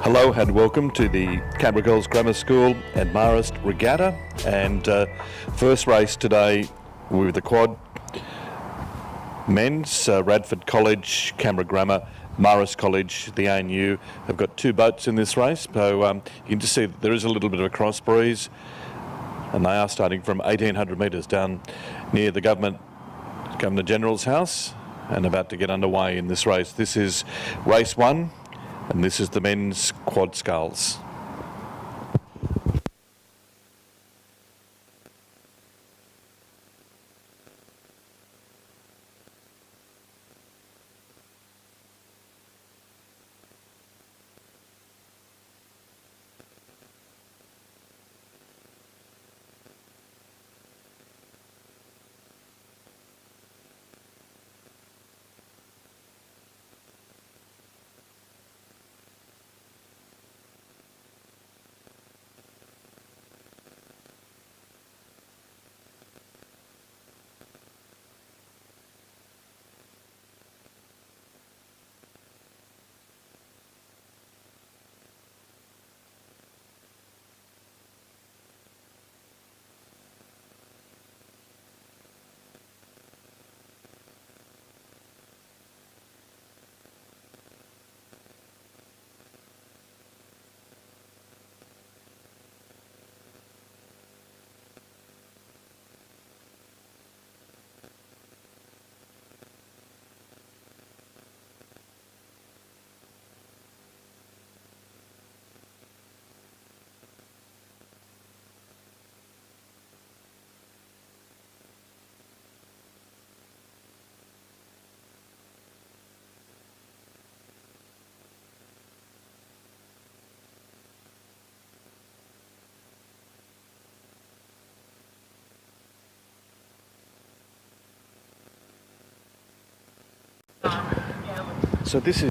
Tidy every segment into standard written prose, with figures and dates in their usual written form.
Hello and welcome to the Canberra Girls Grammar School and Marist Regatta, and first race today with the quad men's. Radford College, Canberra Grammar, Marist College, the ANU have got two boats in this race, so you can just see that there is a little bit of a cross breeze, and they are starting from 1,800 metres down near the Governor General's house and about to get underway in this race. This is race one, and this is the men's quad sculls. So this is...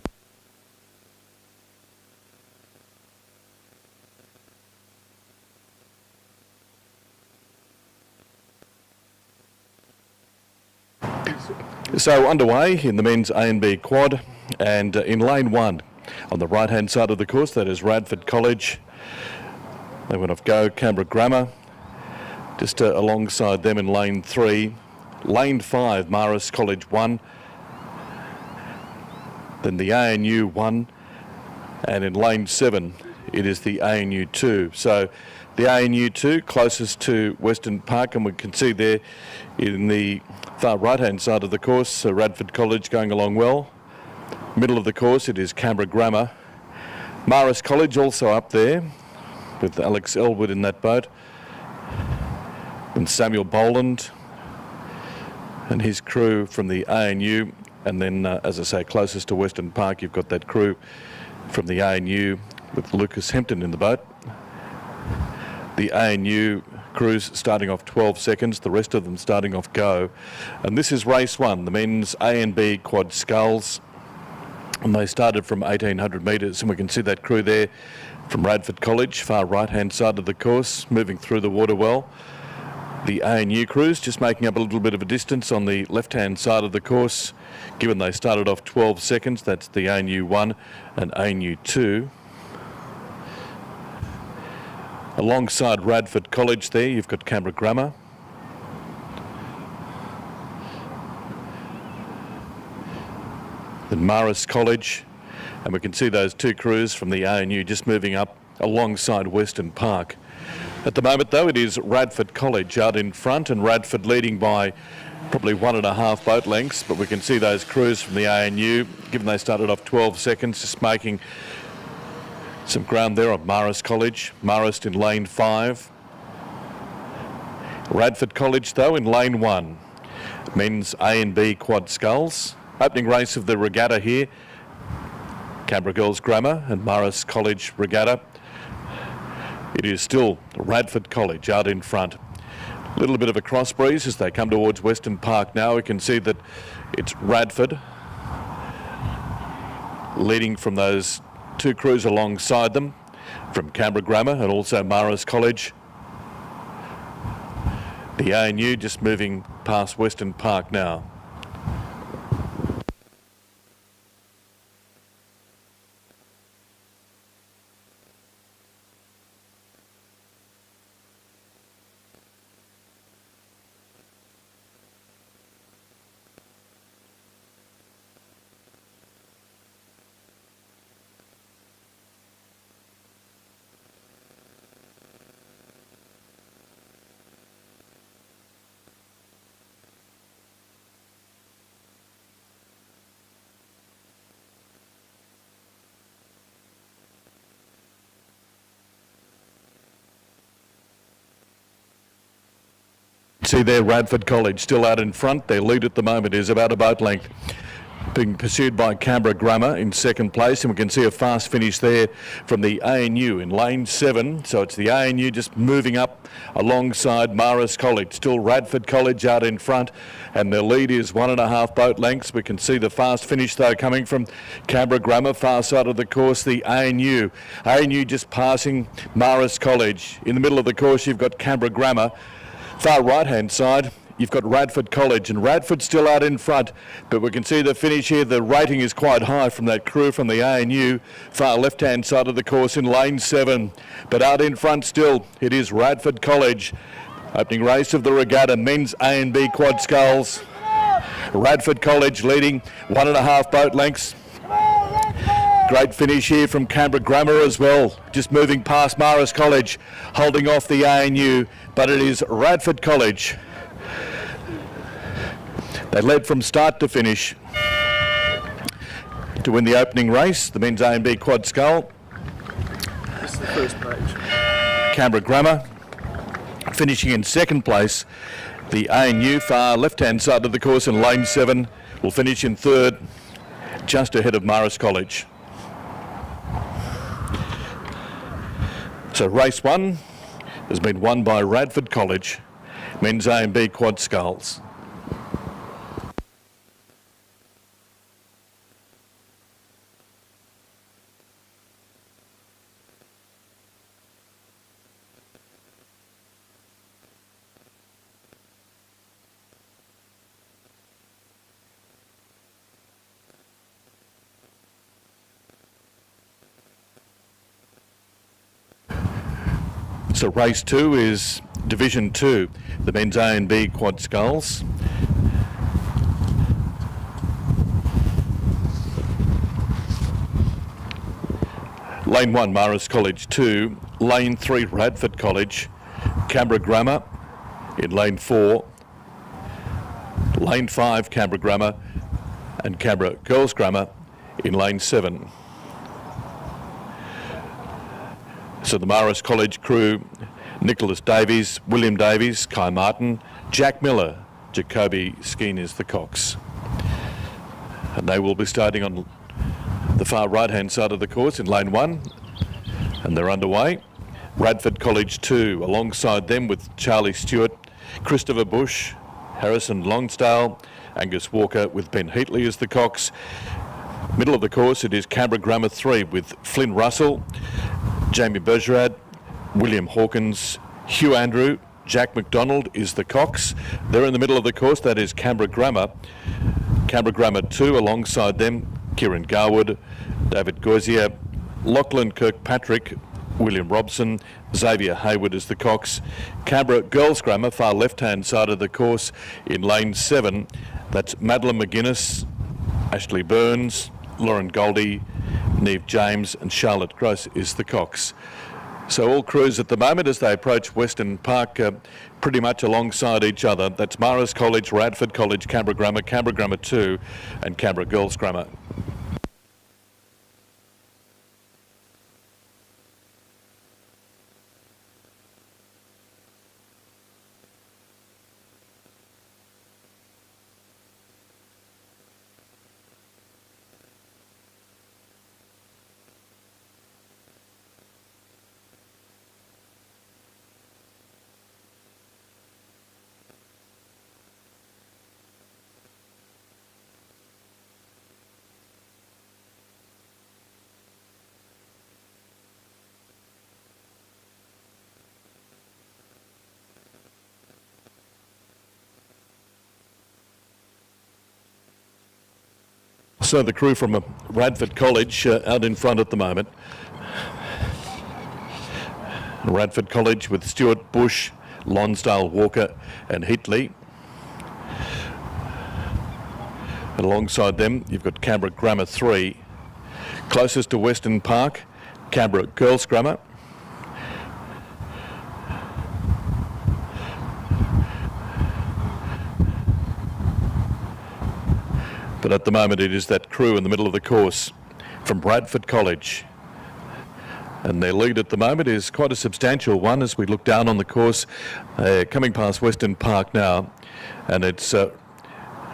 So underway in the men's A and B quad, and in lane 1 on the right hand side of the course, that is Radford College. They went off go, Canberra Grammar, just alongside them in lane 3. Lane 5, Marist College 1, then the ANU 1, and in lane 7 it is the ANU 2. So the ANU 2 closest to Western Park, and we can see there in the far right hand side of the course, Radford College going along well. Middle of the course it is Canberra Grammar. Marist College also up there with Alex Elwood in that boat, and Samuel Boland and his crew from the ANU, and then as I say, closest to Western Park you've got that crew from the ANU with Lucas Hempton in the boat. The ANU crews starting off 12 seconds, the rest of them starting off go. And this is race 1, the men's A and B quad sculls. And they started from 1,800 metres, and we can see that crew there from Radford College, far right-hand side of the course, moving through the water well. The ANU crews just making up a little bit of a distance on the left-hand side of the course, given they started off 12 seconds. That's the ANU 1 and ANU 2. Alongside Radford College there, you've got Canberra Grammar. Then Marist College, and we can see those two crews from the ANU just moving up alongside Western Park. At the moment though, it is Radford College out in front, and Radford leading by probably 1.5 boat lengths, but we can see those crews from the ANU, given they started off 12 seconds, just making some ground there on Marist College. Marist in lane 5. Radford College though in lane 1. Men's A and B quad sculls. Opening race of the regatta here. Canberra Girls Grammar and Marist College Regatta. It is still Radford College out in front. A little bit of a cross breeze as they come towards Western Park now. We can see that it's Radford leading from those two crews alongside them from Canberra Grammar and also Marist College. The ANU just moving past Western Park now. See there, Radford College still out in front. Their lead at the moment is about a boat length, being pursued by Canberra Grammar in second place, and we can see a fast finish there from the ANU in lane 7. So it's the ANU just moving up alongside Marist College. Still Radford College out in front, and their lead is 1.5 boat lengths. We can see the fast finish though coming from Canberra Grammar, far side of the course, the ANU. ANU just passing Marist College. In the middle of the course you've got Canberra Grammar. Far right-hand side, you've got Radford College, and Radford still out in front, but we can see the finish here. The rating is quite high from that crew from the ANU. Far left-hand side of the course in lane 7, but out in front still, it is Radford College. Opening race of the regatta, men's A and B quad sculls. Radford College leading 1.5 boat lengths. Great finish here from Canberra Grammar as well, just moving past Marist College, holding off the ANU, but it is Radford College. They led from start to finish to win the opening race, the men's A and B quad scull. This is the first page. Canberra Grammar finishing in second place. The ANU, far left-hand side of the course in lane 7, will finish in third, just ahead of Marist College. So race 1 has been won by Radford College, men's A and B quad sculls. So race 2 is Division 2, the men's A and B quad sculls. Lane 1, Marist College 2. Lane 3, Radford College. Canberra Grammar in Lane 4. Lane 5, Canberra Grammar. And Canberra Girls Grammar in Lane 7. So the Marist College crew, Nicholas Davies, William Davies, Kai Martin, Jack Miller, Jacoby Skeen is the cocks. And they will be starting on the far right-hand side of the course in Lane 1, and they're underway. Radford College 2, alongside them with Charlie Stewart, Christopher Bush, Harrison Longsdale, Angus Walker with Ben Heatley as the cocks. Middle of the course it is Canberra Grammar 3 with Flynn Russell, Jamie Bergerad, William Hawkins, Hugh Andrew, Jack McDonald is the cocks. They're in the middle of the course, that is Canberra Grammar. Canberra Grammar 2, alongside them Kieran Garwood, David Goisier, Lachlan Kirkpatrick, William Robson, Xavier Hayward is the cocks. Canberra Girls Grammar, far left-hand side of the course in Lane 7. That's Madeline McGuinness, Ashley Burns, Lauren Goldie, Neve James and Charlotte Gross is the cocks. So all crews at the moment as they approach Western Park pretty much alongside each other. That's Marist College, Radford College, Canberra Grammar 2 and Canberra Girls Grammar. So the crew from Radford College out in front at the moment. Radford College with Stewart, Bush, Lonsdale, Walker and Heatley. And alongside them you've got Canberra Grammar 3. Closest to Western Park, Canberra Girls Grammar. But at the moment it is that crew in the middle of the course from Radford College. And their lead at the moment is quite a substantial one as we look down on the course, coming past Western Park now. And it's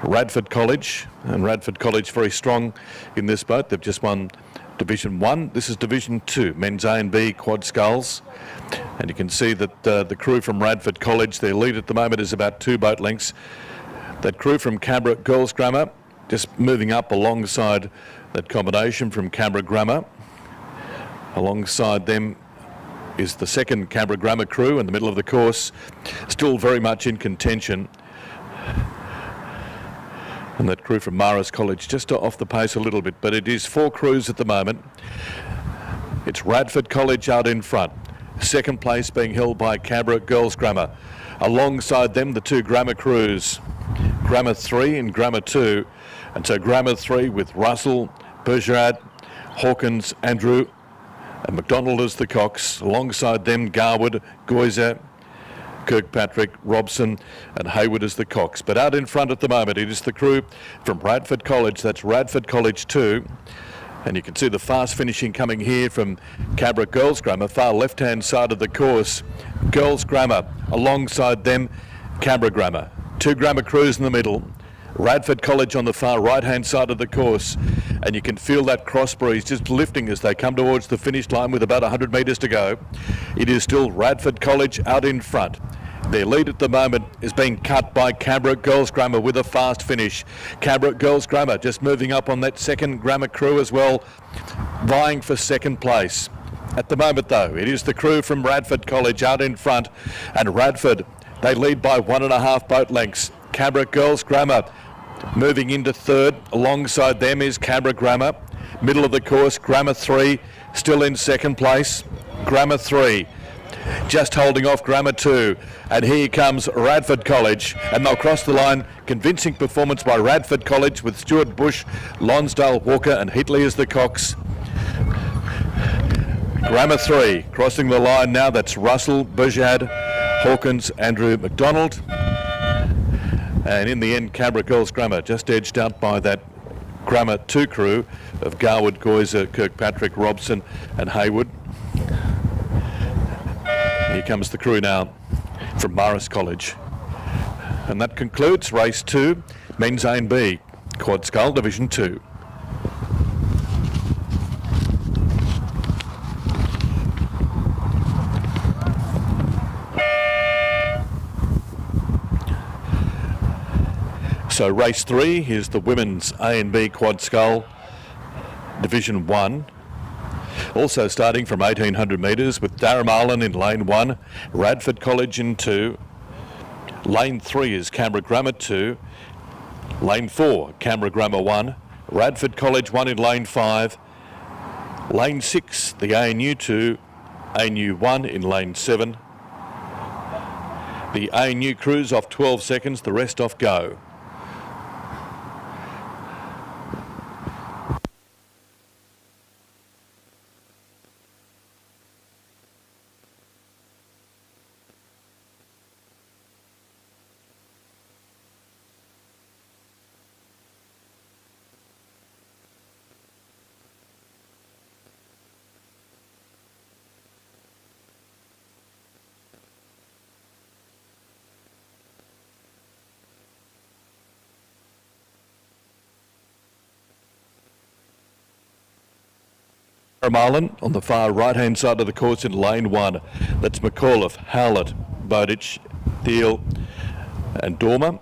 Radford College, and Radford College very strong in this boat. They've just won Division 1. This is Division 2, men's A and B quad sculls. And you can see that the crew from Radford College, their lead at the moment is about 2 boat lengths. That crew from Canberra Girls Grammar, just moving up alongside that combination from Canberra Grammar. Alongside them is the second Canberra Grammar crew in the middle of the course, still very much in contention. And that crew from Marist College just off the pace a little bit, but it is 4 crews at the moment. It's Radford College out in front. Second place being held by Canberra Girls Grammar. Alongside them, the 2 Grammar crews, Grammar 3 and Grammar 2. And so Grammar 3 with Russell, Bergerad, Hawkins, Andrew and McDonald as the cocks. Alongside them, Garwood, Goiser, Kirkpatrick, Robson and Hayward as the cocks. But out in front at the moment, it is the crew from Radford College. That's Radford College 2. And you can see the fast finishing coming here from Canberra Girls Grammar, far left-hand side of the course. Girls Grammar, alongside them, Canberra Grammar. 2 Grammar crews in the middle. Radford College on the far right-hand side of the course. And you can feel that cross breeze just lifting as they come towards the finish line with about 100 metres to go. It is still Radford College out in front. Their lead at the moment is being cut by Canberra Girls Grammar with a fast finish. Canberra Girls Grammar just moving up on that second Grammar crew as well, vying for second place. At the moment though, it is the crew from Radford College out in front, and Radford, they lead by 1.5 boat lengths. Canberra Girls Grammar moving into third. Alongside them is Canberra Grammar. Middle of the course, Grammar 3 still in second place. Grammar 3. just holding off Grammar 2. And here comes Radford College, and they'll cross the line. Convincing performance by Radford College with Stuart Bush, Lonsdale Walker and Heatley as the cocks. Grammar 3 crossing the line now. That's Russell, Bujad, Hawkins, Andrew McDonald. And in the end, Canberra Girls Grammar just edged out by that Grammar 2 crew of Garwood, Goyser, Kirkpatrick, Robson and Haywood. Here comes the crew now from Marist College. And that concludes race 2, men's A and B, Quad Scull Division 2. So race 3 is the women's A and B Quad Scull Division 1. Also starting from 1800 metres with Darramarlin in lane 1, Radford College in 2. Lane 3 is Canberra Grammar 2. Lane 4, Canberra Grammar 1. Radford College 1 in lane 5. Lane 6, the ANU 2. ANU 1 in lane 7. The ANU crews off 12 seconds, the rest off go. Marlin on the far right hand side of the course in lane 1. That's McAuliffe, Howlett, Bowditch, Thiel and Dormer.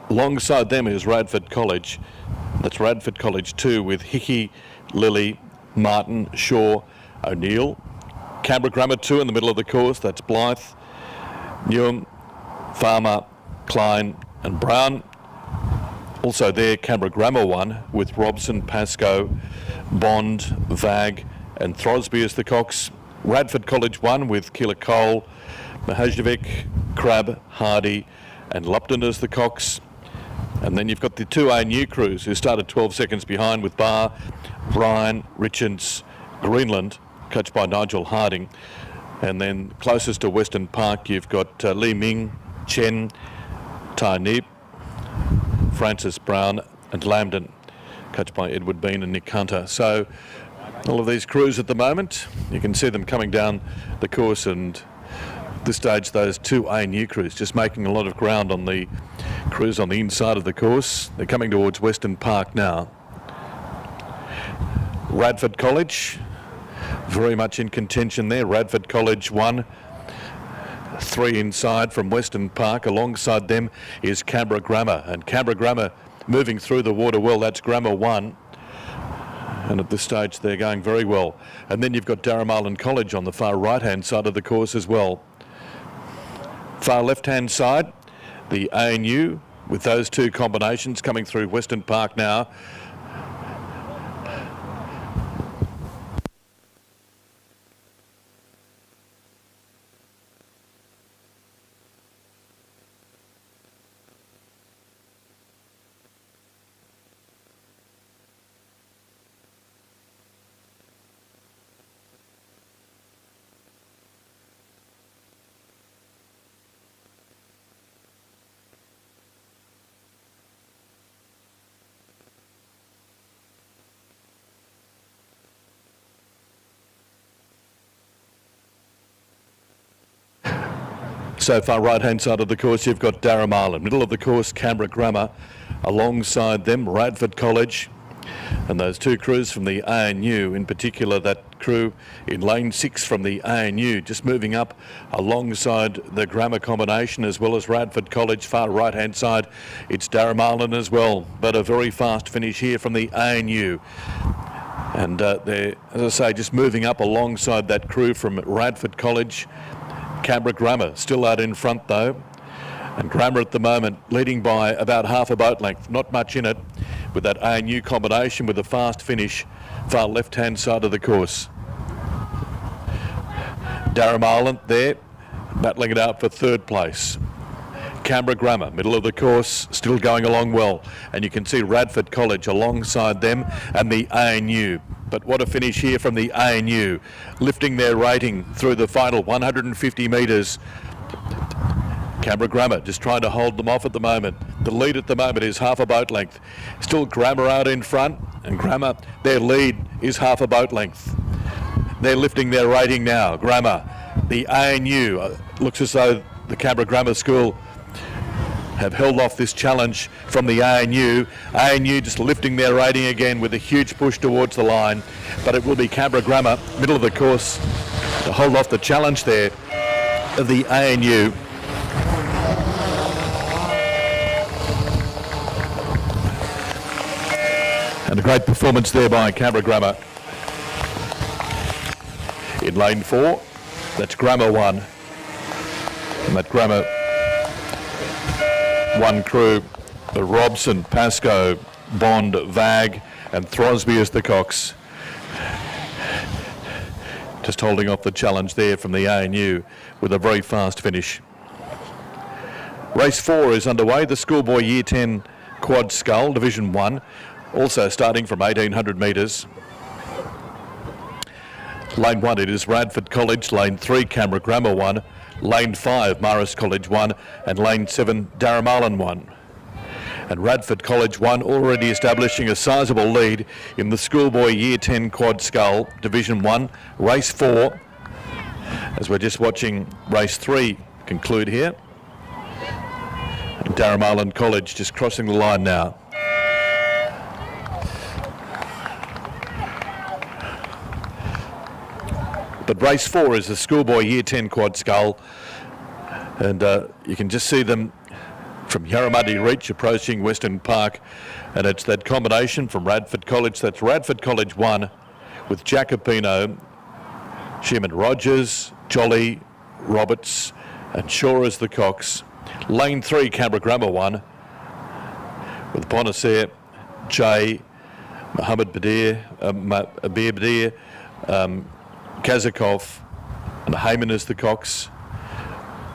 Alongside them is Radford College. That's Radford College 2 with Hickey, Lilly, Martin, Shaw, O'Neill. Canberra Grammar 2 in the middle of the course. That's Blythe, Newham, Farmer, Klein and Brown. Also there, Canberra Grammar 1 with Robson, Pascoe, Bond, Vag and Throsby as the cocks. Radford College 1 with Keeler Cole, Mahajdovic, Crab, Hardy and Lupton as the cocks. And then you've got the 2 ANU crews who started 12 seconds behind with Barr, Ryan, Richards, Greenland, coached by Nigel Harding. And then closest to Western Park, you've got Li Ming, Chen, Tai Neep, Francis Brown and Lambden, coached by Edward Bean and Nick Hunter. So all of these crews at the moment, you can see them coming down the course, and at this stage those 2 ANU crews just making a lot of ground on the crews on the inside of the course. They're coming towards Western Park now. Radford College very much in contention there. Radford College 1, 3 inside from Western Park. Alongside them is Canberra Grammar, and Canberra Grammar moving through the water well. That's Grammar 1, and at this stage they're going very well. And then you've got Darramarlin College on the far right hand side of the course as well. Far left hand side, the ANU with those 2 combinations coming through Western Park now. So far right hand side of the course you've got Darramarlin, middle of the course Canberra Grammar, alongside them Radford College, and those 2 crews from the ANU, in particular that crew in lane 6 from the ANU, just moving up alongside the Grammar combination as well as Radford College. Far right hand side it's Darramarlin as well, but a very fast finish here from the ANU. And they're, as I say, just moving up alongside that crew from Radford College. Canberra Grammar still out in front though, and Grammar at the moment leading by about half a boat length, not much in it, with that ANU combination with a fast finish far left hand side of the course. Darramarlin there battling it out for third place. Canberra Grammar, middle of the course, still going along well. And you can see Radford College alongside them and the ANU. But what a finish here from the ANU, lifting their rating through the final 150 metres. Canberra Grammar just trying to hold them off at the moment. The lead at the moment is half a boat length. Still Grammar out in front, and Grammar, their lead is half a boat length. They're lifting their rating now. Grammar, the ANU, looks as though the Canberra Grammar School have held off this challenge from the ANU. ANU just lifting their rating again with a huge push towards the line, but it will be Canberra Grammar, middle of the course, to hold off the challenge there of the ANU. And a great performance there by Canberra Grammar. In lane 4, that's Grammar 1. And that Grammar 1 crew, Robson, Pascoe, Bond, Vag and Throsby as the cocks. Just holding off the challenge there from the ANU with a very fast finish. Race 4 is underway, the Schoolboy Year 10 Quad Scull, Division 1, also starting from 1800 metres. Lane 1 it is Radford College, lane 3 Canberra Grammar 1, lane 5 Marist College 1 and lane 7 Yarramundi 1. And Radford College 1 already establishing a sizable lead in the Schoolboy Year 10 Quad Scull, Division 1, Race 4, as we're just watching Race 3 conclude here. And Yarramundi College just crossing the line now. But race 4 is the Schoolboy Year 10 Quad Scull, and you can just see them from Yarramundi Reach approaching Western Park, and it's that combination from Radford College. That's Radford College 1 with Jacopino, Sherman Rogers, Jolly, Roberts and Shaw as the cocks. Lane 3 Canberra Grammar 1 with Bonacer, Jay, Mohammed Badir, Abir Badir, Kazakov and Heyman as the cocks.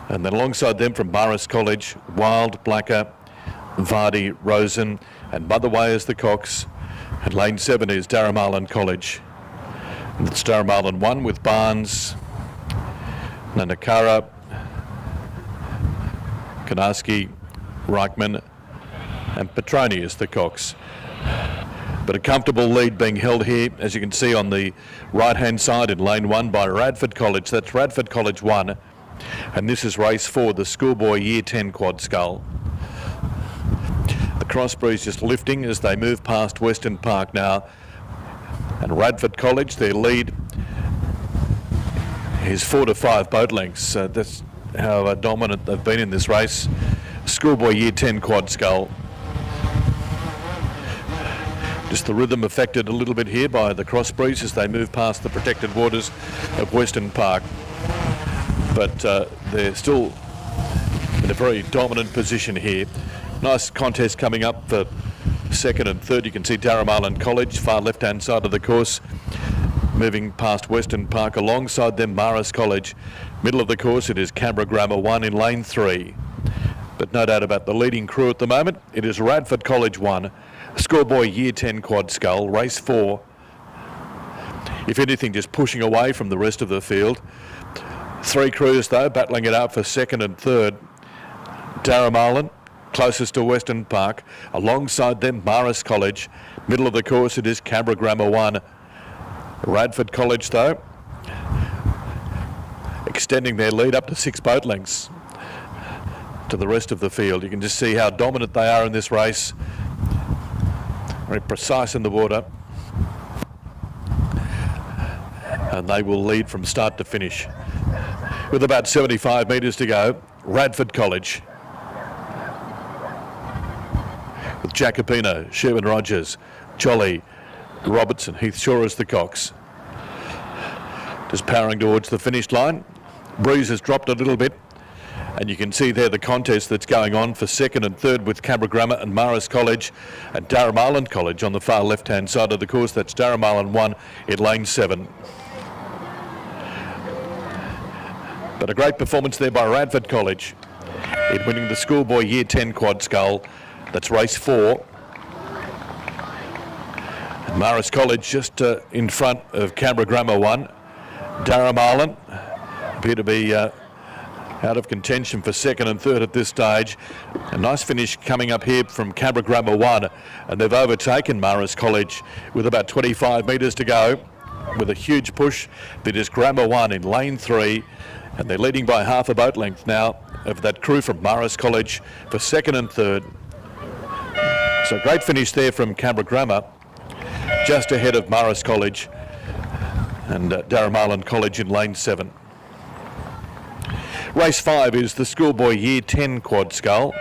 And then alongside them from Marist College, Wild, Blacker, Vardy, Rosen and Motherway as the cocks. And lane 7 is Yarramundi College. And it's Yarramundi 1 with Barnes, Nanakara, Kanarski, Reichman and Petroni as the cocks. But a comfortable lead being held here, as you can see on the right-hand side in lane 1 by Radford College. That's Radford College 1. And this is race 4, the Schoolboy Year 10 Quad Scull. The Crossbreeze just lifting as they move past Western Park now. And Radford College, their lead is 4 to 5 boat lengths. That's how dominant they've been in this race. Schoolboy Year 10 Quad Scull. Just the rhythm affected a little bit here by the Crossbreeze as they move past the protected waters of Western Park. But they're still in a very dominant position here. Nice contest coming up for second and third. You can see Yarramundi College, far left-hand side of the course, moving past Western Park. Alongside them, Marist College. Middle of the course, it is Canberra Grammar 1 in lane 3. But no doubt about the leading crew at the moment. It is Radford College 1. Schoolboy Year 10 Quad Scull, race 4. If anything, just pushing away from the rest of the field. 3 crews though, battling it out for second and third. Yarramundi, closest to Western Park. Alongside them, Marist College. Middle of the course, it is Canberra Grammar 1. Radford College though, extending their lead up to 6 boat lengths to the rest of the field. You can just see how dominant they are in this race. Very precise in the water. And they will lead from start to finish. With about 75 metres to go, Radford College. With Jacopino, Sherman Rogers, Jolly, Robertson, Heath Shaw as the cocks. Just powering towards the finish line. Breeze has dropped a little bit. And you can see there the contest that's going on for second and third with Canberra Grammar and Marist College and Yarramundi College on the far left-hand side of the course. That's Yarramundi 1 in lane 7. But a great performance there by Radford College in winning the schoolboy Year 10 quad scull. That's race 4. Marist College just in front of Canberra Grammar 1. Yarramundi appear to be out of contention for second and third at this stage. A nice finish coming up here from Canberra Grammar 1, and they've overtaken Marist College with about 25 metres to go with a huge push. That is Grammar 1 in lane 3, and they're leading by half a boat length now of that crew from Marist College for second and third. So great finish there from Canberra Grammar, just ahead of Marist College and Yarramundi College in lane 7. Race 5 is the schoolboy Year 10 quad scull,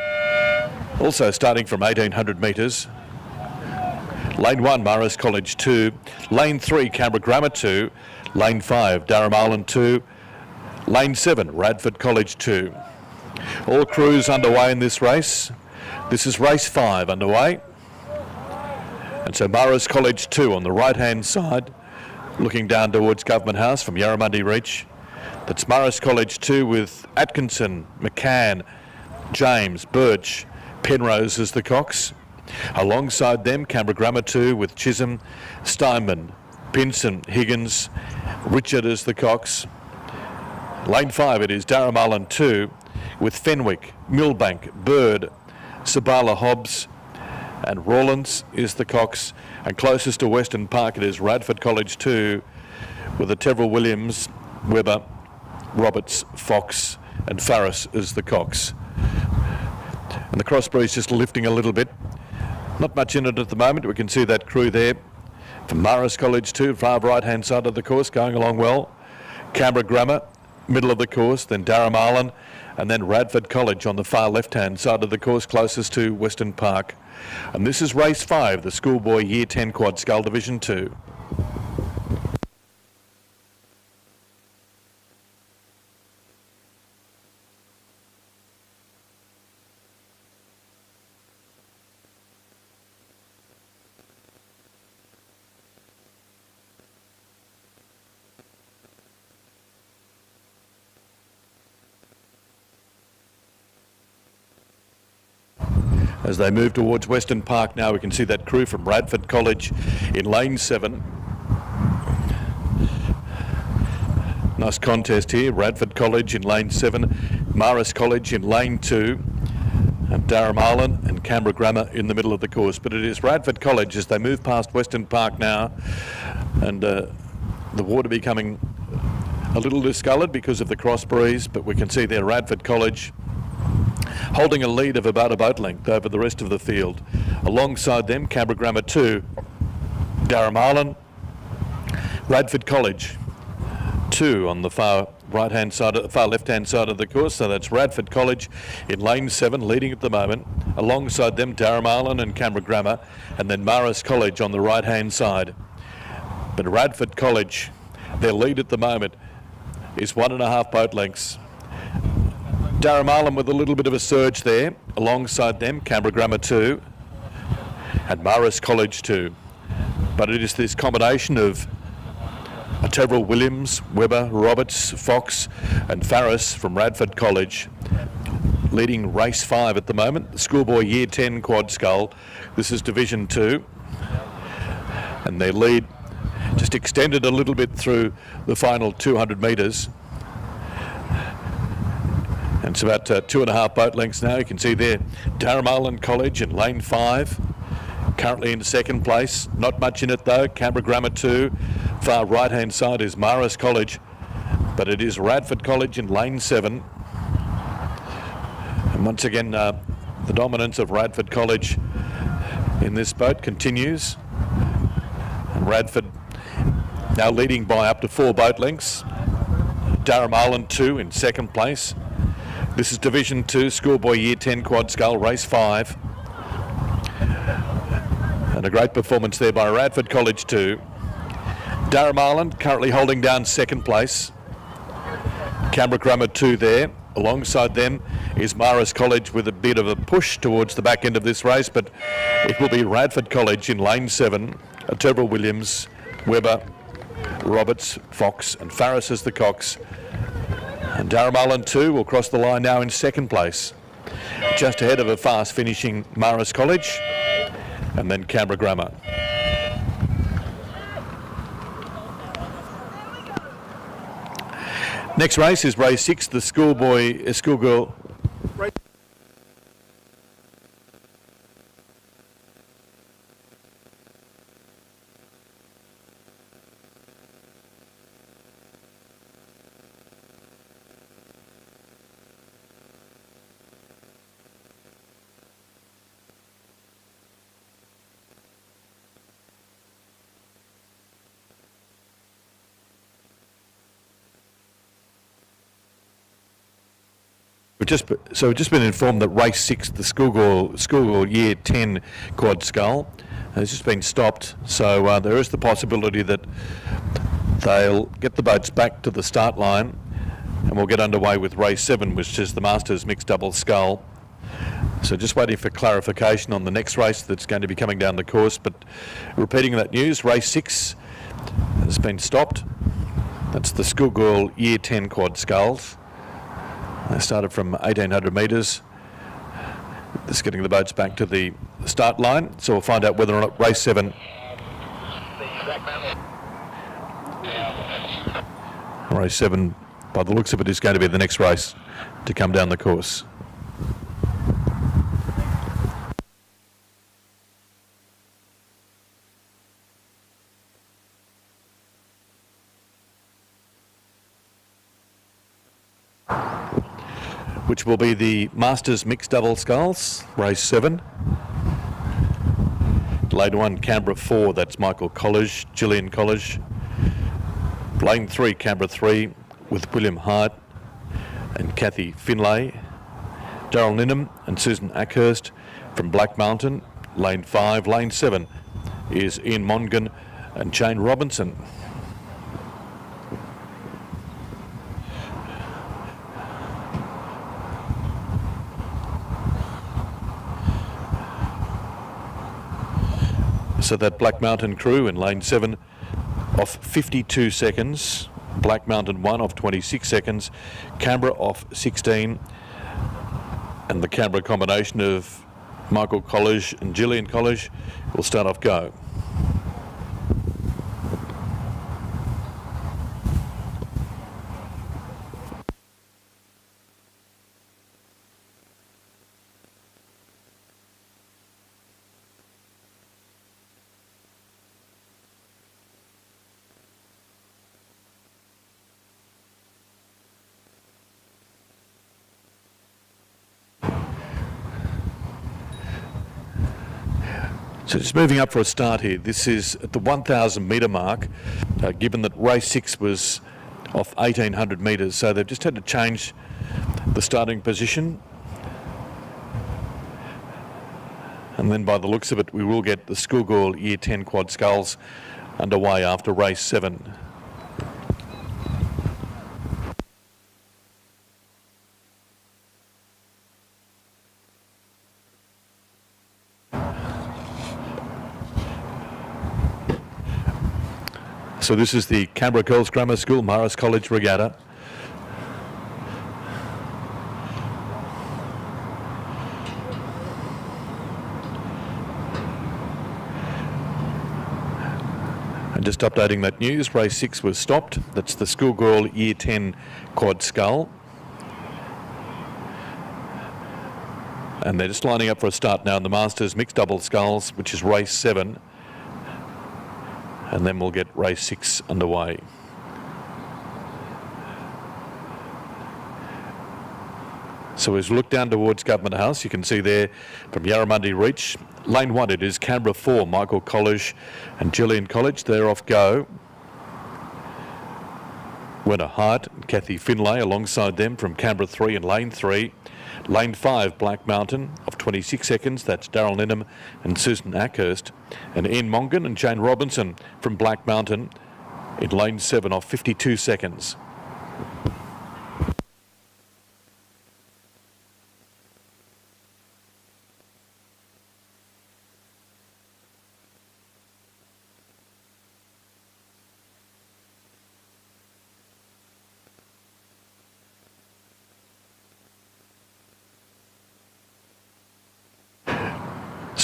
also starting from 1800 metres. Lane 1, Marist College 2. Lane 3, Canberra Grammar 2. Lane 5, Yarramundi 2. Lane 7, Radford College 2. All crews underway in this race. This is race 5 underway. And so Marist College 2 on the right-hand side, looking down towards Government House from Yarramundi Reach. That's Marist College 2 with Atkinson, McCann, James, Birch, Penrose as the cocks. Alongside them, Canberra Grammar 2 with Chisholm, Steinman, Pinson, Higgins, Richard as the cocks. Lane 5 it is Yarramundi 2 with Fenwick, Millbank, Bird, Sabala Hobbs and Rawlins is the cocks. And closest to Western Park it is Radford College 2 with the Tevril Williams, Webber, Roberts, Fox and Farris as the cocks. And the crossbreeze just lifting a little bit. Not much in it at the moment. We can see that crew there from Marist College 2, far right-hand side of the course, going along well. Canberra Grammar, middle of the course, then Yarramundi, and then Radford College on the far left-hand side of the course, closest to Western Park. And this is race 5, the schoolboy Year 10 quad scull Division 2. As they move towards Western Park now, we can see that crew from Radford College in lane 7. Nice contest here. Radford College in lane 7, Marist College in lane 2, and Yarramundi and Canberra Grammar in the middle of the course. But it is Radford College as they move past Western Park now, and the water becoming a little discoloured because of the cross breeze, but we can see there Radford College holding a lead of about a boat length over the rest of the field. Alongside them, Canberra Grammar 2, Yarramundi, Radford College 2 on the far right-hand side, far left-hand side of the course. So that's Radford College in lane 7, leading at the moment. Alongside them, Yarramundi and Canberra Grammar, and then Marist College on the right-hand side. But Radford College, their lead at the moment is 1.5 boat lengths. Yarramundi with a little bit of a surge there. Alongside them, Canberra Grammar 2 and Marist College 2. But it is this combination of Tevril Williams, Webber, Roberts, Fox and Farris from Radford College leading race 5 at the moment. The schoolboy Year 10 quad scull. This is Division 2. And their lead just extended a little bit through the final 200 metres. And it's about 2.5 boat lengths now. You can see there Yarramundi College in lane 5, currently in second place. Not much in it though. Canberra Grammar 2, far right hand side is Marist College, but it is Radford College in lane 7. And once again the dominance of Radford College in this boat continues. And Radford now leading by up to 4 boat lengths. Yarramundi 2 in second place. This is Division 2, schoolboy Year 10 quad scull, race 5. And a great performance there by Radford College 2. Yarramundi currently holding down second place. Canberra Grammar 2 there. Alongside them is Marist College with a bit of a push towards the back end of this race, but it will be Radford College in lane 7. Tevril Williams, Webber, Roberts, Fox and Farris as the cocks. And Yarramundi 2 will cross the line now in second place, just ahead of a fast finishing Marist College and then Canberra Grammar. Next race is race 6, the schoolgirl. We've just been informed that race 6, the schoolgirl year 10 quad scull, has just been stopped. So there is the possibility that they'll get the boats back to the start line, and we'll get underway with race 7, which is the Masters mixed double scull. So just waiting for clarification on the next race that's going to be coming down the course. But repeating that news, race 6 has been stopped. That's the schoolgirl year 10 quad sculls. They started from 1,800 metres. Just getting the boats back to the start line. So we'll find out whether or not race 7. Race 7, by the looks of it, is going to be the next race to come down the course. Which will be the Masters mixed double sculls, race 7. Lane 1, Canberra 4, that's Michael College, Gillian College. Lane 3, Canberra 3, with William Hart and Kathy Finlay. Daryl Ninham and Susan Ackhurst from Black Mountain. Lane 5, Lane 7 is Ian Mongan and Jane Robinson. So that Black Mountain crew in lane 7 off 52 seconds, Black Mountain 1 off 26 seconds, Canberra off 16, and the Canberra combination of Michael College and Gillian College will start off go. So just moving up for a start here. This is at the 1,000 metre mark, given that race 6 was off 1,800 metres. So they've just had to change the starting position. And then by the looks of it, we will get the schoolgirl year 10 quad sculls underway after race 7. So this is the Canberra Girls Grammar School Marist College Regatta. And just updating that news, race 6 was stopped. That's the schoolgirl year 10 quad scull. And they're just lining up for a start now in the Masters mixed double sculls, which is race 7. And then we'll get race 6 underway. So as we look down towards Government House, you can see there from Yarramundi Reach, lane 1 it is Canberra 4, Michael College and Gillian College. They're off go. Winner Hart and Kathy Finlay alongside them from Canberra 3 and lane 3. Lane 5, Black Mountain, of 26 seconds. That's Daryl Ninham and Susan Ackhurst. And Ian Mongan and Jane Robinson from Black Mountain in lane 7 of 52 seconds.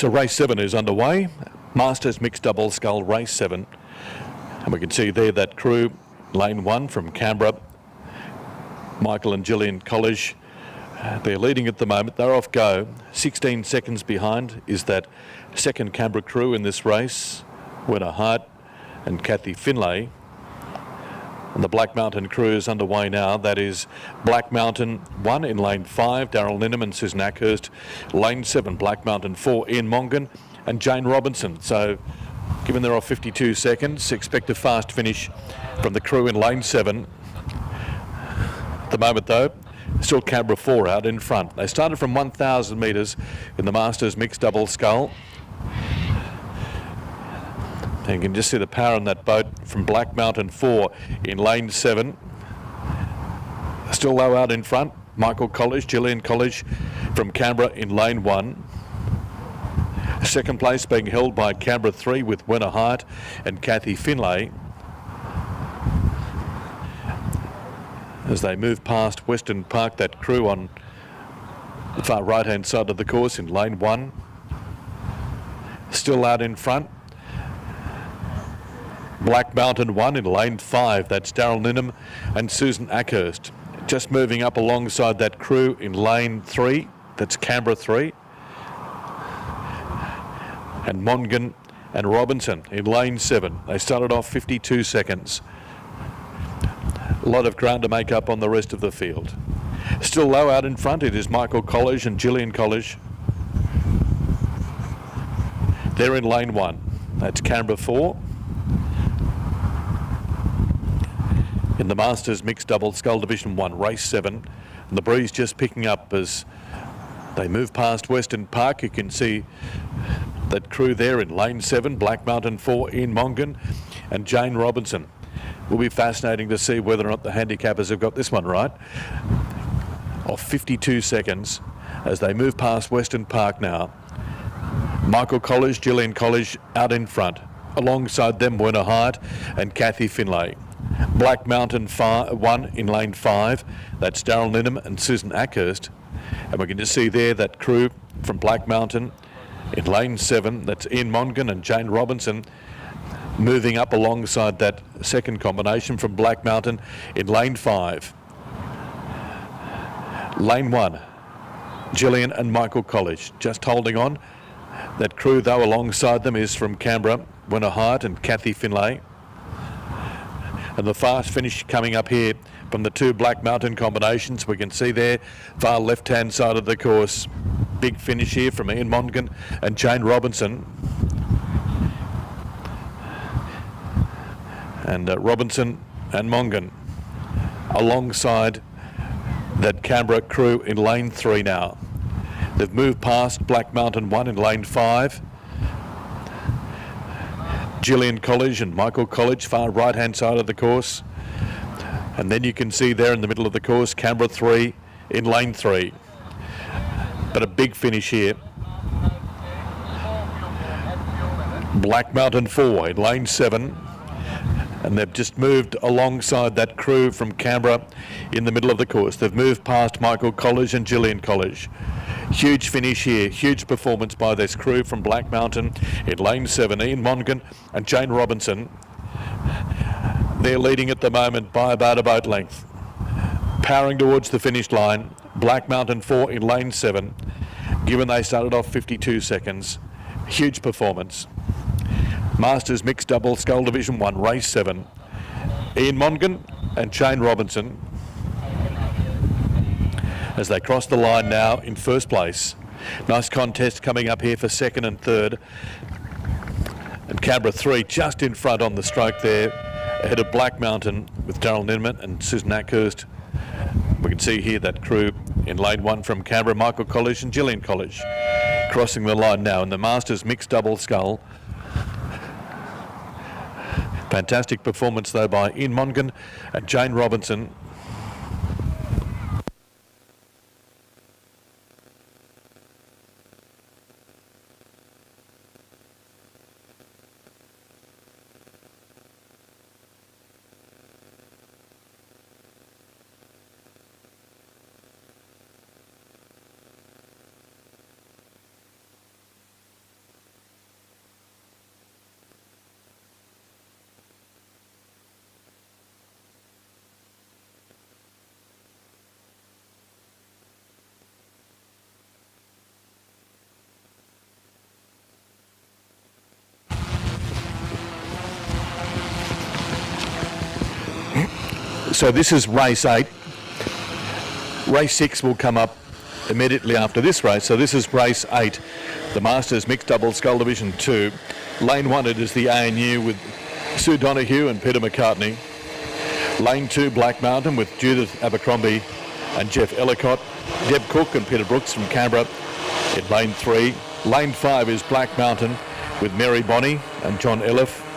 So race 7 is underway. Masters Mixed Double Scull race 7. And we can see there that crew, lane 1 from Canberra, Michael and Gillian College. They're leading at the moment. They're off go. 16 seconds behind is that second Canberra crew in this race, Werner Hart and Kathy Finlay. And the Black Mountain crew is underway now. That is Black Mountain 1 in lane 5, Daryl Ninham and Susan Ackhurst. Lane 7, Black Mountain 4, Ian Mongan and Jane Robinson. So given they're off 52 seconds, expect a fast finish from the crew in lane 7. At the moment though, still Canberra 4 out in front. They started from 1,000 metres in the Masters Mixed Double Scull. And you can just see the power on that boat from Black Mountain 4 in lane 7. Still low out in front. Michael College, Gillian College from Canberra in lane 1. Second place being held by Canberra 3 with Werner Hart and Kathy Finlay. As they move past Western Park, that crew on the far right hand side of the course in lane 1. Still out in front. Black Mountain 1 in lane 5, that's Daryl Ninham and Susan Ackhurst. Just moving up alongside that crew in lane 3, that's Canberra 3. And Mongan and Robinson in lane 7. They started off 52 seconds. A lot of ground to make up on the rest of the field. Still low out in front, it is Michael College and Gillian College. They're in lane 1, that's Canberra 4. In the Masters Mixed Double Scull Division 1, race 7. And the breeze just picking up as they move past Western Park. You can see that crew there in lane 7, Black Mountain 4, Ian Mongan and Jane Robinson. Will be fascinating to see whether or not the handicappers have got this one right. Off 52 seconds as they move past Western Park now. Michael College, Gillian College out in front. Alongside them, Werner Hart and Kathy Finlay. Black Mountain 1 in lane 5, that's Daryl Ninham and Susan Ackhurst. And we can just see there that crew from Black Mountain in lane 7, that's Ian Mongan and Jane Robinson, moving up alongside that second combination from Black Mountain in lane 5. Lane 1, Gillian and Michael College just holding on. That crew though alongside them is from Canberra, Werner Hart and Kathy Finlay. And the fast finish coming up here from the two Black Mountain combinations. We can see there, far left-hand side of the course. Big finish here from Ian Mongan and Jane Robinson. And Robinson and Mongan alongside that Canberra crew in lane 3 now. They've moved past Black Mountain 1 in lane 5. Gillian College and Michael College, far right-hand side of the course. And then you can see there in the middle of the course, Canberra 3 in lane 3. But a big finish here. Black Mountain 4 in lane 7. And they've just moved alongside that crew from Canberra in the middle of the course. They've moved past Michael College and Gillian College. Huge finish here, huge performance by this crew from Black Mountain in lane 7, Ian Mongan and Jane Robinson. They're leading at the moment by about a boat length. Powering towards the finish line, Black Mountain 4 in lane 7, given they started off 52 seconds. Huge performance. Masters Mixed Double Scull Division 1, race 7. Ian Mongan and Jane Robinson as they cross the line now in first place. Nice contest coming up here for second and third. And Canberra 3 just in front on the stroke there, ahead of Black Mountain with Daryl Ninham and Susan Ackhurst. We can see here that crew in lane 1 from Canberra, Michael College and Gillian College, crossing the line now in the Masters Mixed Double Scull. Fantastic performance though by Ian Mongan and Jane Robinson. So this is race 8. Race 6 will come up immediately after this race. So this is race 8, the Masters Mixed Double Scull Division 2. Lane 1, it is the ANU with Sue Donoghue and Peter McCartney. Lane 2, Black Mountain with Judith Abercrombie and Jeff Ellicott. Deb Cook and Peter Brooks from Canberra in lane 3. Lane 5 is Black Mountain with Mary Bonney and John Elliff.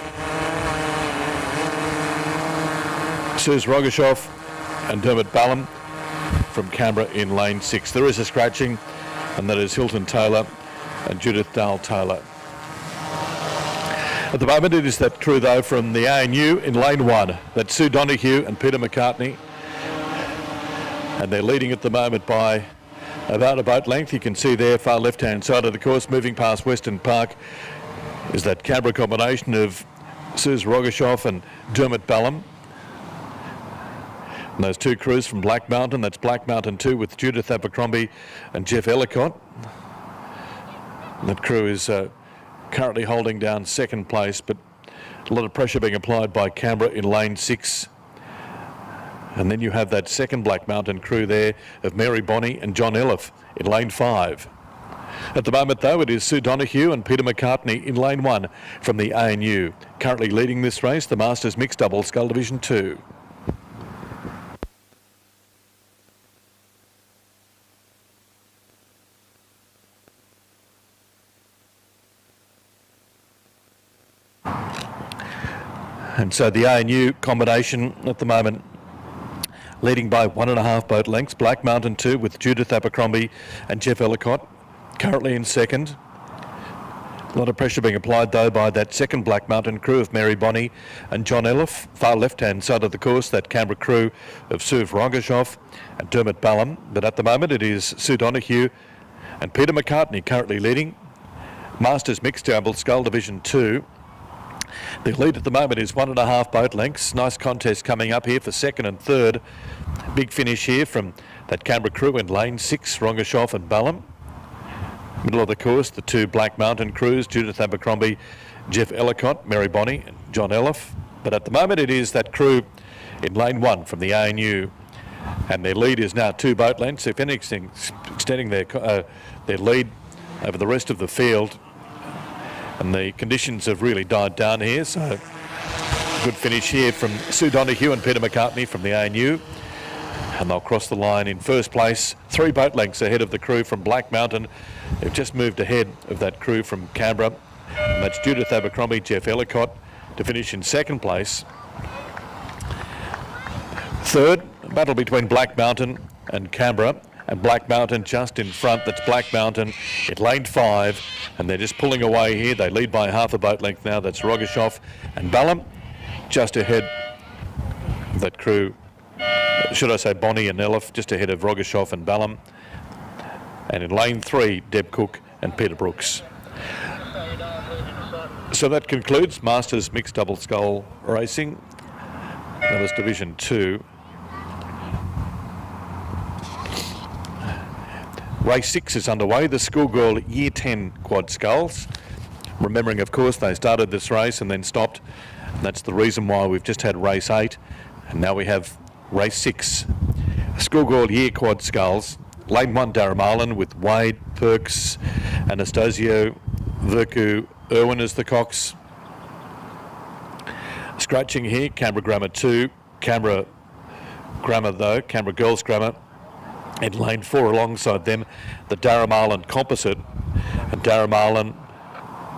Suze Rogashoff and Dermot Ballum from Canberra in lane 6. There is a scratching, and that is Hilton Taylor and Judith Dale Taylor. At the moment, it is that crew, though, from the ANU in lane 1. That's Sue Donoghue and Peter McCartney. And they're leading at the moment by about a boat length. You can see there, far left-hand side of the course, moving past Western Park, is that Canberra combination of Suze Rogashoff and Dermot Ballum. And those two crews from Black Mountain, that's Black Mountain 2 with Judith Abercrombie and Jeff Ellicott. And that crew is currently holding down second place, but a lot of pressure being applied by Canberra in lane 6. And then you have that second Black Mountain crew there of Mary Bonney and John Elliff in lane 5. At the moment, though, it is Sue Donoghue and Peter McCartney in lane 1 from the ANU. Currently leading this race, the Masters Mixed Double Scull Division 2. And so the ANU combination at the moment leading by 1.5 boat lengths. Black Mountain 2 with Judith Abercrombie and Jeff Ellicott currently in second. A lot of pressure being applied, though, by that second Black Mountain crew of Mary Bonney and John Elliff. Far left-hand side of the course, that Canberra crew of Sue Rogashoff and Dermot Ballum. But at the moment, it is Sue Donoghue and Peter McCartney currently leading. Masters Mixed Double Scull Division 2. The lead at the moment is 1.5 boat lengths. Nice contest coming up here for second and third. Big finish here from that Canberra crew in lane 6, Rogashoff and Ballum. Middle of the course, the two Black Mountain crews, Judith Abercrombie, Jeff Ellicott, Mary Bonney and John Elliff. But at the moment it is that crew in lane 1 from the ANU. And their lead is now 2 boat lengths, if anything, extending their lead over the rest of the field. And the conditions have really died down here, so good finish here from Sue Donoghue and Peter McCartney from the ANU. And they'll cross the line in first place, 3 boat lengths ahead of the crew from Black Mountain. They've just moved ahead of that crew from Canberra. And that's Judith Abercrombie, Jeff Ellicott to finish in second place. Third, a battle between Black Mountain and Canberra. And Black Mountain just in front. That's Black Mountain in lane 5, and they're just pulling away here. They lead by half a boat length now. That's Rogashoff and Ballum just ahead of that crew. Should I say Bonney and Elliff just ahead of Rogashoff and Ballum. And in lane 3, Deb Cook and Peter Brooks. So that concludes Masters Mixed Double Scull Racing. That was Division 2. Race 6 is underway, the schoolgirl Year 10 quad sculls. Remembering, of course, they started this race and then stopped. And that's the reason why we've just had race 8. And now we have race 6. Schoolgirl Year quad sculls. Lane 1, Darramarlin with Wade, Perks, Anastasio, Verku, Irwin as the cocks. Scratching here, Canberra Grammar 2, Canberra Grammar though, Canberra Girls Grammar. In lane 4 alongside them, the Darramarlin Composite. And Darramarlin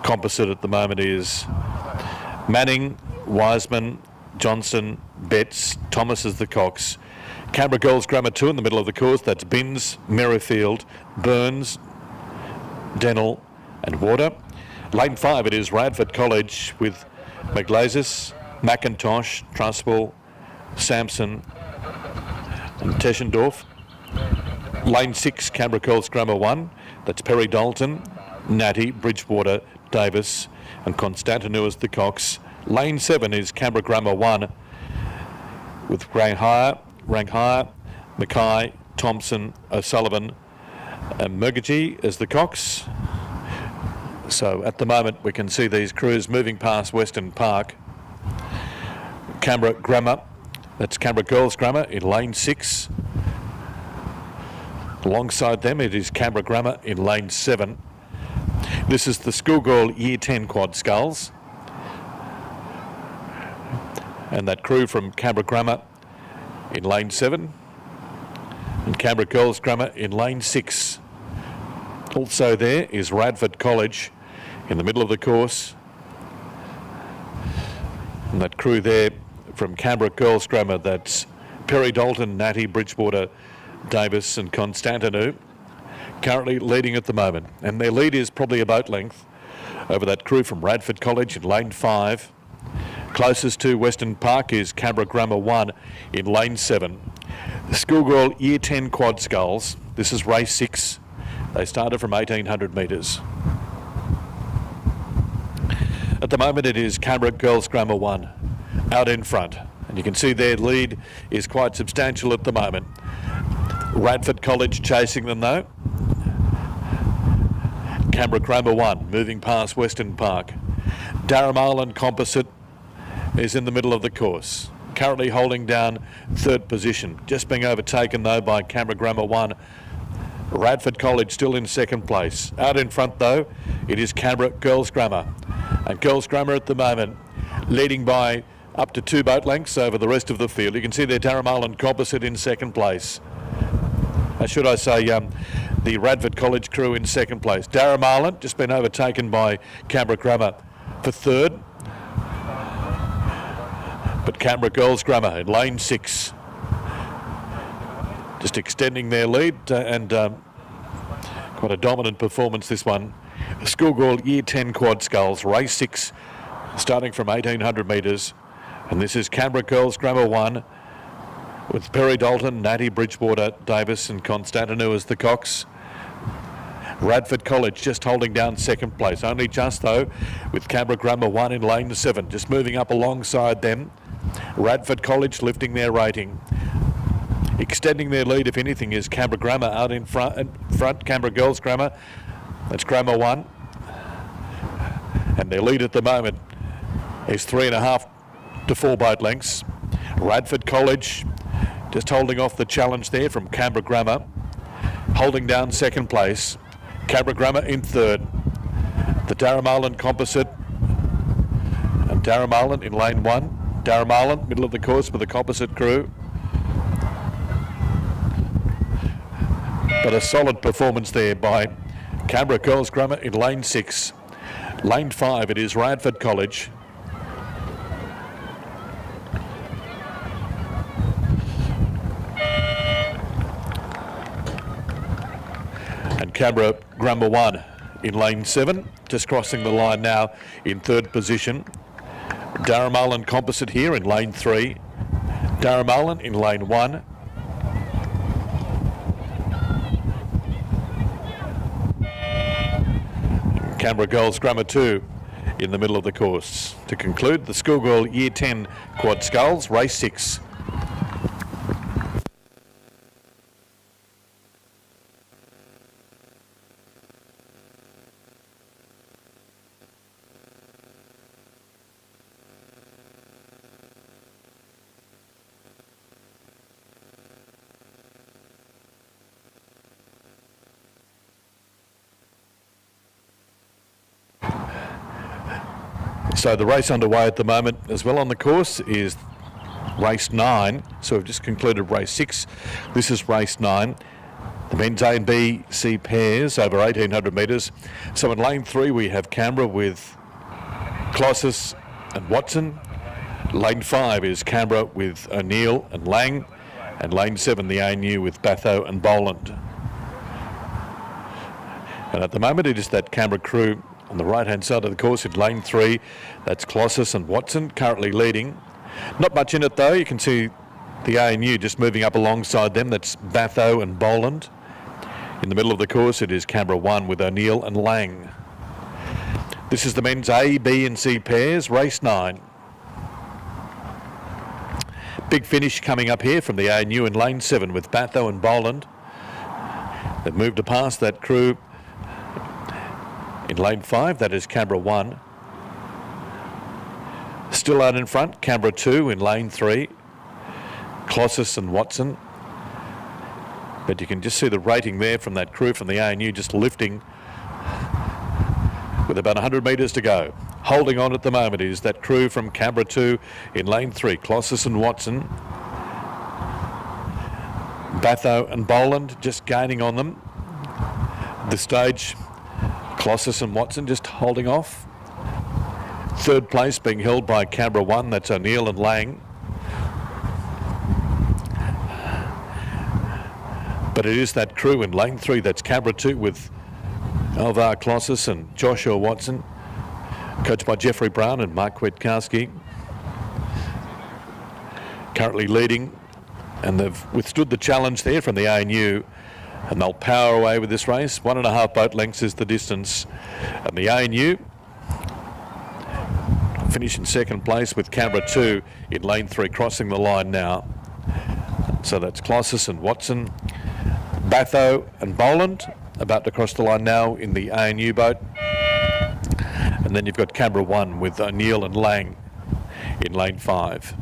Composite at the moment is Manning, Wiseman, Johnson, Betts, Thomas as the cocks. Canberra Girls Grammar 2 in the middle of the course, that's Binns, Merrifield, Burns, Dennell and Water. Lane 5 it is Radford College with McGlazis, McIntosh, Trustwell, Sampson and Teschendorf. Lane 6, Canberra Girls Grammar 1, that's Perry Dalton, Natty, Bridgewater, Davis and Constantinu as the cocks. Lane 7 is Canberra Grammar 1 with Ranghire, Mackay, Thompson, O'Sullivan and Mukherjee as the cocks. So at the moment we can see these crews moving past Western Park. Canberra Grammar That's Canberra Girls Grammar in lane 6. Alongside them, it is Canberra Grammar in lane 7. This is the Schoolgirl Year 10 Quad Sculls. And that crew from Canberra Grammar in lane 7. And Canberra Girls Grammar in lane 6. Also there is Radford College in the middle of the course. And that crew there from Canberra Girls Grammar, that's Perry Dalton, Natty, Bridgewater, Davis and Constantinu, currently leading at the moment. And their lead is probably a boat length over that crew from Radford College in lane 5. Closest to Western Park is Canberra Grammar 1 in lane 7. The Schoolgirl Year 10 Quad Sculls, this is race 6. They started from 1,800 metres. At the moment it is Canberra Girls Grammar 1 out in front. And you can see their lead is quite substantial at the moment. Radford College chasing them though. Canberra Grammar 1 moving past Western Park. Yarramundi Composite is in the middle of the course, currently holding down 3rd position, just being overtaken though by Canberra Grammar 1. Radford College still in 2nd place. Out in front though, it is Canberra Girls Grammar. And Girls Grammar at the moment leading by up to 2 boat lengths over the rest of the field. You can see their Yarramundi Composite in 2nd place. Should I say the Radford College crew in 2nd place. Yarramundi just been overtaken by Canberra Grammar for 3rd. But Canberra Girls Grammar in lane 6. Just extending their lead and quite a dominant performance this one. Schoolgirl Year 10 Quad Sculls, race 6, starting from 1,800 metres. And this is Canberra Girls Grammar 1 with Perry Dalton, Natty, Bridgewater, Davis and Constantinu as the cocks. Radford College just holding down 2nd place, only just though, with Canberra Grammar 1 in lane 7, just moving up alongside them. Radford College lifting their rating. Extending their lead, if anything, is Canberra Grammar out in front, Canberra Girls Grammar. That's Grammar 1. And their lead at the moment is 3.5 to 4 boat lengths. Radford College just holding off the challenge there from Canberra Grammar, holding down 2nd place. Canberra Grammar in 3rd. The Yarramundi Composite and Yarramundi in lane 1. Yarramundi, middle of the course with the Composite crew. But a solid performance there by Canberra Girls Grammar in lane 6. Lane 5, it is Radford College. And Canberra Grammar 1 in lane 7, just crossing the line now in 3rd position. Yarramundi Composite here in lane 3. Yarramundi in lane 1. Canberra Girls Grammar 2 in the middle of the course. To conclude, the Schoolgirl Year 10 Quad Sculls, race 6. So the race underway at the moment as well on the course is race 9. So we've just concluded race 6. This is race 9. The men's A and B C pairs over 1,800 metres. So in lane 3 we have Canberra with Colossus and Watson. Lane 5 is Canberra with O'Neill and Lang. And lane 7 the ANU with Batho and Boland. And at the moment it is that Canberra crew on the right-hand side of the course in lane 3. That's Colossus and Watson currently leading. Not much in it though. You can see the ANU just moving up alongside them. That's Batho and Boland. In the middle of the course it is Canberra 1 with O'Neill and Lang. This is the men's A, B and C pairs, race 9. Big finish coming up here from the ANU in lane 7 with Batho and Boland. They've moved past that crew in lane 5, that is Canberra 1. Still out in front, Canberra 2 in lane 3. Colossus and Watson. But you can just see the rating there from that crew from the ANU just lifting with about 100 metres to go. Holding on at the moment is that crew from Canberra 2 in lane 3, Colossus and Watson. Batho and Boland just gaining on them. At this stage, Colossus and Watson just holding off. Third place being held by Canberra 1, that's O'Neill and Lang. But it is that crew in lane 3, that's Canberra 2 with Alvar Colossus and Joshua Watson, coached by Jeffrey Brown and Mark Kwiatkowski. Currently leading, and they've withstood the challenge there from the ANU, and they'll power away with this race. 1.5 boat lengths is the distance, and the ANU finish in second place with Canberra 2 in lane 3, crossing the line now. So that's Colossus and Watson, Batho and Boland about to cross the line now in the ANU boat. And then you've got Canberra 1 with O'Neill and Lang in lane 5.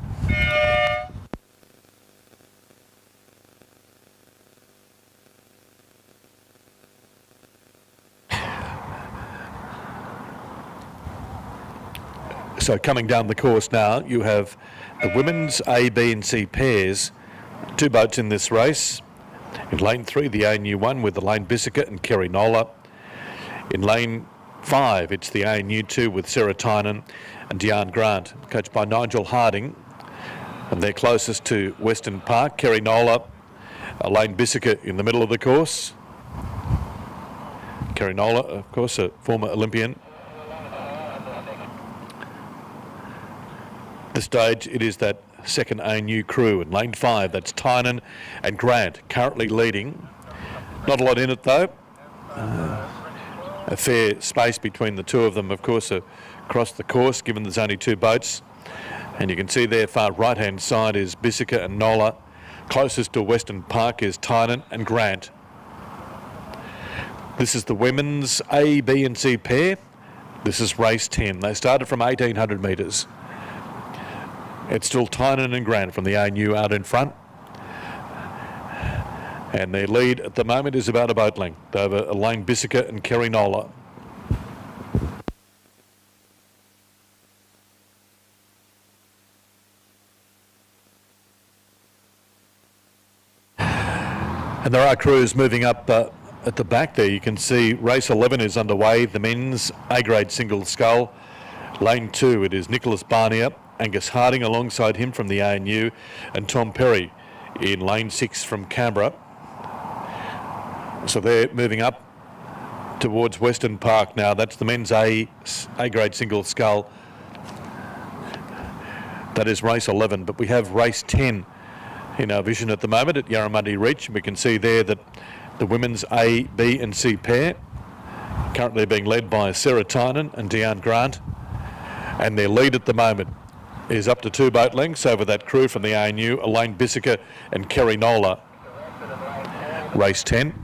So coming down the course now, you have the women's A, B and C pairs, 2 boats in this race. In lane 3, the ANU 1 with Elaine Bissicott and Kerry Nola. In lane 5, it's the ANU 2 with Sarah Tynan and Deanne Grant, coached by Nigel Harding. And they're closest to Western Park, Kerry Nola, Elaine Bissicott in the middle of the course. Kerry Nola, of course, a former Olympian. At this stage, it is that second ANU crew in lane 5, that's Tynan and Grant, currently leading. Not a lot in it though. A fair space between the two of them, of course, across the course, given there's only 2 boats. And you can see there, far right-hand side is Bissicott and Nola. Closest to Western Park is Tynan and Grant. This is the women's A, B and C pair. This is race 10. They started from 1,800 metres. It's still Tynan and Grant from the ANU out in front. And their lead at the moment is about a boat length over Elaine Bissicott and Kerry Nola. And there are crews moving up at the back there. You can see race 11 is underway, the men's A-grade single scull. Lane 2, it is Nicholas Barnier, Angus Harding alongside him from the ANU, and Tom Perry in lane 6 from Canberra. So they're moving up towards Western Park now. That's the men's A-grade single scull. That is race 11, but we have race 10 in our vision at the moment at Yarramundi Reach. We can see there that the women's A, B and C pair currently being led by Sarah Tynan and Deanne Grant, and their lead at the moment is up to 2 boat lengths over that crew from the ANU, Elaine Bissicott and Kerry Nola. Race 10.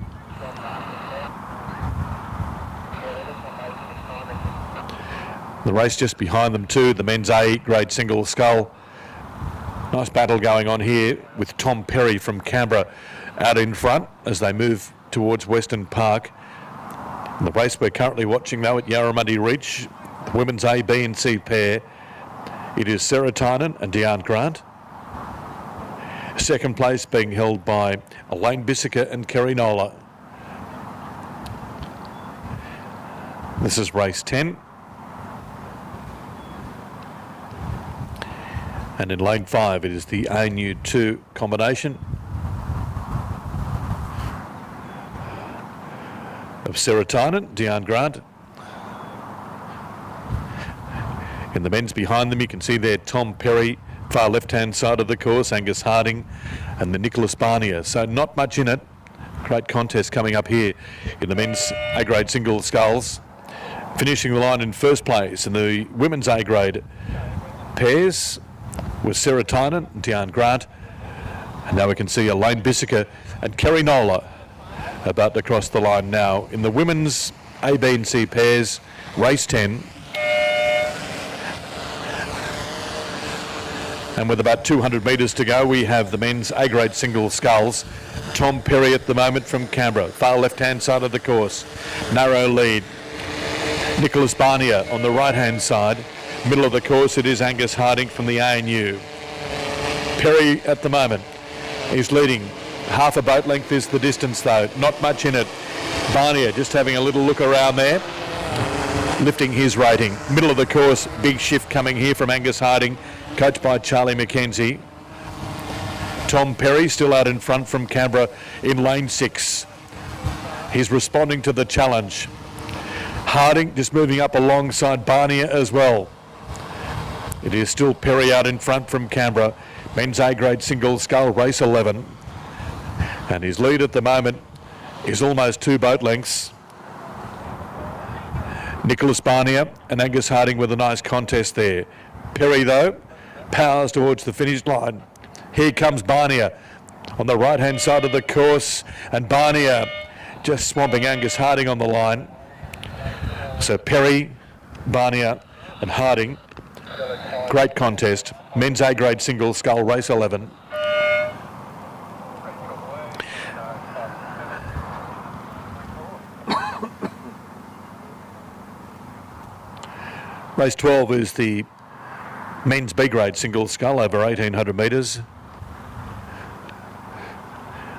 The race just behind them too, the men's A-grade single scull. Nice battle going on here with Tom Perry from Canberra out in front as they move towards Western Park. The race we're currently watching though at Yarramundi Reach, the women's A, B and C pair. It is Sarah Tynan and Deanne Grant. Second place being held by Elaine Bissicott and Kerry Nola. This is race 10. And in lane 5, it is the ANU 2 combination of Sarah Tynan, Deanne Grant. In the men's behind them, you can see there Tom Perry, far left-hand side of the course, Angus Harding, and the Nicholas Barnier. So not much in it. Great contest coming up here in the men's A-grade single sculls. Finishing the line in first place in the women's A-grade pairs was Sarah Tynan and Deanne Grant. And now we can see Elaine Bissicott and Kerry Nola about to cross the line now in the women's A, B and C pairs, race 10. And with about 200 metres to go, we have the men's A-grade single sculls. Tom Perry at the moment from Canberra, far left-hand side of the course. Narrow lead. Nicholas Barnier on the right-hand side. Middle of the course, it is Angus Harding from the ANU. Perry at the moment is leading. Half a boat length is the distance though, not much in it. Barnier just having a little look around there, lifting his rating. Middle of the course, big shift coming here from Angus Harding, coached by Charlie McKenzie. Tom Perry still out in front from Canberra in lane 6. He's responding to the challenge. Harding just moving up alongside Barnier as well. It is still Perry out in front from Canberra. Men's A-grade single scull, race 11. And his lead at the moment is almost 2 boat lengths. Nicholas Barnier and Angus Harding with a nice contest there. Perry though powers towards the finish line. Here comes Barnier on the right hand side of the course, and Barnier just swamping Angus Harding on the line. So Perry, Barnier and Harding, great contest. Men's A-grade single scull, race 11. Race 12 is the men's B-grade single scull over 1,800 metres.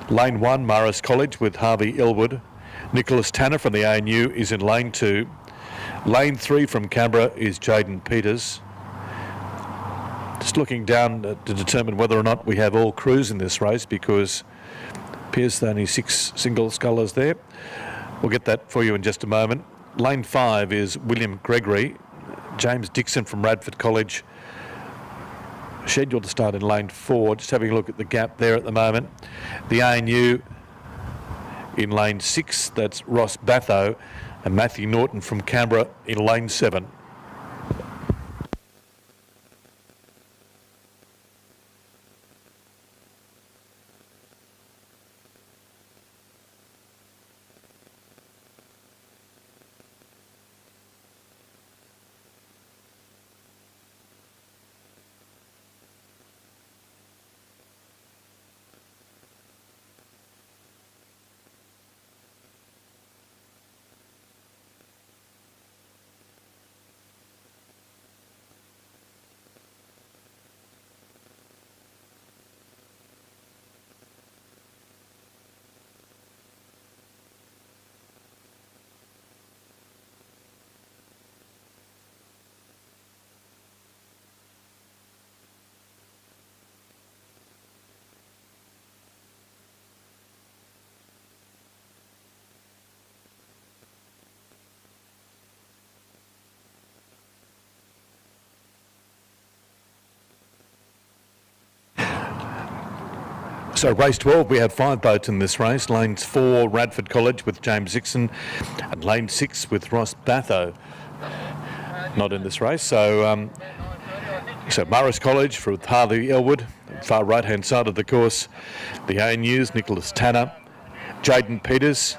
Lane 1, Marist College with Harvey Elwood. Nicholas Tanner from the ANU is in lane 2. Lane 3 from Canberra is Jaden Peters. Just looking down to determine whether or not we have all crews in this race, because it appears there are only 6 single scullers there. We'll get that for you in just a moment. Lane 5 is William Gregory. James Dixon from Radford College scheduled to start in lane 4. Just having a look at the gap there at the moment. The ANU in lane 6, that's Ross Batho, and Matthew Norton from Canberra in lane 7. So race 12, we had 5 boats in this race. Lanes 4, Radford College with James Dixon, and lane 6 with Ross Batho. Not in this race. So Marist College with Harvey Elwood, far right-hand side of the course. The ANU's Nicholas Tanner. Jaden Peters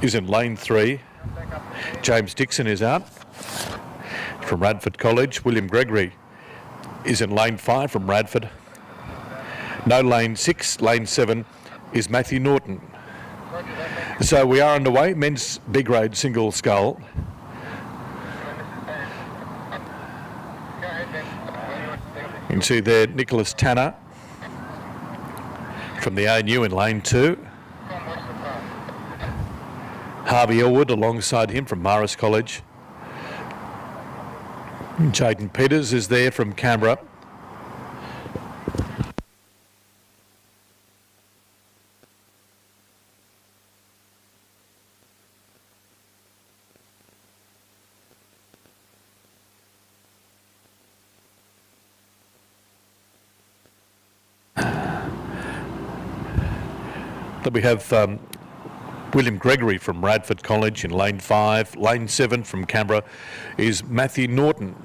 is in lane 3. James Dixon is out from Radford College. William Gregory is in lane 5 from Radford. No lane 6, lane 7 is Matthew Norton. So we are underway, men's B-grade single scull. You can see there Nicholas Tanner from the ANU in lane 2. Harvey Elwood alongside him from Marist College. Jaden Peters is there from Canberra. Then we have William Gregory from Radford College in lane 5. Lane 7 from Canberra is Matthew Norton.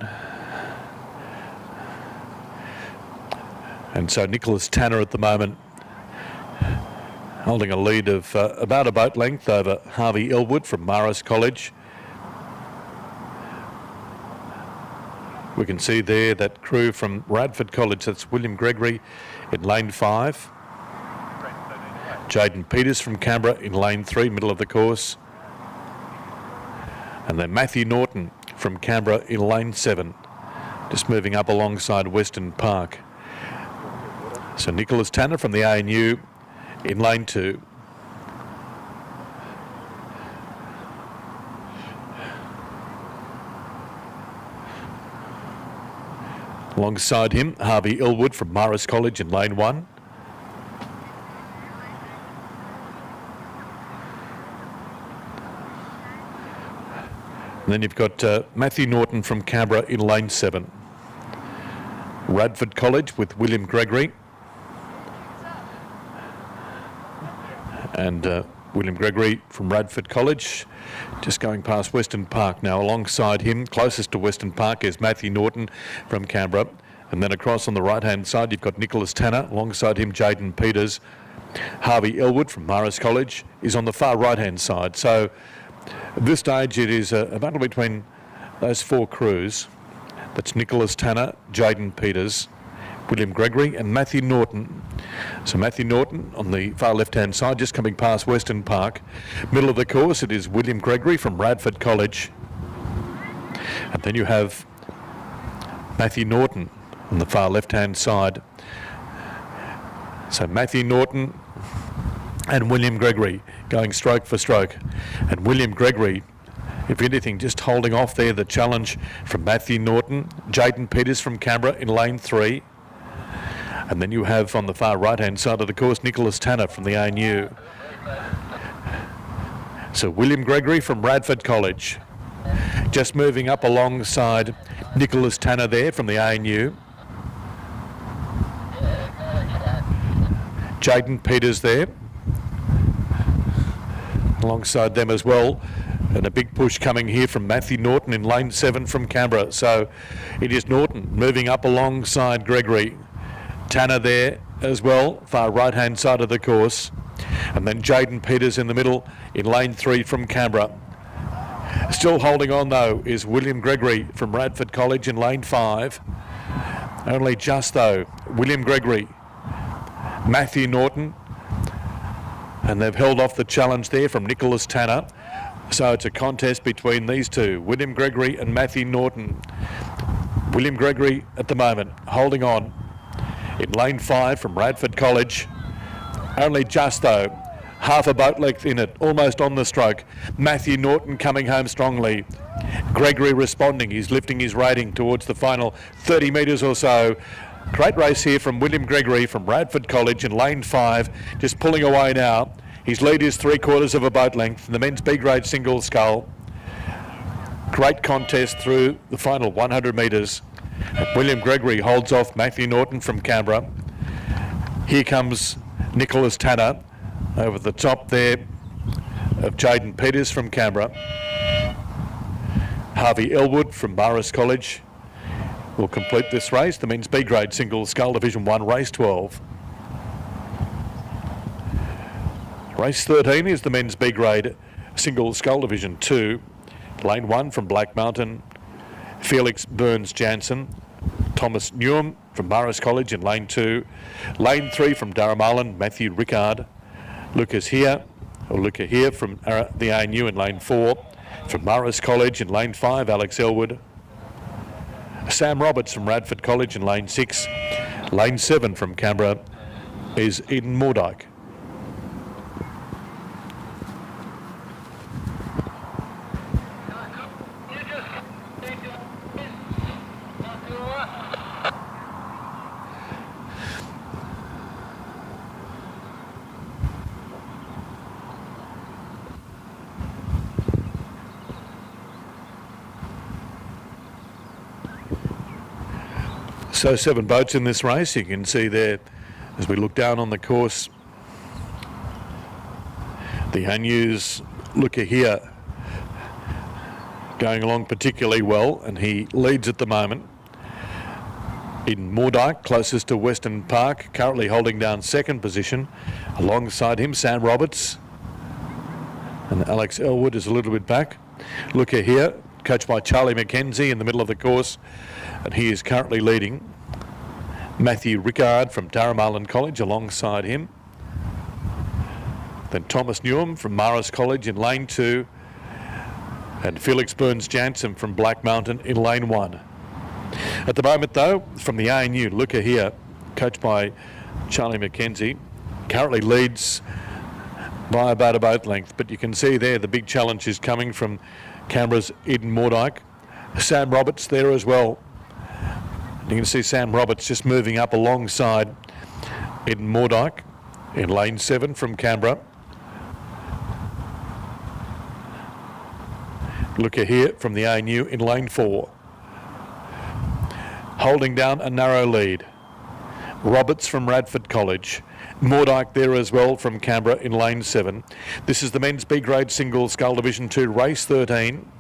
And so Nicholas Tanner at the moment holding a lead of about a boat length over Harvey Elwood from Marist College. We can see there that crew from Radford College. That's William Gregory in lane 5. Jaden Peters from Canberra in lane 3, middle of the course. And then Matthew Norton from Canberra in lane 7, just moving up alongside Western Park. So Nicholas Tanner from the ANU in lane 2. Alongside him, Harvey Elwood from Marist College in lane 1. And then you've got Matthew Norton from Canberra in lane 7. Radford College with William Gregory. And William Gregory from Radford College, just going past Western Park now. Alongside him, closest to Western Park, is Matthew Norton from Canberra. And then across on the right-hand side, you've got Nicholas Tanner. Alongside him, Jaden Peters. Harvey Elwood from Marist College is on the far right-hand side. So at this stage, it is a battle between those 4 crews. That's Nicholas Tanner, Jaden Peters, William Gregory and Matthew Norton. So Matthew Norton on the far left-hand side, just coming past Western Park. Middle of the course, it is William Gregory from Radford College. And then you have Matthew Norton on the far left-hand side. So Matthew Norton and William Gregory going stroke for stroke. And William Gregory, if anything, just holding off there the challenge from Matthew Norton. Jaden Peters from Canberra in lane 3. And then you have on the far right-hand side of the course, Nicholas Tanner from the ANU. So William Gregory from Radford College, just moving up alongside Nicholas Tanner there from the ANU. Jaden Peters there, alongside them as well. And a big push coming here from Matthew Norton in lane 7 from Canberra. So it is Norton moving up alongside Gregory. Tanner there as well, far right-hand side of the course. And then Jaden Peters in the middle in lane 3 from Canberra. Still holding on though is William Gregory from Radford College in lane 5. Only just though, William Gregory, Matthew Norton, and they've held off the challenge there from Nicholas Tanner. So it's a contest between these two, William Gregory and Matthew Norton. William Gregory at the moment holding on in lane 5 from Radford College. Only just though, half a boat length in it, almost on the stroke. Matthew Norton coming home strongly. Gregory responding, he's lifting his rating towards the final 30 metres or so. Great race here from William Gregory from Radford College in lane 5, just pulling away now. His lead is 3/4 of a boat length in the men's B-grade single scull. Great contest through the final 100 metres. William Gregory holds off Matthew Norton from Canberra. Here comes Nicholas Tanner over the top there of Jaden Peters from Canberra. Harvey Elwood from Marist College will complete this race, the men's B-grade single scull Division 1 race 12. Race 13 is the men's B-grade single scull Division 2. Lane 1 from Black Mountain, Felix Burns-Jansen. Thomas Newham from Marist College in lane 2. Lane 3 from Yarramundi, Matthew Rickard. Luca here from the ANU in lane 4. From Marist College in lane 5, Alex Elwood. Sam Roberts from Radford College in lane 6. Lane 7 from Canberra is Eden Mordyke. So 7 boats in this race. You can see there, as we look down on the course, the ANU's Luca here going along particularly well, and he leads at the moment. In Mordyke, closest to Western Park, currently holding down second position. Alongside him, Sam Roberts, and Alex Elwood is a little bit back. Luca here coached by Charlie McKenzie in the middle of the course, and he is currently leading. Matthew Rickard from Yarramundi College alongside him. Then Thomas Newham from Marist College in lane 2, and Felix Burns-Jansen from Black Mountain in lane 1. At the moment though, from the ANU, Luca here, coached by Charlie McKenzie, currently leads by about a boat length, but you can see there the big challenge is coming from Canberra's Eden Mordyke. Sam Roberts there as well. You can see Sam Roberts just moving up alongside Eden Mordyke in lane 7 from Canberra. Look here from the ANU in lane 4. Holding down a narrow lead. Roberts from Radford College. Mordyke there as well from Canberra in lane 7. This is the men's B grade single scull division 2 race 13.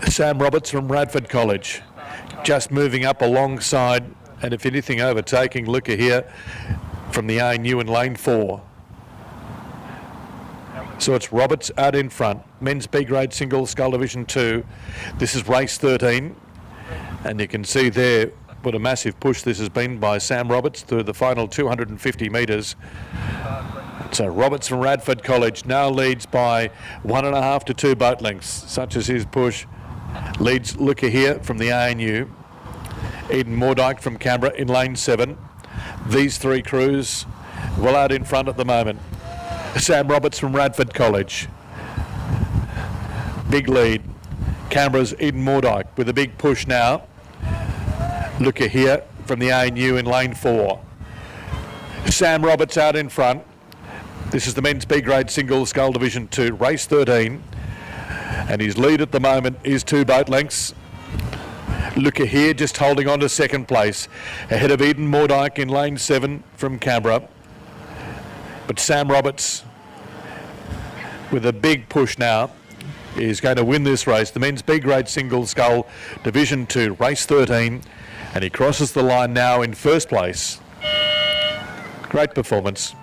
Sam Roberts from Radford College just moving up alongside, and if anything overtaking Luca here from the ANU in lane 4. So it's Roberts out in front. Men's B grade single scull division 2. This is race 13, and you can see there what a massive push this has been by Sam Roberts through the final 250 metres. So Roberts from Radford College now leads by 1.5 to 2 boat lengths. Such as his push. Leads Luca here from the ANU. Eden Mordyke from Canberra in lane 7. These three crews well out in front at the moment. Sam Roberts from Radford College. Big lead. Canberra's Eden Mordyke with a big push now. Luca here from the ANU in lane 4. Sam Roberts out in front. This is the men's B grade single scull division 2 race 13, and his lead at the moment is 2 boat lengths. Luca here just holding on to second place ahead of Eden Mordyke in lane 7 from Canberra, but Sam Roberts with a big push now is going to win this race, the men's B grade single scull division 2 race 13, and he crosses the line now in first place. Great performance.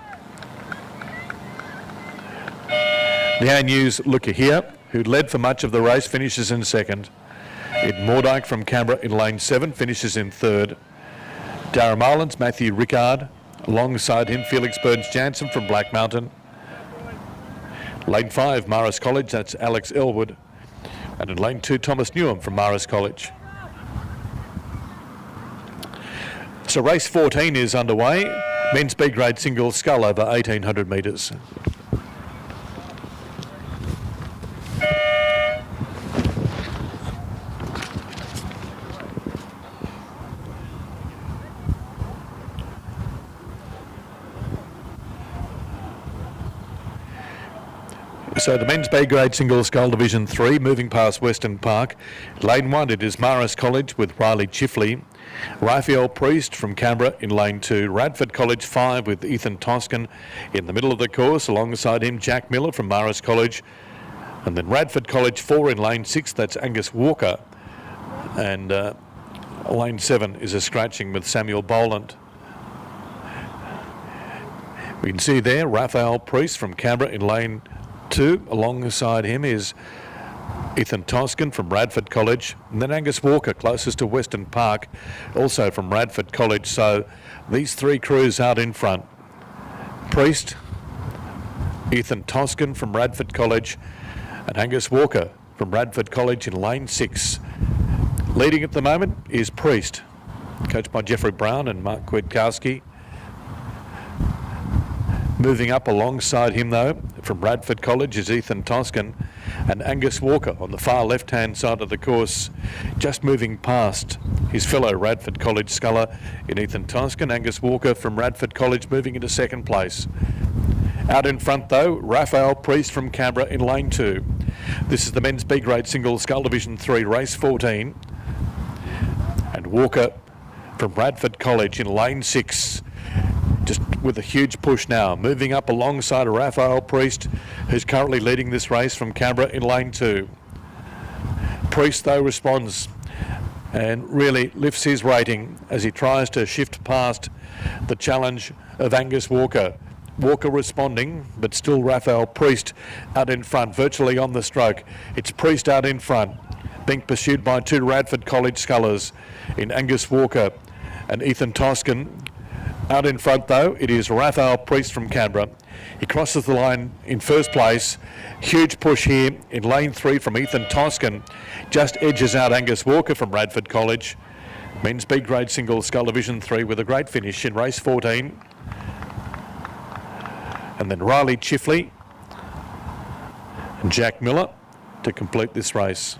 The ANU's Luca here, who led for much of the race, finishes in second. Eden Mordyke from Canberra in lane 7 finishes in third. Yarramundi Matthew Rickard, alongside him Felix Burns-Jansen from Black Mountain. Lane 5 Marist College, that's Alex Elwood. And in lane 2 Thomas Newham from Marist College. So race 14 is underway. Men's B grade single scull over 1800 metres. So the men's B grade single scull division 3 moving past Western Park. Lane 1 it is Marist College with Riley Chifley. Raphael Priest from Canberra in lane 2. Radford College 5 with Ethan Toscan in the middle of the course. Alongside him Jack Miller from Marist College. And then Radford College 4 in lane 6, that's Angus Walker. And lane 7 is a scratching with Samuel Boland. We can see there Raphael Priest from Canberra in lane 2. Alongside him is Ethan Toscan from Radford College, and then Angus Walker closest to Western Park, also from Radford College. So these three crews out in front. Priest, Ethan Toscan from Radford College, and Angus Walker from Radford College in lane 6. Leading at the moment is Priest, coached by Jeffrey Brown and Mark Kwiatkowski. Moving up alongside him though, from Radford College is Ethan Toscan, and Angus Walker on the far left-hand side of the course, just moving past his fellow Radford College sculler in Ethan Toscan. Angus Walker from Radford College moving into second place. Out in front though, Raphael Priest from Canberra in lane 2. This is the men's B grade single scull division 3 race 14, and Walker from Radford College in lane 6. Just with a huge push now, moving up alongside Raphael Priest, who's currently leading this race from Canberra in lane 2. Priest, though, responds and really lifts his rating as he tries to shift past the challenge of Angus Walker Walker responding, but still Raphael Priest out in front, virtually on the stroke. It's Priest out in front, being pursued by two Radford College scullers in Angus Walker and Ethan Toscan. Out in front though, it is Raphael Priest from Canberra. He crosses the line in first place. Huge push here in lane 3 from Ethan Toscan. Just edges out Angus Walker from Radford College. Men's B grade single scull division 3 with a great finish in race 14. And then Riley Chifley and Jack Miller to complete this race.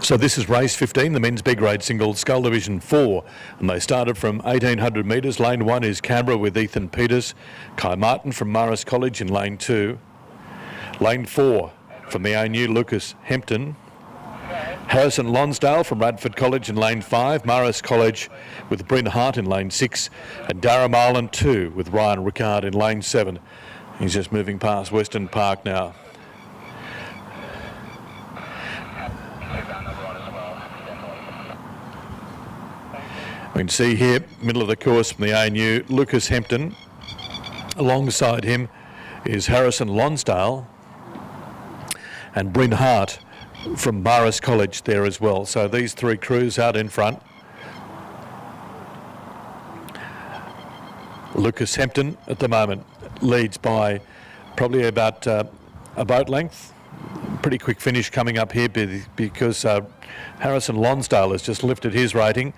So this is race 15, the men's B grade single scull division 4, and they started from 1800 metres. Lane 1 is Canberra with Ethan Peters, Kai Martin from Marist College in lane 2. Lane 4 from the ANU, Lucas Hempton. Harrison Lonsdale from Radford College in lane 5, Marist College with Bryn Hart in lane 6, and Yarramundi 2 with Ryan Rickard in lane 7. He's just moving past Western Park now. We can see here, middle of the course from the ANU, Lucas Hempton. Alongside him is Harrison Lonsdale and Bryn Hart from Marist College there as well. So these three crews out in front. Lucas Hempton at the moment leads by probably about a boat length. Pretty quick finish coming up here because Harrison Lonsdale has just lifted his rating,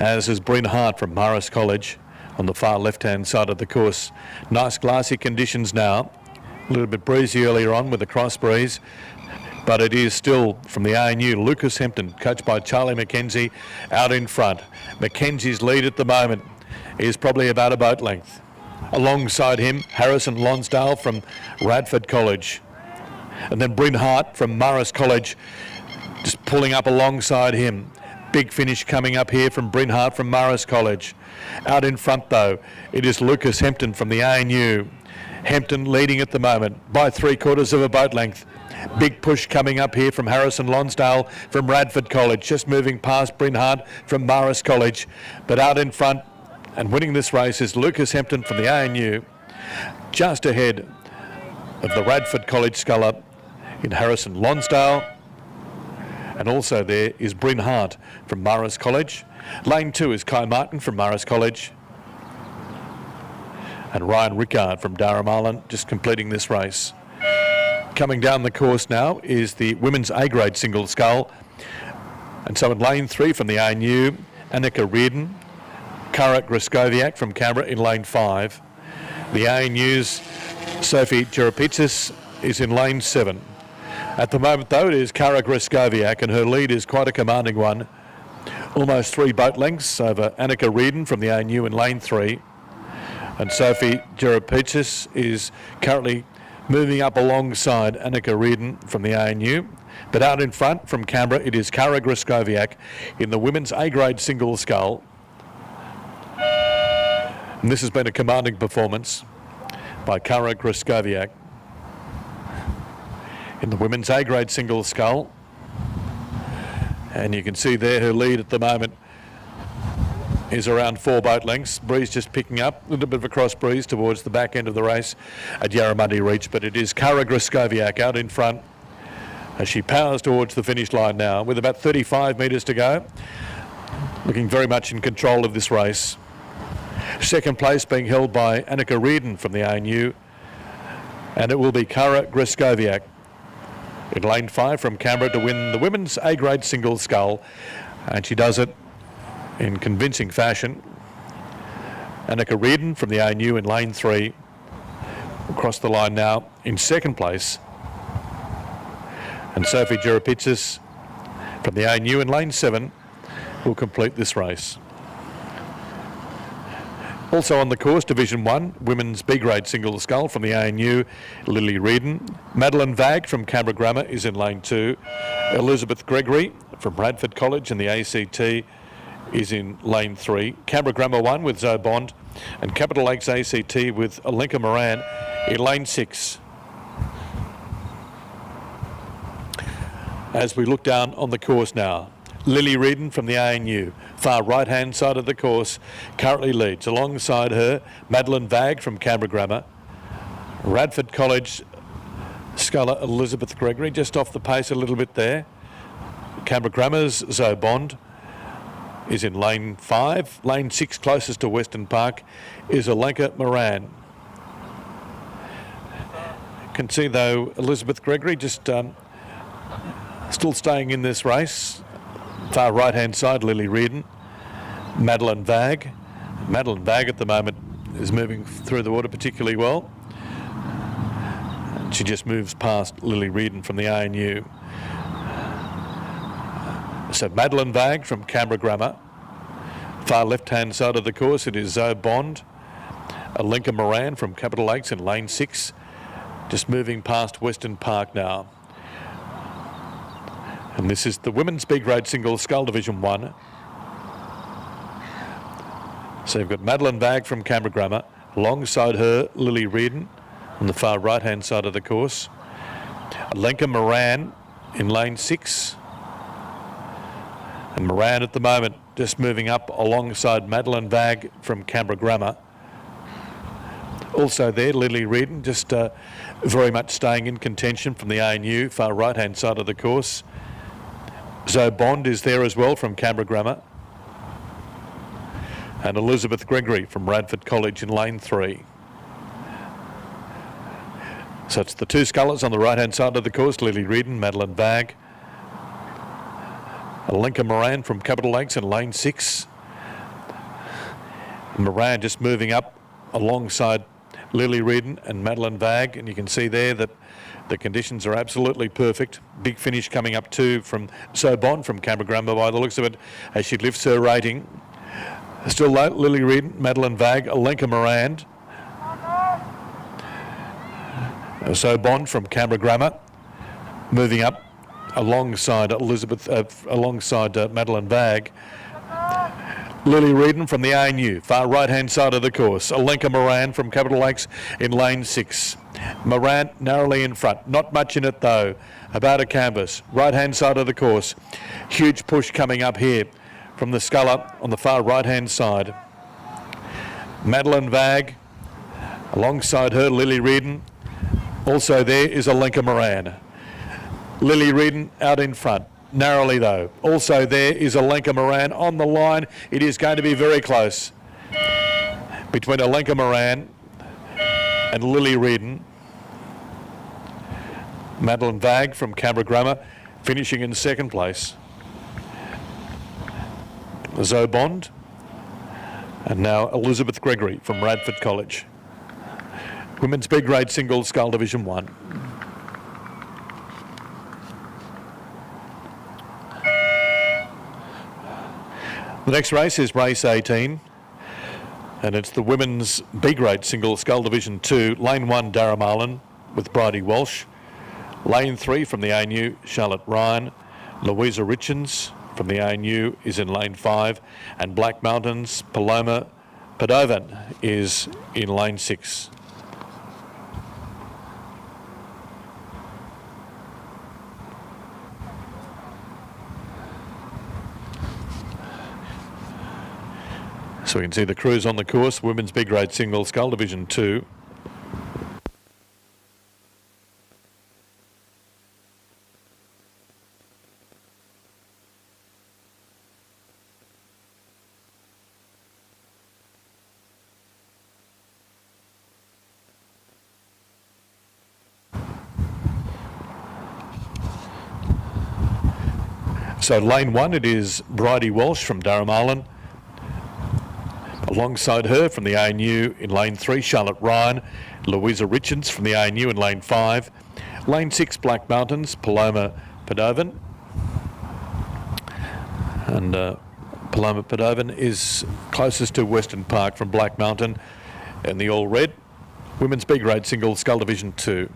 as is Bryn Hart from Marist College on the far left-hand side of the course. Nice glassy conditions now. A little bit breezy earlier on with a cross breeze, but it is still from the ANU, Lucas Hempton, coached by Charlie McKenzie, out in front. McKenzie's lead at the moment is probably about a boat length. Alongside him, Harrison Lonsdale from Radford College. And then Bryn Hart from Marist College just pulling up alongside him. Big finish coming up here from Bryn Hart from Marist College. Out in front though, it is Lucas Hempton from the ANU. Hempton leading at the moment by 3/4 of a boat length. Big push coming up here from Harrison Lonsdale from Radford College, just moving past Bryn Hart from Marist College. But out in front and winning this race is Lucas Hempton from the ANU, just ahead of the Radford College sculler in Harrison Lonsdale. And also there is Bryn Hart from Marist College. Lane 2 is Kai Martin from Marist College. And Ryan Rickard from Yarramundi just completing this race. Coming down the course now is the women's A-grade single scull. And so in lane 3 from the ANU, Annika Reardon, Kara Griskoviak from Canberra in lane 5. The ANU's Sophie Jerapitsis is in lane 7. At the moment though, it is Kara Griskoviak, and her lead is quite a commanding one. Almost 3 boat lengths over Annika Reardon from the ANU in lane 3. And Sophie Jerapitsis is currently moving up alongside Annika Reardon from the ANU. But out in front from Canberra, it is Kara Griskoviak in the women's A-grade single scull. And this has been a commanding performance by Kara Griskoviak in the women's A-grade single scull. And you can see there her lead at the moment is around 4 boat lengths. Breeze just picking up, a little bit of a cross breeze towards the back end of the race at Yarramundi Reach, but it is Kara Griskoviak out in front as she powers towards the finish line now with about 35 metres to go. Looking very much in control of this race. Second place being held by Annika Reardon from the ANU, and it will be Kara Griskoviak in lane 5 from Canberra to win the women's A-grade single scull, and she does it in convincing fashion. Annika Reardon from the ANU in lane 3 across the line now in second place, and Sophie Gerapitsis from the ANU in lane 7 will complete this race. Also on the course, Division 1, women's B-grade single scull from the ANU, Lily Reardon. Madeline Vag from Canberra Grammar is in lane 2. Elizabeth Gregory from Bradford College in the ACT is in lane 3. Canberra Grammar 1 with Zoe Bond, and Capital Lakes ACT with Alenka Moran in lane 6. As we look down on the course now, Lily Reardon from the ANU, far right-hand side of the course, currently leads. Alongside her, Madeline Vag from Canberra Grammar. Radford College sculler Elizabeth Gregory, just off the pace a little bit there. Canberra Grammar's Zoe Bond is in lane 5. Lane 6, closest to Western Park, is Alenka Moran. You can see, though, Elizabeth Gregory just still staying in this race. Far right-hand side, Lily Reardon. Madeline Vag. Madeline Vag at the moment is moving through the water particularly well. She just moves past Lily Reardon from the ANU. So Madeline Vag from Canberra Grammar. Far left-hand side of the course, it is Zoe Bond. Alenka Moran from Capital Lakes in lane 6. Just moving past Western Park now. And this is the women's B-grade single scull Division 1. So you've got Madeline Vag from Canberra Grammar. Alongside her, Lily Reardon on the far right-hand side of the course. Alenka Moran in lane 6. And Moran at the moment just moving up alongside Madeline Vag from Canberra Grammar. Also there, Lily Reardon just very much staying in contention from the ANU, far right-hand side of the course. Zoe Bond is there as well from Canberra Grammar. And Elizabeth Gregory from Radford College in lane 3. So it's the two scullers on the right-hand side of the course, Lily Reardon, Madeline Vag. Alenka Moran from Capital Lakes in lane 6. Moran just moving up alongside Lily Reardon and Madeline Vag, and you can see there that the conditions are absolutely perfect. Big finish coming up too from Zoe Bond from Canberra Grammar by the looks of it, as she lifts her rating. Still Lily Reardon, Madeline Vag, Alenka Moran. Zoe Bond from Canberra Grammar moving up alongside Madeline Vag. Lily Reardon from the ANU, far right-hand side of the course. Alenka Moran from Capital Lakes in lane 6. Moran narrowly in front, not much in it though. About a canvas, right-hand side of the course. Huge push coming up here from the sculler on the far right-hand side. Madeline Vag, alongside her, Lily Reardon. Also there is Alenka Moran. Lily Reardon out in front. Narrowly though. Also there is Alenka Moran on the line. It is going to be very close between Alenka Moran and Lily Reardon. Madeline Vag from Canberra Grammar finishing in second place. Zoe Bond and now Elizabeth Gregory from Radford College. Women's B-grade single scull Division 1. The next race is race 18, and it's the women's B-grade single scull Division 2, lane 1 Darra Marlin with Bridie Walsh, lane 3 from the ANU Charlotte Ryan, Louisa Richens from the ANU is in lane 5, and Black Mountains Paloma Padovan is in lane 6. So we can see the crews on the course, women's B-grade single scull Division 2. So lane 1, it is Bridie Walsh from Yarramundi. Alongside her from the ANU in lane 3, Charlotte Ryan, Louisa Richards from the ANU in lane 5. Lane 6, Black Mountains, Paloma Padovan. And Paloma Padovan is closest to Western Park from Black Mountain and the all red. Women's B grade single, Scull Division 2.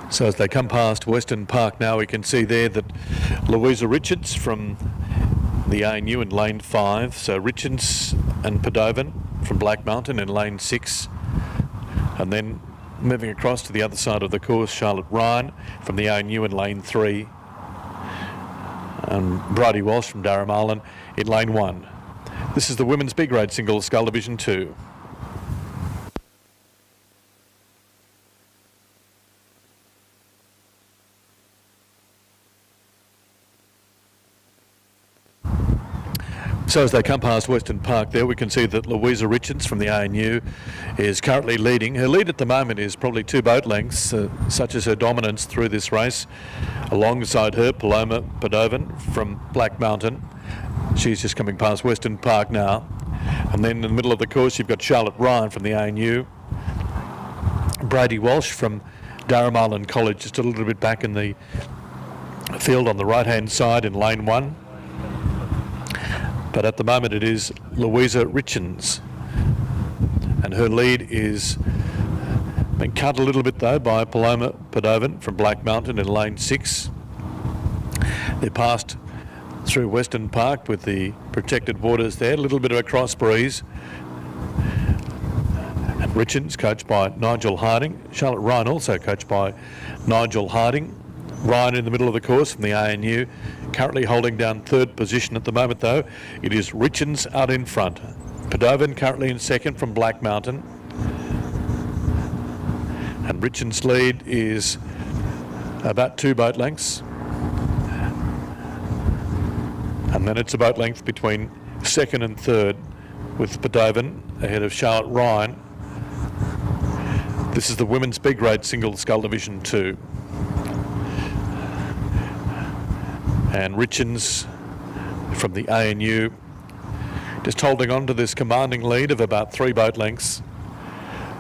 So as they come past Western Park now, we can see there that Louisa Richards from the ANU in lane 5. So Richards and Padovan from Black Mountain in lane 6. And then moving across to the other side of the course, Charlotte Ryan from the ANU in lane 3. And Bridie Walsh from Yarramundi in lane 1. This is the women's B grade single, Scull Division 2. So as they come past Western Park there, we can see that Louisa Richards from the ANU is currently leading. Her lead at the moment is probably 2 boat lengths, such as her dominance through this race. Alongside her, Paloma Padovan from Black Mountain. She's just coming past Western Park now. And then in the middle of the course, you've got Charlotte Ryan from the ANU. Bridie Walsh from Yarramundi College, just a little bit back in the field on the right-hand side in lane 1. But at the moment it is Louisa Richards, and her lead is been cut a little bit though by Paloma Padovan from Black Mountain in lane 6. They passed through Western Park with the protected waters there, a little bit of a cross breeze. And Richards coached by Nigel Harding, Charlotte Ryan also coached by Nigel Harding. Ryan in the middle of the course from the ANU, currently holding down 3rd position at the moment though. It is Richards out in front. Padovan currently in 2nd from Black Mountain. And Richards' lead is about 2 boat lengths. And then it's a boat length between 2nd and 3rd with Padovan ahead of Charlotte Ryan. This is the women's B grade single, Scull Division 2. And Richards from the ANU just holding on to this commanding lead of about 3 boat lengths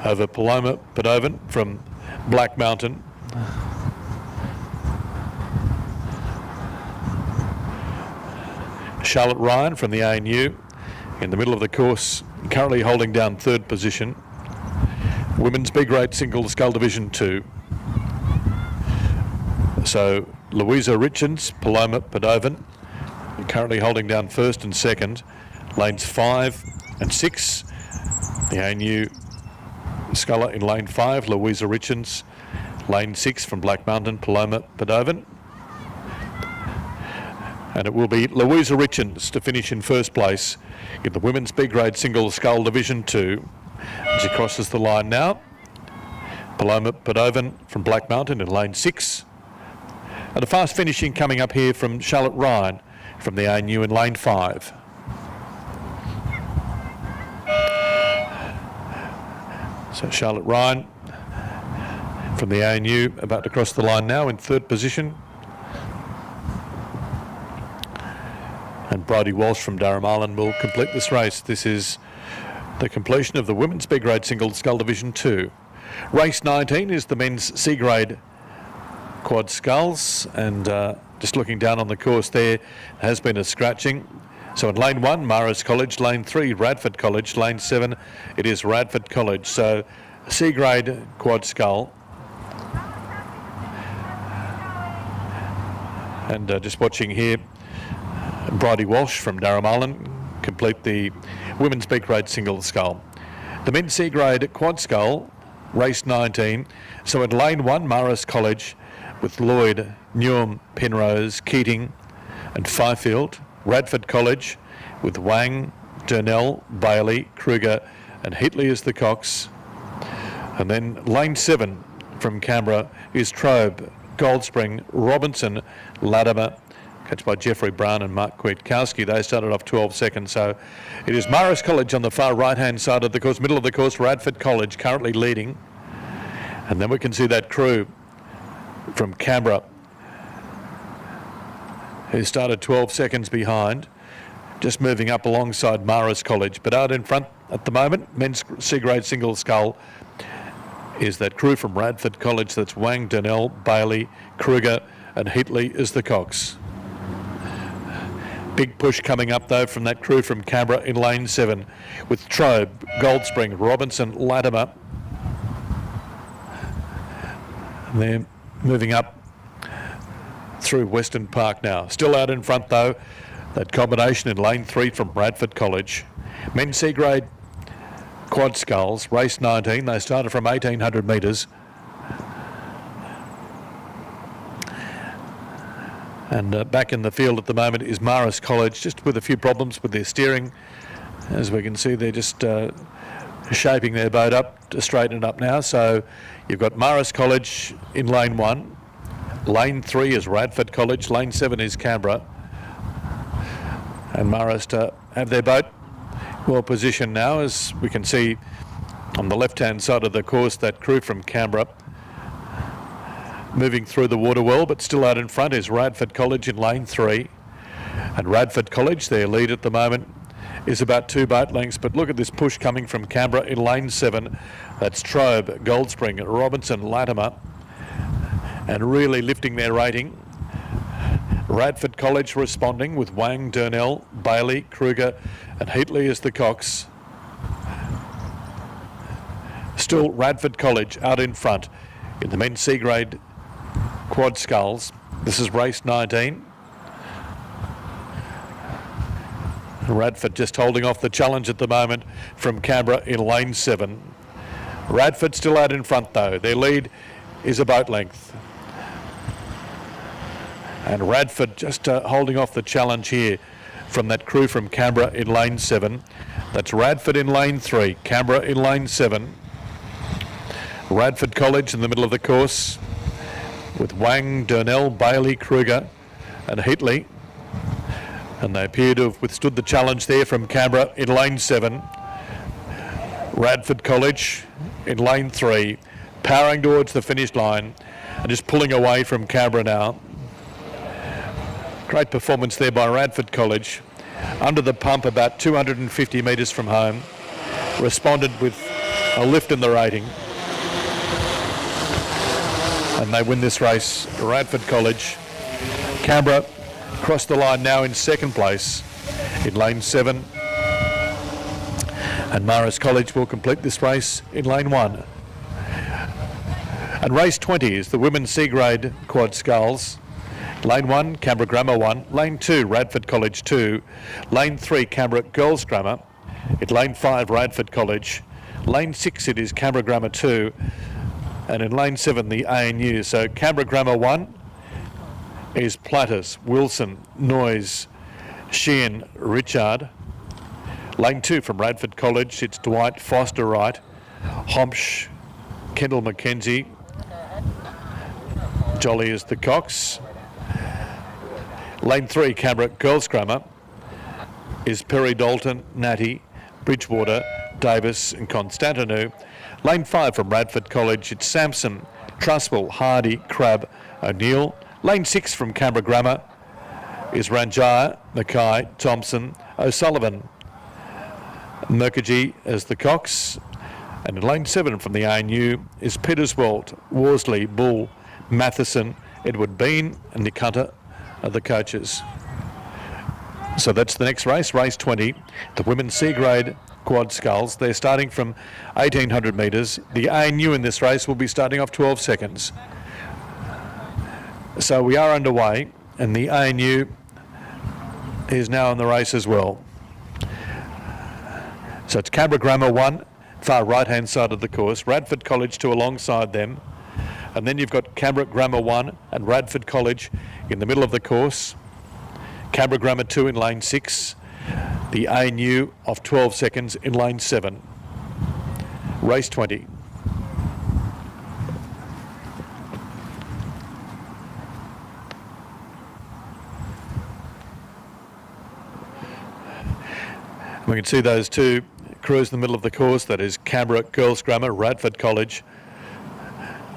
over Paloma Padovan from Black Mountain. Charlotte Ryan from the ANU in the middle of the course, currently holding down 3rd position. Women's B grade single, Scull Division 2. So Louisa Richards, Paloma Padovan, currently holding down 1st and 2nd. Lanes 5 and 6. The ANU sculler in lane 5, Louisa Richards. Lane 6 from Black Mountain, Paloma Padovan. And it will be Louisa Richards to finish in 1st place in the women's B grade single, Scull Division 2. As she crosses the line now, Paloma Padovan from Black Mountain in lane 6. And a fast finishing coming up here from Charlotte Ryan from the ANU in lane 5. So Charlotte Ryan from the ANU about to cross the line now in 3rd position. And Bridie Walsh from Yarramundi will complete this race. This is the completion of the women's B grade single, Scull Division 2. Race 19 is the men's C grade quad sculls, and just looking down on the course there has been a scratching. So in lane 1, Marist College, lane 3, Radford College, lane 7, it is Radford College. So C grade quad scull. And just watching here, Bridie Walsh from Yarramundi complete the women's B grade single scull. The men's C grade quad scull race 19. So in lane 1, Marist College with Lloyd, Newham, Penrose, Keating and Fifield. Radford College with Wang, Durnell, Bailey, Kruger and Heatley as the Cox. And then lane 7 from Canberra is Trobe, Goldspring, Robinson, Latimer, catch by Jeffrey Brown and Mark Kwiatkowski. They started off 12 seconds. So it is Marist College on the far right-hand side of the course, middle of the course, Radford College currently leading. And then we can see that crew from Canberra who started 12 seconds behind, just moving up alongside Marist College. But out in front at the moment, men's C-grade single scull, is that crew from Radford College. That's Wang, Durnell, Bailey, Kruger and Heatley is the Cox. Big push coming up though from that crew from Canberra in lane 7 with Trobe, Goldspring, Robinson, Latimer. And they're moving up through Western Park now. Still out in front though, that combination in lane 3 from Radford College. Men's C-grade quad sculls, race 19. They started from 1,800 metres. And back in the field at the moment is Marist College, just with a few problems with their steering. As we can see, they're just shaping their boat up to straighten it up now. So you've got Marist College in lane 1. Lane 3 is Radford College. Lane 7 is Canberra. And Marist have their boat well positioned now, as we can see on the left-hand side of the course, that crew from Canberra moving through the water well, but still out in front is Radford College in lane 3. And Radford College, their lead at the moment, is about 2 boat lengths. But look at this push coming from Canberra in lane 7. That's Trobe, Goldspring, Robinson, Latimer, and really lifting their rating. Radford College responding with Wang, Durnell, Bailey, Kruger and Heatley as the Cox. Still Radford College out in front in the men's C-grade quad sculls. This is race 19. Radford just holding off the challenge at the moment from Canberra in lane 7. Radford still out in front though. Their lead is a boat length. And Radford just holding off the challenge here from that crew from Canberra in lane 7. That's Radford in lane 3, Canberra in lane 7. Radford College in the middle of the course with Wang, Durnell, Bailey, Kruger and Heatley. And they appear to have withstood the challenge there from Canberra in lane 7. Radford College in lane 3, powering towards the finish line and just pulling away from Canberra now. Great performance there by Radford College. Under the pump about 250 metres from home. Responded with a lift in the rating. And they win this race, Radford College. Canberra crossed the line now in second place in lane 7. And Marist College will complete this race in lane 1. And race 20 is the women's C-grade quad sculls. Lane 1, Canberra Grammar 1. Lane 2, Radford College 2. Lane 3, Canberra Girls Grammar. At lane 5, Radford College. Lane 6, it is Canberra Grammar 2. And in lane 7, the ANU. So Canberra Grammar 1 is Platters, Wilson, Noyes, Sheehan, Richard. Lane 2 from Radford College, it's Dwight, Foster Wright, Homsch, Kendall McKenzie. Jolly is the Cox. Lane 3, Canberra Girls Grammar, is Perry Dalton, Natty, Bridgewater, Davis and Constantinou. Lane 5 from Radford College, it's Sampson, Trustwell, Hardy, Crabb, O'Neill. Lane 6 from Canberra Grammar is Ranjaya, Mackay, Thompson, O'Sullivan, Mukherjee as the Cox. And in lane 7 from the ANU is Peterswald, Worsley, Bull, Matheson, Edward Bean and Nick Hunter are the coaches. So that's the next race, race 20, the women's C-grade quad sculls. They're starting from 1,800 metres. The ANU in this race will be starting off 12 seconds. So we are underway and the ANU is now in the race as well. So it's Canberra Grammar 1, far right-hand side of the course. Radford College 2 alongside them. And then you've got Canberra Grammar 1 and Radford College in the middle of the course. Canberra Grammar 2 in lane 6. The ANU of 12 seconds in lane 7. Race 20. We can see those two crews in the middle of the course. That is Canberra Girls Grammar, Radford College,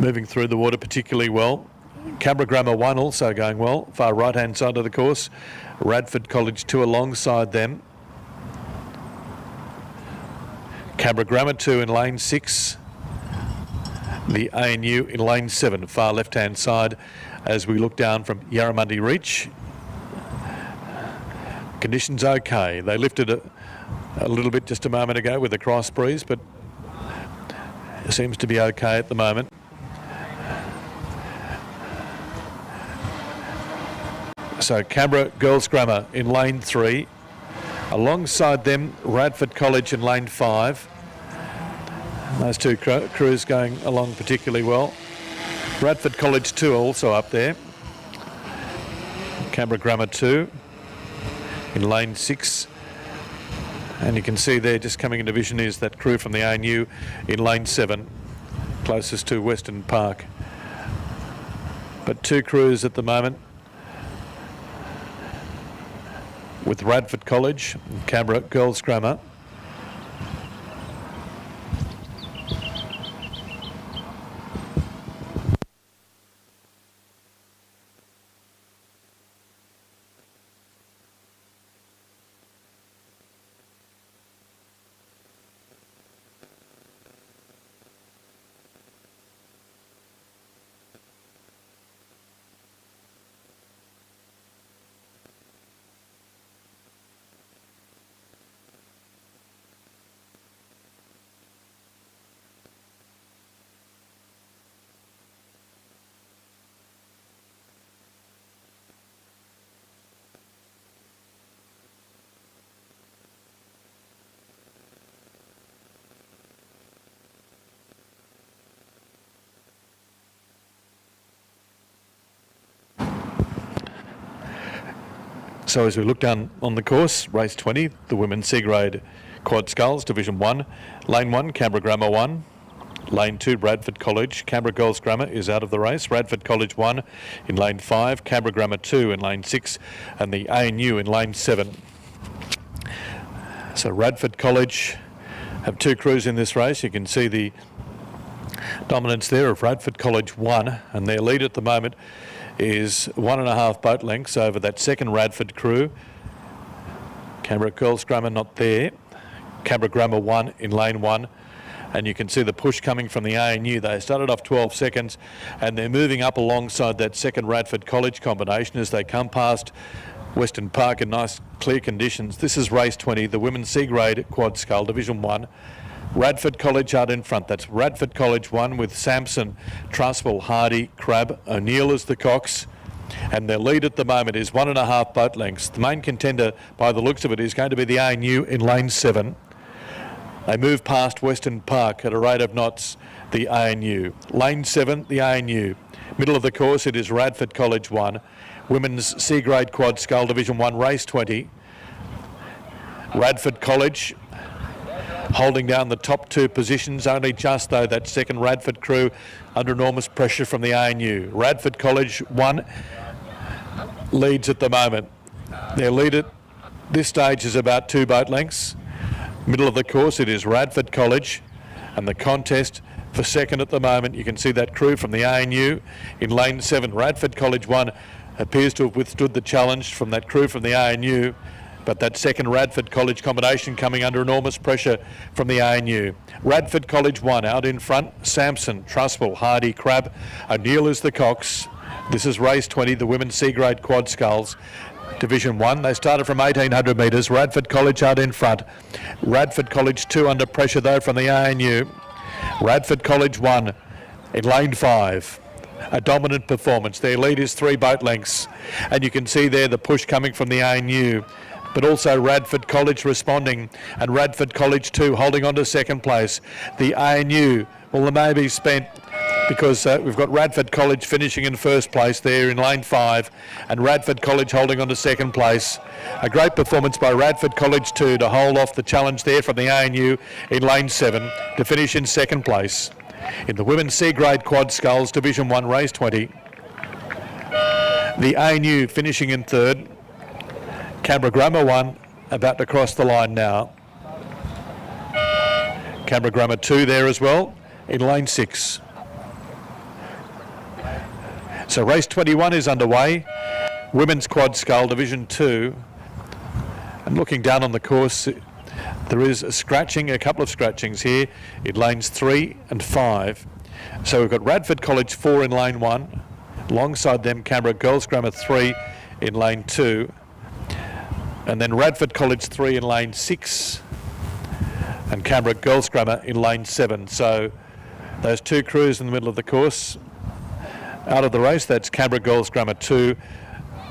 moving through the water particularly well. Canberra Grammar 1 also going well, far right-hand side of the course. Radford College 2 alongside them. Canberra Grammar 2 in lane 6. The ANU in lane 7, far left-hand side as we look down from Yarramundi Reach. Conditions okay. They lifted a little bit just a moment ago with a cross breeze, but it seems to be okay at the moment. So Canberra Girls Grammar in lane 3. Alongside them, Radford College in lane 5. Those two crews going along particularly well. Radford College 2 also up there. Canberra Grammar 2 in lane 6. And you can see there just coming into vision is that crew from the ANU in lane 7, closest to Western Park. But two crews at the moment with Radford College and Canberra Girls Grammar. So as we look down on the course, race 20, the women's C grade quad sculls, Division 1. Lane 1, Canberra Grammar 1. Lane 2, Radford College. Canberra Girls Grammar is out of the race. Radford College 1 in lane 5. Canberra Grammar 2 in lane 6. And the ANU in lane 7. So Radford College have two crews in this race. You can see the dominance there of Radford College 1. And their lead at the moment is 1.5 boat lengths over that second Radford crew. Canberra Girls Grammar not there. Canberra Grammar 1 in lane 1. And you can see the push coming from the ANU. They started off 12 seconds and they're moving up alongside that second Radford College combination as they come past Western Park in nice clear conditions. This is race 20, the women's C grade quad scull, Division 1. Radford College out in front. That's Radford College 1 with Sampson, Trustwell, Hardy, Crab, O'Neill as the cocks. And their lead at the moment is 1.5 boat lengths. The main contender, by the looks of it, is going to be the ANU in lane 7. They move past Western Park at a rate of knots, the ANU. Lane 7, the ANU. Middle of the course, it is Radford College 1. Women's C grade quad scull, Division 1, race 20. Radford College holding down the top two positions, only just though that second Radford crew under enormous pressure from the ANU. Radford College 1 leads at the moment. Their lead at this stage is about 2 boat lengths. Middle of the course it is Radford College, and the contest for second at the moment, you can see that crew from the ANU in lane 7. Radford College 1 appears to have withstood the challenge from that crew from the ANU. But that second Radford College combination coming under enormous pressure from the ANU. Radford College 1 out in front. Sampson, Trustwell, Hardy, Crab, O'Neill is the cocks. This is race 20, the women's C grade quad sculls, Division 1. They started from 1,800 metres. Radford College out in front. Radford College 2 under pressure though from the ANU. Radford College 1 in lane 5. A dominant performance. Their lead is 3 boat lengths. And you can see there the push coming from the ANU. but also Radford College responding, and Radford College 2 holding on to second place. The ANU, well, they may be spent because we've got Radford College finishing in first place there in lane 5, and Radford College holding on to second place. A great performance by Radford College 2 to hold off the challenge there from the ANU in lane 7 to finish in second place. In the Women's C-Grade Quad Sculls Division 1 Race 20, the ANU finishing in third. Canberra Grammar 1 about to cross the line now. Canberra Grammar 2 there as well in lane 6. So race 21 is underway. Women's Quad Scull Division 2. And looking down on the course, there is a couple of scratchings here in lanes 3 and 5. So we've got Radford College 4 in lane 1. Alongside them, Canberra Girls Grammar 3 in lane 2. And then Radford College 3 in lane 6. And Canberra Girls Grammar in lane 7. So those two crews in the middle of the course. Out of the race, that's Canberra Girls Grammar 2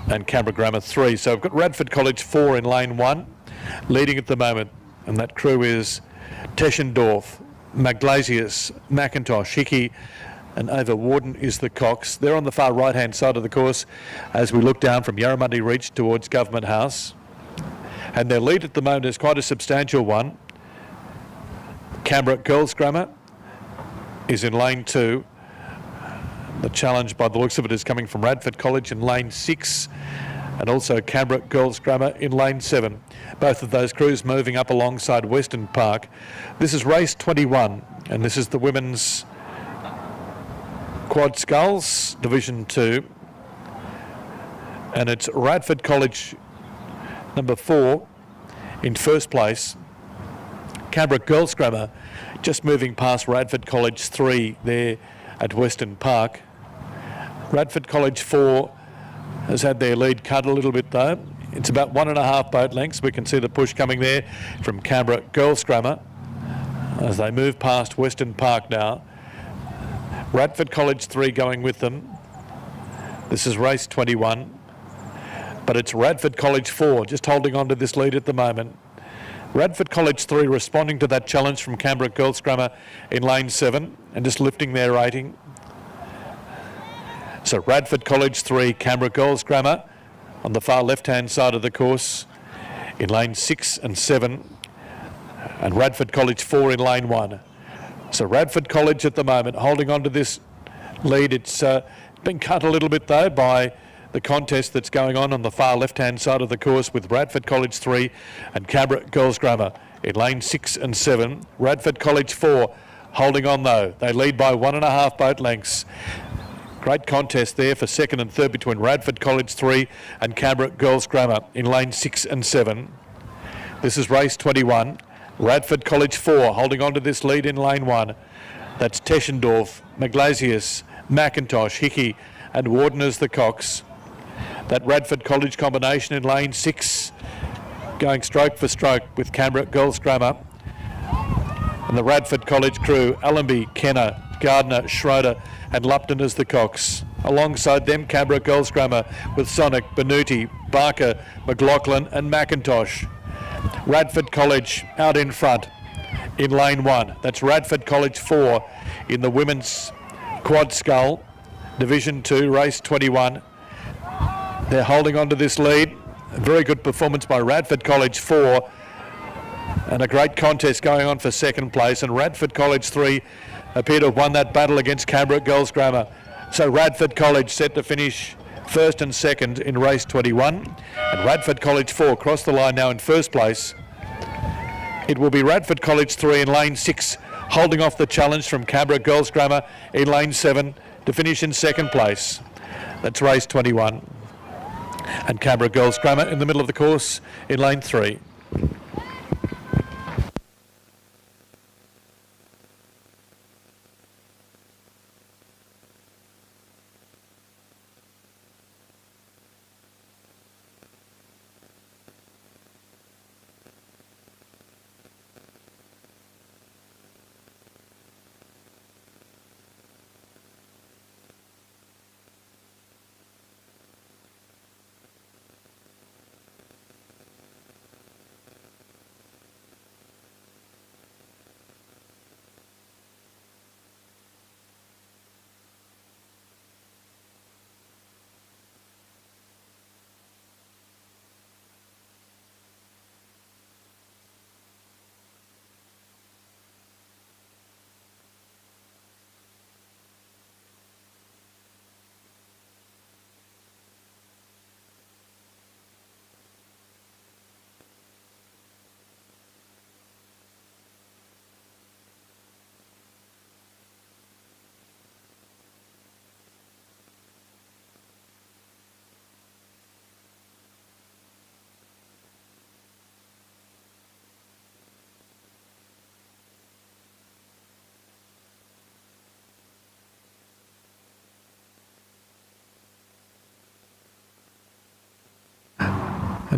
and Canberra Grammar 3. So we've got Radford College 4 in lane 1, leading at the moment. And that crew is Teschendorf, Maglasius, McIntosh, Hickey, and over Warden is the Cox. They're on the far right-hand side of the course as we look down from Yarramundi Reach towards Government House. And their lead at the moment is quite a substantial one. Canberra Girls Grammar is in lane 2. The challenge, by the looks of it, is coming from Radford College in lane 6, and also Canberra Girls Grammar in lane 7. Both of those crews moving up alongside Western Park. This is race 21, and this is the Women's Quad Sculls Division 2. And it's Radford College number 4 in first place. Canberra Girls Grammar just moving past Radford College 3 there at Western Park. Radford College 4 has had their lead cut a little bit though. It's about 1.5 boat lengths. We can see the push coming there from Canberra Girls Grammar as they move past Western Park now. Radford College 3 going with them. This is race 21. But it's Radford College 4 just holding on to this lead at the moment. Radford College 3 responding to that challenge from Canberra Girls Grammar in lane 7 and just lifting their rating. So Radford College 3, Canberra Girls Grammar on the far left-hand side of the course in lane 6 and 7, and Radford College 4 in lane 1. So Radford College at the moment holding on to this lead. It's been cut a little bit though by the contest that's going on the far left-hand side of the course with Radford College 3 and Canberra Girls Grammar in lane 6 and 7. Radford College 4 holding on though. They lead by 1.5 boat lengths. Great contest there for second and third between Radford College 3 and Canberra Girls Grammar in lane 6 and 7. This is race 21. Radford College 4 holding on to this lead in lane 1. That's Teschendorf, Maglasius, McIntosh, Hickey and Warden is the Cox. That Radford College combination in lane 6 going stroke for stroke with Canberra Girls Grammar. And the Radford College crew, Allenby, Kenner, Gardner, Schroeder and Lupton as the Cox. Alongside them, Canberra Girls Grammar with Sonic, Benuti, Barker, McLaughlin and McIntosh. Radford College out in front in lane 1. That's Radford College 4 in the Women's Quad Scull Division 2, race 21. They're holding on to this lead. A very good performance by Radford College 4 and a great contest going on for second place, and Radford College 3 appear to have won that battle against Canberra Girls Grammar. So Radford College set to finish first and second in race 21, and Radford College 4 cross the line now in first place. It will be Radford College 3 in lane 6 holding off the challenge from Canberra Girls Grammar in lane 7 to finish in second place. That's race 21. And Canberra Girls Grammar in the middle of the course in lane 3.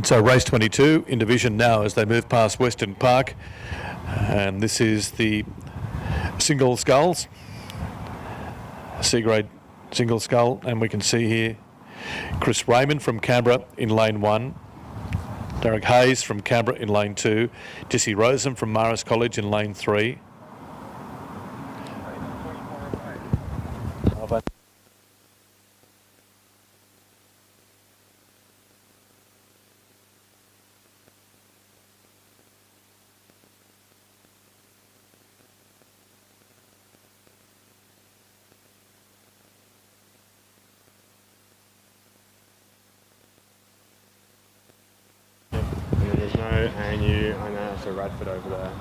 And so race 22 in division now as they move past Western Park. And this is the single sculls, C-grade single scull. And we can see here Chris Raymond from Canberra in lane 1. Derek Hayes from Canberra in lane 2. Jesse Rosen from Marist College in lane 3. There's no ANU, I know it's a Radford over there.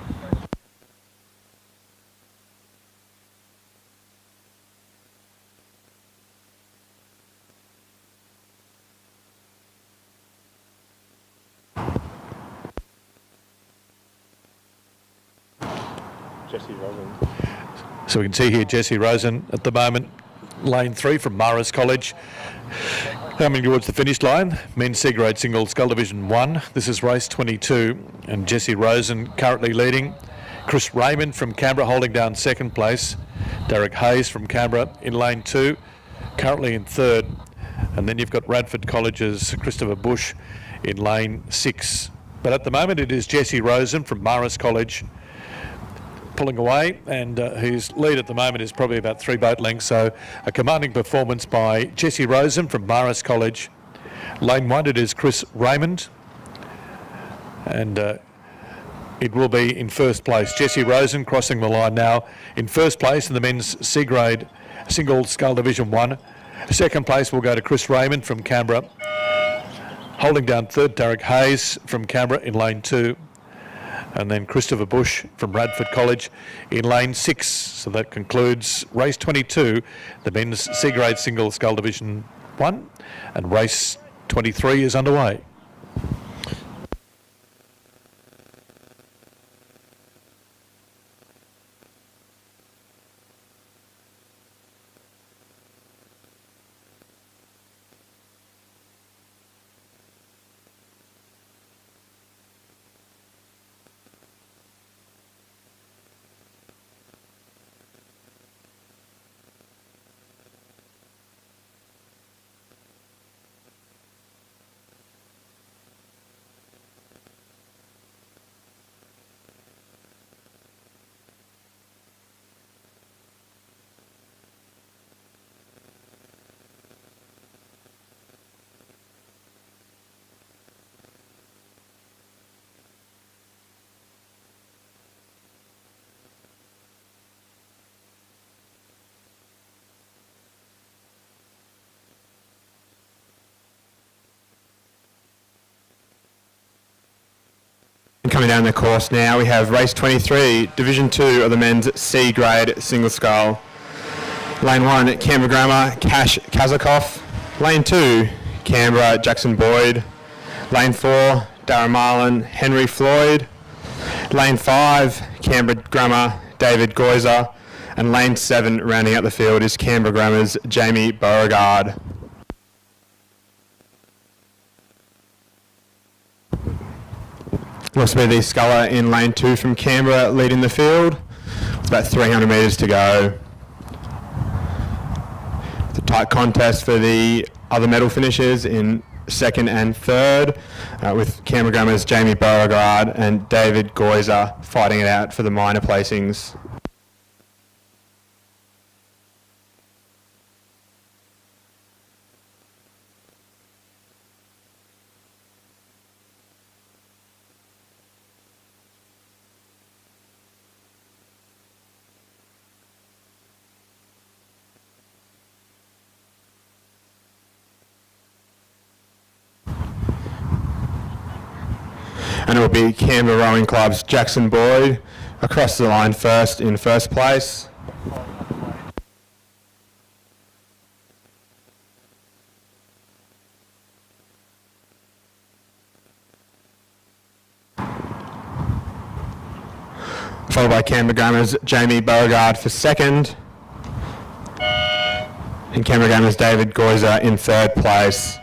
Jesse Rosen. So we can see here Jesse Rosen at the moment, lane 3 from Marist College. Coming towards the finish line, men's C-grade single scull division 1. This is race 22 and Jesse Rosen currently leading. Chris Raymond from Canberra holding down second place. Derek Hayes from Canberra in lane 2, currently in third. And then you've got Radford College's Christopher Bush in lane 6. But at the moment it is Jesse Rosen from Marist College pulling away, and whose lead at the moment is probably about 3 boat lengths. So a commanding performance by Jesse Rosen from Marist College. Lane 1 it is Chris Raymond, and it will be in first place. Jesse Rosen crossing the line now in first place in the men's C-grade single scull division 1. Second place will go to Chris Raymond from Canberra. Holding down third, Derek Hayes from Canberra in lane 2. And then Christopher Bush from Radford College in lane 6. So that concludes race 22, the men's C-grade single scull division 1, and race 23 is underway. Coming down the course now, we have race 23, Division 2 of the men's C-grade single scull. Lane 1, Canberra Grammar, Cash Kazakov. Lane 2, Canberra, Jackson Boyd. Lane 4, Darren Marlin, Henry Floyd. Lane 5, Canberra Grammar, David Goizer. And lane 7, rounding out the field, is Canberra Grammar's Jamie Beauregard. Looks to be the sculler in lane 2 from Canberra leading the field. It's about 300 metres to go. It's a tight contest for the other medal finishers in second and third, with Canberra Grammar's Jamie Beauregard and David Goizer fighting it out for the minor placings. And it will be Canberra Rowing Club's Jackson Boyd across the line first in first place. Followed by Canberra Grammar's Jamie Beauregard for second. And Canberra Grammar's David Goizer in third place.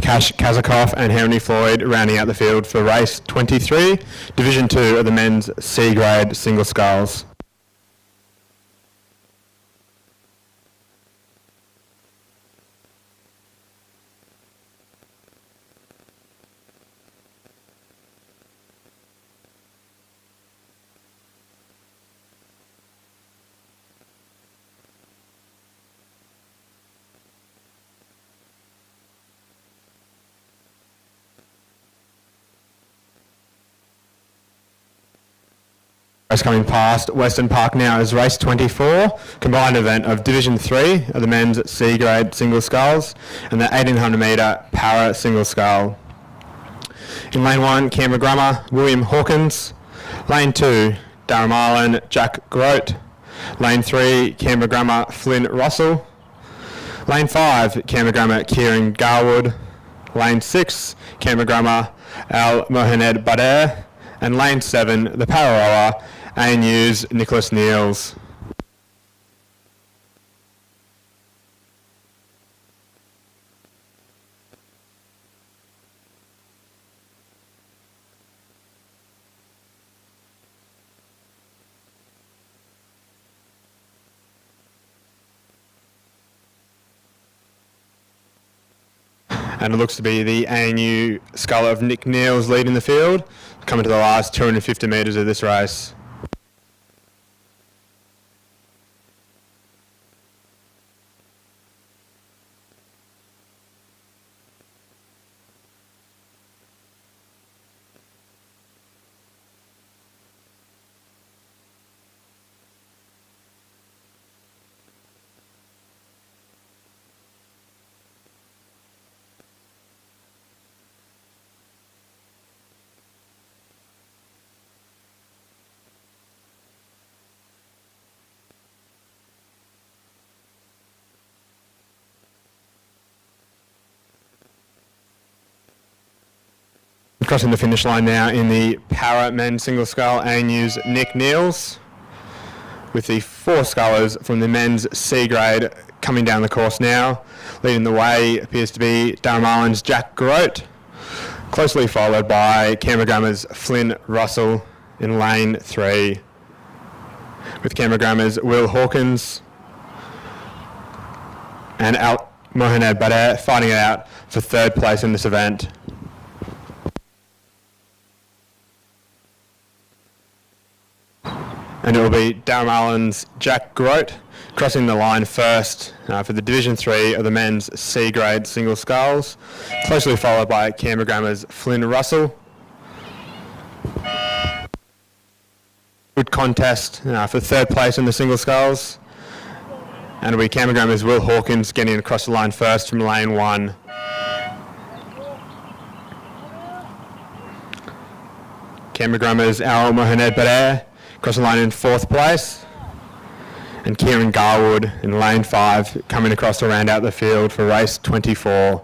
Cash Kazakov and Henry Floyd rounding out the field for race 23, Division 2 of the men's C-grade single sculls. Race coming past Western Park now is race 24, combined event of Division 3 of the men's C-grade single sculls and the 1800 metre para single scull. In lane 1, Canberra Grammar, William Hawkins. Lane 2, Durham Island, Jack Grote. Lane 3, Canberra Grammar, Flynn Russell. Lane 5, Canberra Grammar, Kieran Garwood. Lane 6, Canberra Grammar, Al Mohamed Bader. And lane 7, the Pararoa, ANU's Nicholas Neals. And it looks to be the ANU scull of Nick Neals leading the field, coming to the last 250 metres of this race. Crossing the finish line now in the para men's single scull, ANU's Nick Neals, with the 4 scullers from the men's C grade coming down the course now. Leading the way appears to be Durham Island's Jack Grote, closely followed by Canberra Grammar's Flynn Russell in lane 3, with Canberra Grammar's Will Hawkins and Al Mohamed Bader fighting it out for 3rd place in this event. And it will be Durham Island's Jack Grote crossing the line first for the Division 3 of the men's C-grade single sculls, closely followed by Canberra Grammar's Flynn Russell. Good contest for 3rd place in the single sculls. And it will be Canberra Grammar's Will Hawkins getting across the line first from lane 1. Canberra Grammar's Al Mohamed Bader crossing the line in 4th place, and Kieran Garwood in lane 5 coming across to round out the field for race 24.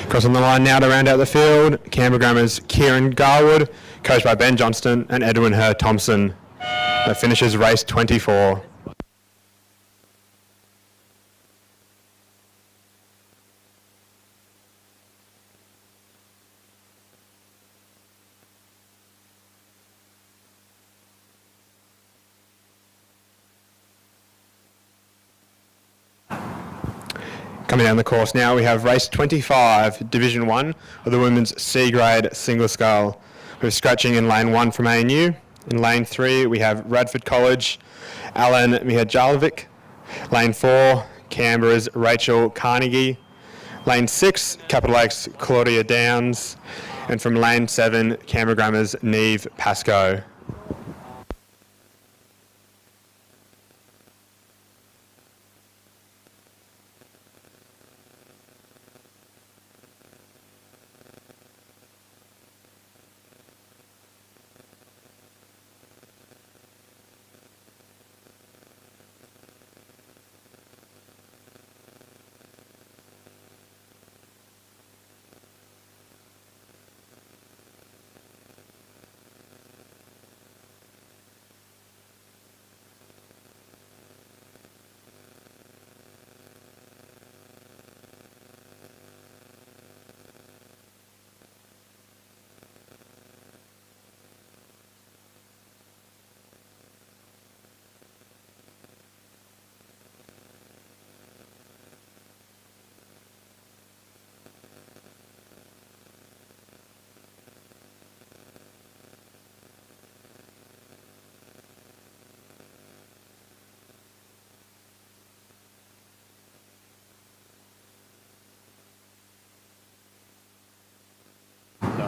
Crossing the line now to round out the field, Canberra Grammar's Kieran Garwood, coached by Ben Johnston and Edwin Herr Thompson. That finishes race 24. Coming down the course now, we have race 25, Division 1 of the women's C-grade single scull. We're scratching in lane 1 from ANU. In lane 3, we have Radford College, Alan Mihajalovic. Lane 4, Canberra's Rachel Carnegie. Lane 6, Capital Lakes Claudia Downs. And from lane 7, Canberra Grammar's Neve Pascoe.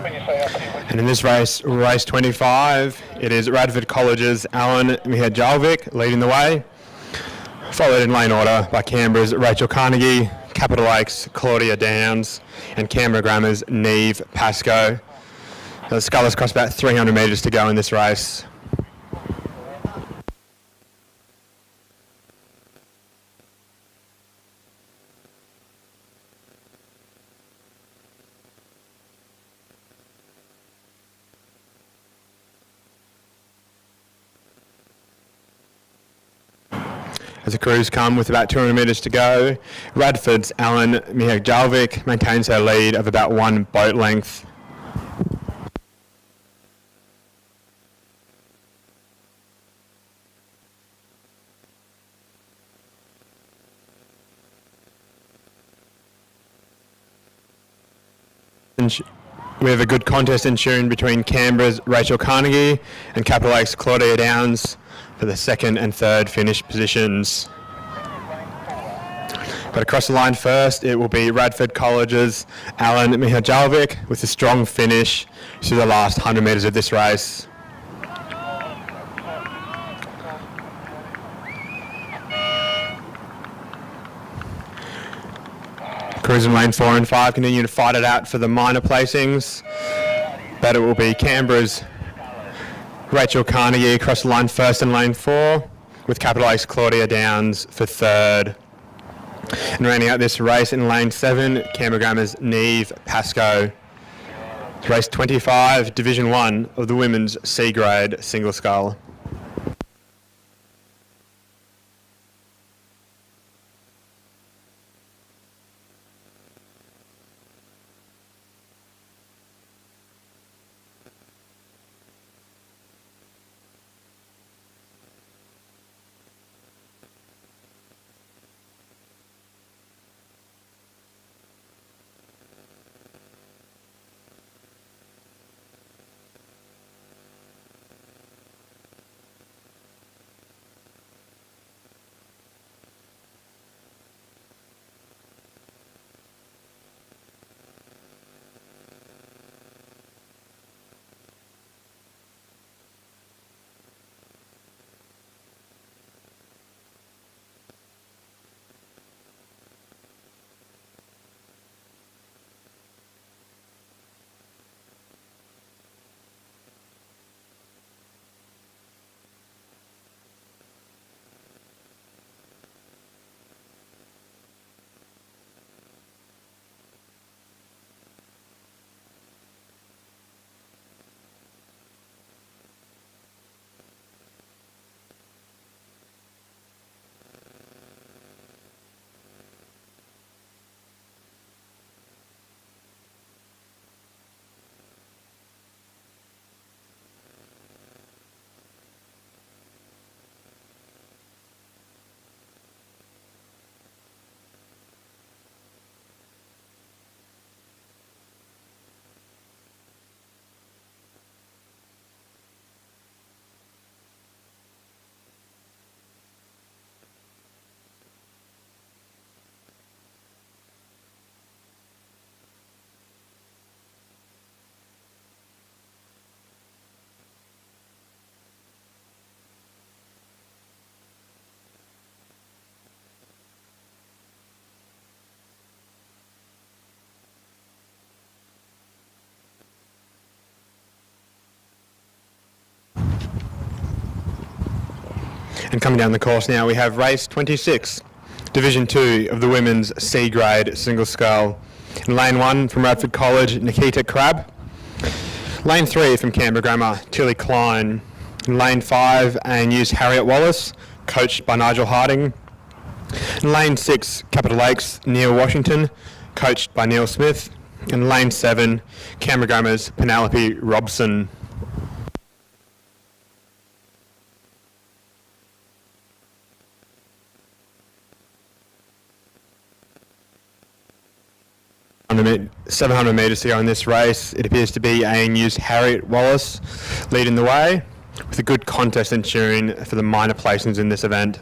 And in this race, race 25, it is Radford College's Alan Mihajlovic leading the way, followed in lane order by Canberra's Rachel Carnegie, Capital Lakes' Claudia Downs, and Canberra Grammar's Neve Pascoe. The Scullers cross about 300 metres to go in this race. As the crews come with about 200 metres to go, Radford's Alan Mihajlovic maintains her lead of about 1 boat length. We have a good contest ensuing between Canberra's Rachel Carnegie and Capital Lakes' Claudia Downs for the second and third finish positions. But across the line first, it will be Radford College's Alan Mihajlovic with a strong finish through the last 100 metres of this race. Crews in lane 4 and 5 continue to fight it out for the minor placings, but it will be Canberra's Rachel Carnegie across the line first in lane 4, with Capital Lakes' Claudia Downs for third. And rounding out this race in lane 7, Canberra Grammar's Neve Pascoe. Race 25, Division 1 of the Women's C Grade Single Scull. And coming down the course now, we have race 26, Division 2 of the Women's C Grade Single Scull. In lane 1 from Radford College, Nikita Crabb. Lane 3 from Canberra Grammar, Tilly Klein. In lane 5, ANU's Harriet Wallace, coached by Nigel Harding. In lane 6, Capital Lakes, Neil Washington, coached by Neil Smith. In lane 7, Canberra Grammar's Penelope Robson. Under 700 metres to go in this race. It appears to be ANU's Harriet Wallace leading the way, with a good contest ensuing for the minor placings in this event.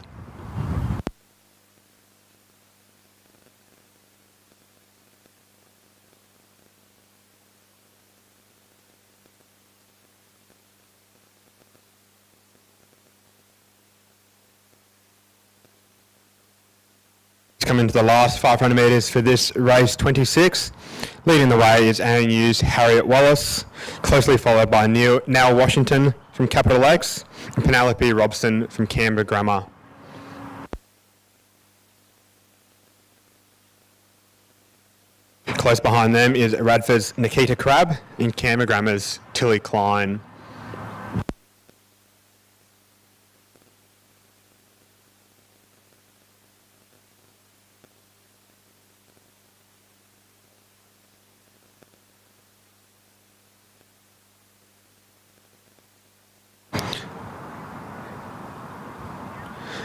come into the last 500 metres for this race 26. Leading the way is ANU's Harriet Wallace, closely followed by Nell Washington from Capital Lakes and Penelope Robson from Canberra Grammar. Close behind them is Radford's Nikita Crabb and Canberra Grammar's Tilly Klein.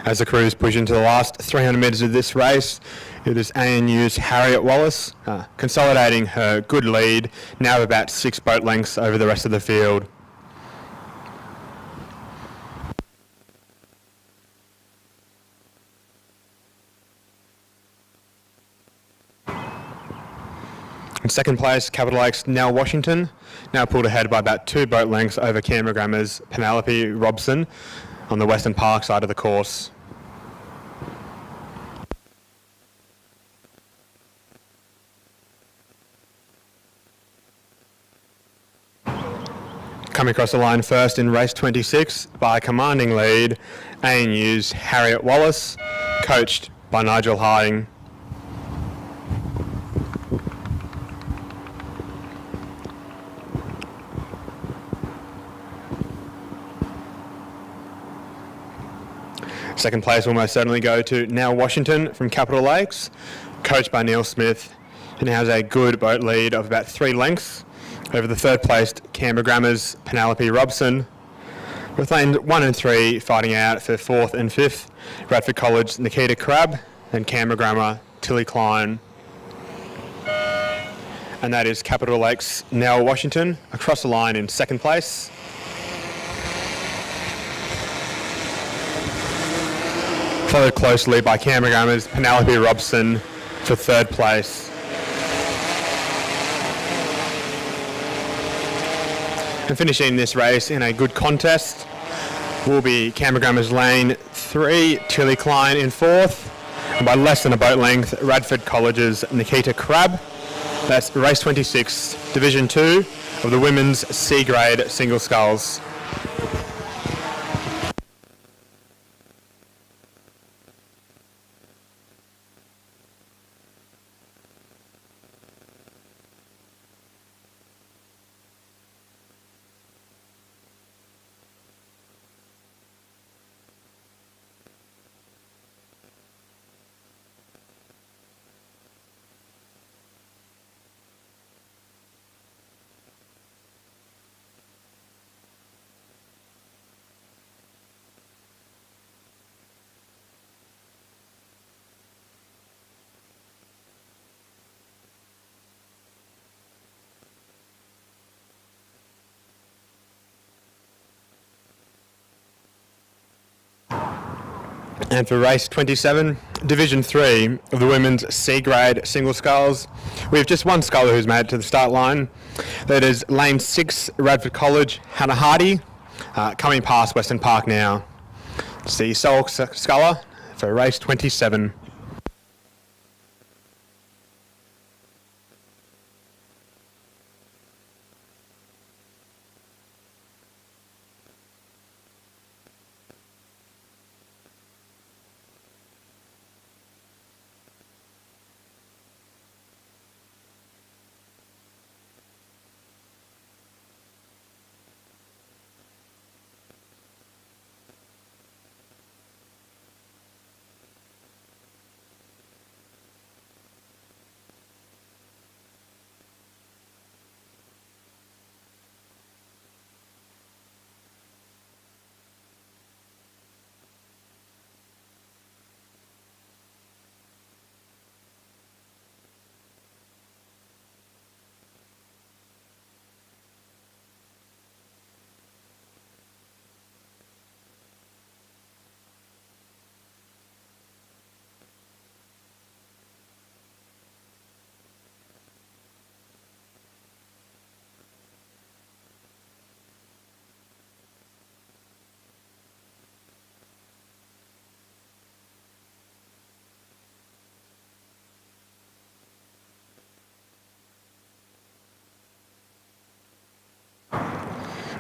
As the crews push into the last 300 metres of this race, it is ANU's Harriet Wallace consolidating her good lead, now about 6 boat lengths over the rest of the field. In second place, Capital Lakes' Nell Washington, now pulled ahead by about 2 boat lengths over Canberra Grammar's Penelope Robson on the Western Park side of the course. Coming across the line first in race 26 by a commanding lead, ANU's Harriet Wallace, coached by Nigel Harding. Second place will most certainly go to Nell Washington from Capital Lakes, coached by Neil Smith, and has a good boat lead of about 3 lengths over the third placed Canberra Grammar's Penelope Robson, with lanes 1 and 3 fighting out for 4th and 5th, Radford College Nikita Crabb and Canberra Grammar Tilly Klein. And that is Capital Lakes' Nell Washington across the line in second place. Followed closely by Canberra Grammar's Penelope Robson for third place. And finishing this race in a good contest will be Canberra Grammar's Lane 3, Tilly Klein in 4th, and by less than a boat length, Radford College's Nikita Crabb. That's race 26, Division 2 of the Women's C-Grade Single Sculls. And for race 27, Division 3 of the Women's C-Grade Single Sculls, we have just one sculler who's made it to the start line. That is Lane 6, Radford College, Hannah Hardy, coming past Western Park now. It's the sole sculler for race 27.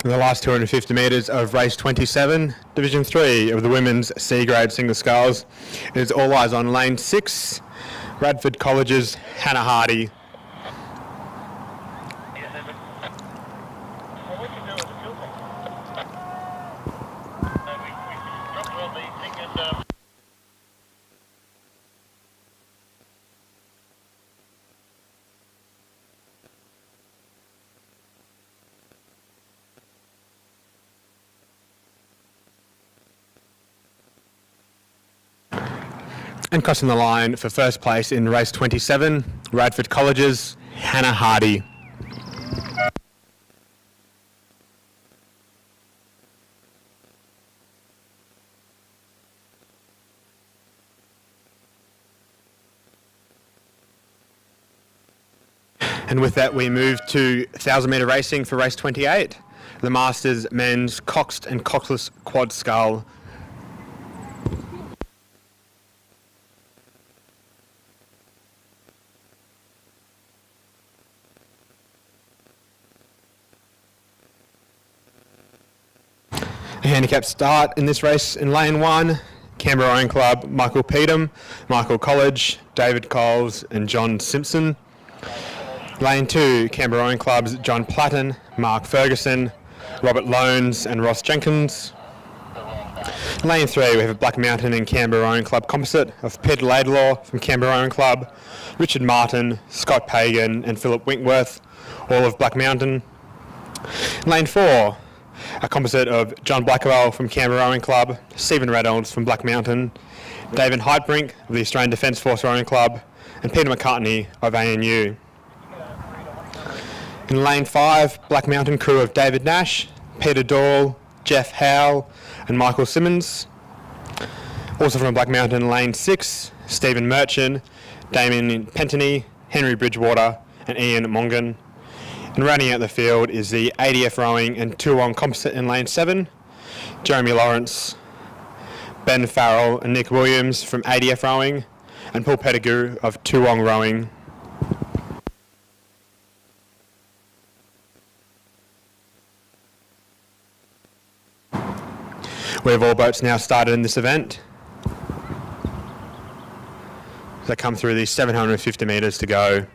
In the last 250 metres of race 27, Division 3 of the women's C-grade single sculls, it is all eyes on lane 6, Radford College's Hannah Hardy. And crossing the line for first place in race 27, Radford College's Hannah Hardy. And with that, we move to 1,000 metre racing for race 28, the Masters men's coxed and coxless quad scull. A handicap start in this race in lane 1, Canberra Rowing Club, Michael Peetham, Michael College, David Coles and John Simpson. Lane 2, Canberra Rowing Club's John Platten, Mark Ferguson, Robert Lones and Ross Jenkins. Lane 3, we have a Black Mountain and Canberra Rowing Club composite of Peter Laidlaw from Canberra Rowing Club, Richard Martin, Scott Pagan and Philip Winkworth, all of Black Mountain. Lane 4, a composite of John Blackwell from Canberra Rowing Club, Stephen Reynolds from Black Mountain, David Heitbrink of the Australian Defence Force Rowing Club, and Peter McCartney of ANU. In lane 5, Black Mountain crew of David Nash, Peter Dahl, Jeff Howell, and Michael Simmons. Also from Black Mountain, lane 6, Stephen Merchant, Damien Pentony, Henry Bridgewater, and Ian Mongan. And rounding out the field is the ADF rowing and two-on composite in lane 7, Jeremy Lawrence, Ben Farrell and Nick Williams from ADF rowing, and Paul Pettigrew of two-on rowing. We have all boats now started in this event. They come through these 750 metres to go.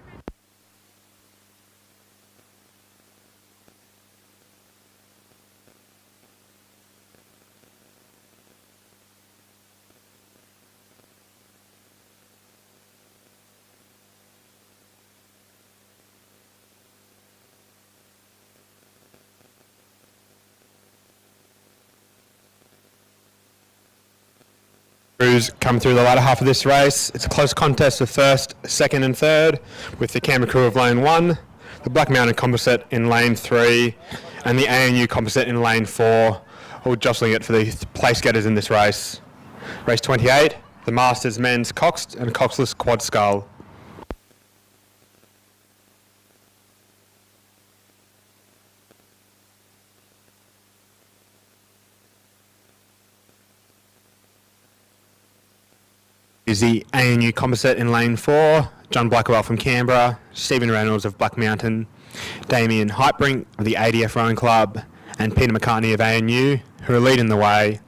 Crews come through the latter half of this race. It's a close contest of first, second and third, with the Canberra crew of lane 1, the Black Mountain composite in lane 3 and the ANU composite in lane 4, all jostling it for the place getters in this race. Race 28, the Masters men's coxed and coxless quad scull. Is the ANU composite in lane 4, John Blackwell from Canberra, Stephen Reynolds of Black Mountain, Damien Heitbrink of the ADF Rowing Club, and Peter McCartney of ANU, who are leading the way,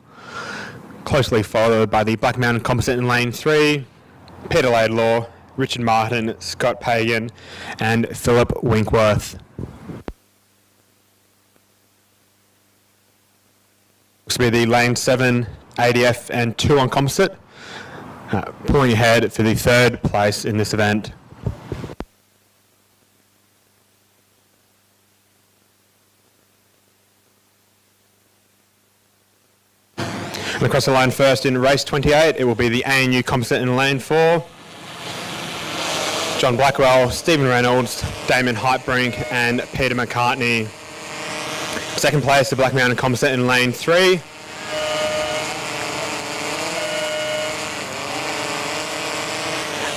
closely followed by the Black Mountain composite in lane 3, Peter Laidlaw, Richard Martin, Scott Pagan, and Philip Winkworth. Looks to be the lane 7 ADF and 2-on composite, pulling ahead for the third place in this event. And across the line first in race 28, it will be the ANU composite in lane 4. John Blackwell, Stephen Reynolds, Damon Heitbrink and Peter McCartney. Second place, the Black Mountain composite in lane 3.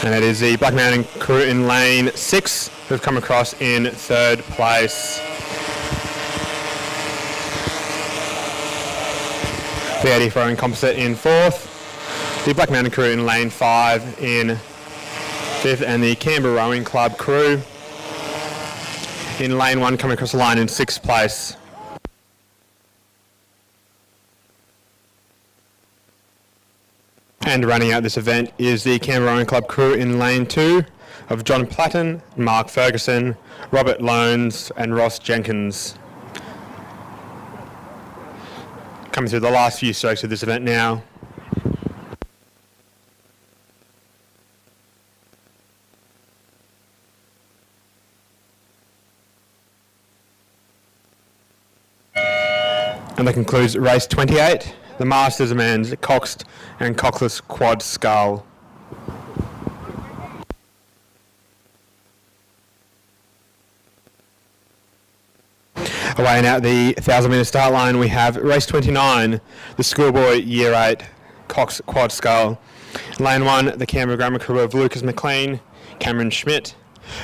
And it is the Black Mountain crew in lane 6 who've come across in third place. The ADF rowing composite in 4th. The Black Mountain crew in lane 5 in 5th. And the Canberra Rowing Club crew in lane 1 coming across the line in 6th place. And running out this event is the Canberra Rowing Club crew in lane 2 of John Platten, Mark Ferguson, Robert Loans and Ross Jenkins. Coming through the last few strokes of this event now. And that concludes race 28, the Masters of Men's Coxed and Cockless Quad Scull. Away and out the 1,000-metre start line, we have race 29, the Schoolboy Year 8 Cox Quad Scull. Lane 1, the Canberra Grammar crew of Lucas McLean, Cameron Schmidt,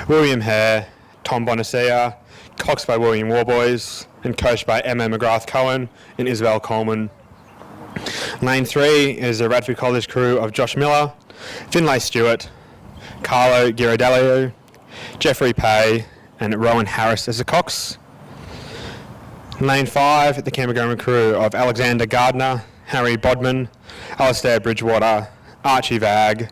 William Hare, Tom Bonacia, coxed by William Warboys, and coached by Emma McGrath Cohen and Isabel Coleman. Lane 3 is the Radford College crew of Josh Miller, Finlay Stewart, Carlo Ghirardelli, Jeffrey Pay, and Rowan Harris as the cox. Lane 5, the Canberra Grammar crew of Alexander Gardner, Harry Bodman, Alistair Bridgewater, Archie Vagg,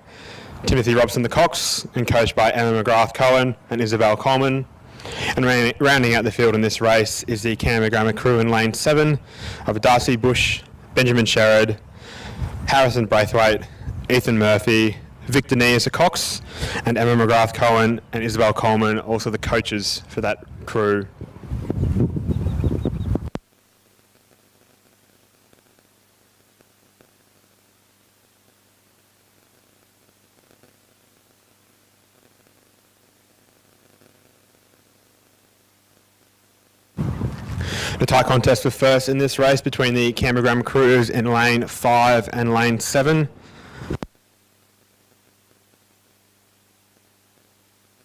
Timothy Robson the cox, and coached by Emma McGrath Cohen and Isabel Coleman. And rounding out the field in this race is the Canberra Grammar crew in lane 7 of Darcy Bush, Benjamin Sherrod, Harrison Braithwaite, Ethan Murphy, Victor Nee as the cox, and Emma McGrath Cohen and Isabel Coleman, also the coaches for that crew. The tie contest for first in this race between the Canberra Grammar crews in lane 5 and lane 7.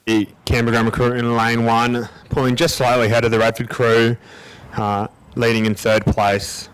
The Canberra Grammar crew in lane 1 pulling just slightly ahead of the Radford crew, leading in third place.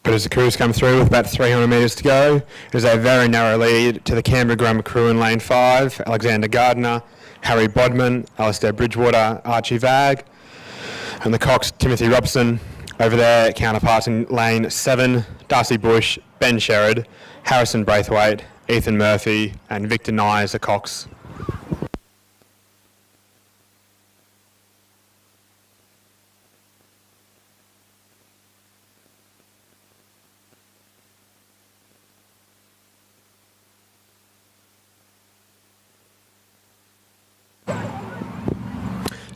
But as the crews come through with about 300 metres to go, there's a very narrow lead to the Canberra Grammar crew in lane 5, Alexander Gardner, Harry Bodman, Alistair Bridgewater, Archie Vagg, and the cox Timothy Robson. Over there, counterparts in lane 7, Darcy Bush, Ben Sherrod, Harrison Braithwaite, Ethan Murphy, and Victor Nye as the cox.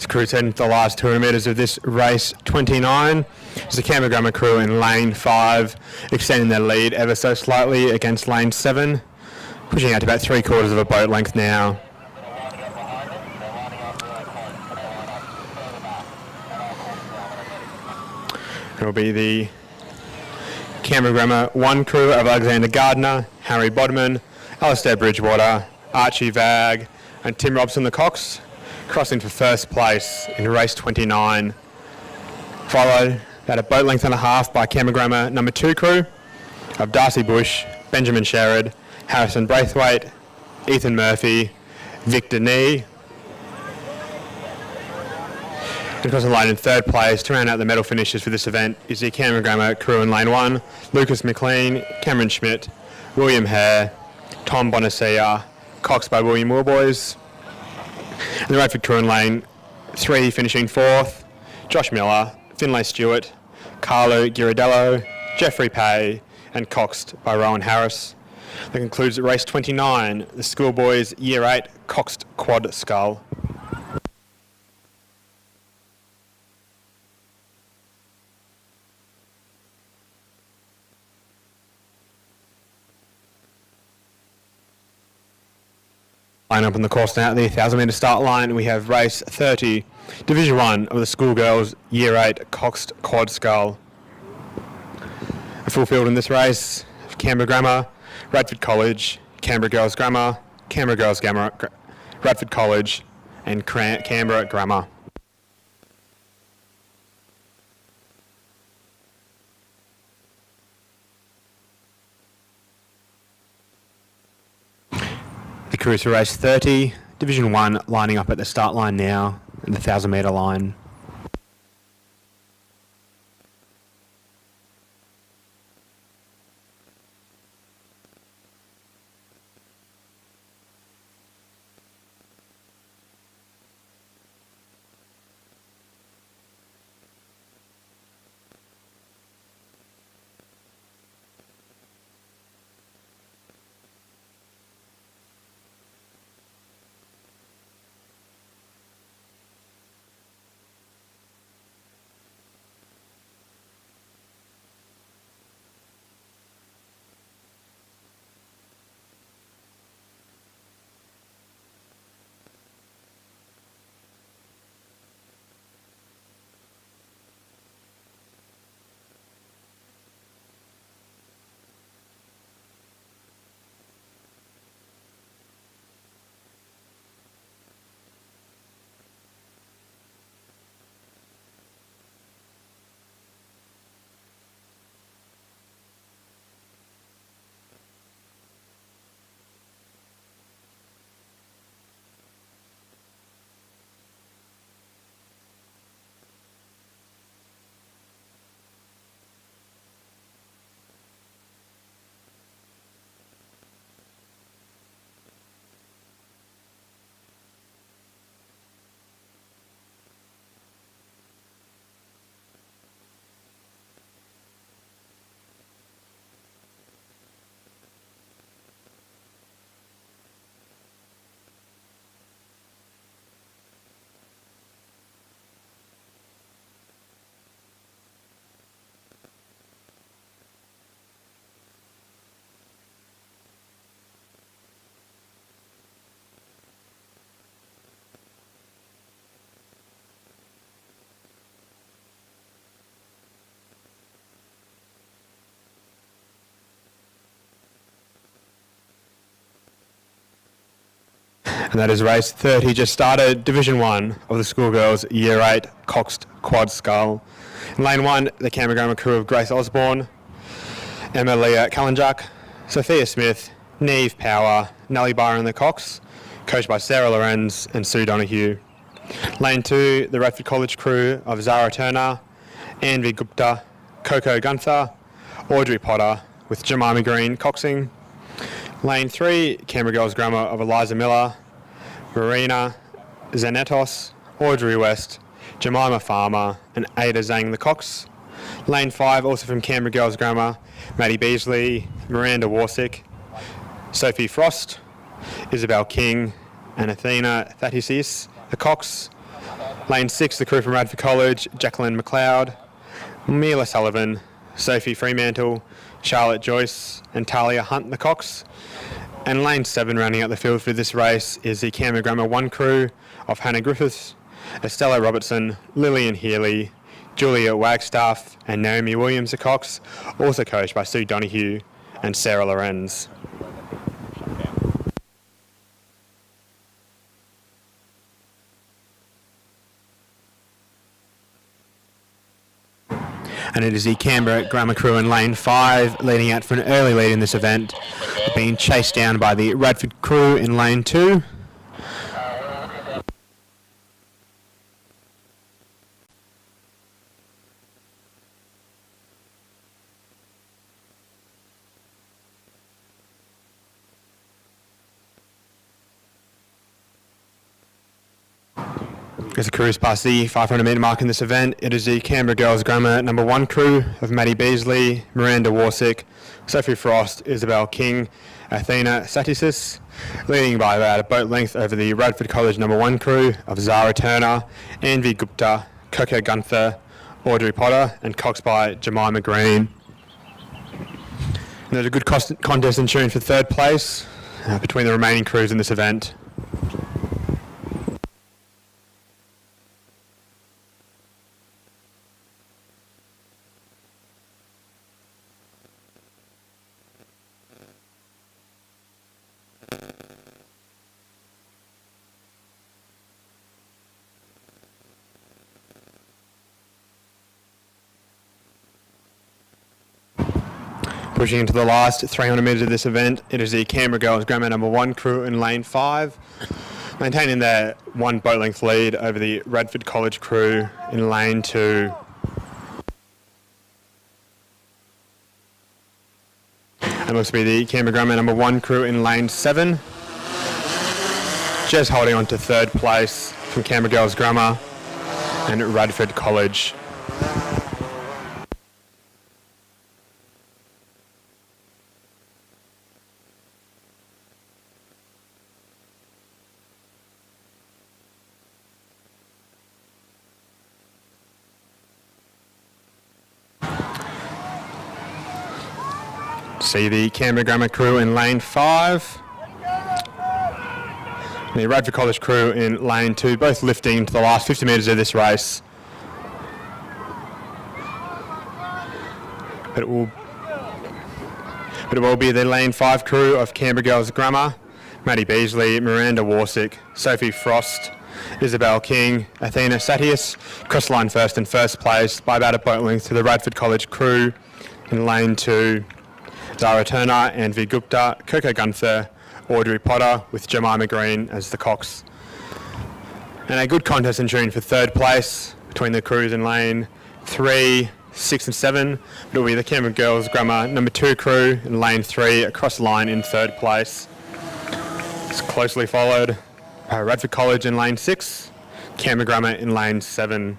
Crews heading to the last 200 metres of this race 29. It's the Canberra Grammar crew in lane 5, extending their lead ever so slightly against lane 7, pushing out to about 3/4 of a boat length now. It will be the Canberra Grammar 1 crew of Alexander Gardner, Harry Bodman, Alistair Bridgewater, Archie Vagg, and Tim Robson the cox, crossing for first place in race 29, followed at a boat length and a half by Canberra Grammar number 2 crew of Darcy Bush, Benjamin Sherrod, Harrison Braithwaite, Ethan Murphy, Victor Nee. And crossing the line in third place to round out the medal finishers for this event is the Canberra Grammar crew in lane 1, Lucas McLean, Cameron Schmidt, William Hare, Tom Bonacia, coxed by William Warboys. And the Radford crew in lane 3 finishing 4th, Josh Miller, Finlay Stewart, Carlo Ghirardelli, Jeffrey Pay, and coxed by Rowan Harris. That concludes race 29, the Schoolboys Year 8 Coxed Quad Scull. Line up on the course now, the 1,000-metre start line, we have race 30, Division 1 of the Schoolgirls Year 8 Coxed Quad Scull. A full field in this race, Canberra Grammar, Radford College, Canberra Girls Grammar, Canberra Girls Grammar, Radford College, and Canberra Grammar. cruise for race 30. Division 1 lining up at the start line now, at the 1,000 metre line. And that is race 30, just started, Division 1 of the schoolgirls, Year 8, Coxed Quad Scull. In lane 1, the Canberra Grammar crew of Grace Osborne, Emma Leah Kalanjak, Sophia Smith, Neve Power, Nellie Byron the Cox, coached by Sarah Lorenz and Sue Donoghue. Lane 2, the Radford College crew of Zara Turner, Anvi Gupta, Coco Gunther, Audrey Potter, with Jemima Green coxing. Lane 3, Canberra Girls Grammar of Eliza Miller, Marina Zanetos, Audrey West, Jemima Farmer and Ada Zhang the Cox. Lane 5, also from Canberra Girls Grammar, Maddie Beasley, Miranda Warsick, Sophie Frost, Isabel King and Athena Thatisis the Cox. Lane 6, the crew from Radford College, Jacqueline McLeod, Mila Sullivan, Sophie Fremantle, Charlotte Joyce and Talia Hunt the Cox. And lane 7, rounding out the field for this race, is the Canberra Grammar 1 crew of Hannah Griffiths, Estella Robertson, Lillian Healy, Julia Wagstaff and Naomi Williams the Cox, also coached by Sue Donoghue and Sarah Lorenz. And it is the Canberra Grammar crew in lane 5, leading out for an early lead in this event, being chased down by the Radford crew in lane 2. As the crews pass the 500 metre mark in this event, it is the Canberra Girls Grammar number 1 crew of Maddie Beasley, Miranda Warsick, Sophie Frost, Isabel King, Athena Satisis, leading by about a boat length over the Radford College number 1 crew of Zara Turner, Anvi Gupta, Coco Gunther, Audrey Potter and coxed by Jemima Green. And there's a good contest ensuing for 3rd place between the remaining crews in this event. Pushing into the last 300 metres of this event, it is the Canberra Girls Grammar number 1 crew in lane 5, maintaining their 1 boat length lead over the Radford College crew in lane 2. And looks to be the Canberra Grammar number 1 crew in lane 7. Just holding on to 3rd place from Canberra Girls Grammar and Radford College. See the Canberra Grammar crew in lane 5. The Radford College crew in lane 2, both lifting to the last 50 metres of this race. But it will be the lane 5 crew of Canberra Girls Grammar: Maddie Beasley, Miranda Warsick, Sophie Frost, Isabel King, Athena Satius, cross line first and first place by about a boat length to the Radford College crew in lane 2. Zara Turner, Anvi Gupta, Coco Gunther, Audrey Potter with Jemima Green as the cocks. And a good contest in tune for 3rd place between the crews in lane 3, 6 and 7. It will be the Canberra Girls Grammar number 2 crew in lane 3 across the line in 3rd place. It's closely followed by Radford College in lane 6, Canberra Grammar in lane 7.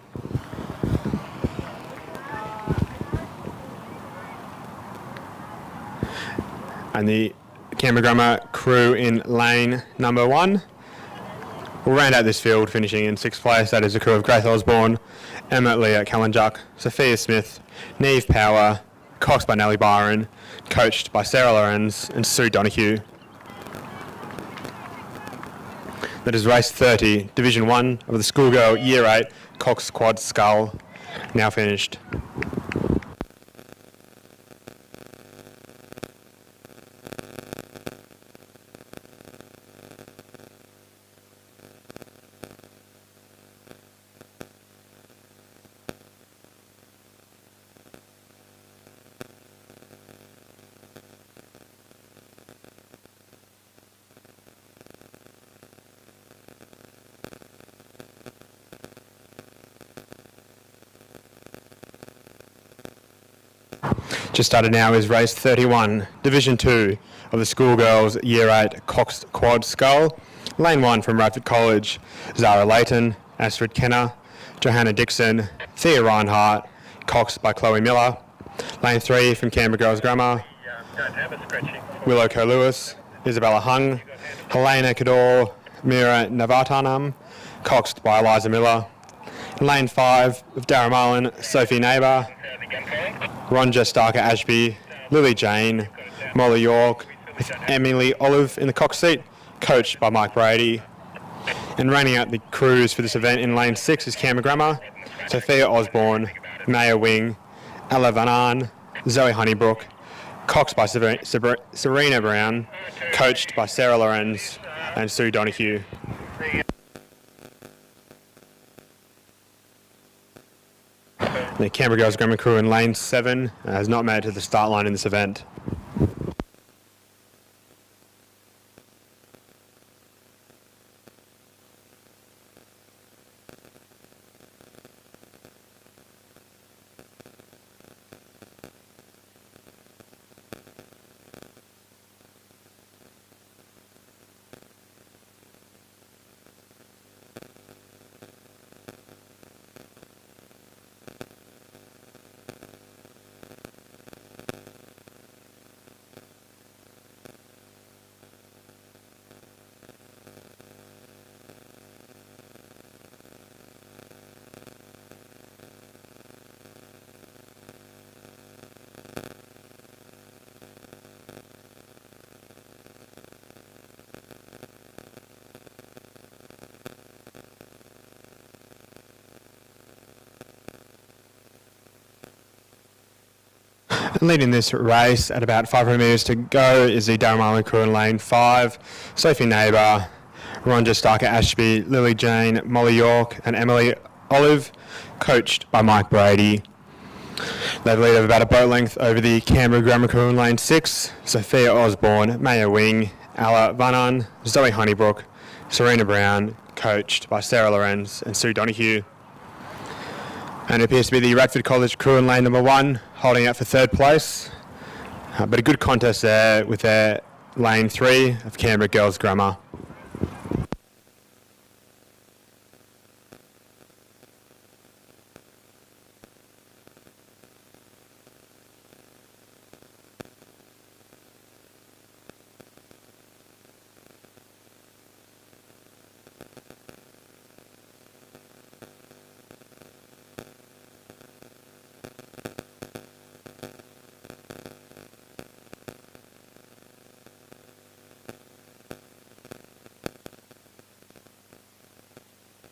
And the Canberra Grammar crew in lane number 1 will round out this field, finishing in 6th place. That is the crew of Grace Osborne, Emma Leah Kallenjuk, Sophia Smith, Neve Power, coxed by Nellie Byron, coached by Sarah Lorenz and Sue Donoghue. That is race 30, Division 1 of the Schoolgirl Year 8 Cox Quad Scull, now finished. Just started now is race 31, Division 2 of the Schoolgirls Year 8 Cox Quad Scull. Lane 1 from Radford College, Zara Layton, Astrid Kenner, Johanna Dixon, Thea Reinhardt, coxed by Chloe Miller. Lane 3 from Canberra Girls Grammar, Willow Co-Lewis, Isabella Hung, Helena Cador, Mira Navatanam, coxed by Eliza Miller. Lane 5 of Darramundi, Sophie Neighbour, Ronja Starker Ashby, Lily Jane, Molly York, with Emily Olive in the cox seat, coached by Mike Brady. And rounding out the crews for this event in lane 6 is Canberra Grammar, Sophia Osborne, Maya Wing, Ella Van Zoe Honeybrook, coxed by Serena Brown, coached by Sarah Lorenz and Sue Donoghue. The Canberra Girls Grammar crew in lane 7 has not made it to the start line in this event. Leading this race at about 500 metres to go is the Darramundi crew in lane 5. Sophie Neighbour, Ronja Starker Ashby, Lily Jane, Molly York and Emily Olive, coached by Mike Brady. They lead of about a boat length over the Canberra Grammar Crew in lane 6. Sophia Osborne, Maya Wing, Ella Vanan, Zoe Honeybrook, Serena Brown, coached by Sarah Lorenz and Sue Donoghue. And it appears to be the Radford College crew in lane number 1, holding out for 3rd place. But a good contest there with their lane 3 of Canberra Girls Grammar.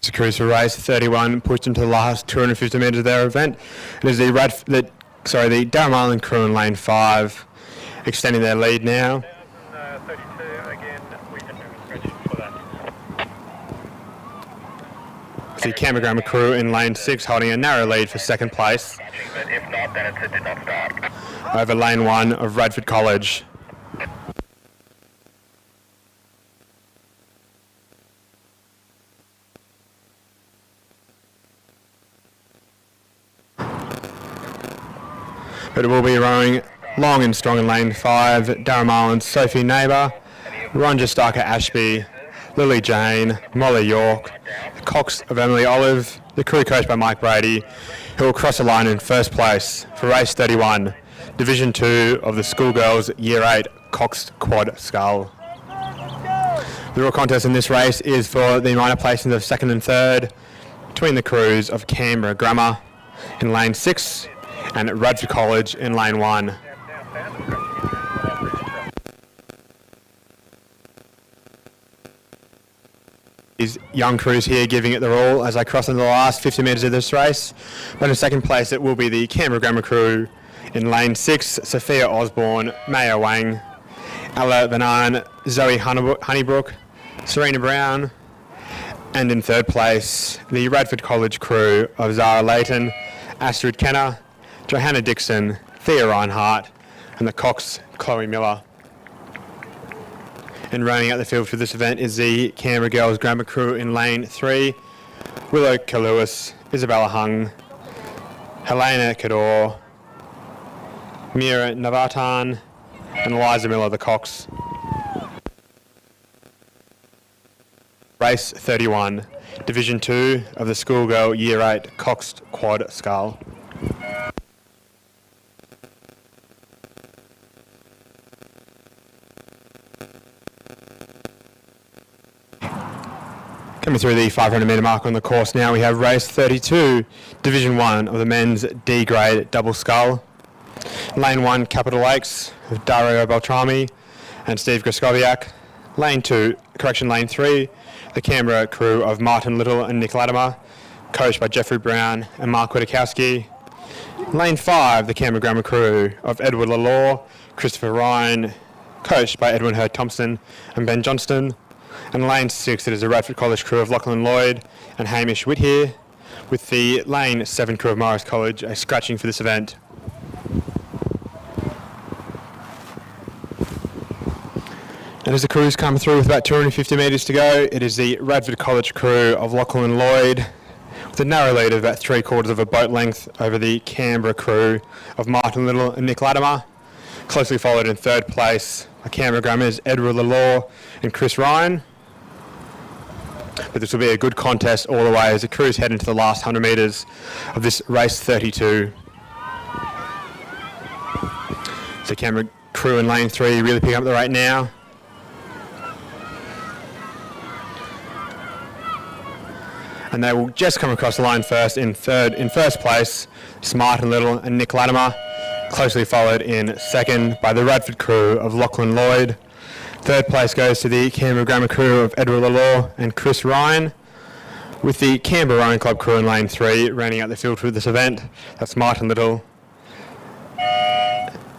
The crews for race 31 pushed into the last 250 metres of their event. It is the Durham Island crew in lane 5, extending their lead now. 32, again, we can register for that. The Canberra Grammar crew in lane 6 holding a narrow lead for 2nd place But if not, then it's a did not start. over lane 1 of Radford College. But it will be rowing long and strong in lane 5, Durham Island's Sophie Neighbour, Ronja Starker Ashby, Lily Jane, Molly York, the Cox of Emily Olive, the crew coached by Mike Brady, who will cross the line in 1st place for race 31, Division 2 of the Schoolgirls Year 8 Cox Quad Scull. The real contest in this race is for the minor placings of 2nd and 3rd between the crews of Canberra Grammar in lane 6 and Radford College in lane 1. These young crews here giving it their all as I cross into the last 50 metres of this race. But in 2nd place it will be the Canberra Grammar crew in lane 6, Sophia Osborne, Maya Wang, Ella Vanan, Zoe Honeybrook, Serena Brown, and in 3rd place the Radford College crew of Zara Layton, Astrid Kenner, Johanna Dixon, Thea Reinhardt, and the Cox Chloe Miller. And rounding out the field for this event is the Canberra Girls Grammar crew in lane 3, Willow Kalewis, Isabella Hung, Helena Cador, Mira Navatan, and Eliza Miller, the Cox. Race 31, Division 2 of the Schoolgirl Year 8 Cox Quad Scull. Coming through the 500 metre mark on the course now, we have race 32, Division 1 of the men's D grade double scull. Lane 1, Capital Lakes of Dario Beltrami and Steve Griskoviak. Lane 3, the Canberra crew of Martin Little and Nick Latimer, coached by Jeffrey Brown and Mark Witkowski. Lane 5, the Canberra Grammar crew of Edward Lalore, Christopher Ryan, coached by Edwin Hurd Thompson and Ben Johnston. And lane 6, it is the Radford College crew of Lachlan Lloyd and Hamish Whittier, with the lane 7 crew of Marist College scratching for this event. And as the crews come through with about 250 metres to go, it is the Radford College crew of Lachlan Lloyd, with a narrow lead of about 3/4 of a boat length over the Canberra crew of Martin Little and Nick Latimer, closely followed in 3rd place by Canberra Grammar's Edward Lalore and Chris Ryan. But this will be a good contest all the way as the crews head into the last 100 metres of this race 32. So Canberra crew in lane 3 really picking up the rate now. And they will just come across the line first in 1st place, Smart and Little and Nick Latimer, closely followed in 2nd by the Radford crew of Lachlan Lloyd. 3rd place goes to the Canberra Grammar crew of Edward Lalore and Chris Ryan, with the Canberra Rowing Club crew in lane 3 rounding out the field for this event. That's Martin Little.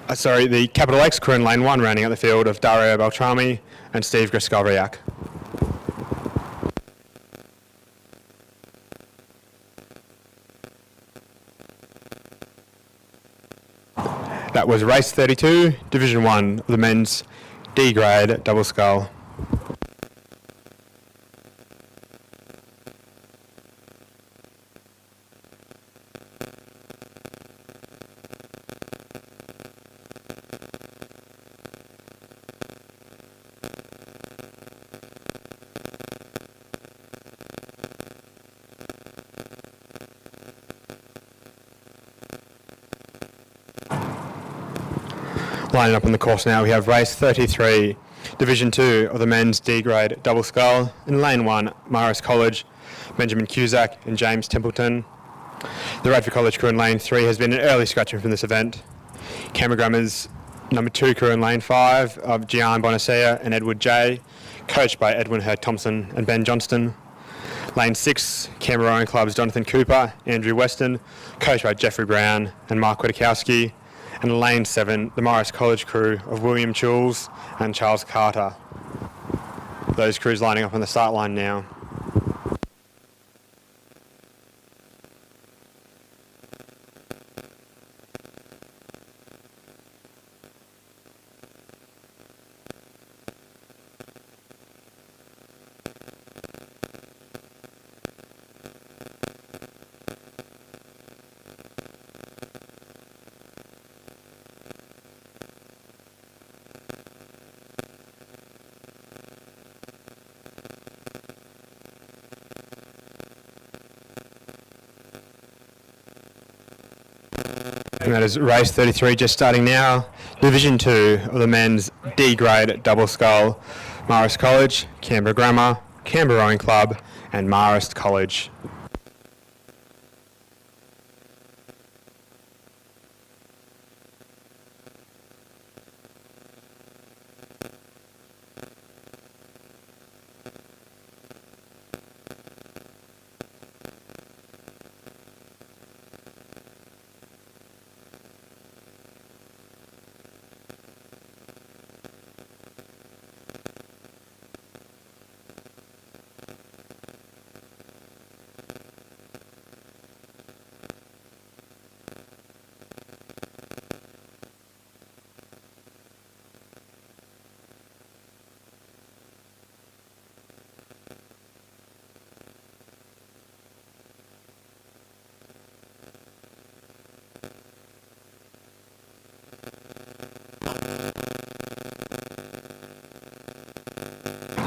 The Capital Lakes crew in lane 1 rounding out the field of Dario Beltrami and Steve Griskoviak. That was race 32, Division 1 of the men's D grade double scull. Lining up on the course now, we have race 33, Division 2 of the men's D grade double scull. In lane 1, Marist College, Benjamin Cusack and James Templeton. The Radford College crew in lane 3 has been an early scratching from this event. Canberra Grammar's number 2 crew in lane 5 of Gian Bonacia and Edward J, coached by Edwin Hurd Thompson and Ben Johnston. Lane 6, Canberra Rowing Club's Jonathan Cooper, Andrew Weston, coached by Jeffrey Brown and Mark Witkowski. And lane 7, the Marist College crew of William Chules and Charles Carter. Those crews lining up on the start line now. And that is race 33 just starting now. Division 2 of the men's D grade double scull. Marist College, Canberra Grammar, Canberra Rowing Club and Marist College.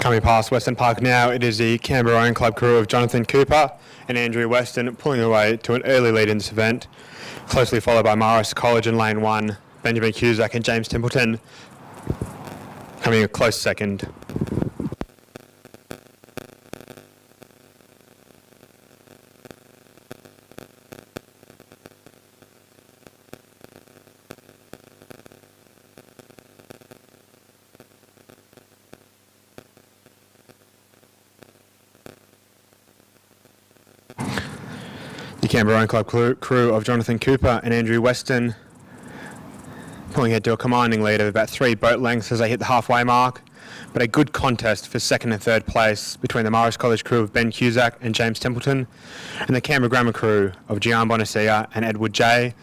Coming past Western Park now, it is the Canberra Rowing Club crew of Jonathan Cooper and Andrew Weston pulling away to an early lead in this event, closely followed by Marist College in lane 1, Benjamin Cusack and James Templeton coming a close second. The Canberra Rowing Club crew of Jonathan Cooper and Andrew Weston pulling ahead to a commanding lead of about 3 boat lengths as they hit the halfway mark, but a good contest for second and third place between the Marist College crew of Ben Cusack and James Templeton and the Canberra Grammar crew of Gian Bonacia and Edward J.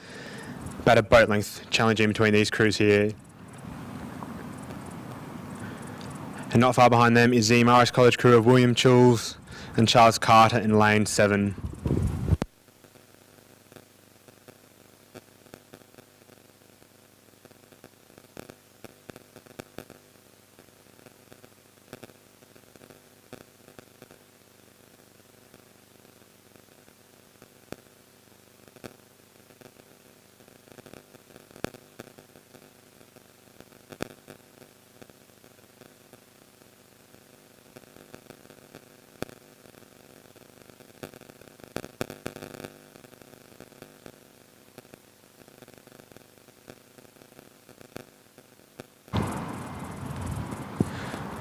About a boat length challenging between these crews here. And not far behind them is the Marist College crew of William Chules and Charles Carter in lane 7.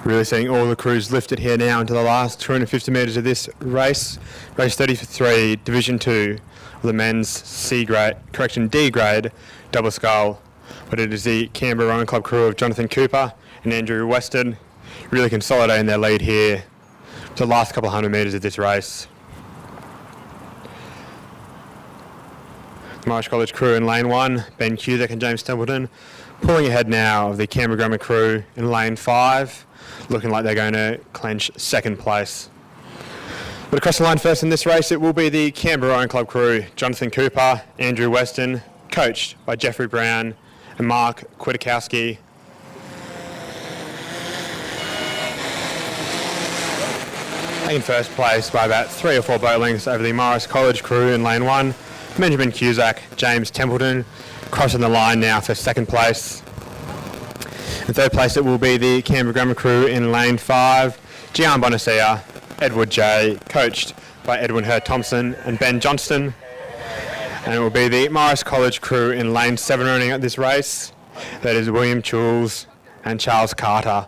Really seeing all the crews lifted here now into the last 250 metres of this race. Race 33, Division 2 of the men's D grade double scull. But it is the Canberra Rowing Club crew of Jonathan Cooper and Andrew Weston really consolidating their lead here for the last couple of hundred metres of this race. Marist College crew in lane 1, Ben Cusack and James Templeton, pulling ahead now of the Canberra Grammar crew in lane 5, looking like they're going to clinch second place. But across the line first in this race, it will be the Canberra Rowing Club crew, Jonathan Cooper, Andrew Weston, coached by Jeffrey Brown and Mark Kwiatkowski. In first place by about 3 or 4 boat lengths over the Marist College crew in lane 1, Benjamin Cusack, James Templeton, crossing the line now for second place. In third place it will be the Canberra Grammar crew in lane 5, Gian Bonacia, Edward J, coached by Edwin Hurt Thompson and Ben Johnston. And it will be the Marist College crew in lane 7 running at this race. That is William Chules and Charles Carter.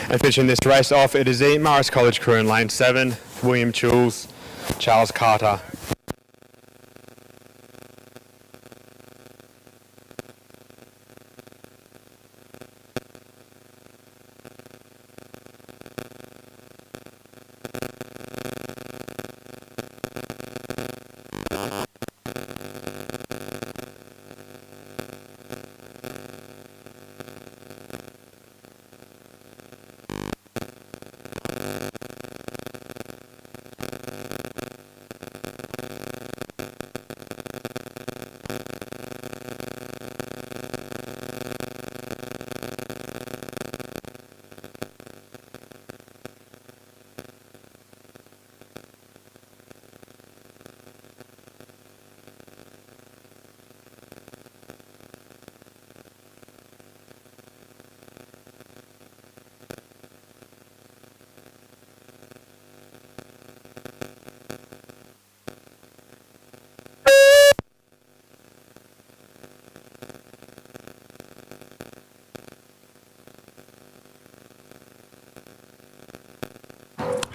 And finishing this race off, it is the Marist College crew in lane 7, William Chules, Charles Carter.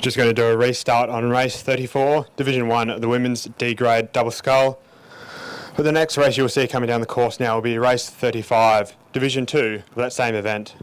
Just going to do a restart on race 34, Division 1 of the Women's D Grade Double Scull. For the next race you'll see coming down the course now will be race 35, Division 2 of that same event.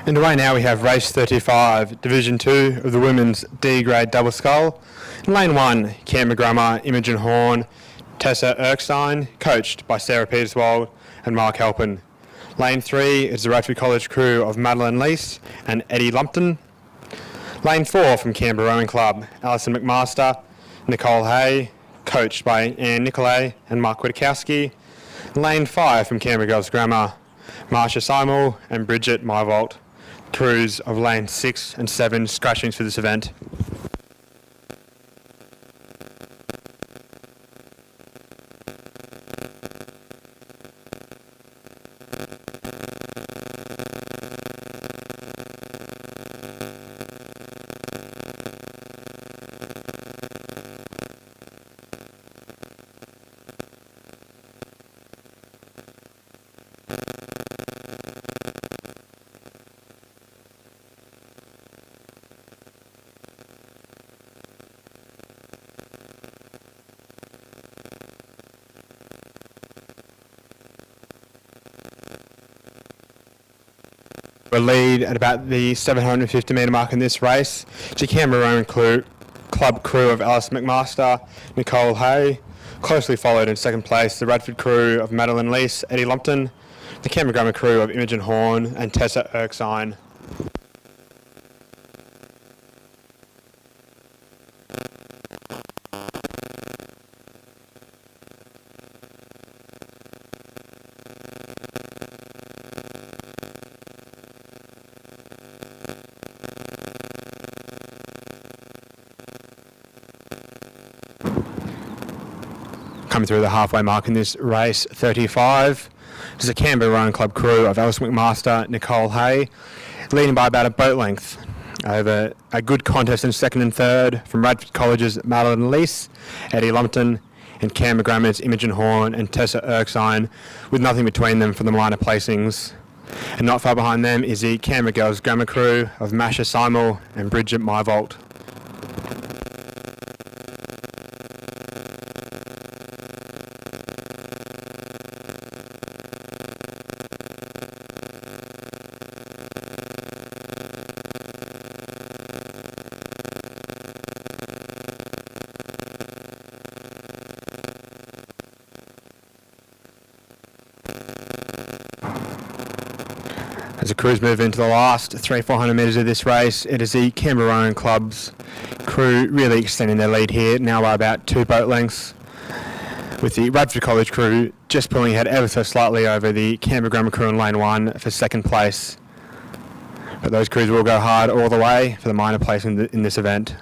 Underway now we have race 35, Division 2 of the Women's D Grade Double Scull. In lane 1, Canberra Grammar, Imogen Horn, Tessa Erkstein, coached by Sarah Peterswold and Mark Halpin. Lane 3 is the Radford College crew of Madeline Lease and Eddie Lumpton. Lane 4 from Canberra Rowing Club, Alison McMaster, Nicole Hay, coached by Anne Nicolay and Mark Witkowski. Lane 5 from Canberra Girls Grammar, Marsha Simel and Bridget Myvolt. Crews of lane 6 and 7 scratchings for this event. A lead at about the 750 metre mark in this race. The Canberra Rowing Club crew of Alison McMaster, Nicole Hay, closely followed in second place the Radford crew of Madeline Lease, Eddie Lumpton, the Canberra Grammar crew of Imogen Horn and Tessa Erkstein. Coming through the halfway mark in this race, 35. This is a Canberra Rowing Club crew of Alison McMaster, Nicole Hay, leading by about a boat length over a good contest in second and third from Radford College's Madeline Lease, Eddie Lumpton, and Canberra Grammar's Imogen Horn and Tessa Erkstein, with nothing between them for the minor placings. And not far behind them is the Canberra Girls Grammar crew of Masha Simel and Bridget Myvolt. As the crews move into the last 300-400 metres of this race, it is the Canberra Rowing Club's crew really extending their lead here, now by about 2 boat lengths, with the Radford College crew just pulling ahead ever so slightly over the Canberra Grammar crew in lane 1 for second place. But those crews will go hard all the way for the minor place in this event.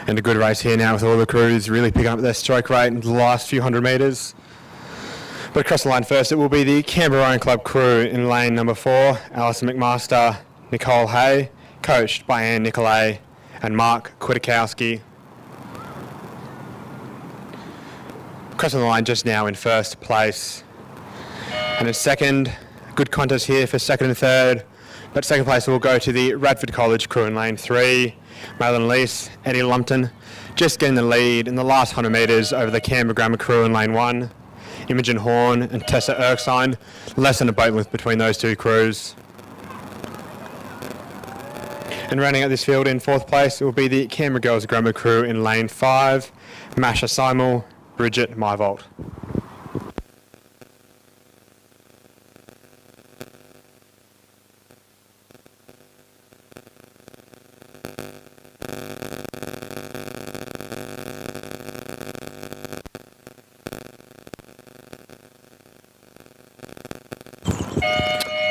And a good race here now with all the crews really picking up their stroke rate in the last few hundred metres. But across the line first, it will be the Canberra Rowing Club crew in lane number 4, Alison McMaster, Nicole Hay, coached by Anne Nicolay and Mark Kwiatkowski. Crossing the line just now in first place. And in second, good contest here for second and third. But second place will go to the Radford College crew in lane 3, Madeline Lease, Eddie Lumpton, just getting the lead in the last 100 metres over the Canberra Grammar crew in lane 1, Imogen Horn and Tessa Erkstein, less than a boat length between those two crews. And rounding out this field in fourth place will be the Canberra Girls Grammar crew in lane 5, Masha Simel, Bridget Myvolt.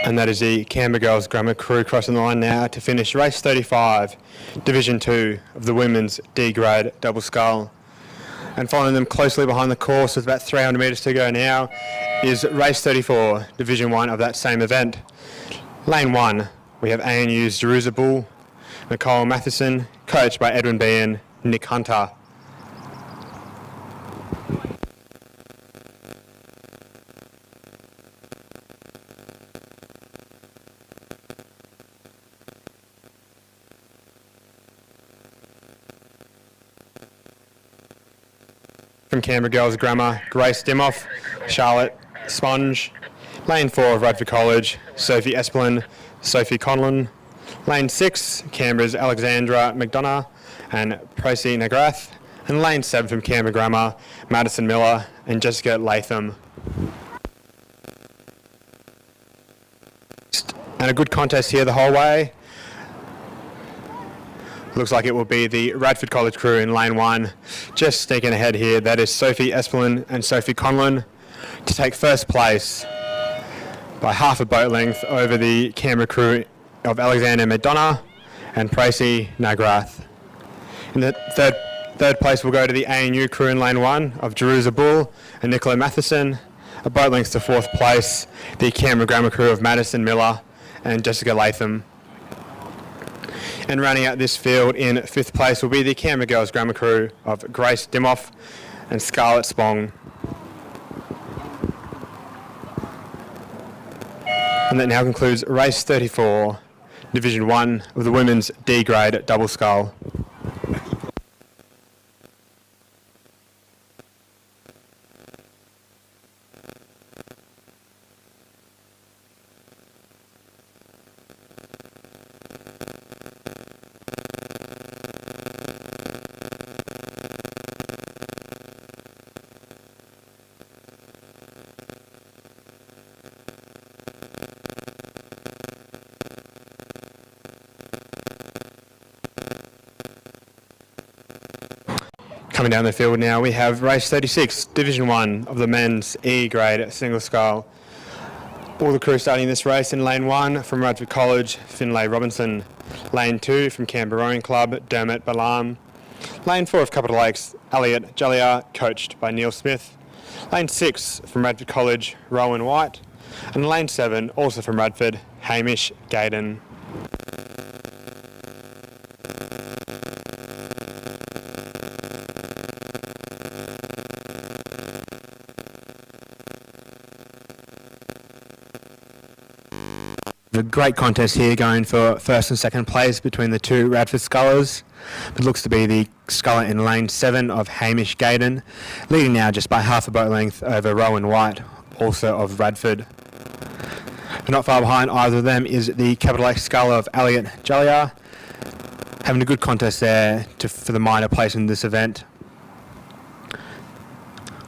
And that is the Canberra Girls Grammar crew crossing the line now to finish race 35, Division 2 of the Women's D Grade Double Scull. And following them closely behind the course with about 300 metres to go now is race 34, Division 1 of that same event. Lane 1, we have ANU's Jerusa Bull, Nicole Matheson, coached by Edwin Bean, Nick Hunter. from Canberra Girls Grammar, Grace Dimoff, Charlotte Sponge. Lane 4 of Radford College, Sophie Espelin, Sophie Conlon. Lane 6, Canberra's Alexandra McDonough and Procy Nagrath. And lane 7 from Canberra Grammar, Madison Miller and Jessica Latham. And a good contest here the whole way. Looks like it will be the Radford College crew in lane 1. Just sneaking ahead here, that is Sophie Espelin and Sophie Conlon to take first place by half a boat length over the Canberra crew of Alexander McDonough and Procy Nagrath. In the third place will go to the ANU crew in lane 1 of Jerusa Bull and Nicola Matheson. A boat length to fourth place, the Canberra Grammar crew of Madison Miller and Jessica Latham. And rounding out this field in fifth place will be the Canberra Girls Grammar crew of Grace Dimoff and Scarlett Spong. And that now concludes race 34, Division 1 of the Women's D grade double scull. Coming down the field now, we have race 36, Division 1 of the men's E grade single scull. All the crew starting this race in lane 1 from Radford College, Finlay Robinson. Lane 2 from Canberra Rowing Club, Dermot Balam. Lane 4 of Capital Lakes, Elliot Jalliar, coached by Neil Smith. Lane 6 from Radford College, Rowan White. And lane 7, also from Radford, Hamish Gaydon. A great contest here going for first and second place between the two Radford scullers. It looks to be the sculler in lane 7 of Hamish Gaydon, leading now just by half a boat length over Rowan White, also of Radford. But not far behind either of them is the Capital Lakes sculler of Elliot Jalliar, having a good contest there for the minor place in this event,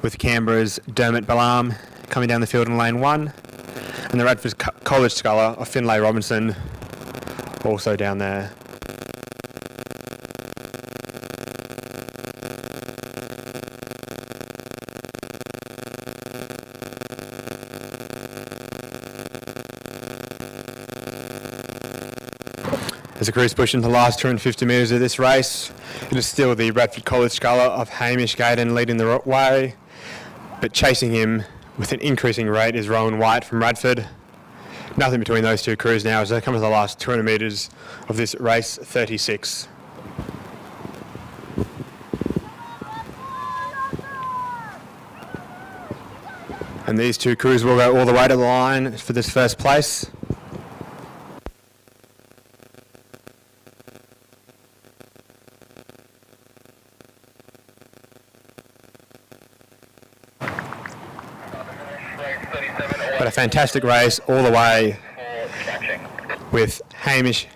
with Canberra's Dermot Balam coming down the field in lane 1. And the Radford College sculler of Finlay Robinson also down there. As the crew's pushing the last 250 metres of this race, it is still the Radford College sculler of Hamish Gaydon leading the way, but chasing him with an increasing rate is Rowan White from Radford. Nothing between those two crews now as they come to the last 200 metres of this race 36. And these two crews will go all the way to the line for this first place. But a fantastic race all the way with Hamish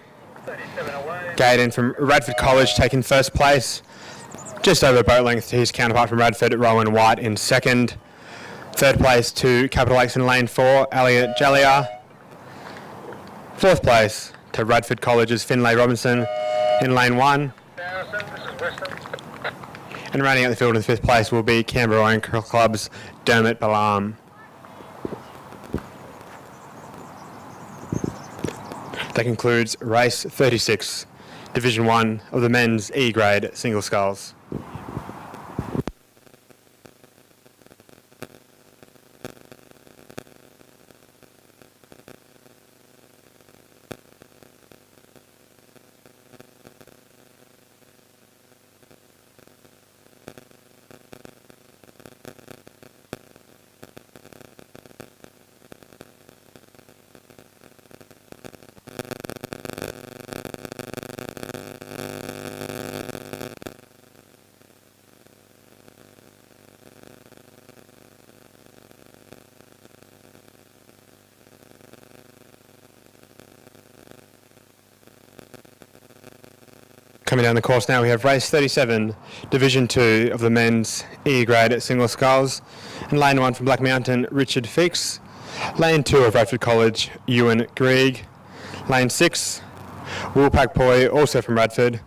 Gaydon from Radford College taking first place, just over a boat length to his counterpart from Radford, Rowan White in second. Third place to Capital Lakes in lane 4, Elliot Jalliar. Fourth place to Radford College's Finlay Robinson in lane 1. And rounding out the field in fifth place will be Canberra Rowing Club's Dermot Balam. That concludes race 36, Division 1 of the men's E grade single sculls. Coming down the course now, we have race 37, Division 2 of the men's E grade single sculls. In lane 1 from Black Mountain, Richard Fix. Lane 2 of Radford College, Ewan Grieg. Lane 6, Woolpack Poi, also from Radford.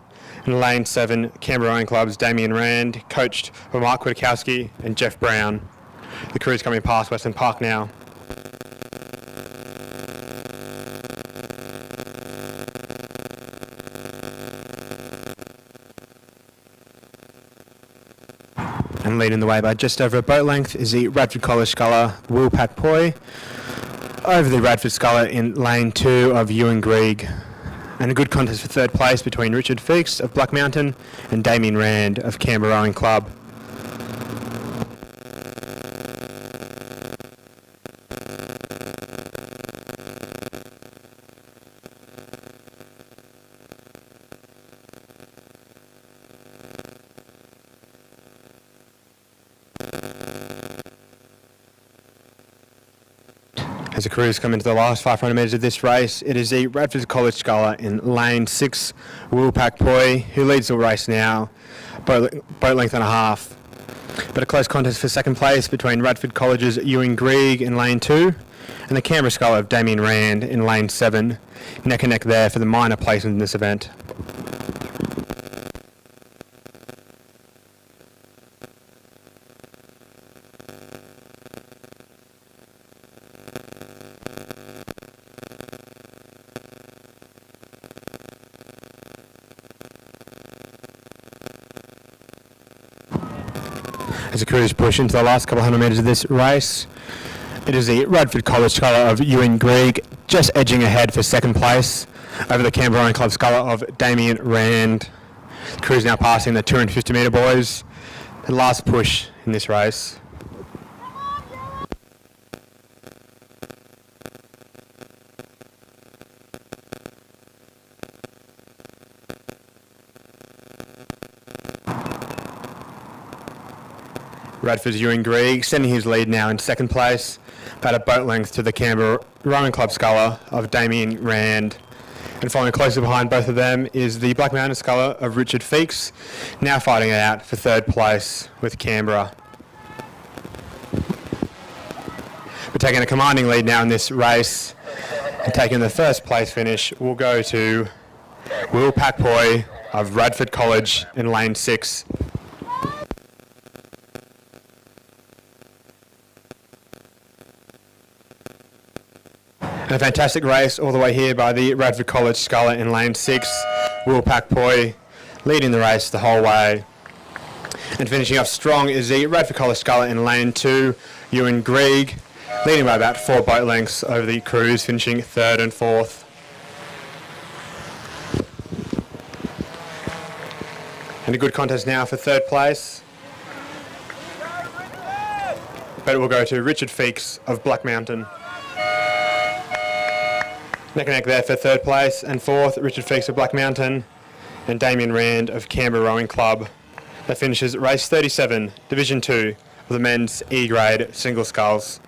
In lane 7, Canberra Rowing Club's Damien Rand, coached by Mark Kwiatkowski and Jeff Brown. The crew's coming past Western Park now. And leading the way by just over a boat length is the Radford College sculler, Woolpack Poi. Over the Radford sculler in lane 2 of Ewan Grieg. And a good contest for third place between Richard Feeks of Black Mountain and Damien Rand of Canberra Rowing Club. As the crews come into the last 500 metres of this race, it is the Radford College sculler in lane 6, Woolpack Poi, who leads the race now, boat length and a half. But a close contest for second place between Radford College's Ewan Grieg in lane 2 and the Canberra sculler of Damien Rand in lane 7. Neck and neck there for the minor placement in this event. As the crews push into the last couple hundred metres of this race, it is the Radford College sculler of Ewan Grieg just edging ahead for second place over the Canberra Rowing Club sculler of Damien Rand. The crew's now passing the 250 metre boys. The last push in this race. Radford's Ewan Grieg sending his lead now in second place, about a boat length to the Canberra Rowing Club sculler of Damien Rand. And following closely behind both of them is the Black Mountain sculler of Richard Feeks, now fighting it out for third place with Canberra. We're taking a commanding lead now in this race, and taking the first place finish will go to Woolpack Poi of Radford College in lane 6. And a fantastic race all the way here by the Radford College sculler in lane 6, Woolpack Poi, leading the race the whole way. And finishing off strong is the Radford College sculler in lane 2, Ewan Grieg, leading by about 4 boat lengths over the crews, finishing third and fourth. And a good contest now for third place. But it will go to Richard Feeks of Black Mountain. Neck and neck there for third place and fourth, Richard Feeks of Black Mountain and Damien Rand of Canberra Rowing Club. That finishes race 37, Division 2 of the men's E-grade single sculls.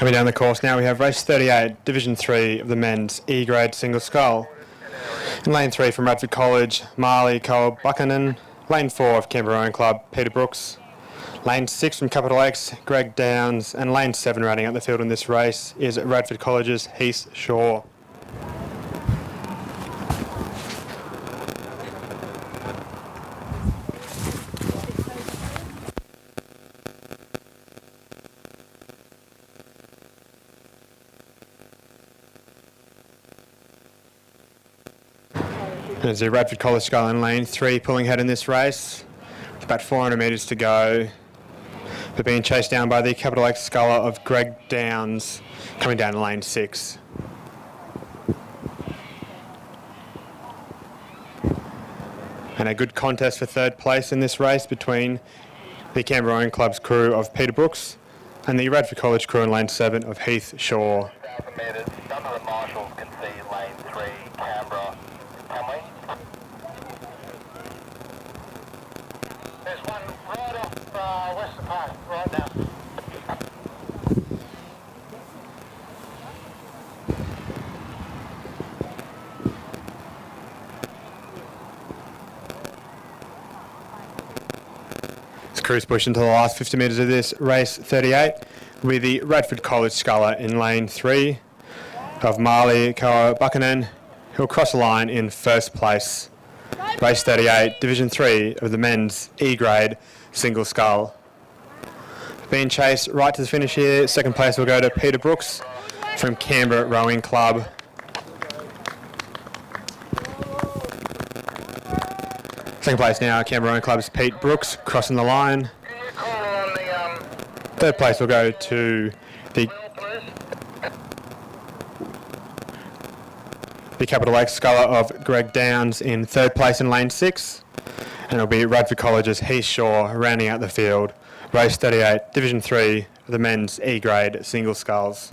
Coming down the course now, we have race 38, Division 3 of the men's E-grade single scull. In lane 3 from Radford College, Marley Cole Buchanan. Lane 4 of Canberra Rowing Club, Peter Brooks. Lane 6 from Capital X, Greg Downs. And lane 7 rounding out the field in this race is Radford College's Heath Shaw. There's the Radford College Scull in lane 3 pulling ahead in this race. With about 400 metres to go. They're being chased down by the Capital X Sculler of Greg Downs coming down in lane 6. And a good contest for third place in this race between the Canberra Rowing Club's crew of Peter Brooks and the Radford College crew in lane 7 of Heath Shaw. 1,000 metres, none of the marshals can see lane 3, Canberra. Can we? There's one right off Western Park, right now. The crew's pushed into the last 50 metres of this race 38 with the Radford College Sculler in lane 3 of Marley Cole Buchanan, who'll cross the line in first place. Race 38, Division 3 of the men's E-grade single scull. Being chased right to the finish here. Second place will go to Peter Brooks from Canberra Rowing Club. Second place now, Canberra Rowing Club's Pete Brooks crossing the line. Can you call on the Third place will go to the Capital X Sculler of Greg Downs in third place in lane 6. And it'll be Radford College's Heath Shaw rounding out the field. Race 38, Division 3 of the men's E-grade single sculls.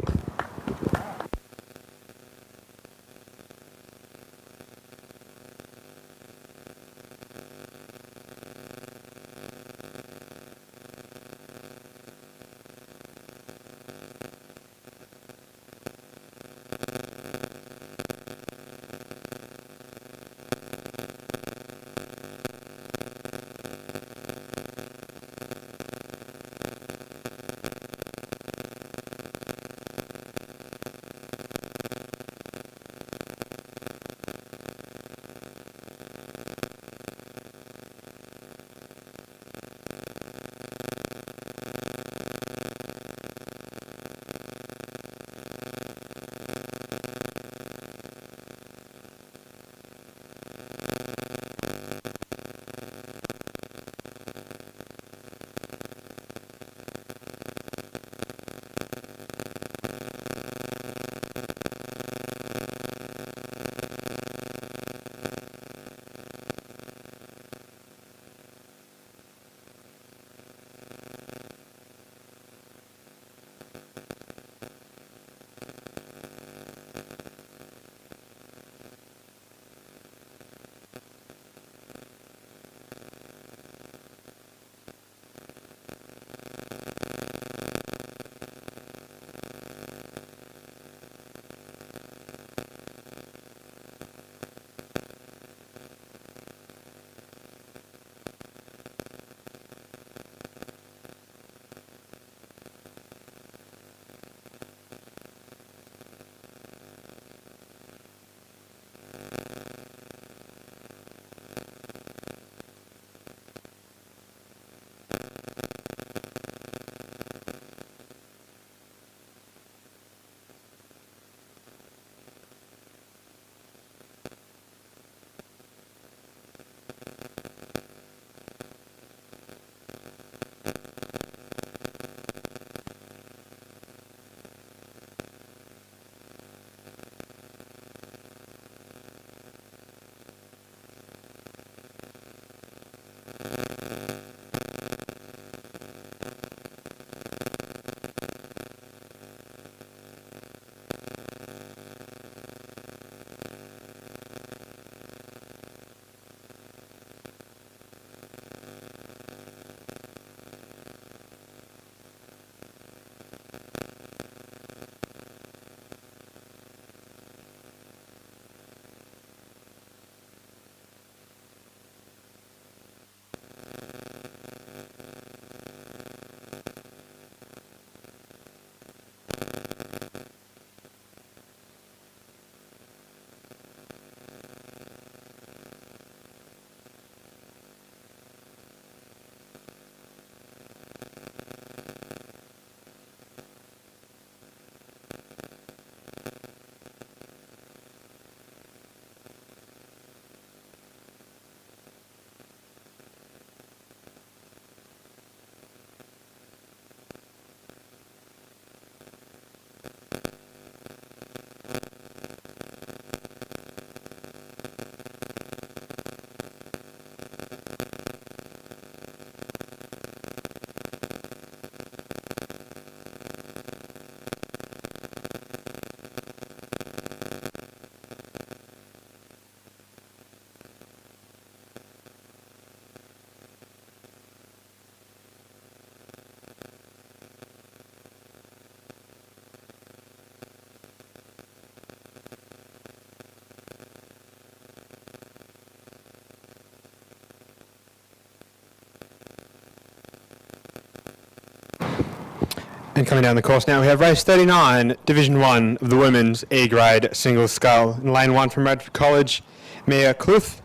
And coming down the course now, we have race 39, Division 1 of the Women's E-Grade Single Scull. In lane 1 from Radford College, Mia Cluth.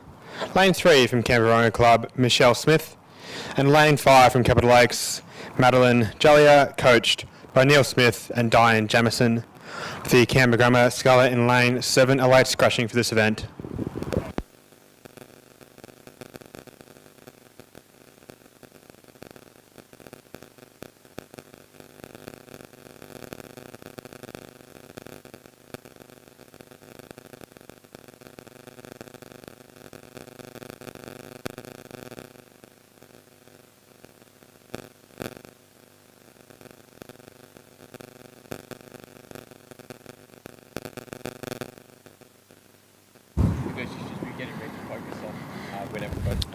Lane 3 from Canberra Club, Michelle Smith. And lane 5 from Capital Lakes, Madeline Jallia, coached by Neil Smith and Diane Jamison. The Canberra Grammar Sculler in lane 7 awaits crashing for this event.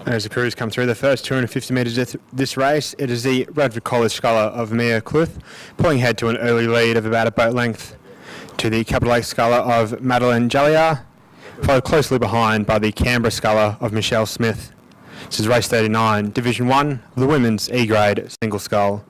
As the crews come through the first 250 metres of this race, it is the Radford College Scholar of Mia Cluth, pulling ahead to an early lead of about a boat length to the Capital Lakes Scholar of Madeline Jallia, followed closely behind by the Canberra Scholar of Michelle Smith. This is race 39, Division 1 of the Women's E-Grade Single Scull.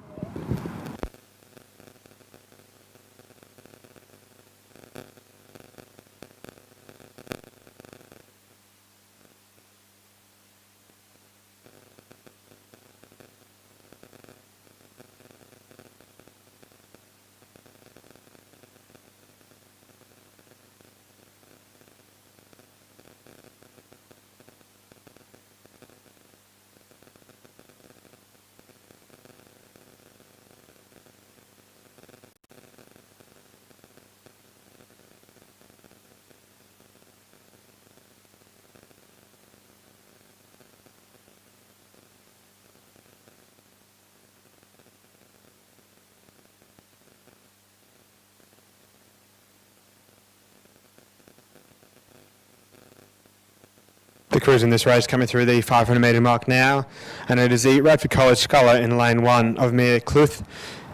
The crews in this race coming through the 500 metre mark now, and it is the Radford College Scholar in lane 1 of Mia Cluth,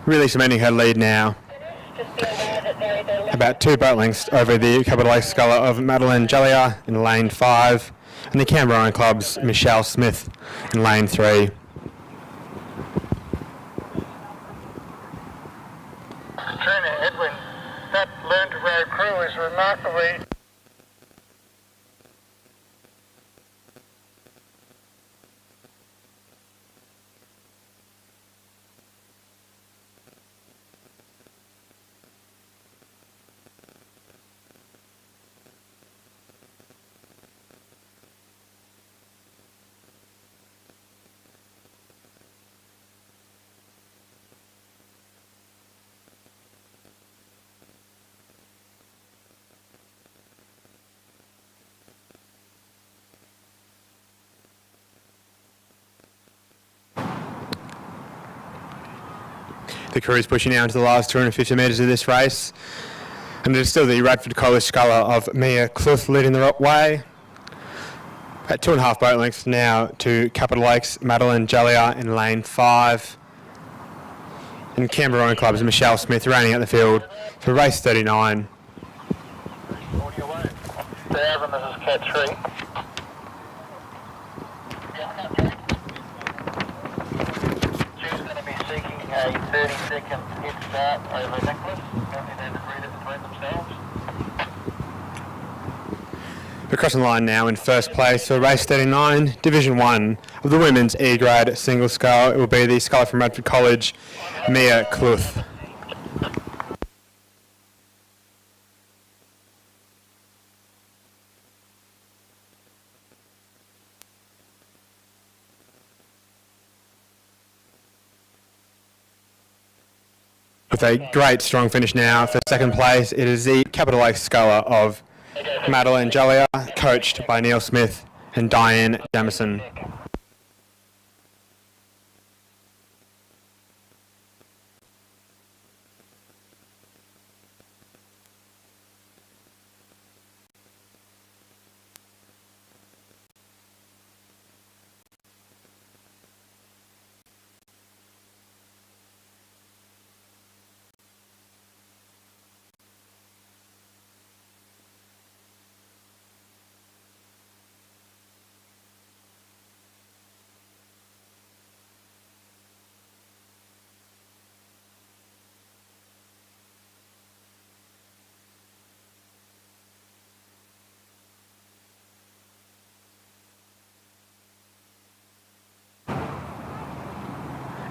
really cementing her lead now. About 2 boat lengths over the Capital Lakes Scholar of Madeline Jallia in lane 5, and the Canberra Iron Club's Michelle Smith in lane 3. Trainer Edwin, that learn to row crew is remarkably The crew is pushing now into the last 250 metres of this race, and it is still the Radford College Scholar of Mia Cluth leading the way. At 2.5 boat lengths now to Capital Lakes, Madeline Jallia in lane 5. And Canberra Rowing Club's Michelle Smith rounding out the field for race 39. audio away. There, this is Cat 3. She's going to be seeking a 30-second head start over Nicholas. Only they've agreed it between themselves. We're crossing the line now in first place for race 39, Division 1 of the Women's E-Grade Single Scull. It will be the scholar from Radford College, Mia Cluth. With a great strong finish now for second place, it is the Capital Lakes Scholar of Madeline Jallia, coached by Neil Smith and Diane Jamison.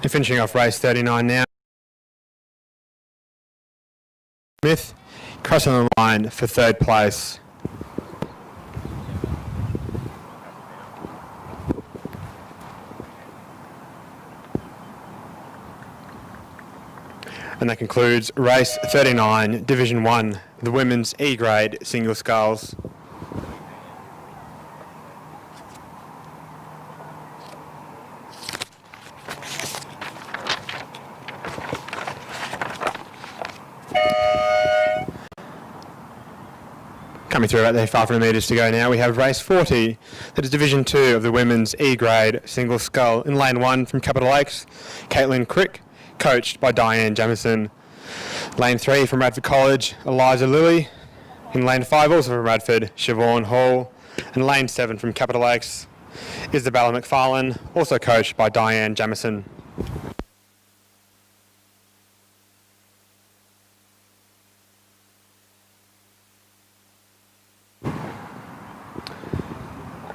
And finishing off race 39 now. Smith crossing the line for third place. And that concludes race 39, Division 1, the women's E-grade single sculls. Coming through about there, 500 metres to go now, we have race 40. That is Division 2 of the women's E-grade single scull. In lane 1 from Capital Lakes, Caitlin Crick, coached by Diane Jamison. Lane 3 from Radford College, Eliza Lilly. In lane 5 also from Radford, Siobhan Hall. And lane 7 from Capital Lakes, Isabella McFarlane, also coached by Diane Jamison.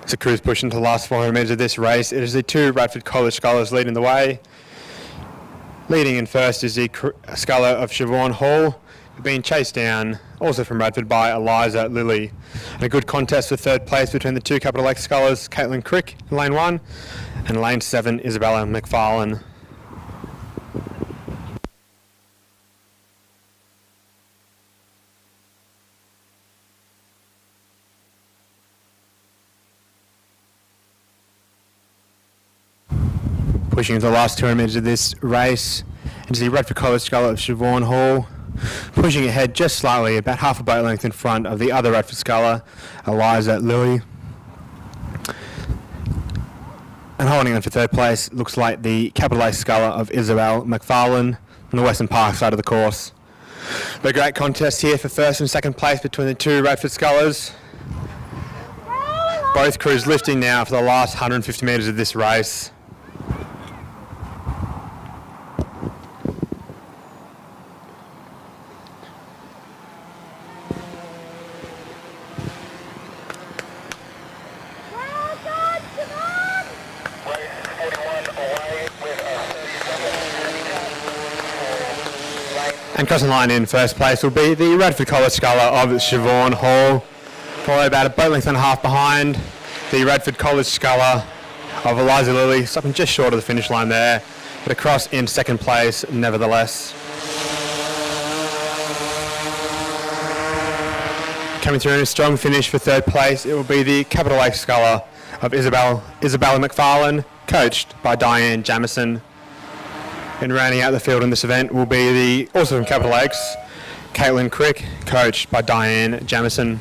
As the crews push into the last 400 metres of this race, it is the two Radford College scullers leading the way. Leading in first is the sculler of Siobhan Hall, being chased down, also from Radford, by Eliza Lilly. And a good contest for third place between the two Capital Lakes scullers, Caitlin Crick in lane 1 and lane 7, Isabella McFarlane. Pushing into the last 200 metres of this race, into the Radford College sculler of Siobhan Hall, pushing ahead just slightly, about half a boat length in front of the other Radford sculler, Eliza Lilly. And holding on for third place looks like the Capital Lakes sculler of Isabel McFarlane on the Western Park side of the course. But a great contest here for first and second place between the two Radford scullers. Both crews lifting now for the last 150 metres of this race. And crossing the line in first place will be the Radford College sculler of Siobhan Hall, followed about a boat length and a half behind the Radford College sculler of Eliza Lilly, stopping just short of the finish line there, but across in second place nevertheless. Coming through in a strong finish for third place, it will be the Capital Lakes sculler of Isabella McFarlane, coached by Diane Jamison. And rounding out the field in this event will be the, also from Capital Lakes, Caitlin Crick, coached by Diane Jamison.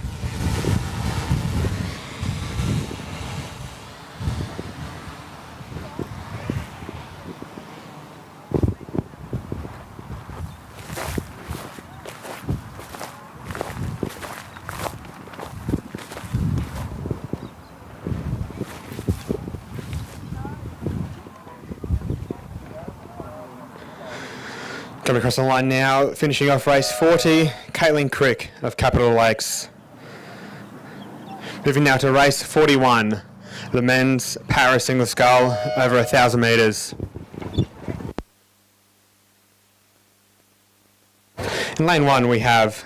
Coming across the line now, finishing off race 40, Caitlin Crick of Capital Lakes. Moving now to race 41, the men's para single scull over 1,000 metres. In lane 1 we have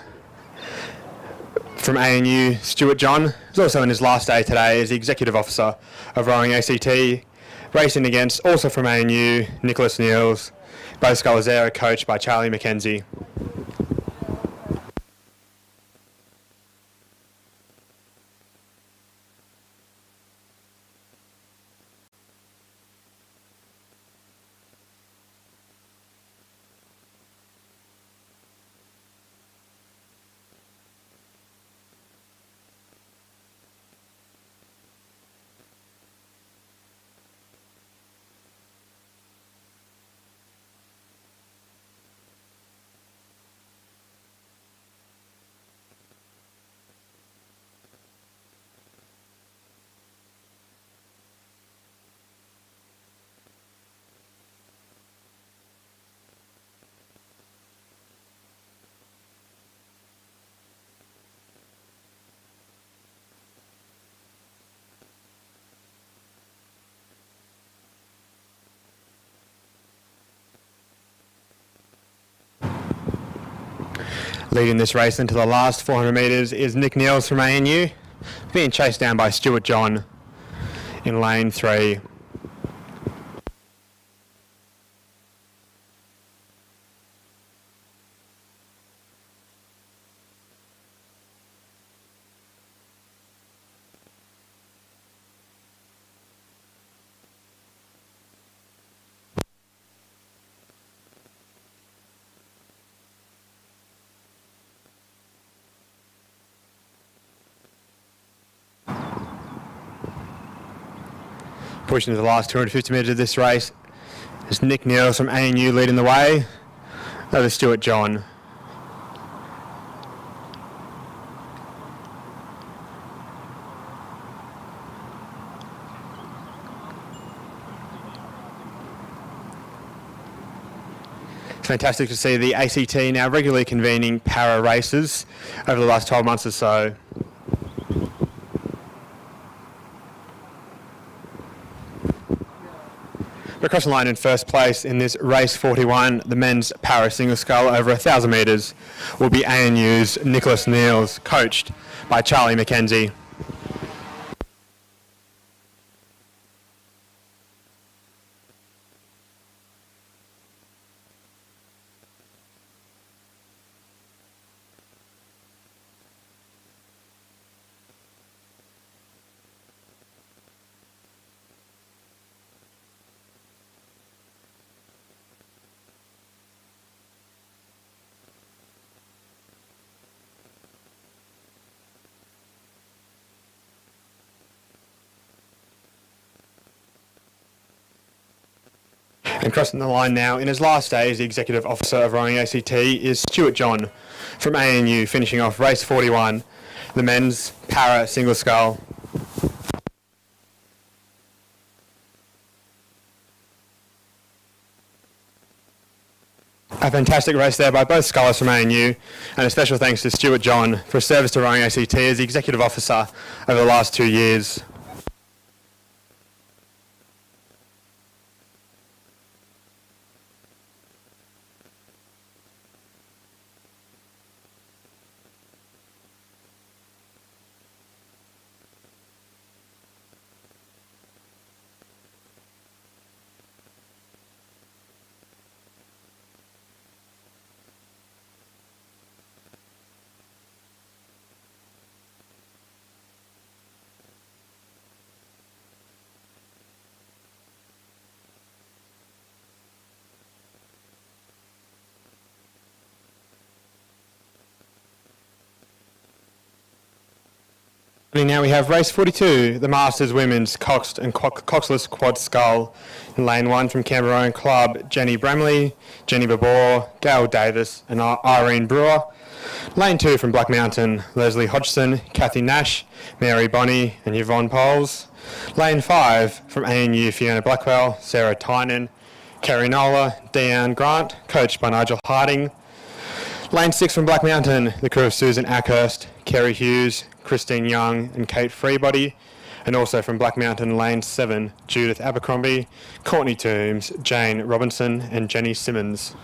from ANU, Stuart John, who's also in his last day today as the Executive Officer of Rowing ACT, racing against, also from ANU, Nicholas Niels. Both scullers there are coached by Charlie McKenzie. Leading this race into the last 400 metres is Nick Niels from ANU, being chased down by Stuart John in lane 3. Pushing to the last 250 metres of this race is Nick Niels from ANU leading the way over Stuart John. It's fantastic to see the ACT now regularly convening para races over the last 12 months or so. Across the line in first place in this race 41, the men's para single scull over 1,000 metres, will be ANU's Nicholas Niels, coached by Charlie McKenzie. And crossing the line now in his last day as the Executive Officer of Rowing ACT is Stuart John from ANU, finishing off race 41, the men's para single scull. A fantastic race there by both scullers from ANU, and a special thanks to Stuart John for his service to Rowing ACT as the Executive Officer over the last 2 years. Now we have race 42, the Masters Women's Coxed and Coxless Quad Scull. In lane 1 from Canberra Rowing Club, Jenny Bramley, Jenny Babor, Gail Davis and Irene Brewer. Lane 2 from Black Mountain, Leslie Hodgson, Kathy Nash, Mary Bonney and Yvonne Poles. Lane 5 from ANU, Fiona Blackwell, Sarah Tynan, Kerry Nola, Deanne Grant, coached by Nigel Harding. Lane 6 from Black Mountain, the crew of Susan Ackhurst, Kerry Hughes, Christine Young and Kate Freebody. And also from Black Mountain, Lane 7, Judith Abercrombie, Courtney Toombs, Jane Robinson and Jenny Simmons.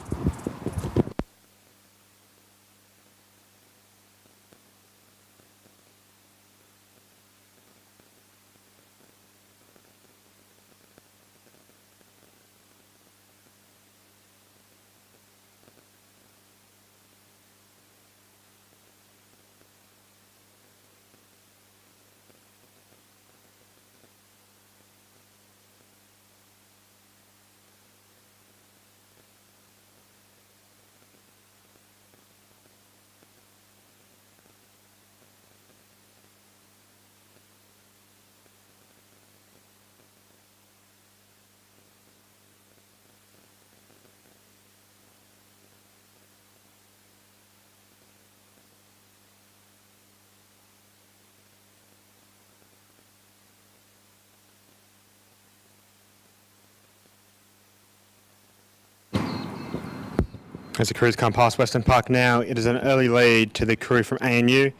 As the crews come past Western Park now, it is an early lead to the crew from ANU.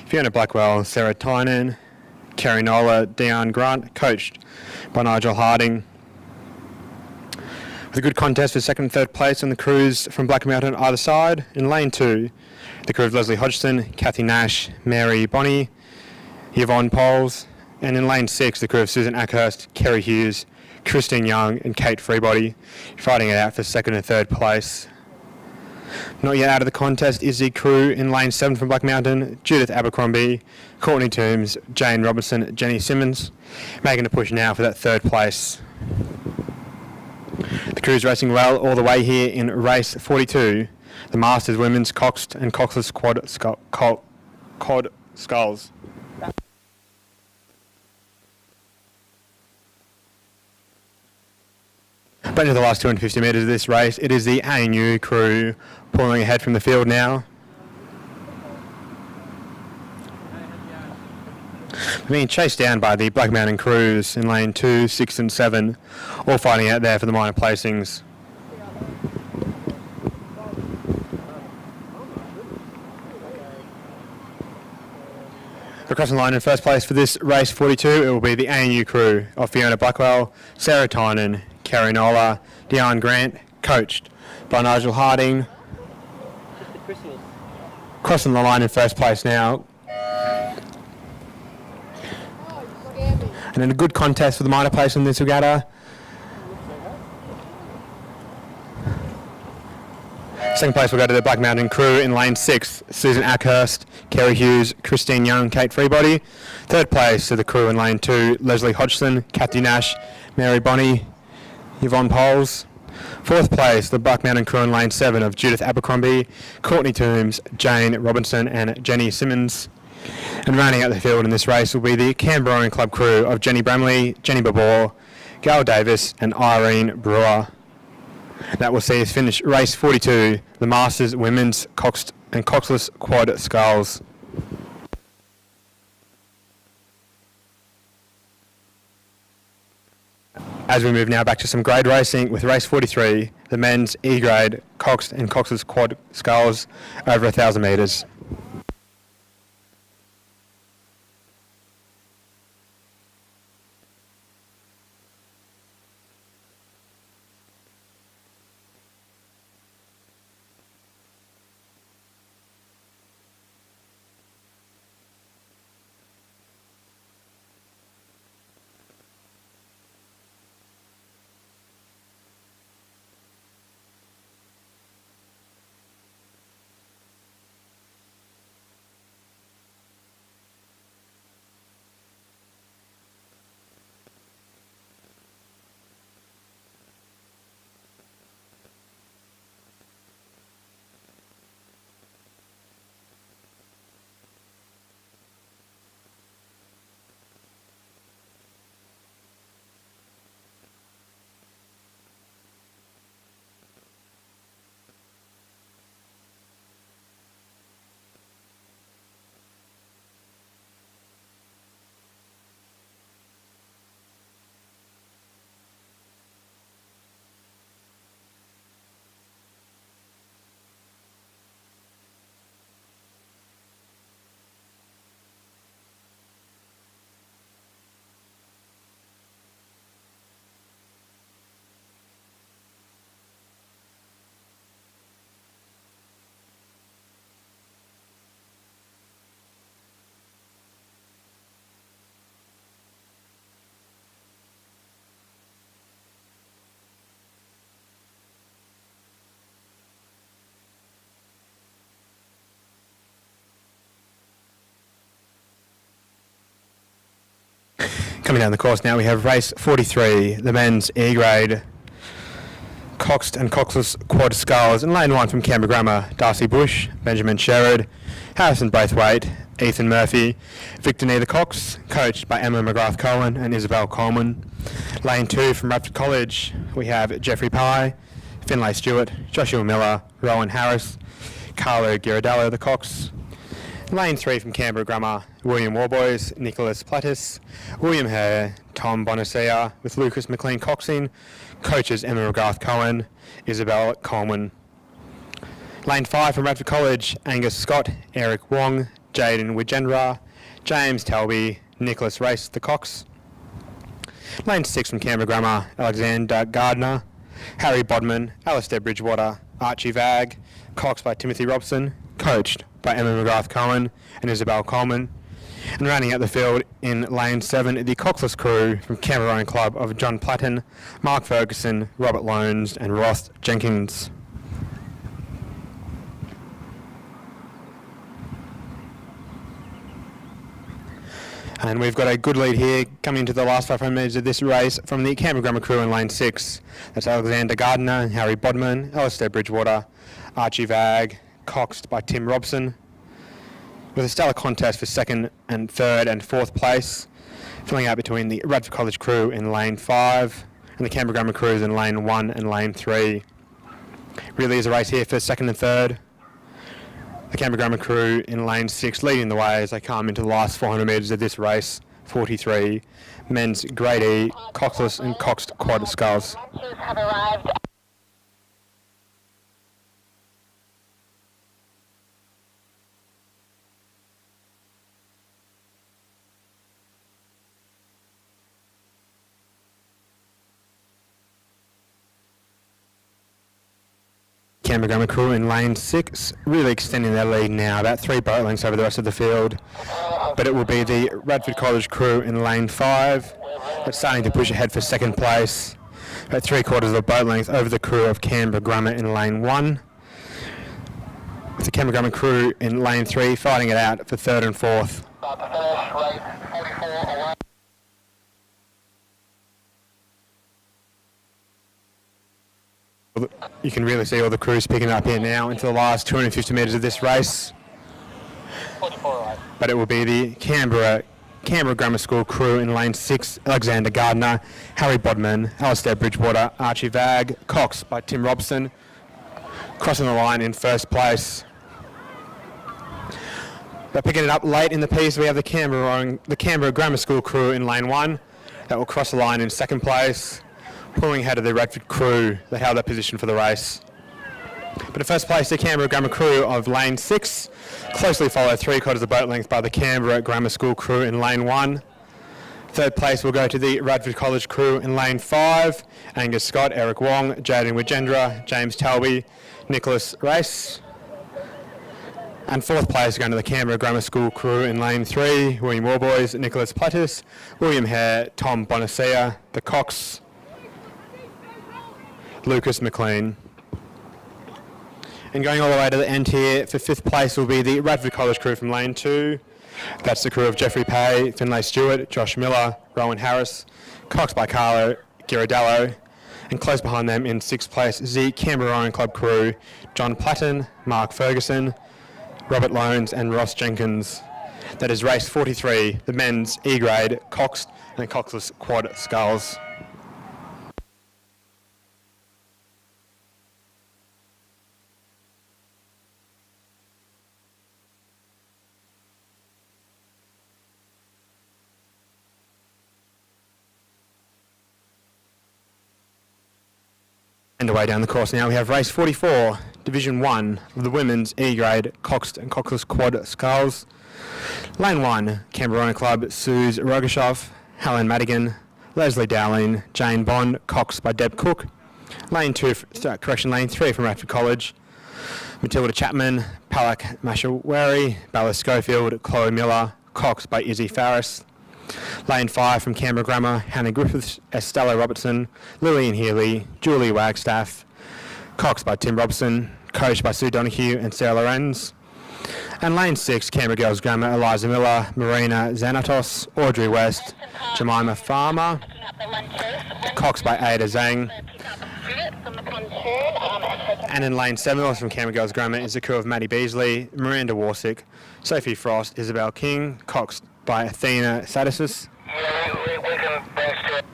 Fiona Blackwell, Sarah Tynan, Kerry Nola, Deanne Grant, coached by Nigel Harding. With a good contest for second and third place on the crews from Black Mountain either side. In lane 2, The crew of Leslie Hodgson, Kathy Nash, Mary Bonney, Yvonne Poles, and in lane 6, the crew of Susan Ackhurst, Kerry Hughes, Christine Young and Kate Freebody, fighting it out for second and third place. Not yet out of the contest is the crew in lane 7 from Black Mountain, Judith Abercrombie, Courtney Toombs, Jane Robinson, Jenny Simmons, making a push now for that third place. The crew's racing well all the way here in race 42, the Masters Women's Coxed and Coxless Quad Sculls. But into the last 250 metres of this race, it is the ANU crew pulling ahead from the field now. Being chased down by the Black Mountain crews in lane 2, 6 and 7, all fighting out there for the minor placings. Across the line in first place for this race 42, it will be the ANU crew of Fiona Blackwell, Sarah Tynan, Kerry Nola, Diane Grant, coached by Nigel Harding. Crossing the line in first place now. And in a good contest for the minor place in this regatta. Second place will go to the Black Mountain crew in lane 6, Susan Ackhurst, Kerry Hughes, Christine Young, Kate Freebody. Third place to the crew in lane 2, Leslie Hodgson, Kathy Nash, Mary Bonney, Yvonne Poles. Fourth place, the Black Mountain crew in lane 7 of Judith Abercrombie, Courtney Toombs, Jane Robinson and Jenny Simmons. And rounding out the field in this race will be the Canberra Rowing Club crew of Jenny Bramley, Jenny Babor, Gail Davis and Irene Brewer. That will see us finish race 42, the Masters Women's Coxed and Coxless Quad Sculls. As we move now back to some grade racing with race 43, the men's E-grade Coxed and Coxless Quad Sculls over 1,000 metres. Coming down the course now, we have race 43, the men's E-grade Coxed and Coxless Quad Sculls in lane 1 from Canberra Grammar, Darcy Bush, Benjamin Sherrod, Harrison Braithwaite, Ethan Murphy, Victor Neither Cox, coached by Emma McGrath Cohen and Isabel Coleman. Lane 2 from Radford College, we have Jeffrey Pye, Finlay Stewart, Joshua Miller, Rowan Harris, Carlo Ghirardello the Cox. Lane 3 from Canberra Grammar, William Warboys, Nicholas Plattis, William Hare, Tom Bonacia with Lucas McLean Coxing, coaches Emma McGrath Cohen, Isabel Coleman. Lane 5 from Radford College, Angus Scott, Eric Wong, Jaden Wigendra, James Talby, Nicholas Race the Cox. Lane 6 from Canberra Grammar, Alexander Gardner, Harry Bodman, Alistair Bridgewater, Archie Vagg, Cox by Timothy Robson, coached by Emma McGrath-Cohen and Isabel Coleman. And rounding out the field in lane 7, the Cockless crew from Canberra Rowing Club of John Platten, Mark Ferguson, Robert Loans and Ross Jenkins. And we've got a good lead here coming into the last 500 metres of this race from the Canberra Grammar crew in lane 6. That's Alexander Gardner, Harry Bodman, Alistair Bridgewater, Archie Vagg, coxed by Tim Robson. With a stellar contest for second and third and fourth place, filling out between the Radford College crew in lane 5 and the Canberra Grammar crews in lane 1 and lane 3. Really is a race here for second and third. The Canberra Grammar crew in lane 6 leading the way as they come into the last 400 metres of this race, 43, men's Grade E, Cockless and Coxed Quad Sculls. Have arrived. Canberra Grammar crew in lane 6, really extending their lead now, about 3 boat lengths over the rest of the field. But it will be the Radford College crew in lane 5 that's starting to push ahead for second place, about 3/4 of a boat length over the crew of Canberra Grammar in lane 1. With the Canberra Grammar crew in lane 3 fighting it out for third and fourth. About to finish race 44 away. You can really see all the crews picking up here now into the last 250 metres of this race. 44 away. But it will be the Canberra Grammar School crew in lane 6, Alexander Gardner, Harry Bodman, Alistair Bridgewater, Archie Vagg, coxed by Tim Robson, crossing the line in first place. But picking it up late in the piece, we have the Canberra Grammar School crew in lane 1 that will cross the line in second place, pulling ahead of the Radford crew that held that position for the race. But in first place, the Canberra Grammar crew of lane 6, closely followed 3/4 of the boat length by the Canberra Grammar School crew in lane 1. Third place will go to the Radford College crew in lane 5, Angus Scott, Eric Wong, Jaden Wigendra, James Talby, Nicholas Race. And fourth place going to the Canberra Grammar School crew in lane 3, William Warboys, Nicholas Plattis, William Hare, Tom Bonacia, the Cox, Lucas McLean. And going all the way to the end here, for fifth place will be the Radford College crew from lane 2. That's the crew of Jeffrey Pay, Finlay Stewart, Josh Miller, Rowan Harris, Cox by Carlo, Ghirardello. And close behind them in sixth place is the Canberra Rowing Club crew, John Platten, Mark Ferguson, Robert Loans and Ross Jenkins. That is race 43, the men's E-grade, Coxed and Coxless Quad Sculls. And away down the course now, we have race 44, Division 1 of the women's E-grade, Coxed and Coxless Quad Sculls. Lane 1, Canberra Rowing Club, Suze Rogashov, Helen Madigan, Leslie Dowling, Jane Bond, Cox by Deb Cook. Lane 3 from Radford College, Matilda Chapman, Palak Mashawari, Bella Schofield, Chloe Miller, Cox by Izzy Farris. Lane 5 from Canberra Grammar, Hannah Griffiths, Estella Robertson, Lillian Healy, Julie Wagstaff, Cox by Tim Robson, coached by Sue Donoghue and Sarah Lorenz. And lane 6, Canberra Girls Grammar, Eliza Miller, Marina Xanatos, Audrey West, Jemima Farmer, Cox by Ada Zhang. And in lane 7, also from Canberra Girls Grammar, is the crew of Maddie Beasley, Miranda Warsick, Sophie Frost, Isabel King, Cox by Athena Sadisis. Yeah, we can best it.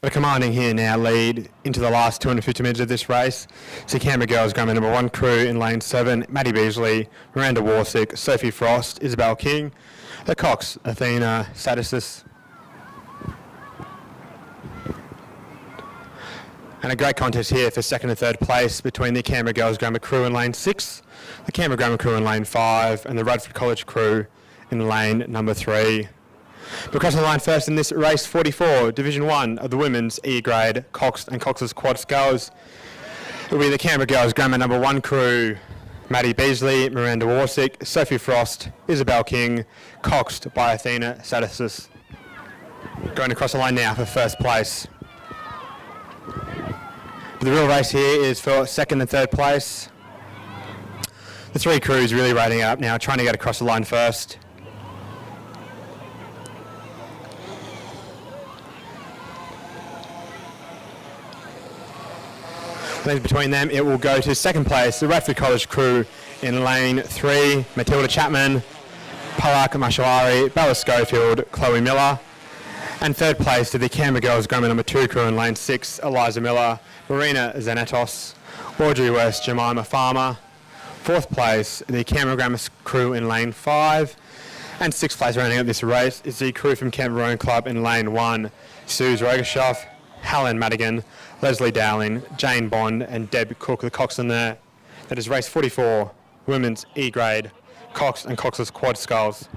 We're commanding here now lead into the last 250 metres of this race. So Canberra Girls Grammar number 1 crew in lane 7, Maddie Beasley, Miranda Warsick, Sophie Frost, Isabel King, the Cox, Athena Statisis. And a great contest here for second and third place between the Canberra Girls Grammar crew in lane 6, the Canberra Grammar crew in lane 5, and the Radford College crew in lane number 3. But crossing the line first in this race 44, Division 1 of the women's E grade Cox and Cox's quad sculls. It will be the Canberra Girls Grammar number 1 crew, Maddie Beasley, Miranda Warsick, Sophie Frost, Isabel King, coxed by Athena Statisis. Going across the line now for first place. But the real race here is for second and third place. The 3 crews really rating it up now, trying to get across the line first. Then between them, it will go to second place, the Radford College crew in lane 3, Matilda Chapman, Palak Mashawari, Bella Schofield, Chloe Miller. And third place to the Canberra Girls Grammar number 2 crew in lane 6, Eliza Miller, Marina Zanatos, Audrey West, Jemima Farmer. Fourth place, the Canberra Grammar crew in lane 5. And sixth place rounding up this race is the crew from Canberra Rowing Club in lane 1, Suze Rogashoff, Helen Madigan, Leslie Dowling, Jane Bond and Deb Cook, the coxswain there. That is race 44, women's E grade, Cox and Cox's quad sculls.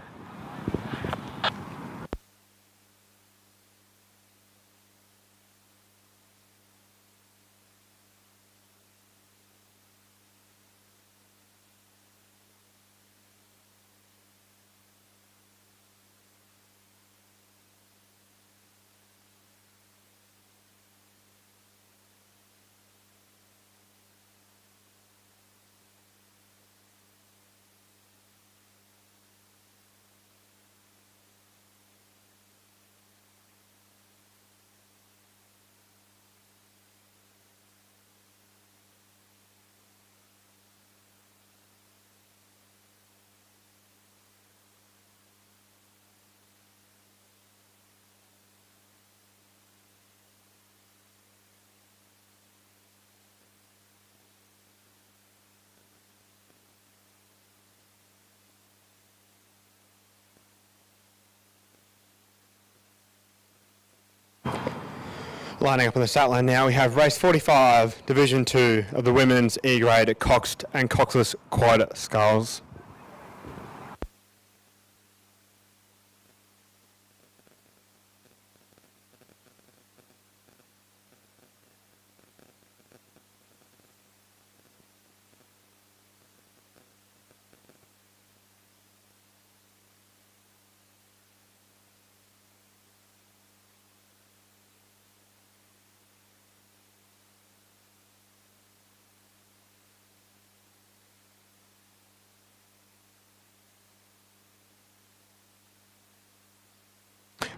Lining up on the start line now, we have race 45, Division 2 of the women's E grade Coxed and Coxless quad sculls.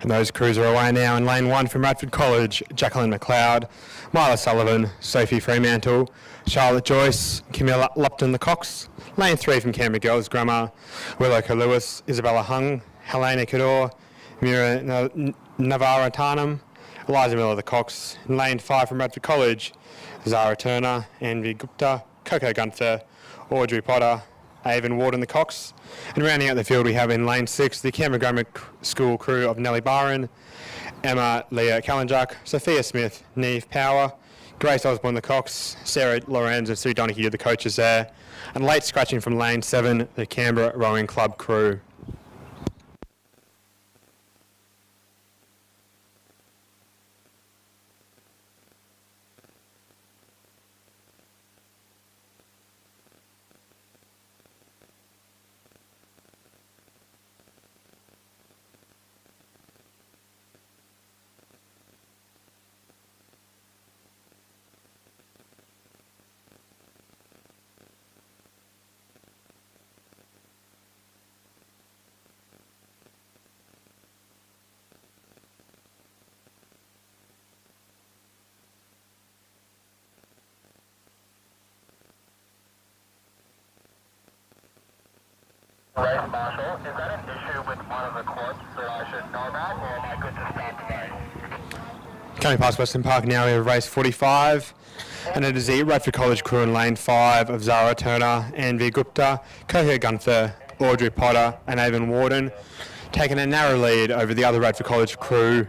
And those crews are away now in lane 1 from Radford College, Jacqueline McLeod, Myla Sullivan, Sophie Fremantle, Charlotte Joyce, Camilla Lupton the Cox. Lane 3 from Canberra Girls Grammar, Willow Lewis, Isabella Hung, Helena Cador, Mira Navarra Tarnum, Eliza Miller the Cox. In lane 5 from Radford College, Zara Turner, Anvi Gupta, Coco Gunther, Audrey Potter, Avon Warden the Cox. And rounding out the field we have in lane 6 the Canberra Grammar School crew of Nellie Byron, Emma Leah Kalinjak, Sophia Smith, Neve Power, Grace Osborne the Cox, Sarah Lorenz and Sue Donahue the coaches there. And late scratching from lane 7 the Canberra Rowing Club crew. Race Marshal, is that an issue with one of the quads that I should know about, or am I good to start the race? Coming past Western Park now, we have race 45, and it is the Radford College crew in lane 5 of Zara Turner, Anvi Gupta, Kohir Gunther, Audrey Potter and Avon Warden, taking a narrow lead over the other Radford College crew.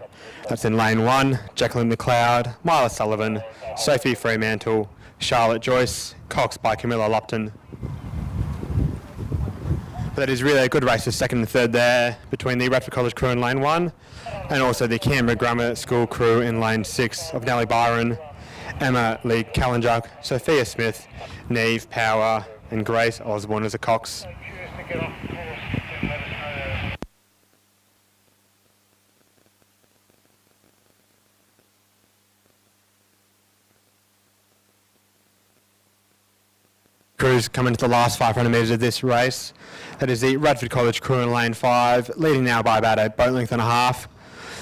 That's in lane 1, Jacqueline McLeod, Myla Sullivan, Sophie Fremantle, Charlotte Joyce, Cox by Camilla Lupton. That is really a good race for second and third there between the Radford College crew in lane 1 and also the Canberra Grammar School crew in lane 6 of Nellie Byron, Emma Lee Kalinjuk, Sophia Smith, Neve Power and Grace Osborne as a Cox. Crews coming to the last 500 metres of this race. That is the Radford College crew in lane 5, leading now by about a boat length and a half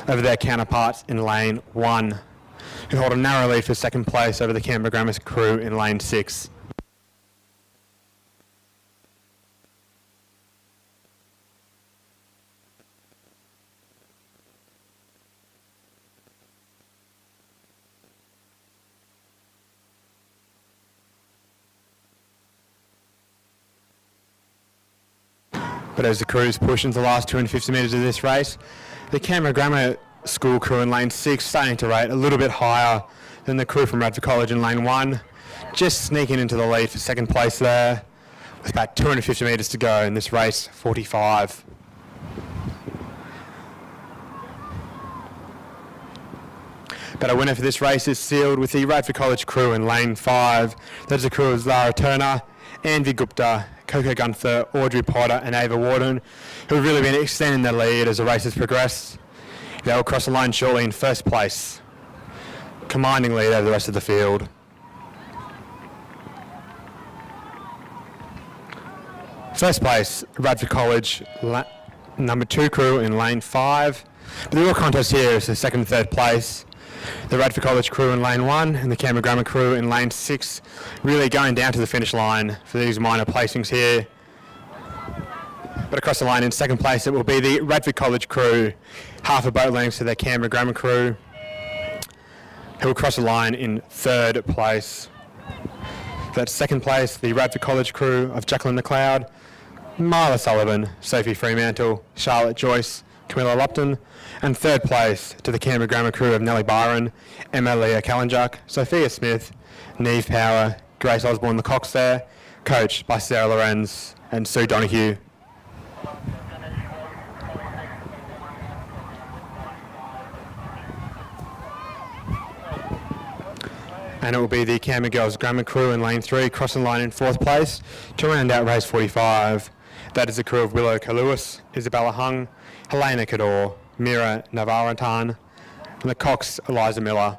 over their counterparts in lane 1, who hold a narrow lead for second place over the Canberra Grammar crew in lane 6. But as the crews push into the last 250 metres of this race, the Canberra Grammar School crew in lane 6 starting to rate a little bit higher than the crew from Radford College in lane 1, just sneaking into the lead for second place there, with about 250 metres to go in this race 45. But a winner for this race is sealed with the Radford College crew in lane 5. That's the crew of Zara Turner, Anvi Gupta, Coco Gunther, Audrey Potter and Ava Warden, who have really been extending their lead as the race has progressed. They will cross the line shortly in first place, commanding lead over the rest of the field. First place, Radford College, number 2 crew in lane 5. But the real contest here is the second and third place. The Radford College crew in lane 1 and the Canberra Grammar crew in lane 6 really going down to the finish line for these minor placings here. But across the line in second place it will be the Radford College crew, half a boat length to their Canberra Grammar crew, who will cross the line in third place. That's second place, the Radford College crew of Jacqueline McLeod, Marla Sullivan, Sophie Fremantle, Charlotte Joyce, Camilla Lupton, and third place to the Canberra Grammar crew of Nellie Byron, Emma Leah Kalinjuk, Sophia Smith, Neve Power, Grace Osborne the Cox there, coached by Sarah Lorenz and Sue Donoghue. And it will be the Canberra Girls Grammar crew in lane 3 crossing the line in fourth place to round out race 45. That is the crew of Willow Kalewis, Isabella Hung, Helena Cador, Mira Navaratan, and the Cox Eliza Miller.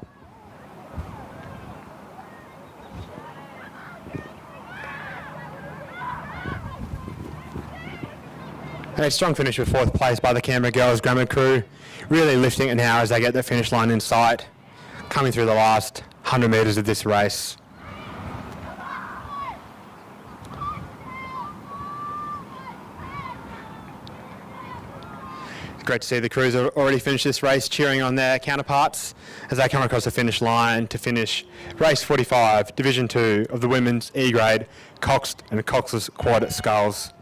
A strong finish with fourth place by the Canberra Girls Grammar crew, really lifting it now as they get the finish line in sight, coming through the last 100 metres of this race. Great to see the crews have already finished this race cheering on their counterparts as they come across the finish line to finish race 45, Division 2 of the Women's E-Grade Coxed and Coxless Quad Sculls.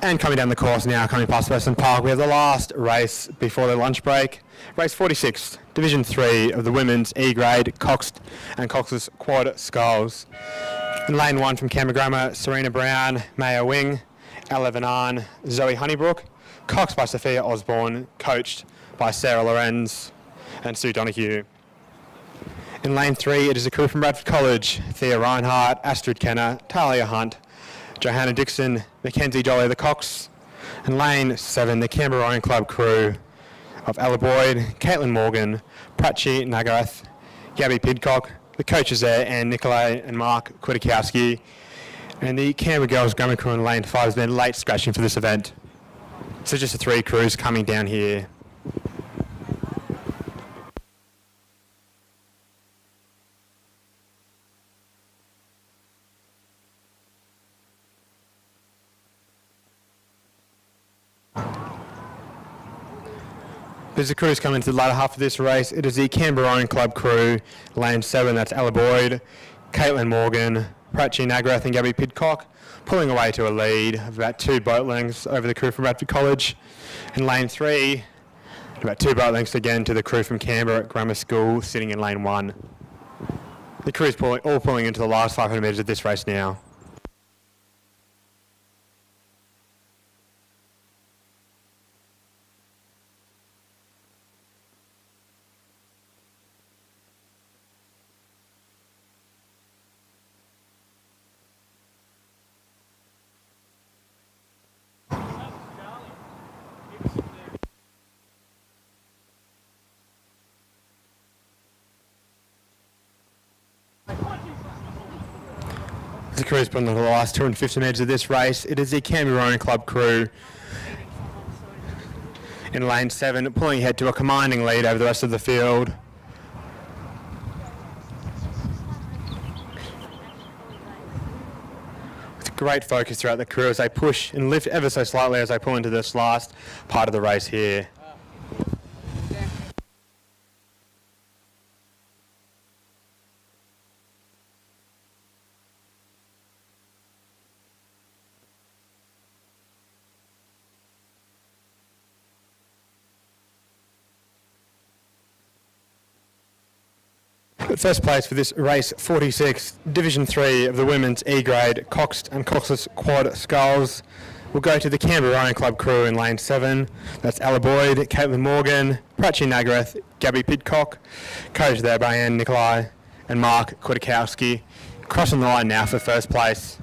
And coming down the course now, coming past Western Park, we have the last race before the lunch break. Race 46, Division 3 of the Women's E-Grade Coxed and Coxless Quad Sculls. In lane 1 from Canberra Grammar, Serena Brown, Maya Wing, Ella Vanan, Zoe Honeybrook, coxed by Sophia Osborne, coached by Sarah Lorenz and Sue Donoghue. In lane 3, it is a crew from Radford College, Thea Reinhardt, Astrid Kenner, Talia Hunt, Johanna Dixon, Mackenzie Jolly the Cox. In lane 7, the Canberra Rowing Club crew of Ella Boyd, Caitlin Morgan, Prachi Nagath, Gabby Pidcock, the coaches there, Anne Nicolay and Mark Kwiatkowski. And the Canberra Girls Grammar crew in lane 5 has been late scratching for this event. So just the 3 crews coming down here. There's a crews coming to the latter half of this race. It is the Canberra Rowing Club crew, lane 7, that's Ella Boyd, Caitlin Morgan, Prachi Nagrath and Gabby Pidcock, pulling away to a lead of about 2 boat lengths over the crew from Radford College. In lane 3, about 2 boat lengths again to the crew from Canberra Grammar School, sitting in lane 1. The crew is all pulling into the last 500 metres of this race now. The crew is pulling into the last 250 metres of this race. It is the Canberra Rowing Club crew in lane 7, pulling ahead to a commanding lead over the rest of the field. With great focus throughout the crew as they push and lift ever so slightly as they pull into this last part of the race here. First place for this race 46, Division 3 of the Women's E-Grade Coxed and Coxless Quad Sculls will go to the Canberra Rowing Club crew in lane 7. That's Ella Boyd, Caitlin Morgan, Prachi Nagrath, Gabby Pidcock, coached there by Anne Nikolai and Mark Kudakowski. Crossing the line now for first place.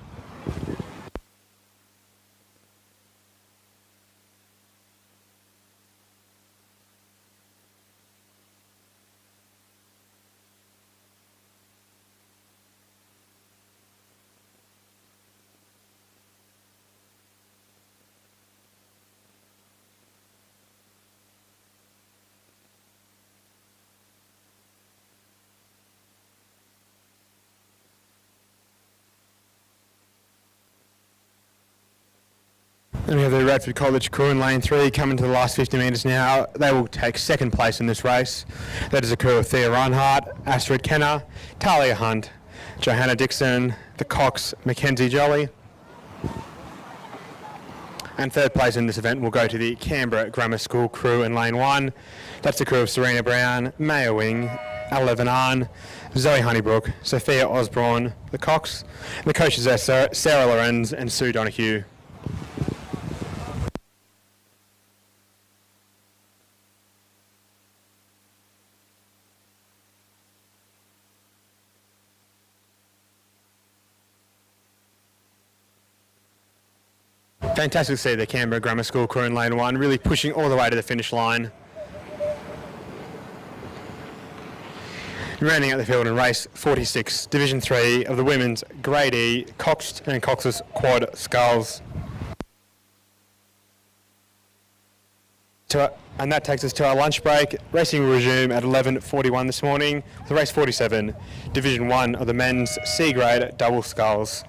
And we have the Radford College crew in lane 3 coming to the last 50 metres now. They will take second place in this race. That is a crew of Thea Reinhardt, Astrid Kenner, Talia Hunt, Johanna Dixon, the Cox, Mackenzie Jolly. And third place in this event will go to the Canberra Grammar School crew in lane 1. That's the crew of Serena Brown, Maya Wing, Ella Van Zoe Honeybrook, Sophia Osborne, the Cox. And the coaches are Sarah Lorenz and Sue Donahue. Fantastic to see the Canberra Grammar School crew in lane 1 really pushing all the way to the finish line. Rounding out the field in race 46, Division 3 of the Women's Grade E Coxed and Coxless Quad Sculls. And that takes us to our lunch break. Racing will resume at 11:41 this morning with race 47, Division 1 of the Men's C Grade Double Sculls.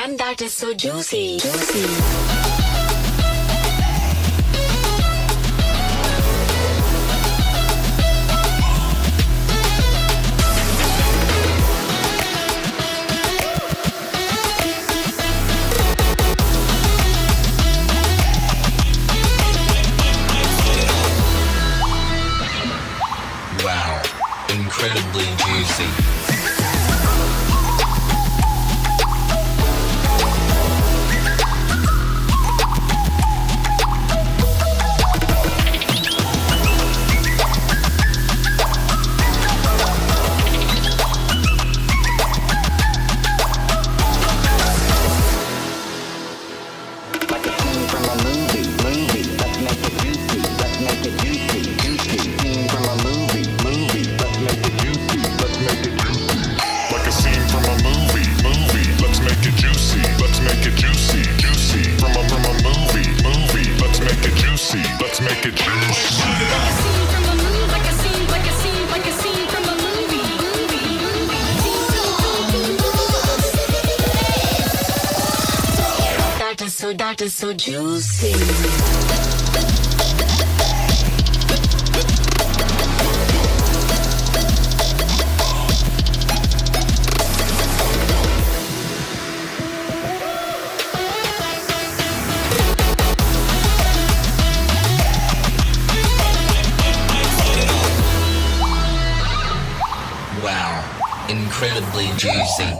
Damn, that is so juicy. Wow, incredibly juicy. Like a scene from a movie. Let's make it juicy. Let's make it juicy. Scene from a movie. Let's make it juicy. Let's make it juicy. Like a scene from a movie. Let's make it juicy. Let's make it juicy. From a movie. Let's make it juicy. Let's make it juicy. That is so juicy. Wow, incredibly juicy.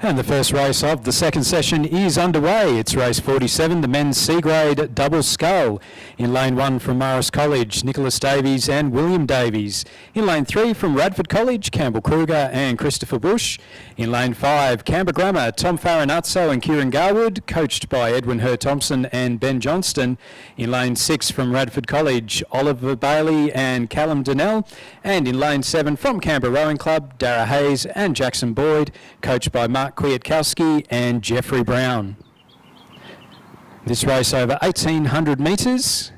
And the first race of the second session is underway. It's race 47, the men's C-grade double scull. In lane 1 from Marist College, Nicholas Davies and William Davies. In lane 3 from Radford College, Campbell Kruger and Christopher Bush. In lane 5, Canberra Grammar, Tom Farinazzo and Kieran Garwood, coached by Edwin Hur-Thompson and Ben Johnston. In lane 6 from Radford College, Oliver Bailey and Callum Donnell. And in lane 7 from Canberra Rowing Club, Dara Hayes and Jackson Boyd, coached by Mark Kwiatkowski and Jeffrey Brown. This race over 1,800 metres.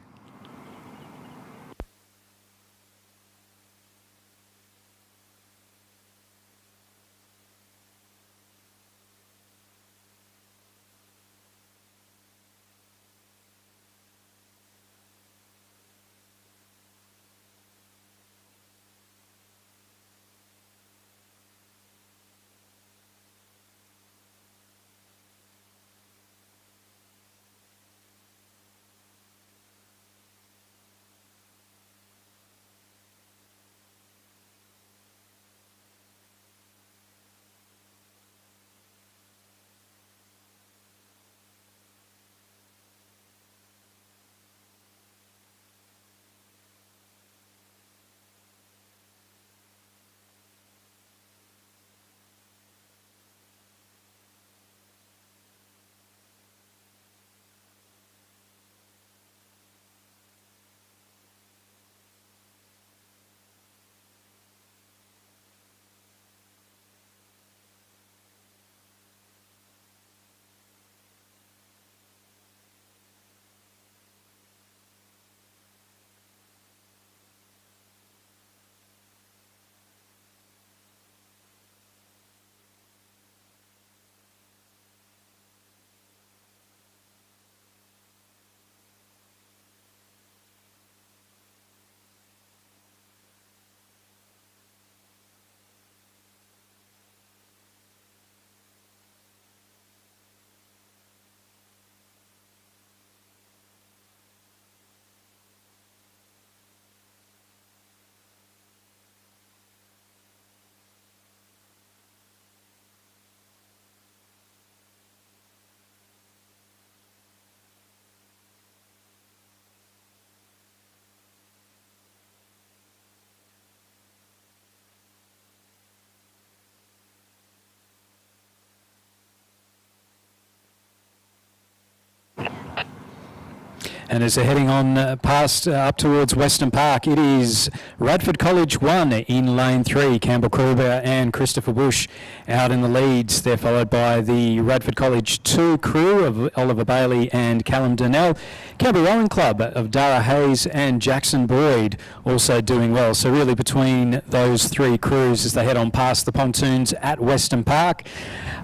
And as they're heading on past up towards Western Park, it is Radford College 1 in lane 3. Campbell Kruger and Christopher Bush out in the leads. They're followed by the Radford College 2 crew of Oliver Bailey and Callum Donnell. Canberra Rowing Club of Dara Hayes and Jackson Boyd also doing well. So really between those three crews as they head on past the pontoons at Western Park.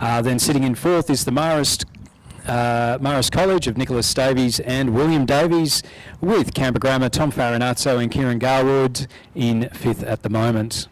Then sitting in fourth is the Marist College of Nicholas Davies and William Davies, with Canberra Grammar, Tom Farinazzo and Kieran Garwood in fifth at the moment.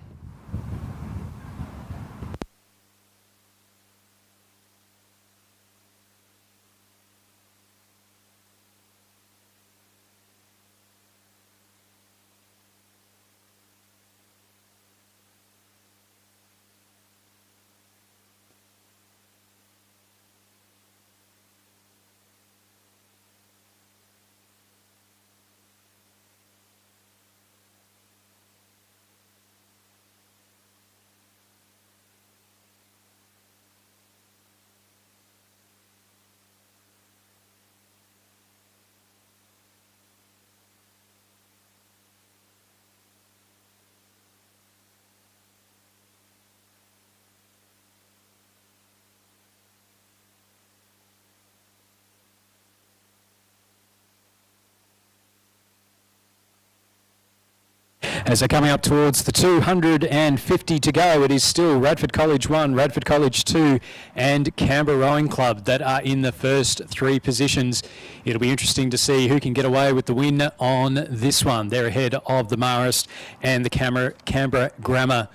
As they're coming up towards the 250 to go, it is still Radford College 1, Radford College 2 and Canberra Rowing Club that are in the first three positions. It'll be interesting to see who can get away with the win on this one. They're ahead of the Marist and the Canberra Grammar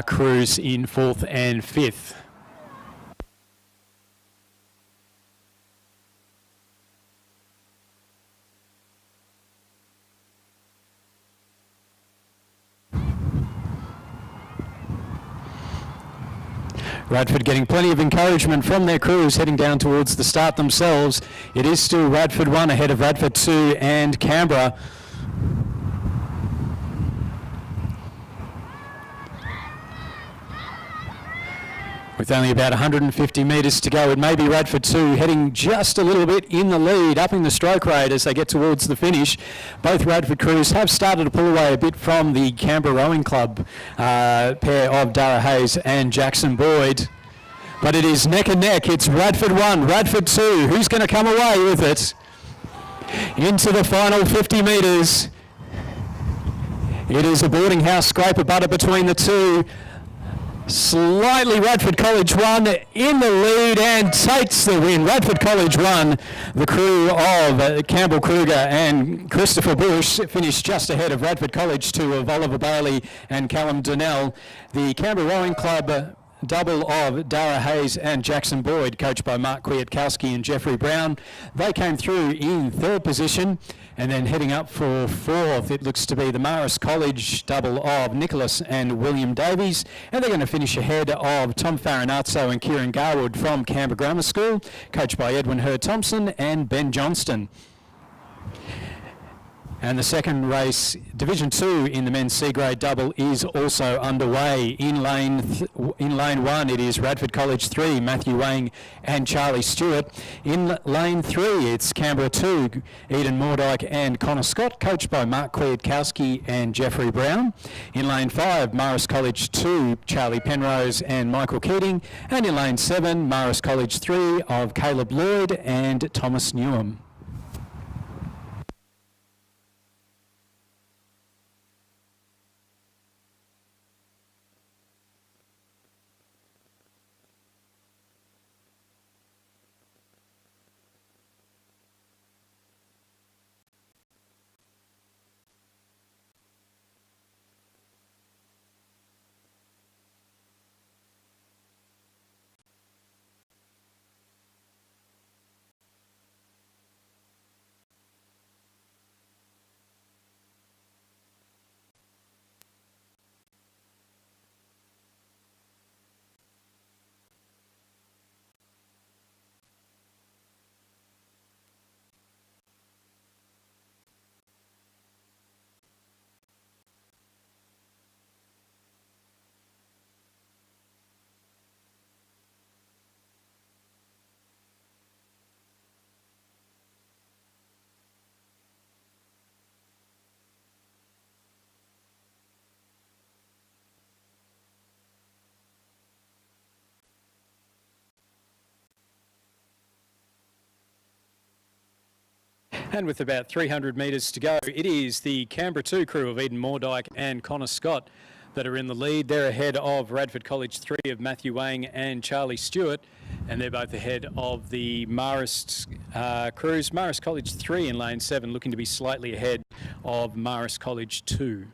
crews in fourth and fifth. Radford getting plenty of encouragement from their crews heading down towards the start themselves. It is still Radford 1 ahead of Radford 2 and Canberra. With only about 150 metres to go, it may be Radford 2 heading just a little bit in the lead, upping the stroke rate as they get towards the finish. Both Radford crews have started to pull away a bit from the Canberra Rowing Club pair of Dara Hayes and Jackson Boyd. But it is neck and neck. It's Radford 1, Radford 2. Who's going to come away with it? Into the final 50 metres. It is a boarding house scraper butter between the two. Slightly Radford College 1 in the lead and takes the win. Radford College 1, the crew of Campbell Kruger and Christopher Bush finished just ahead of Radford College 2 of Oliver Bailey and Callum Donnell. The Canberra Rowing Club double of Dara Hayes and Jackson Boyd, coached by Mark Kwiatkowski and Jeffrey Brown. They came through in third position, and then heading up for fourth, it looks to be the Marist College double of Nicholas and William Davies, and they're going to finish ahead of Tom Farinazzo and Kieran Garwood from Canberra Grammar School, coached by Edwin Hurd-Thompson and Ben Johnston. And the second race, Division 2 in the men's C-grade double, is also underway. In lane 1, it is Radford College 3, Matthew Wang and Charlie Stewart. In lane 3, it's Canberra 2, Eden Mordyke and Connor Scott, coached by Mark Kwiatkowski and Jeffrey Brown. In lane 5, Marist College 2, Charlie Penrose and Michael Keating. And in lane 7, Marist College 3 of Caleb Lloyd and Thomas Newham. And with about 300 metres to go, it is the Canberra 2 crew of Eden Mordyke and Connor Scott that are in the lead. They're ahead of Radford College 3 of Matthew Wang and Charlie Stewart, and they're both ahead of the Marist crews. Marist College 3 in lane 7 looking to be slightly ahead of Marist College 2.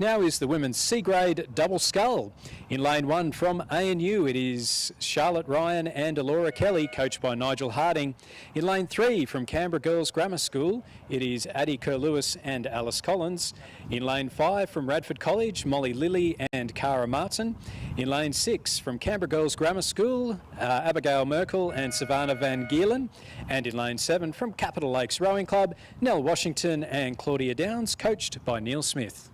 Now is the women's C grade double scull. In lane 1 from ANU, it is Charlotte Ryan and Alora Kelly, coached by Nigel Harding. In lane 3 from Canberra Girls Grammar School, it is Addie Kerr-Lewis and Alice Collins. In lane 5 from Radford College, Molly Lilly and Cara Martin. In lane 6 from Canberra Girls Grammar School, Abigail Merkel and Savannah Van Geerlen. And in lane 7 from Capital Lakes Rowing Club, Nell Washington and Claudia Downs, coached by Neil Smith.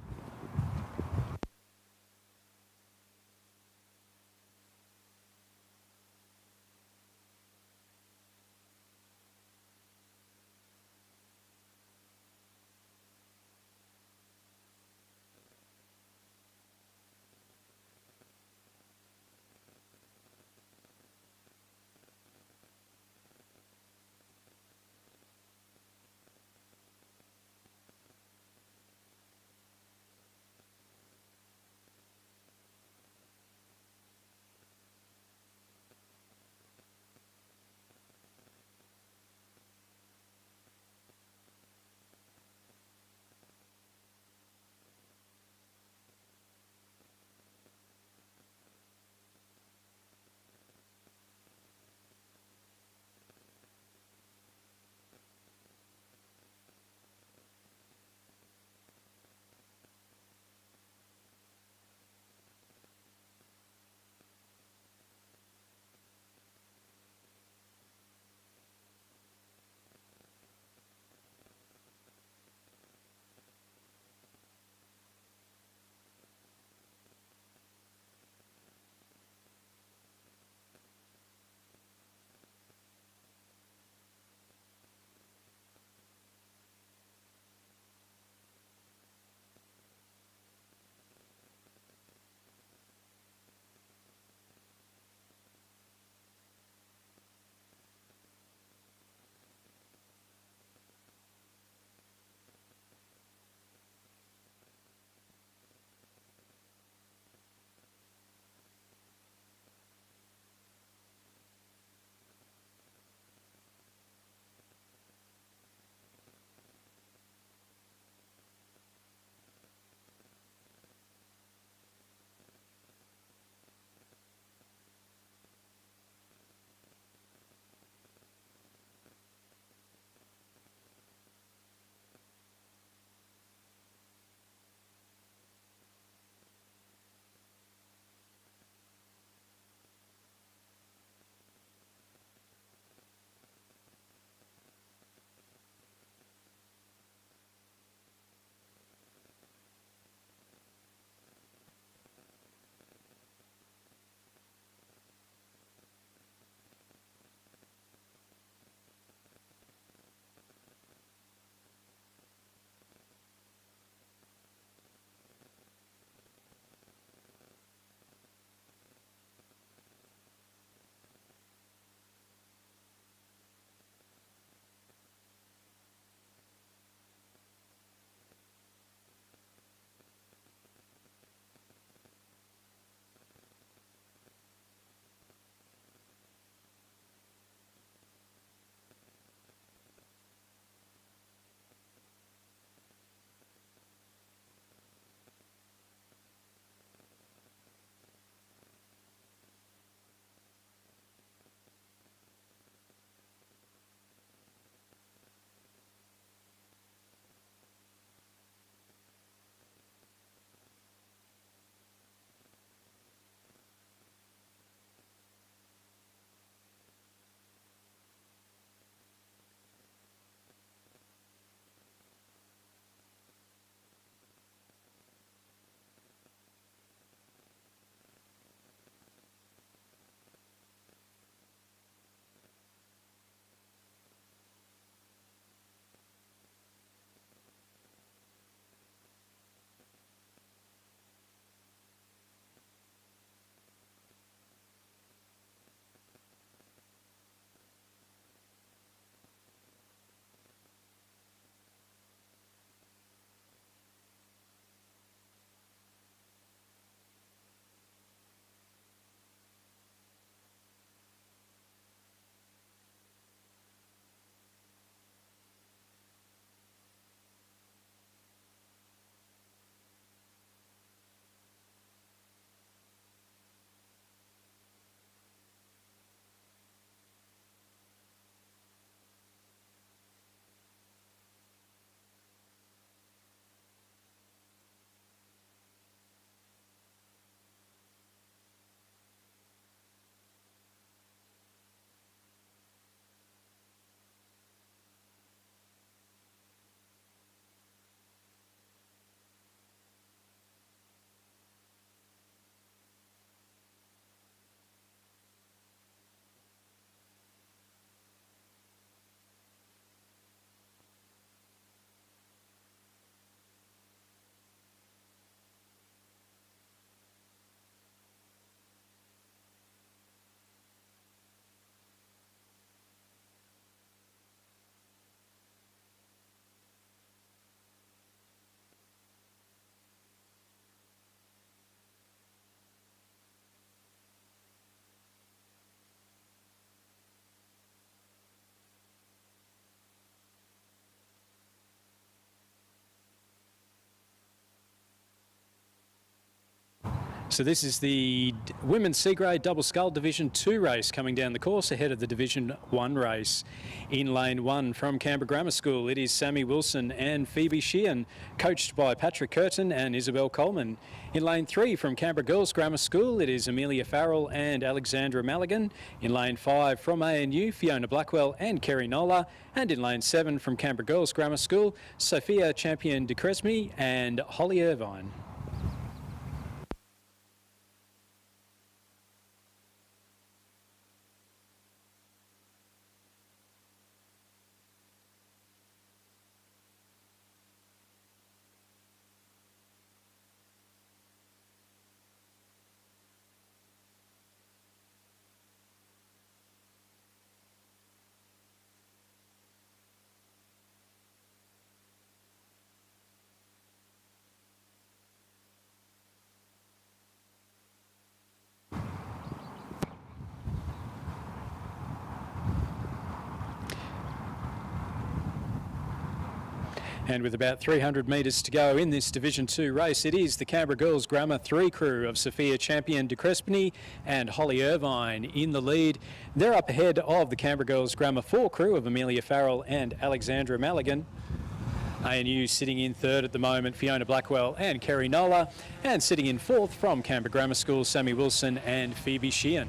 So this is the Women's C-Grade Double Scull Division 2 race coming down the course ahead of the Division 1 race. In lane 1 from Canberra Grammar School, it is Sammy Wilson and Phoebe Sheehan, coached by Patrick Curtin and Isabel Coleman. In lane 3 from Canberra Girls Grammar School, it is Amelia Farrell and Alexandra Maligan. In lane 5 from ANU, Fiona Blackwell and Kerry Nola. And in lane 7 from Canberra Girls Grammar School, Sophia Champion de Cresme and Holly Irvine. And with about 300 metres to go in this Division 2 race, it is the Canberra Girls Grammar 3 crew of Sophia Champion de Crespigny and Holly Irvine in the lead. They're up ahead of the Canberra Girls Grammar 4 crew of Amelia Farrell and Alexandra Maligan. ANU sitting in third at the moment, Fiona Blackwell and Kerry Nola. And sitting in fourth from Canberra Grammar School, Sammy Wilson and Phoebe Sheehan.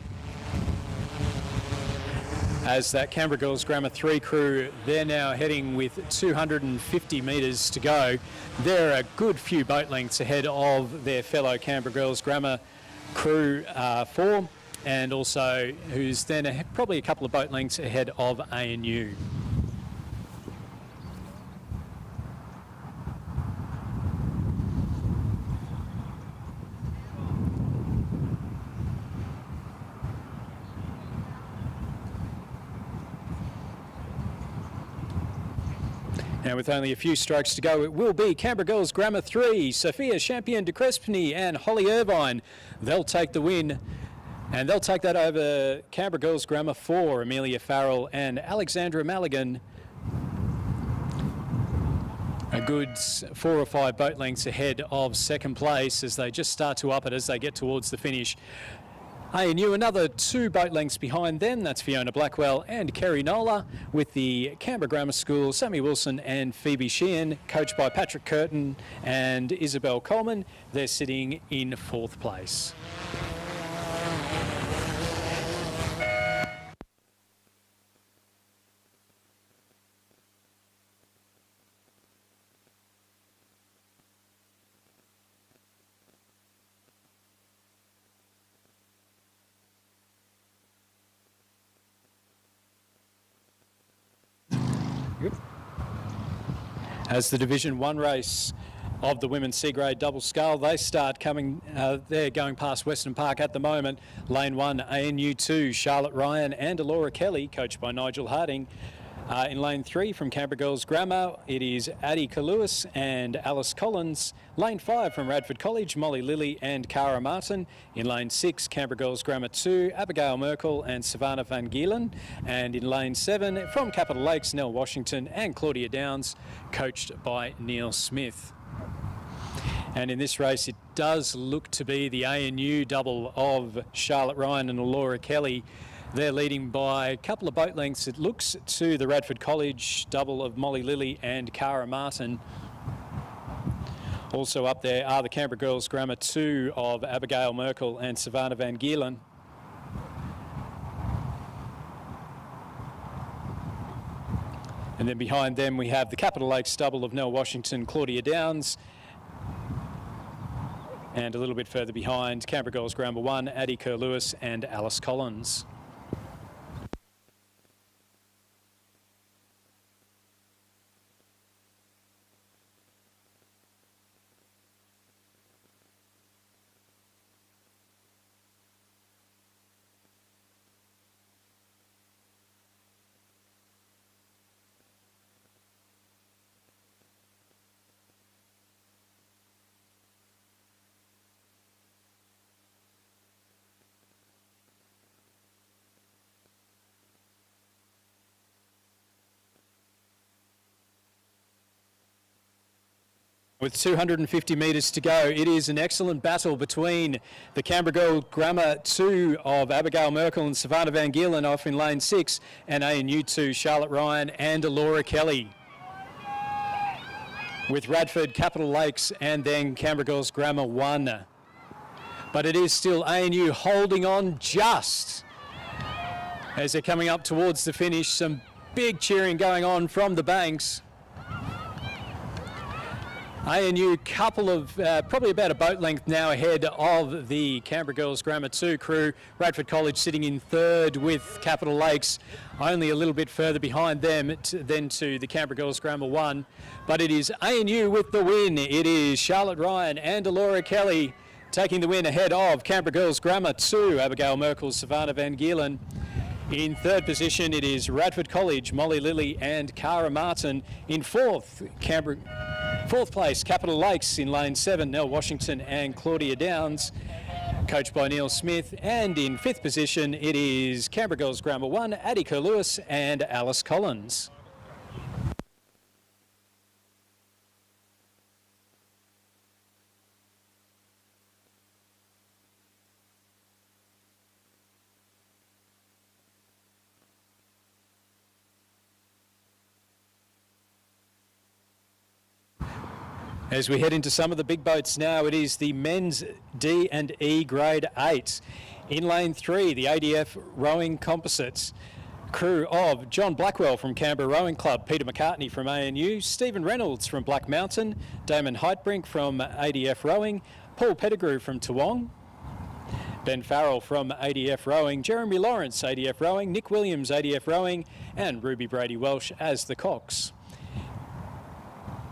As that Canberra Girls Grammar 3 crew, they're now heading with 250 metres to go. They're a good few boat lengths ahead of their fellow Canberra Girls Grammar crew 4, and also who's then probably a couple of boat lengths ahead of ANU. Now with only a few strokes to go, it will be Canberra Girls Grammar 3, Sophia Champion de Crespigny and Holly Irvine. They'll take the win, and they'll take that over Canberra Girls Grammar 4, Amelia Farrell and Alexandra Maligan. A good 4 or 5 boat lengths ahead of second place as they just start to up it as they get towards the finish. ANU another 2 boat lengths behind them. That's Fiona Blackwell and Kerry Nola, with the Canberra Grammar School, Sammy Wilson and Phoebe Sheehan, coached by Patrick Curtin and Isabel Coleman. They're sitting in 4th place. As the Division 1 race of the Women's C-Grade Double Scull, they start coming, they're going past Western Park at the moment. Lane 1, ANU 2, Charlotte Ryan and Alora Kelly, coached by Nigel Harding. In lane 3 from Canberra Girls Grammar, it is Addie Kalewis and Alice Collins. Lane 5 from Radford College, Molly Lilly and Cara Martin. In lane 6, Canberra Girls Grammar 2, Abigail Merkel and Savannah Van Gielen. And in lane 7 from Capital Lakes, Nell Washington and Claudia Downs, coached by Neil Smith. And in this race, it does look to be the ANU double of Charlotte Ryan and Alora Kelly. They're leading by a couple of boat lengths, it looks, to the Radford College double of Molly Lilly and Cara Martin. Also up there are the Canberra Girls Grammar 2 of Abigail Merkel and Savannah Van Gielen. And then behind them we have the Capital Lakes double of Nell Washington, Claudia Downs. And a little bit further behind, Canberra Girls Grammar 1, Addie Kerr-Lewis and Alice Collins. With 250 metres to go, it is an excellent battle between the Canberra Girl Grammar 2 of Abigail Merkel and Savannah Van Gielen off in lane 6, and ANU 2, Charlotte Ryan and Laura Kelly. With Radford, Capital Lakes, and then Canberra Girls Grammar 1. But it is still ANU holding on just as they're coming up towards the finish. Some big cheering going on from the banks. ANU couple of, probably about a boat length now ahead of the Canberra Girls Grammar 2 crew. Radford College sitting in third with Capital Lakes, only a little bit further behind them than to the Canberra Girls Grammar 1. But it is ANU with the win. It is Charlotte Ryan and Laura Kelly taking the win ahead of Canberra Girls Grammar 2, Abigail Merkel, Savannah Van Gielen. In third position, it is Radford College, Molly Lilly and Cara Martin. In fourth place, Capital Lakes in lane 7, Nell Washington and Claudia Downs, coached by Neil Smith. And in fifth position, it is Canberra Girls Grammar 1, Addie Kerr-Lewis and Alice Collins. As we head into some of the big boats now, it is the men's D and E grade 8. In lane 3, the ADF Rowing Composites crew of John Blackwell from Canberra Rowing Club, Peter McCartney from ANU, Stephen Reynolds from Black Mountain, Damon Heitbrink from ADF Rowing, Paul Pettigrew from Toowong, Ben Farrell from ADF Rowing, Jeremy Lawrence, ADF Rowing, Nick Williams, ADF Rowing, and Ruby Brady Welsh as the cocks.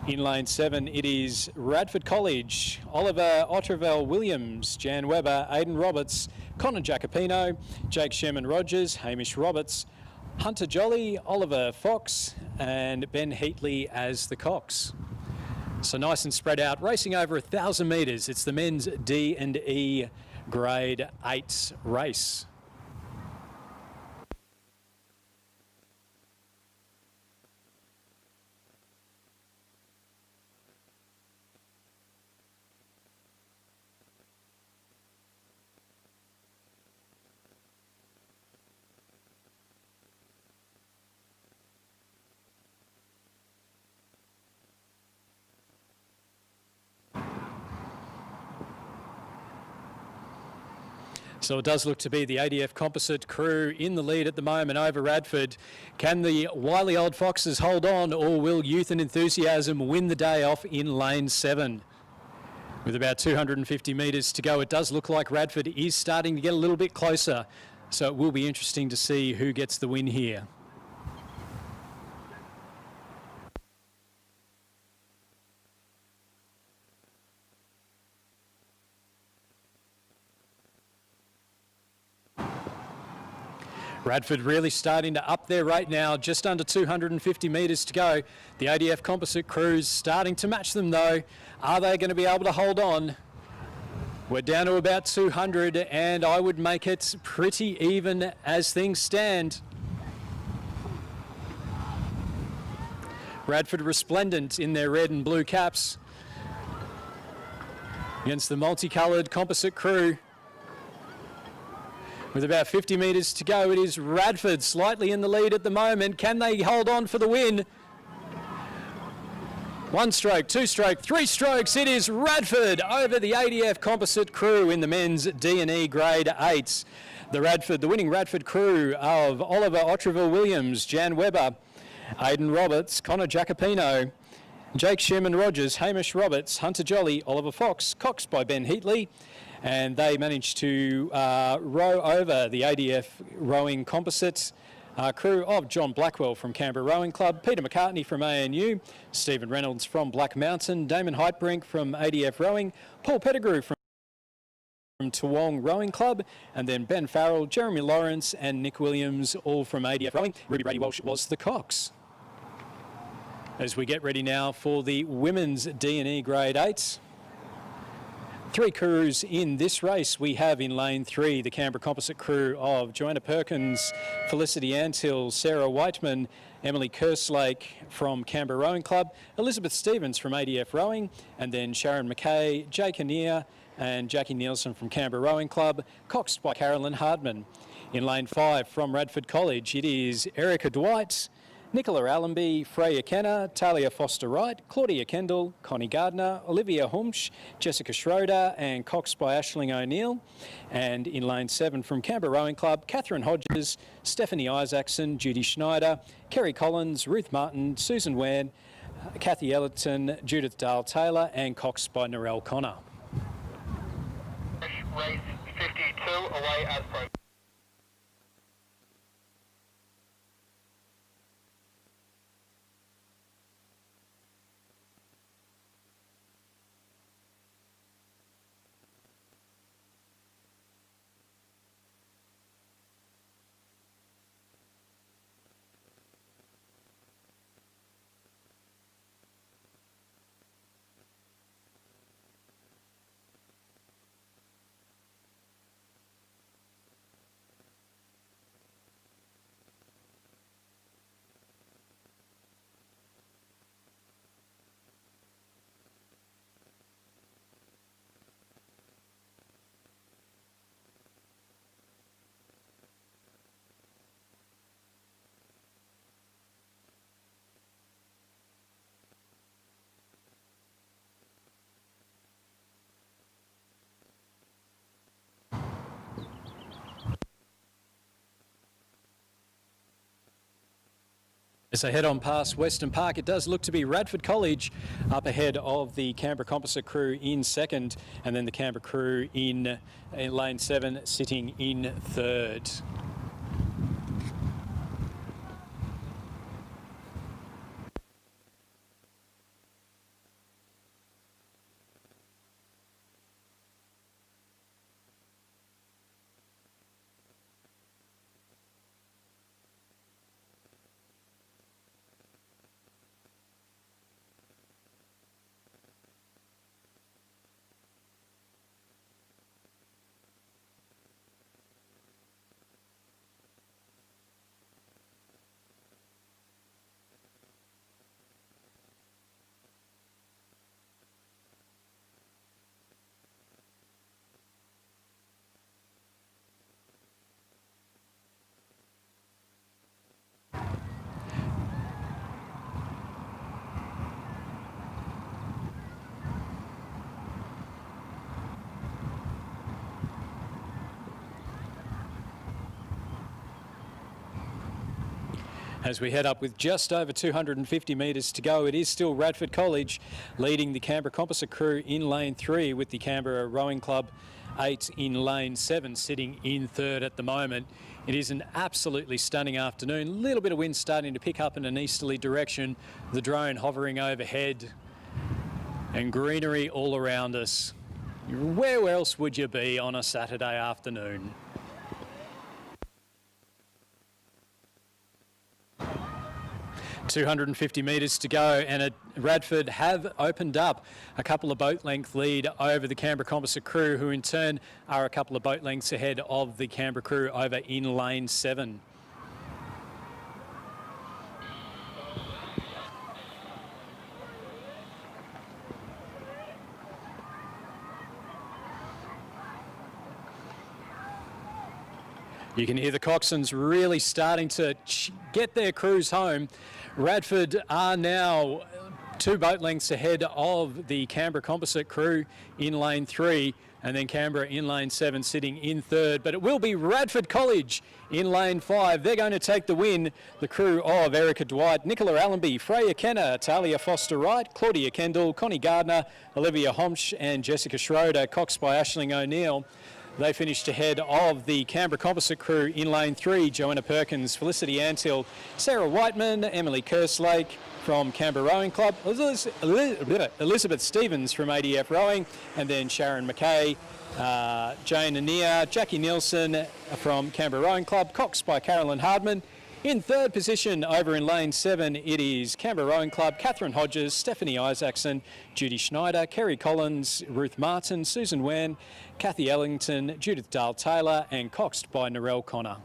In lane 7, it is Radford College, Oliver Otterville Williams, Jan Webber, Aidan Roberts, Connor Jacopino, Jake Sherman Rogers, Hamish Roberts, Hunter Jolly, Oliver Fox, and Ben Heatley as the cocks. So nice and spread out, racing over 1,000 metres. It's the men's D and E grade 8 race. So it does look to be the ADF Composite crew in the lead at the moment over Radford. Can the wily old Foxes hold on, or will Youth and Enthusiasm win the day off in lane 7? With about 250 metres to go, it does look like Radford is starting to get a little bit closer. So it will be interesting to see who gets the win here. Radford really starting to up their rate now, just under 250 metres to go. The ADF Composite crews starting to match them though. Are they going to be able to hold on? We're down to about 200 and I would make it pretty even as things stand. Radford resplendent in their red and blue caps against the multicoloured Composite crew. With about 50 metres to go, it is Radford slightly in the lead at the moment. Can they hold on for the win? 1 stroke, 2 stroke, 3 strokes. It is Radford over the ADF Composite crew in the men's D&E grade 8. The winning Radford crew of Oliver Otterville Williams, Jan Webber, Aidan Roberts, Connor Jacopino, Jake Sherman Rogers, Hamish Roberts, Hunter Jolly, Oliver Fox, coxed by Ben Heatley. And they managed to row over the ADF Rowing Composite crew of John Blackwell from Canberra Rowing Club, Peter McCartney from ANU, Stephen Reynolds from Black Mountain, Damon Heitbrink from ADF Rowing, Paul Pettigrew from Toowong Rowing Club, and then Ben Farrell, Jeremy Lawrence and Nick Williams, all from ADF Rowing. Ruby Brady Welsh was the cocks. As we get ready now for the women's D&E grade 8. Three crews in this race. We have in lane 3 the Canberra Composite crew of Joanna Perkins, Felicity Antill, Sarah Whiteman, Emily Kerslake from Canberra Rowing Club, Elizabeth Stevens from ADF Rowing, and then Sharon McKay, Jake Anea and Jackie Nielsen from Canberra Rowing Club, coxed by Carolyn Hardman. In lane 5 from Radford College, it is Erica Dwight, Nicola Allenby, Freya Kenner, Talia Foster-Wright, Claudia Kendall, Connie Gardner, Olivia Humsch, Jessica Schroeder and coxed by Aisling O'Neill. And in lane 7 from Canberra Rowing Club, Catherine Hodges, Stephanie Isaacson, Judy Schneider, Kerry Collins, Ruth Martin, Susan Ware, Kathy Ellerton, Judith Dale-Taylor and coxed by Narelle Connor. Race 52 away as per. As I head on past Western Park, it does look to be Radford College up ahead of the Canberra Composite crew in second, and then the Canberra crew in lane 7 sitting in third. As we head up with just over 250 metres to go, it is still Radford College leading the Canberra Composite crew in lane 3 with the Canberra Rowing Club 8 in lane 7 sitting in third at the moment. It is an absolutely stunning afternoon. A little bit of wind starting to pick up in an easterly direction. The drone hovering overhead and greenery all around us. Where else would you be on a Saturday afternoon? ...250 metres to go, and Radford have opened up a couple of boat length lead over the Canberra Composite crew, who in turn are a couple of boat lengths ahead of the Canberra crew over in lane 7. You can hear the coxswains really starting to get their crews home. Radford are now 2 boat lengths ahead of the Canberra Composite crew in lane 3, and then Canberra in lane 7 sitting in third. But it will be Radford College in lane 5. They're going to take the win. The crew of Erica Dwight, Nicola Allenby, Freya Kenner, Talia Foster-Wright, Claudia Kendall, Connie Gardner, Olivia Homsch and Jessica Schroeder, coxed by Aisling O'Neill. They finished ahead of the Canberra Composite crew in lane 3, Joanna Perkins, Felicity Antill, Sarah Whiteman, Emily Kerslake from Canberra Rowing Club, Elizabeth Stevens from ADF Rowing, and then Sharon McKay, Jane Anea, Jackie Nielsen from Canberra Rowing Club, coxed by Carolyn Hardman. In third position, over in lane 7, it is Canberra Rowing Club, Catherine Hodges, Stephanie Isaacson, Judy Schneider, Kerry Collins, Ruth Martin, Susan Wen, Kathy Ellington, Judith Dale-Taylor, and coxed by Narelle Connor.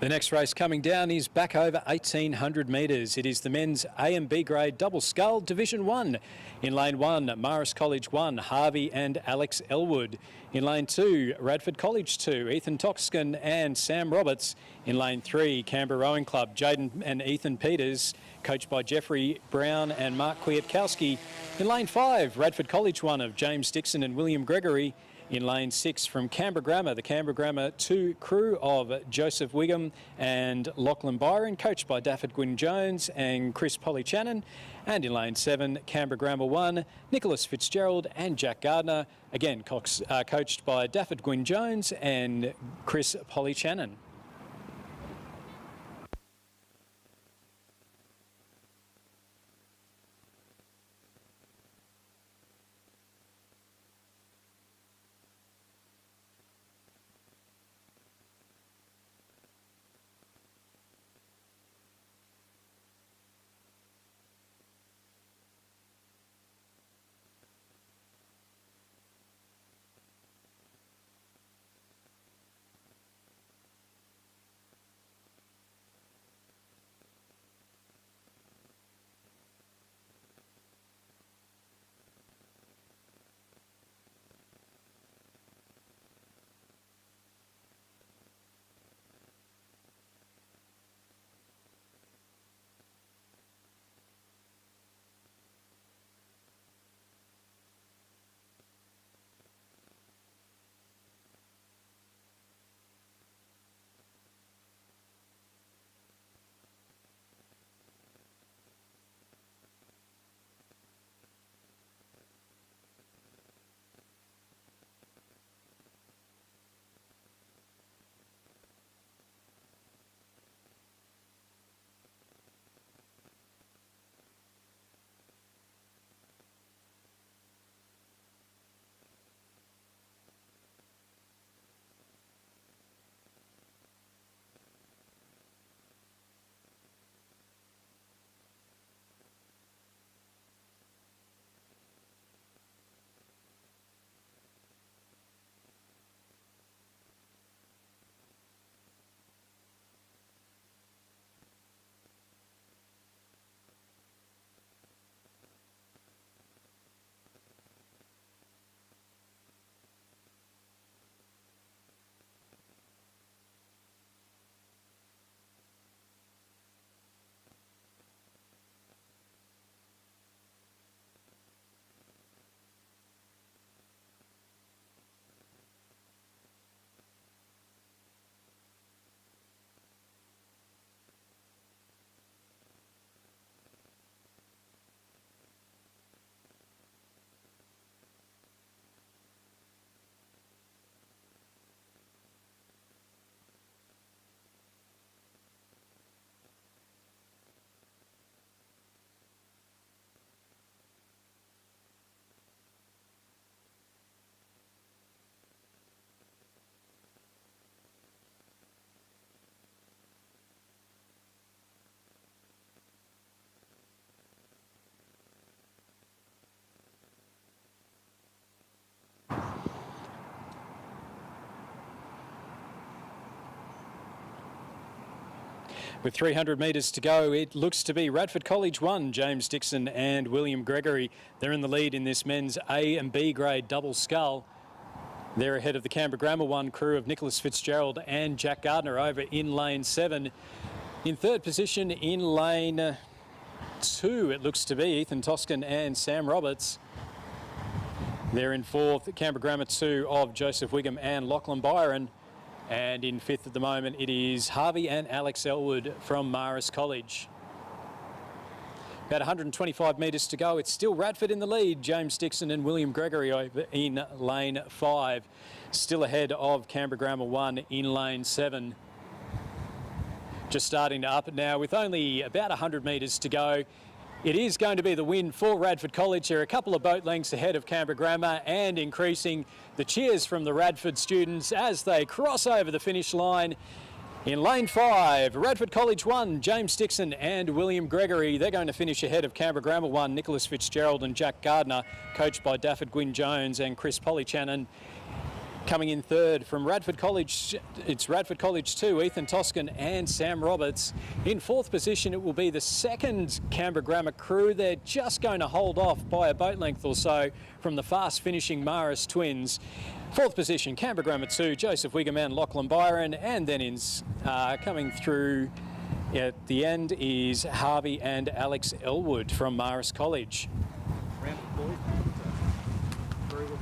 The next race coming down is back over 1,800 metres. It is the men's A and B grade double scull Division 1. In lane 1, Marist College 1, Harvey and Alex Elwood. In lane 2, Radford College 2, Ethan Toxkin and Sam Roberts. In lane 3, Canberra Rowing Club, Jaden and Ethan Peters, coached by Jeffrey Brown and Mark Kwiatkowski. In lane 5, Radford College 1 of James Dixon and William Gregory. In lane 6 from Canberra Grammar, the Canberra Grammar 2 crew of Joseph Wigham and Lachlan Byron, coached by Dafford Gwyn Jones and Chris Polly-Channon. And in lane 7, Canberra Grammar 1, Nicholas Fitzgerald and Jack Gardner, again coached by Dafford Gwyn Jones and Chris Polly-Channon. With 300 metres to go, it looks to be Radford College 1, James Dixon and William Gregory. They're in the lead in this men's A and B grade double scull. They're ahead of the Canberra Grammar 1 crew of Nicholas Fitzgerald and Jack Gardner over in lane 7. In third position in lane 2, it looks to be Ethan Toskin and Sam Roberts. They're in fourth, Canberra Grammar 2 of Joseph Wigham and Lachlan Byron. And in fifth at the moment, it is Harvey and Alex Elwood from Marist College. About 125 metres to go. It's still Radford in the lead. James Dixon and William Gregory over in lane 5. Still ahead of Canberra Grammar 1 in lane 7. Just starting to up it now with only about 100 metres to go. It is going to be the win for Radford College. They're a couple of boat lengths ahead of Canberra Grammar and increasing the cheers from the Radford students as they cross over the finish line. In lane 5, Radford College 1, James Dixon and William Gregory. They're going to finish ahead of Canberra Grammar 1, Nicholas Fitzgerald and Jack Gardner, coached by Dafford Gwyn Jones and Chris Polichannon. Coming in third from Radford College, it's Radford College 2, Ethan Toscan and Sam Roberts. In fourth position, it will be the second Canberra Grammar crew. They're just going to hold off by a boat length or so from the fast finishing Marist twins. Fourth position, Canberra Grammar 2, Joseph Wigham and Lachlan Byron. And then coming through at the end is Harvey and Alex Elwood from Marist College. Very well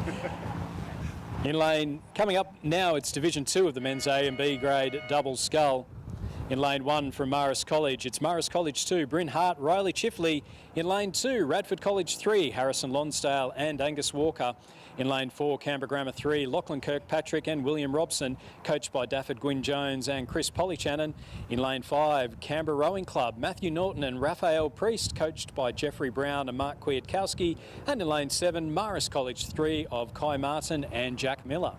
commentated. In lane, coming up now, it's Division 2 of the men's A and B grade double scull. In lane 1 from Marist College, it's Marist College 2, Bryn Hart, Riley Chifley. In lane 2, Radford College 3, Harrison Lonsdale and Angus Walker. In lane 4, Canberra Grammar 3, Lachlan Kirkpatrick and William Robson, coached by Dafford Gwyn Jones and Chris Polichannon. In lane 5, Canberra Rowing Club, Matthew Norton and Raphael Priest, coached by Jeffrey Brown and Mark Kwiatkowski. And in lane 7, Marist College 3 of Kai Martin and Jack Miller.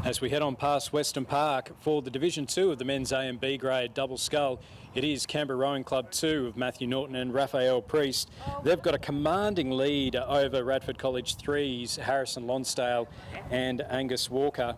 As we head on past Western Park for the Division 2 of the men's A and B grade double scull, it is Canberra Rowing Club 2 of Matthew Norton and Raphael Priest. They've got a commanding lead over Radford College 3's Harrison Lonsdale and Angus Walker.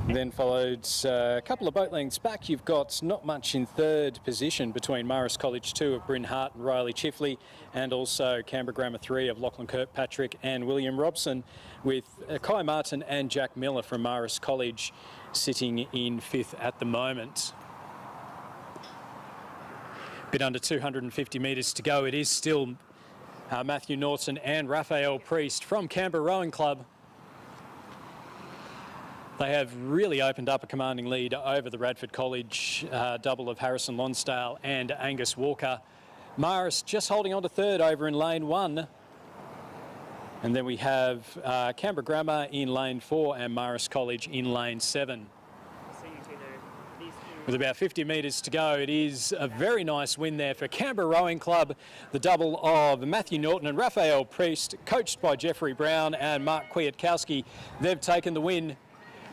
Then followed a couple of boat lengths back. You've got not much in third position between Marist College 2 of Bryn Hart and Riley Chifley, and also Canberra Grammar 3 of Lachlan Kirkpatrick and William Robson, with Kai Martin and Jack Miller from Marist College sitting in fifth at the moment. Bit under 250 metres to go. It is still Matthew Norton and Raphael Priest from Canberra Rowing Club. They have really opened up a commanding lead over the Radford College double of Harrison Lonsdale and Angus Walker. Marist just holding on to third over in lane 1. And then we have Canberra Grammar in lane 4 and Marist College in lane 7. With about 50 metres to go, it is a very nice win there for Canberra Rowing Club, the double of Matthew Norton and Raphael Priest, coached by Jeffrey Brown and Mark Kwiatkowski. They've taken the win.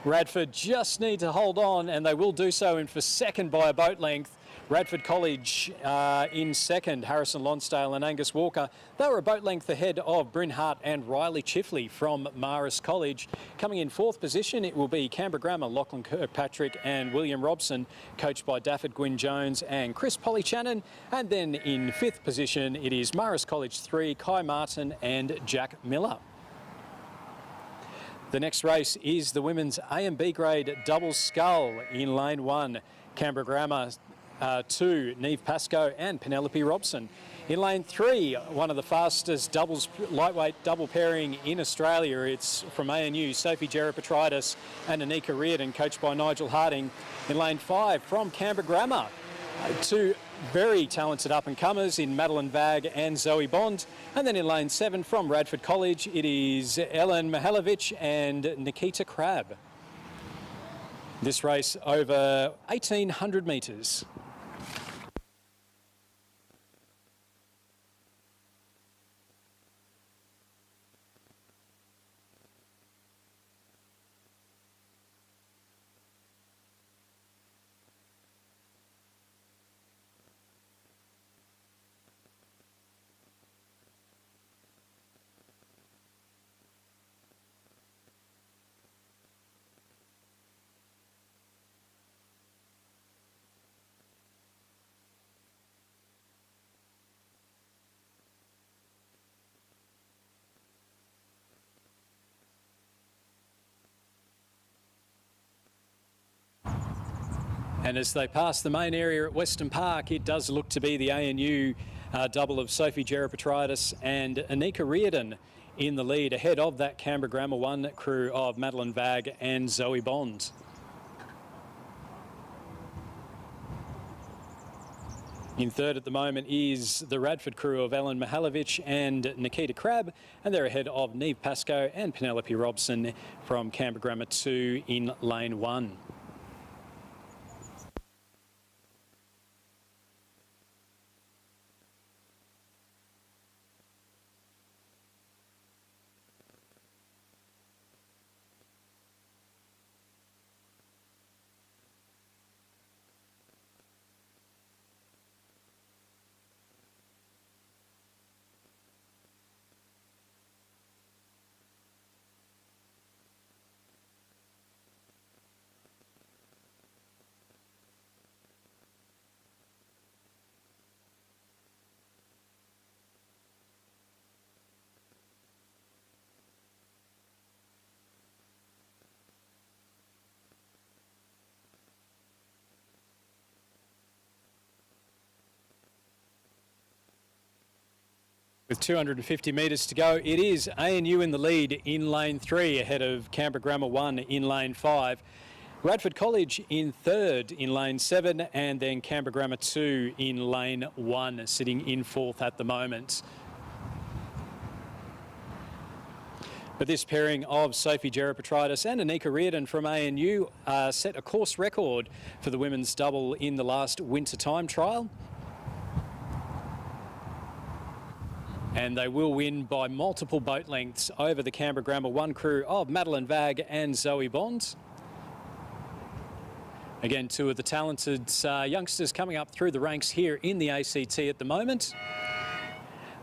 Radford just need to hold on, and they will do so in for second by a boat length. Radford College in second, Harrison Lonsdale and Angus Walker. They were a boat length ahead of Bryn Hart and Riley Chifley from Marist College. Coming in fourth position, it will be Canberra Grammar, Lachlan Kirkpatrick and William Robson, coached by Dafford Gwyn Jones and Chris Polly-Channon. And then in fifth position, it is Marist College 3, Kai Martin and Jack Miller. The next race is the women's A and B grade double scull in lane 1. Canberra Grammar 2, Neve Pascoe and Penelope Robson. In lane 3, one of the fastest doubles, lightweight double pairing in Australia. It's from ANU, Sophie Gerapatridis and Anika Reardon, coached by Nigel Harding. In lane 5, from Canberra Grammar, two very talented up-and-comers in Madeline Vag and Zoe Bond. And then in lane 7 from Radford College, it is Ellen Mihalovic and Nikita Crabb. This race over 1,800 metres. And as they pass the main area at Western Park, it does look to be the ANU double of Sophie Gerapatridis and Anika Reardon in the lead, ahead of that Canberra Grammar 1 crew of Madeline Vag and Zoe Bond. In third at the moment is the Radford crew of Ellen Mihalovic and Nikita Crabb, and they're ahead of Neve Pascoe and Penelope Robson from Canberra Grammar 2 in lane 1. With 250 metres to go, it is ANU in the lead in lane 3, ahead of Canberra Grammar 1 in lane 5. Radford College in third in lane 7, and then Canberra Grammar 2 in lane 1, sitting in fourth at the moment. But this pairing of Sophie Gerapatridis and Anika Reardon from ANU set a course record for the women's double in the last winter time trial. And they will win by multiple boat lengths over the Canberra Grammar 1 crew of Madeline Vag and Zoe Bond. Again, two of the talented youngsters coming up through the ranks here in the ACT at the moment.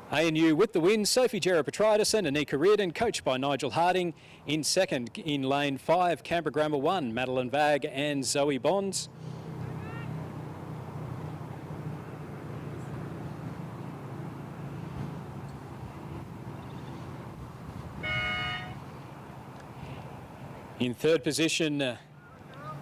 ANU with the win, Sophie Gerapatridis and Anika Reardon, coached by Nigel Harding. In second, in lane 5, Canberra Grammar 1, Madeline Vag and Zoe Bond. In third position,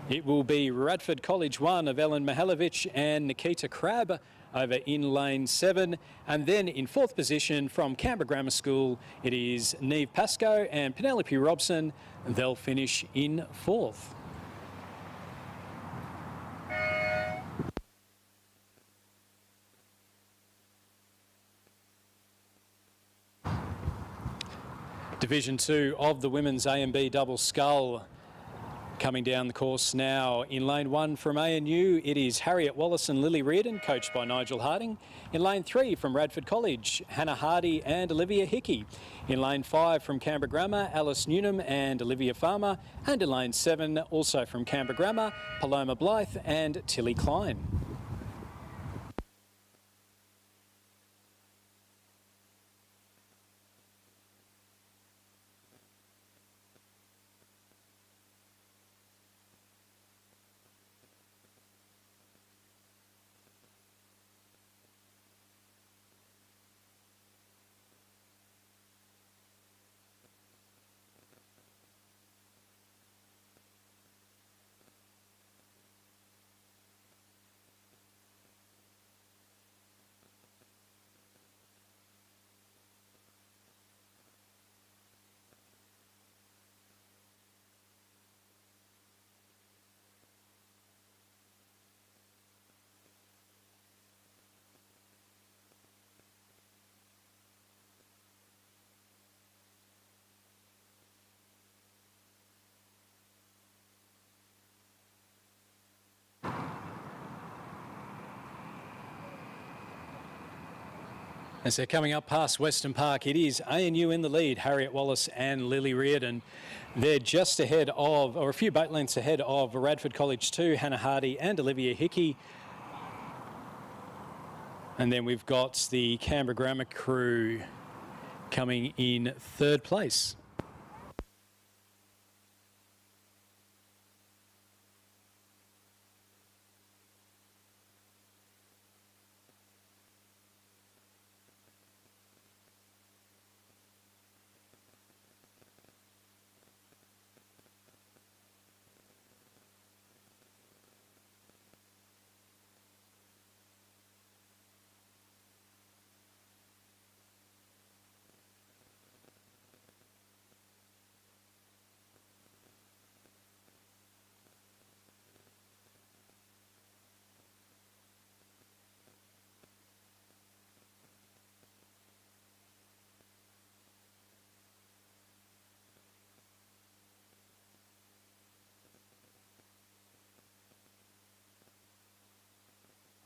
it will be Radford College 1 of Ellen Mihalovic and Nikita Crabb over in lane 7. And then in fourth position from Canberra Grammar School, it is Neve Pascoe and Penelope Robson. They'll finish in fourth. Division 2 of the women's A&B double scull coming down the course now. In lane 1 from ANU, it is Harriet Wallace and Lily Reardon, coached by Nigel Harding. In lane 3 from Radford College, Hannah Hardy and Olivia Hickey. In lane 5 from Canberra Grammar, Alice Newnham and Olivia Farmer. And in lane 7, also from Canberra Grammar, Paloma Blythe and Tilly Klein. As they're coming up past Western Park, it is ANU in the lead, Harriet Wallace and Lily Reardon. They're just ahead of, or a few boat lengths ahead of Radford College 2, Hannah Hardy and Olivia Hickey. And then we've got the Canberra Grammar crew coming in third place.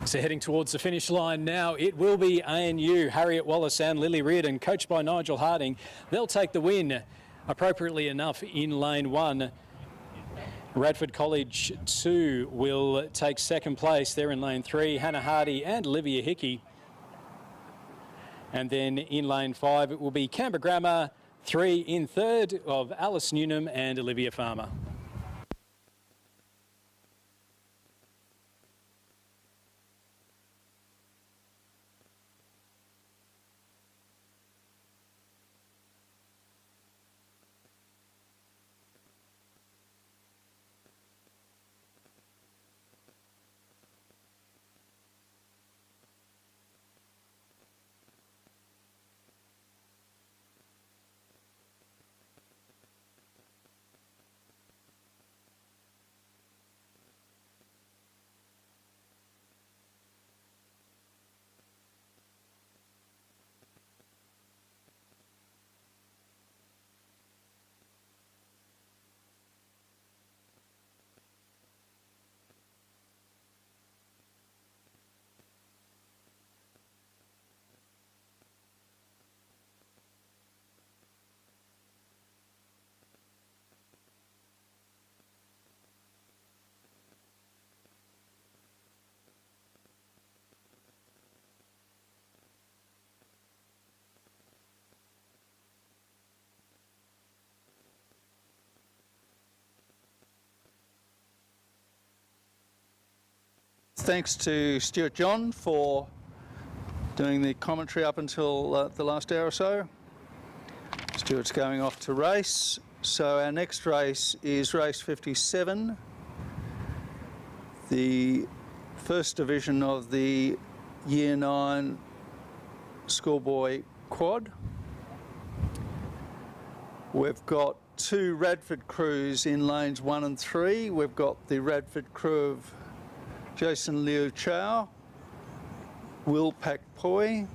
So heading towards the finish line now, it will be ANU, Harriet Wallace and Lily Reardon, coached by Nigel Harding. They'll take the win, appropriately enough, in lane 1. Radford College 2 will take second place. They're in lane 3, Hannah Hardy and Olivia Hickey. And then in lane 5, it will be Canberra Grammar 3 in third of Alice Newnham and Olivia Farmer. Thanks to Stuart John for doing the commentary up until the last hour or so. Stuart's going off to race. So our next race is race 57, the first division of the Year 9 schoolboy quad. We've got 2 Radford crews in lanes 1 and 3. We've got the Radford crew of Jason Liu Chow, Will Pak Poi,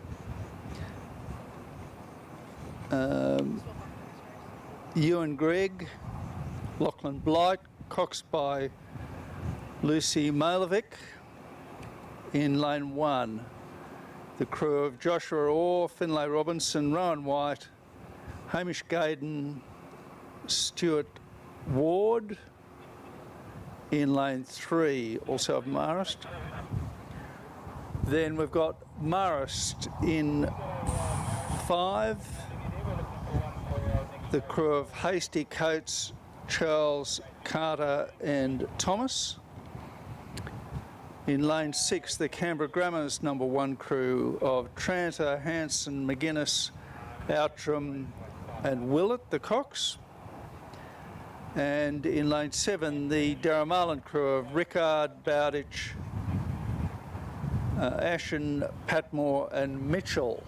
Ewan Gregg, Lachlan Blight, coxed by Lucy Malovic. In lane 1, the crew of Joshua Orr, Finlay Robinson, Rowan White, Hamish Gaydon, Stuart Ward. In lane 3, also of Marist. Then we've got Marist in 5, the crew of Hasty Coates, Charles, Carter and Thomas. In lane 6, the Canberra Grammar's number 1 crew of Tranter, Hanson, McGuinness, Outram and Willett, the Cox. And in lane 7, the Darramarlin crew of Rickard, Bowditch, Ashen, Patmore and Mitchell.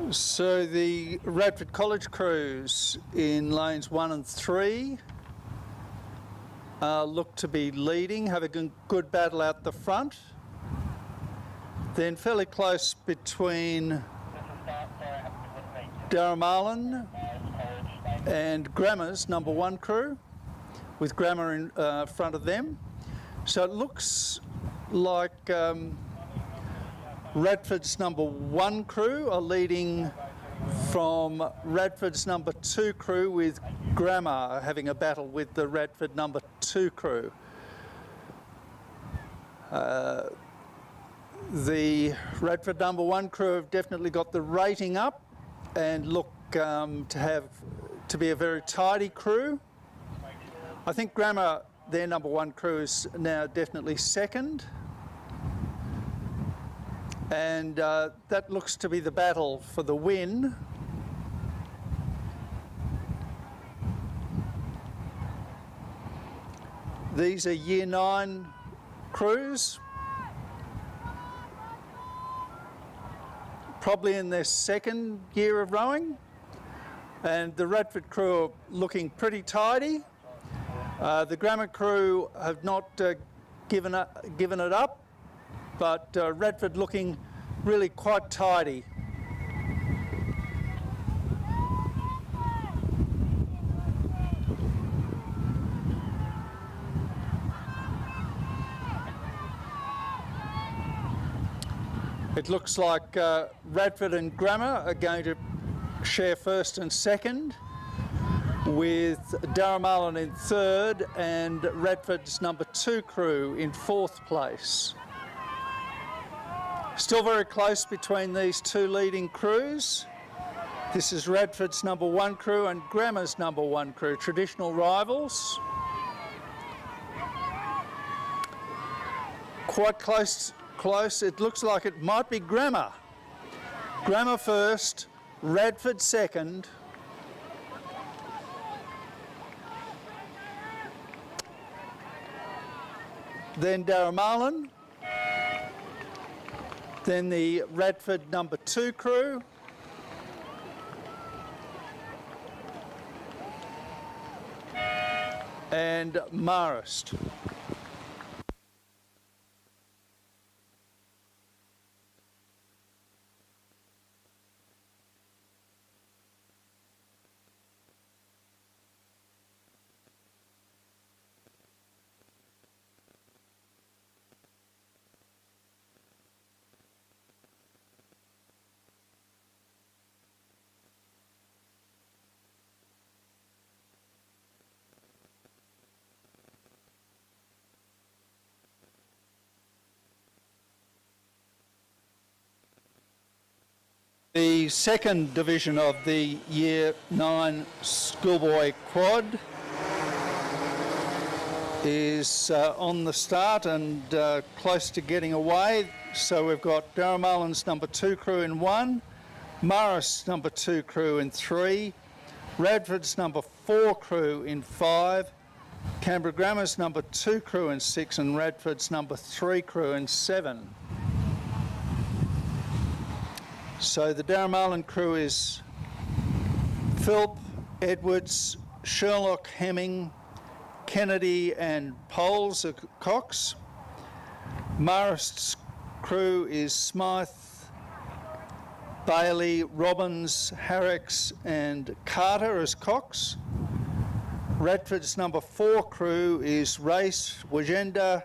So the Radford College crews in lanes 1 and 3 look to be leading, have a good battle out the front. Then fairly close between Yarramundi and Grammar's number 1 crew, with Grammar in front of them. So it looks like Radford's number 1 crew are leading from Radford's number 2 crew, with Grammar having a battle with the Radford number 2 crew. The Radford number 1 crew have definitely got the rating up and look to be a very tidy crew. I think Grammar, their number 1 crew, is now definitely second. And that looks to be the battle for the win. These are Year 9 crews, probably in their second year of rowing. And the Radford crew are looking pretty tidy. The Grammar crew have not given it up, but Radford looking really quite tidy. It looks like Radford and Grammar are going to share first and second, with Yarramundi in third and Radford's number 2 crew in 4th place. Still very close between these two leading crews. This is Radford's number 1 crew and Grammar's number 1 crew, traditional rivals. Quite close. It looks like it might be Grammar. Grammar first, Radford second. Then Yarramundi. Then the Radford number 2 crew. And Marist. The second division of the Year 9 Schoolboy Quad is on the start and close to getting away. So we've got Yarramundi's number 2 crew in 1, Marist's number 2 crew in 3, Radford's number 4 crew in 5, Canberra Grammar's number 2 crew in 6, and Radford's number 3 crew in 7. So the Yarramundi crew is Philp, Edwards, Sherlock, Hemming, Kennedy and Poles are cocks. Marist's crew is Smythe, Bailey, Robbins, Harricks and Carter as cocks. Radford's number 4 crew is Race, Wagenda,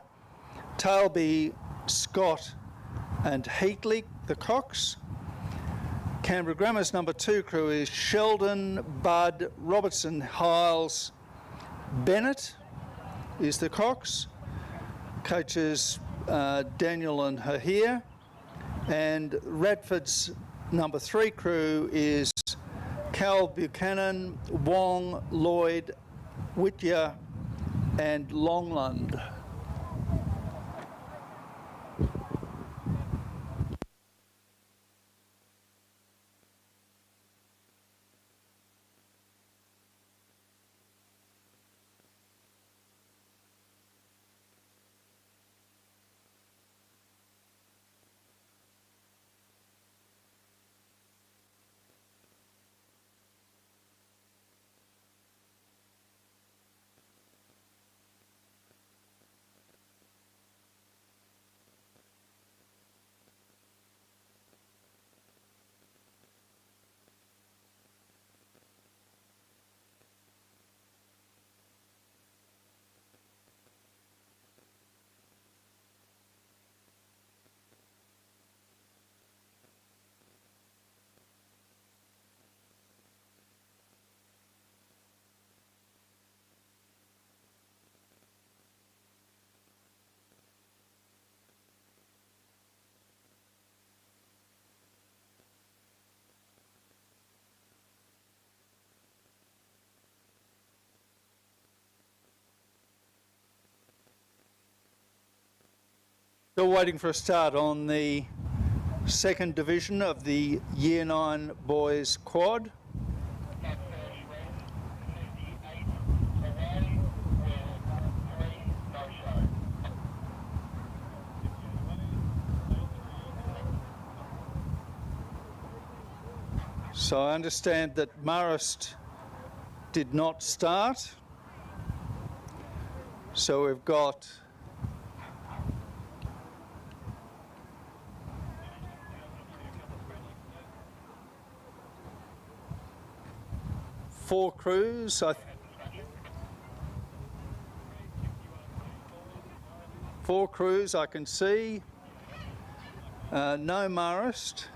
Tailby, Scott and Heatley, the cocks. Canberra Grammar's number 2 crew is Sheldon, Budd, Robertson, Hiles, Bennett is the cocks. Coaches Daniel and Hahir. And Radford's number 3 crew is Cal Buchanan, Wong, Lloyd, Whittier and Longland. Still waiting for a start on the second division of the Year 9 Boys Quad. So I understand that Marist did not start. So we've got four crews. Four crews I can see. No Marist.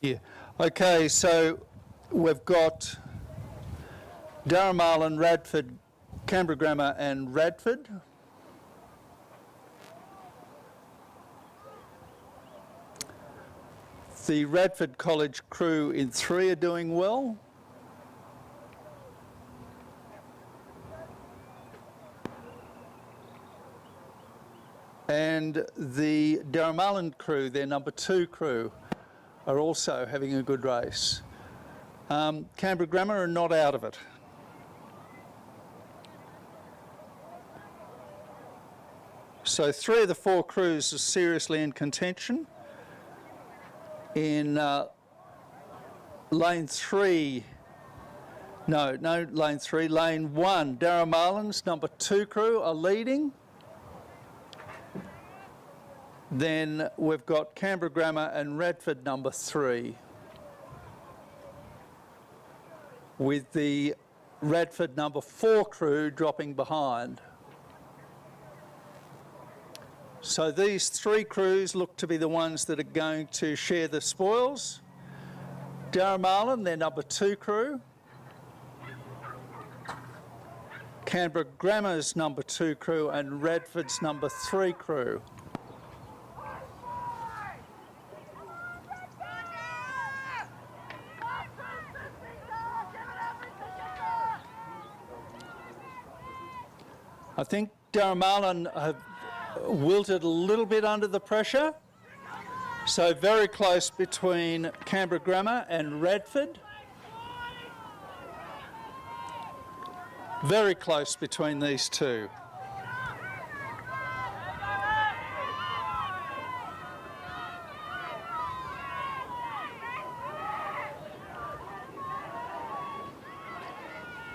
Yeah. Okay, so we've got Yarramundi, Radford, Canberra Grammar and Radford. The Radford College crew in 3 are doing well. And the Yarramundi crew, their number 2 crew, are also having a good race. Canberra Grammar are not out of it. So 3 of the 4 crews are seriously in contention. In lane 3, no lane 3, lane 1, Yarramundi's number 2 crew are leading. Then we've got Canberra Grammar and Radford number 3, with the Radford number 4 crew dropping behind. So these 3 crews look to be the ones that are going to share the spoils. Yarramundi, their number 2 crew. Canberra Grammar's number 2 crew and Radford's number 3 crew. I think Yarramundi have wilted a little bit under the pressure. So very close between Canberra Grammar and Radford. Very close between these 2.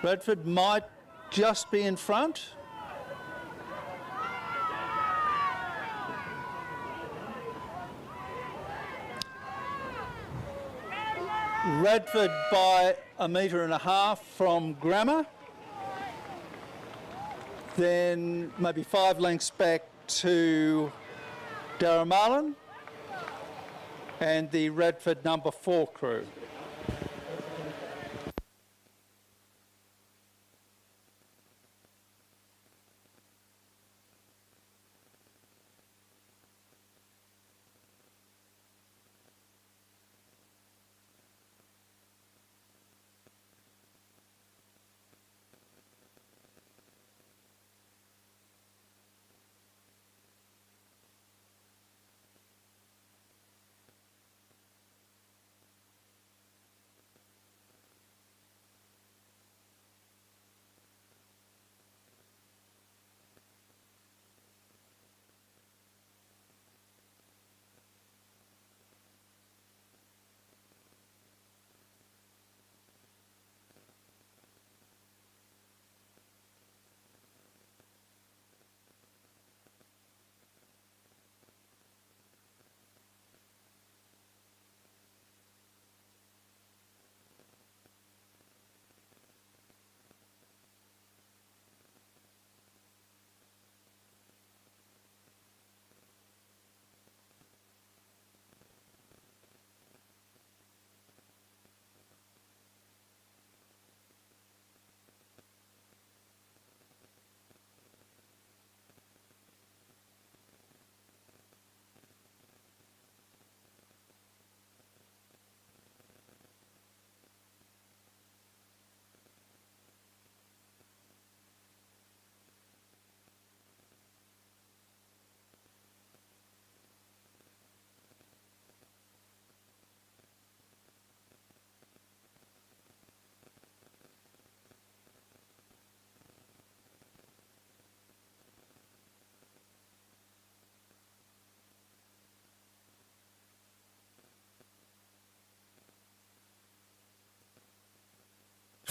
Radford might just be in front. Radford by 1.5 metres from Grammar. Then maybe 5 lengths back to Yarramundi and the Radford number 4 crew.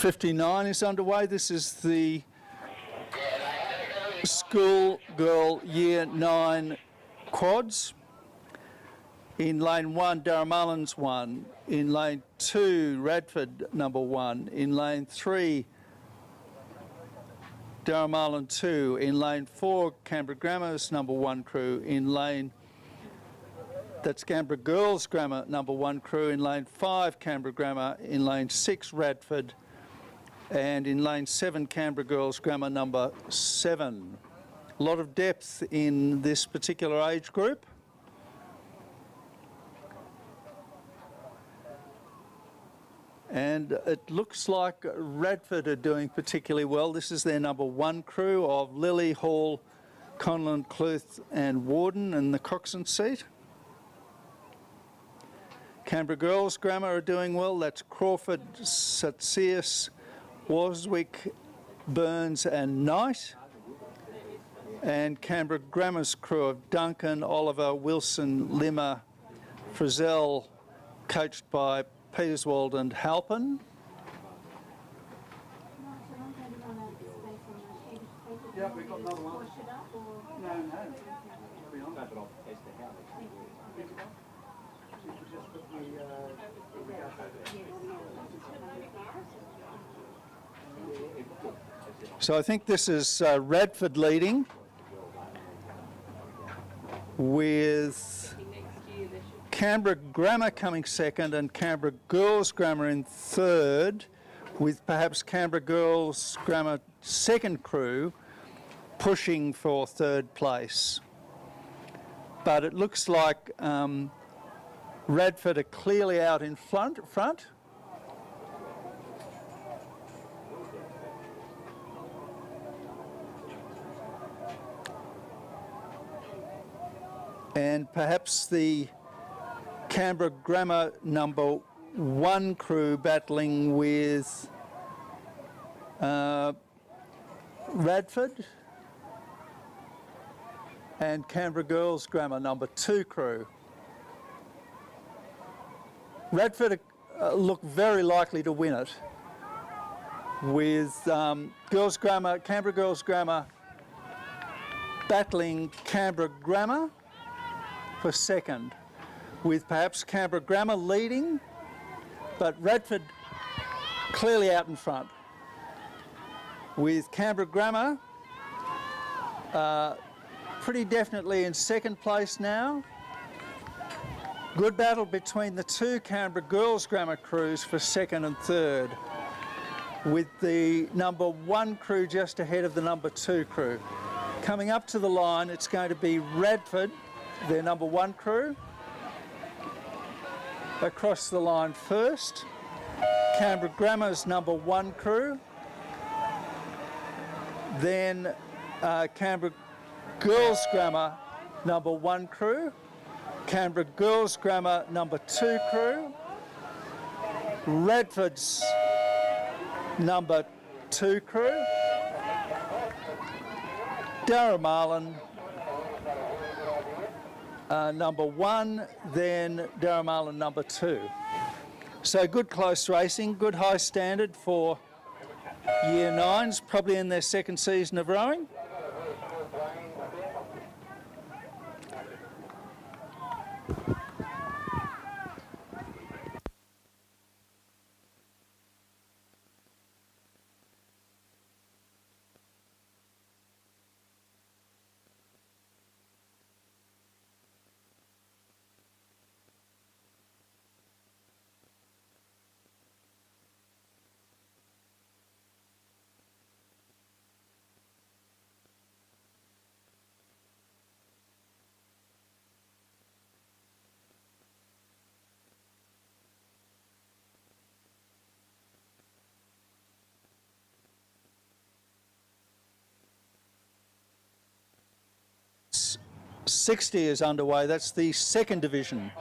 59 is underway. This is the schoolgirl year 9 quads. In lane 1, Darramullins 1. In lane 2, Radford number 1. In lane 3, Darramullen 2. In lane 4, Canberra Grammar's number 1 crew. In lane, that's Canberra Girls Grammar number 1 crew. In lane 5, Canberra Grammar. In lane 6, Radford. And in lane 7, Canberra Girls Grammar number 7. A lot of depth in this particular age group. And it looks like Radford are doing particularly well. This is their number 1 crew of Lily, Hall, Conlon, Cluth and Warden in the coxswain seat. Canberra Girls Grammar are doing well. That's Crawford, Satsius, Waswick, Burns and Knight. And Canberra Grammar's crew of Duncan, Oliver, Wilson, Limmer, Frizzell, coached by Peterswald and Halpin. Yeah, we've got another one. So I think this is Radford leading with Canberra Grammar coming second and Canberra Girls Grammar in third, with perhaps Canberra Girls Grammar second crew pushing for third place. But it looks like Radford are clearly out in front. And perhaps the Canberra Grammar number 1 crew battling with Radford and Canberra Girls Grammar number 2 crew. Radford look very likely to win it, with Girls Grammar, Canberra Girls Grammar battling Canberra Grammar for second, with perhaps Canberra Grammar leading, but Radford clearly out in front, with Canberra Grammar pretty definitely in second place now. Good battle between the 2 Canberra Girls Grammar crews for second and third, with the number 1 crew just ahead of the number 2 crew. Coming up to the line, it's going to be Radford, their number 1 crew, across the line first. Canberra Grammar's number 1 crew. Then Canberra Girls Grammar number 1 crew. Canberra Girls Grammar number 2 crew. Radford's number 2 crew. Darramullen number 1, then Darramullen number 2. So good close racing, good high standard for year 9s, probably in their second season of rowing. .60 is underway. That's the second division,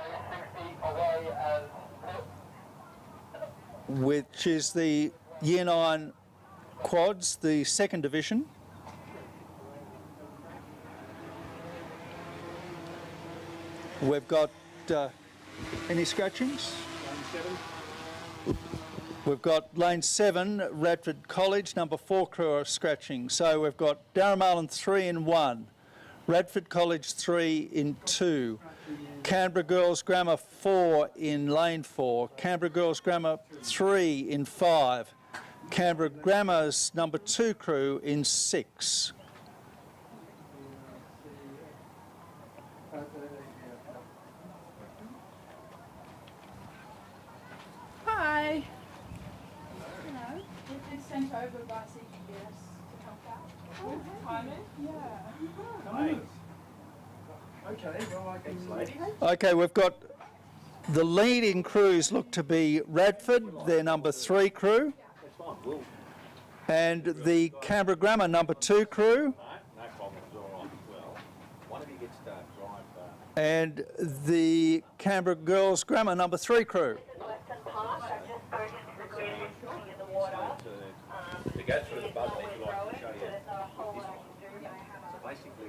which is the Year 9 quads, the second division. We've got any scratchings? We've got lane 7, Radford College, number 4 crew are scratching. So we've got Yarramundi 3 in 1, Radford College 3 in 2, Canberra Girls Grammar 4 in lane 4, Canberra Girls Grammar 3 in 5, Canberra Grammar's number 2 crew in 6. Hi. Hello. We've been sent over by CGGS to help out. Oh, timing? Yeah. Nice. Okay, okay, we've got the leading crews look to be Radford, their number 3 crew, and the Canberra Grammar number 2 crew, and the Canberra Girls Grammar number 3 crew. To go through the bubble, if you like, to show you. So basically.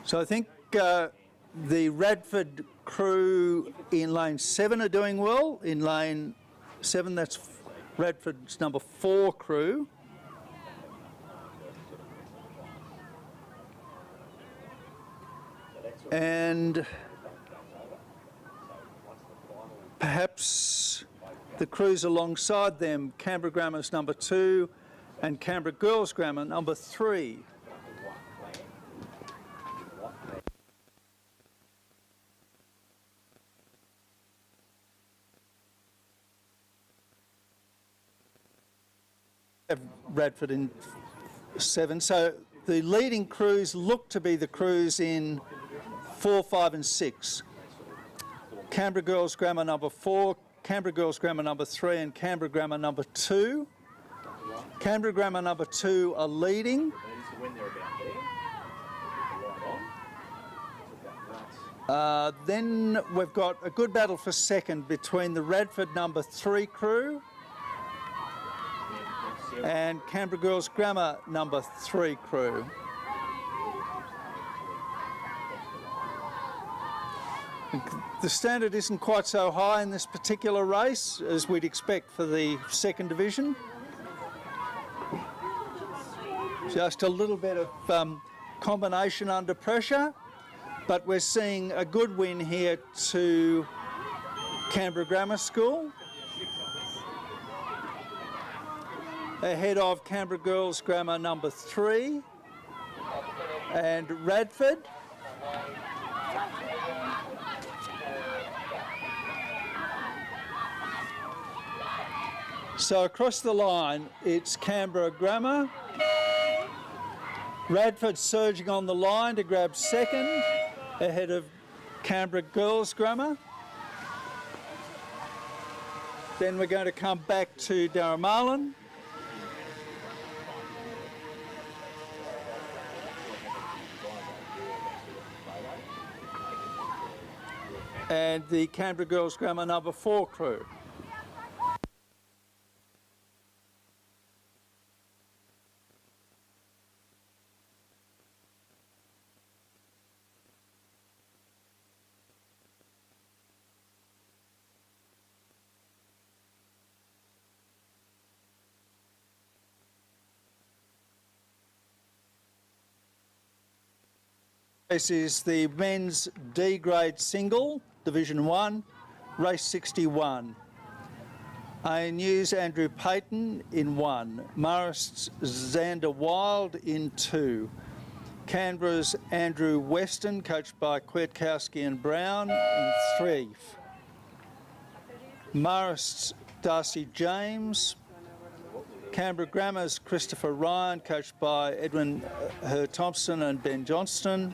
So I think the Radford crew in lane 7 are doing well. In lane 7, that's Radford's number 4 crew. And perhaps the crews alongside them, Canberra Grammar's number 2 and Canberra Girls Grammar number 3. Radford in 7. So the leading crews look to be the crews in 4, 5 and 6. Canberra Girls Grammar number 4, Canberra Girls Grammar number 3 and Canberra Grammar number 2. Canberra Grammar number 2 are leading. Then we've got a good battle for second between the Radford number 3 crew and Canberra Girls Grammar number 3 crew. The standard isn't quite so high in this particular race as we'd expect for the second division. Just a little bit of combination under pressure, but we're seeing a good win here to Canberra Grammar School, ahead of Canberra Girls Grammar number 3 and Radford. So across the line, it's Canberra Grammar. Radford surging on the line to grab second, ahead of Canberra Girls Grammar. Then we're going to come back to Yarramundi. And the Canberra Girls Grammar number 4 crew. This is the men's D grade single, Division 1, race 61. ANU's Andrew Payton in 1, Marist's Xander Wild in 2, Canberra's Andrew Weston, coached by Kwiatkowski and Brown, in 3, Marist's Darcy James Canberra Grammar's Christopher Ryan, coached by Edwin Thompson and Ben Johnston.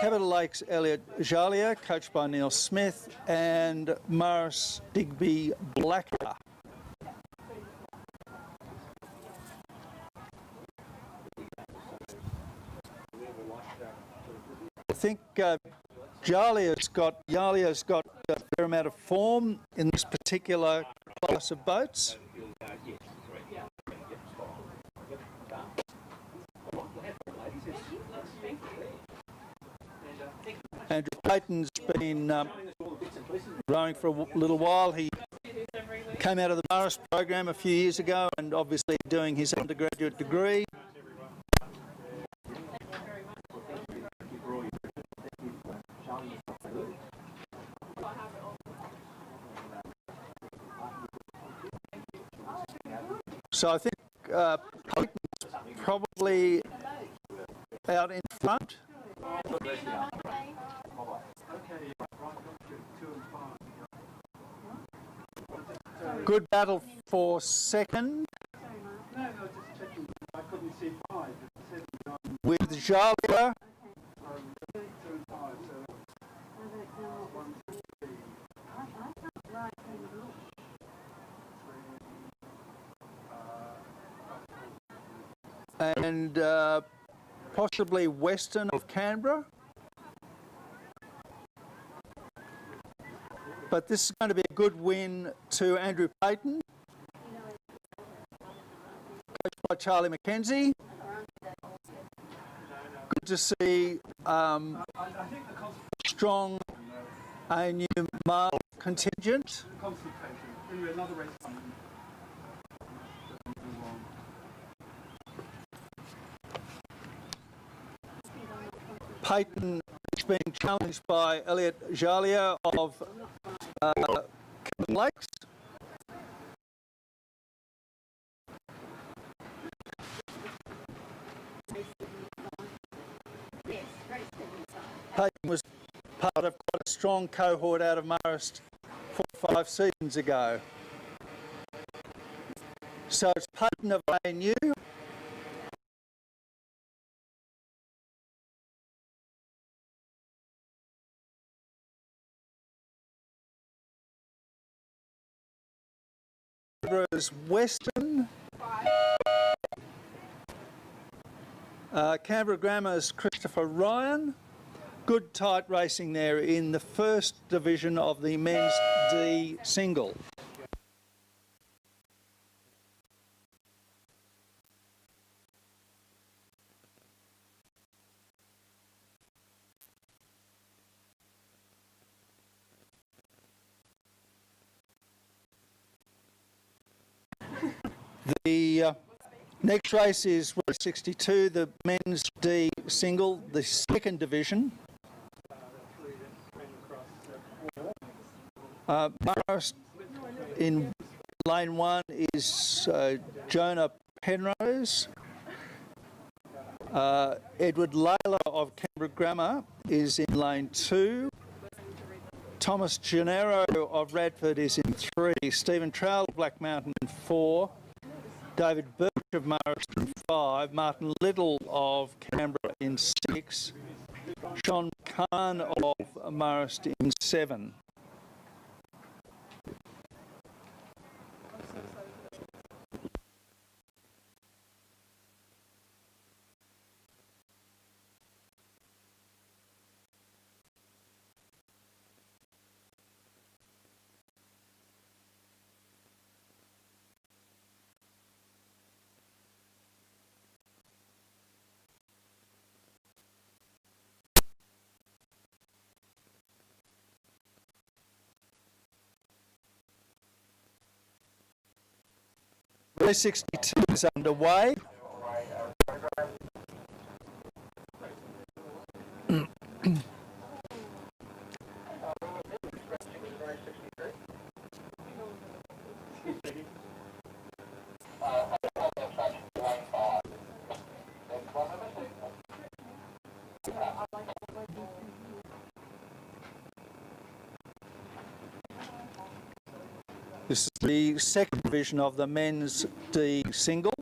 Capital Lakes Elliot Jalia, coached by Neil Smith, and Marist Digby Blacker. I think Yalia's got a fair amount of form in this particular class of boats. Andrew Payton's been rowing for a little while. He came out of the Marist program a few years ago and obviously doing his undergraduate degree. So I think Payton's probably out in front. Good battle for second. With Jalia. And possibly Western of Canberra. But this is going to be a good win to Andrew Payton, coached by Charlie McKenzie. Good to see strong ANU male contingent. Payton is being challenged by Elliot Jalia of Capital Lakes. Payton was part of quite a strong cohort out of Marist 4 or 5 seasons ago. So it's Payton of ANU. Canberra's Western. Canberra Grammar's Christopher Ryan. Good tight racing there in the first division of the men's D single. The next race is race 62, the men's D single, the second division. Marist in lane 1 is Jonah Penrose. Edward Layla of Canberra Grammar is in lane 2. Thomas Gennaro of Radford is in 3. Stephen Trowell of Black Mountain in 4. David Birch of Marist in 5. Martin Little of Canberra in 6. Sean Kahn of Marist in 7. Race 62 is underway. This is the second division of the men's D single.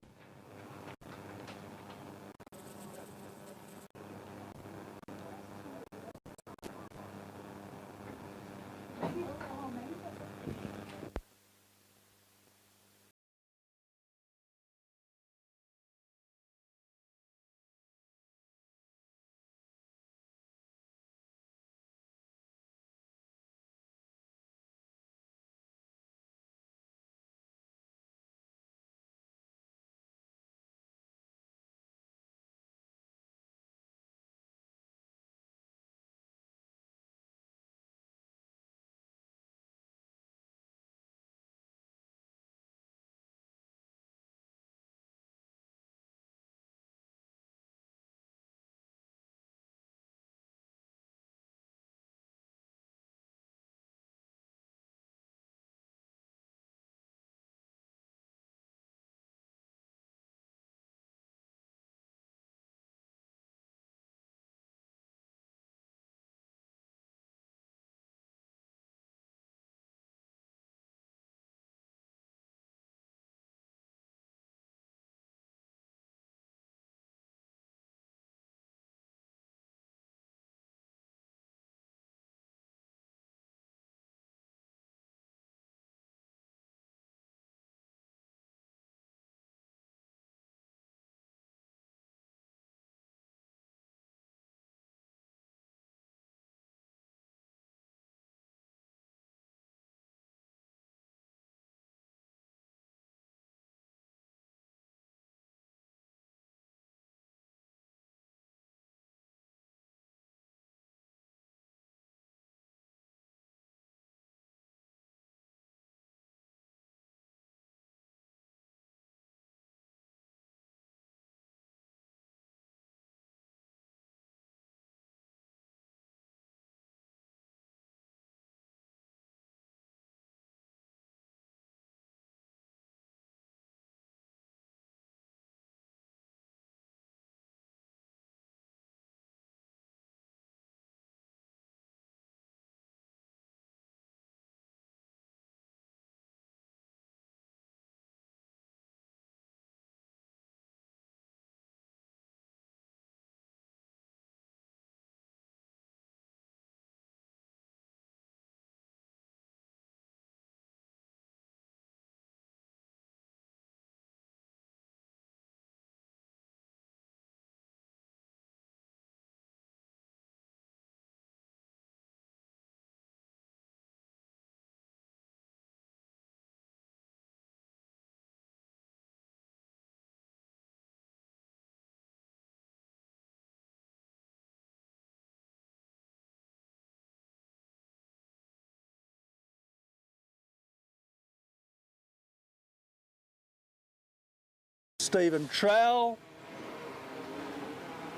Stephen Trowell,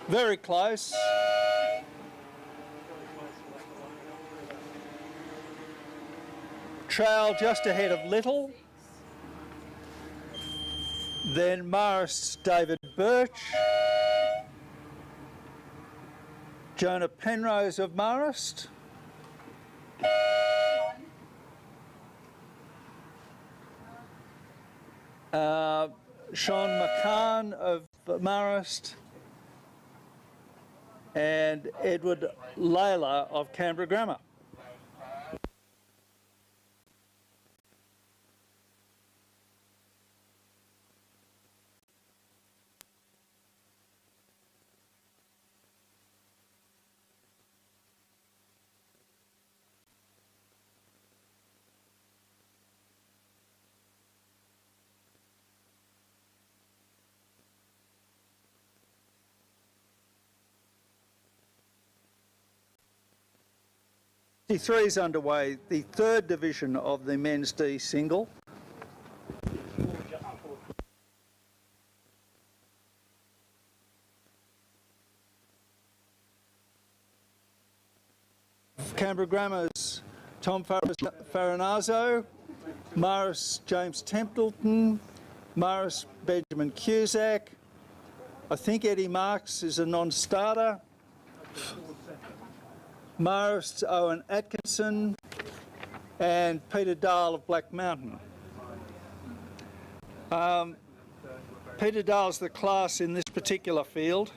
very close. Trowell just ahead of Little. Then Marist David Birch. Jonah Penrose of Marist. Sean McCann of Marist, and Edward Layla of Canberra Grammar. D3 is underway, the third division of the men's D single. Canberra Grammar's Tom Farinazzo, Marist James Templeton, Marist Benjamin Cusack. I think Eddie Marks is a non-starter. Marist Owen Atkinson, and Peter Dahl of Black Mountain. Peter Dahl's the class in this particular field.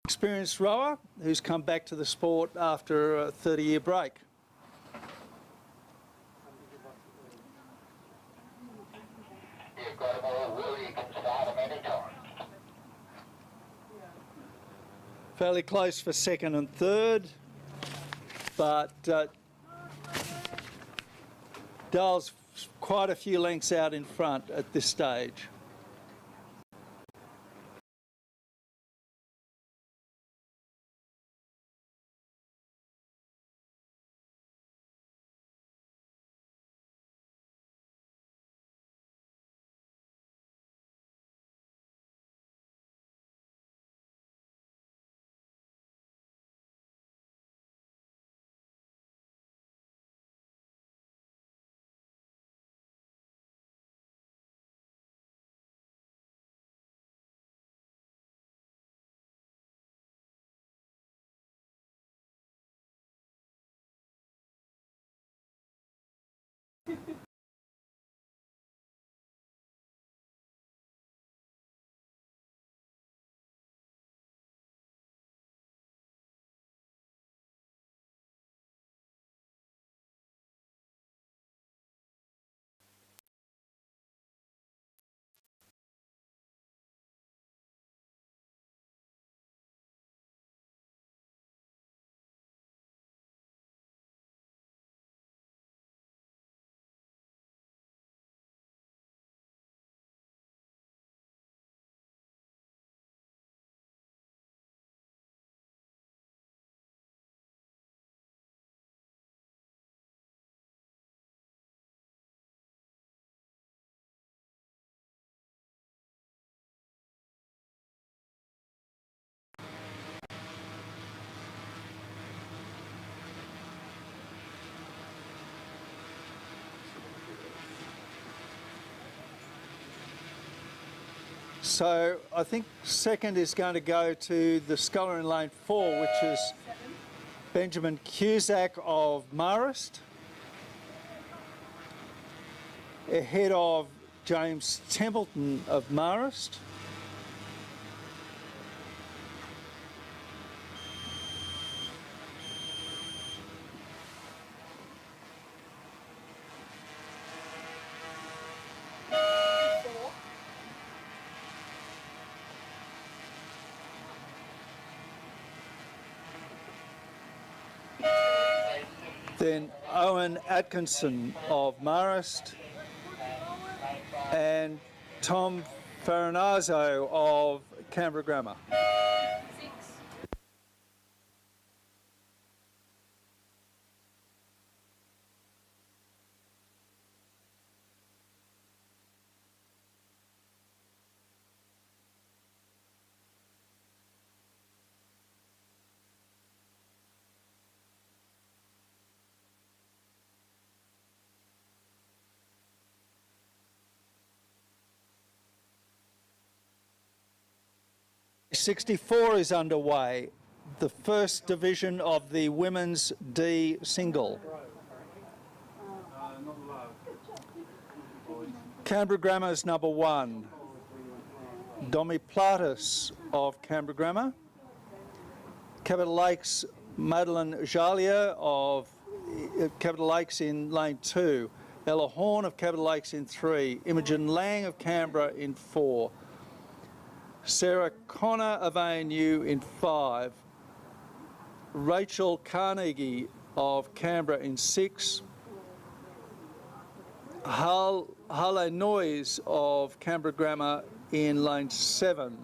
Experienced rower who's come back to the sport after a 30-year break. You've got them all, Will. You can start them anytime. Fairly close for second and third, but Dahl's quite a few lengths out in front at this stage. So I think second is going to go to the sculler in lane 4, which is Benjamin Cusack of Marist, ahead of James Templeton of Marist. Then Owen Atkinson of Marist and Tom Farinazzo of Canberra Grammar. '64 is underway, the first division of the women's D single. Canberra Grammar's number 1, Domi Platus of Canberra Grammar. Capital Lakes, Madeleine Jalia of Capital Lakes in lane 2. Ella Horn of Capital Lakes in 3. Imogen Lang of Canberra in 4. Sarah Connor of ANU in 5. Rachel Carnegie of Canberra in 6. Harley Noyes of Canberra Grammar in lane 7.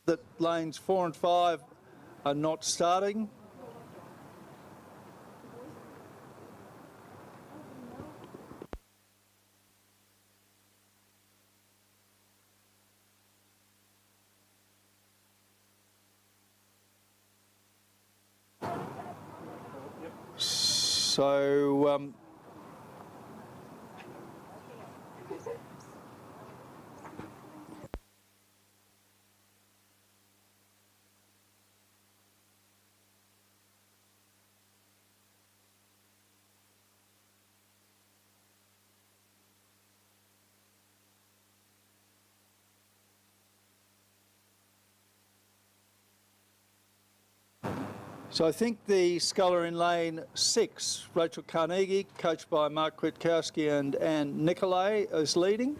That lanes 4 and 5 are not starting. So So I think the sculler in lane 6, Rachel Carnegie, coached by Mark Kwiatkowski and Anne Nicolay, is leading.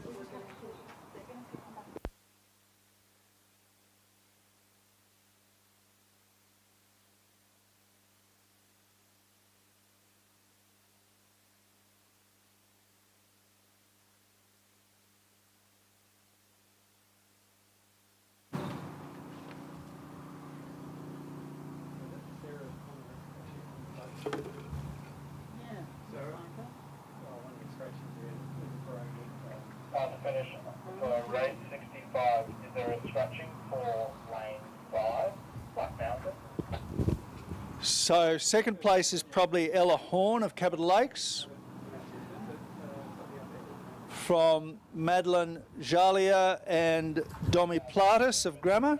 To finish for race 65, is there a scratching for lane 5, Black Mountain? So second place is probably Ella Horn of Capital Lakes, from Madeline Jalia and Domi Platus of Grammar.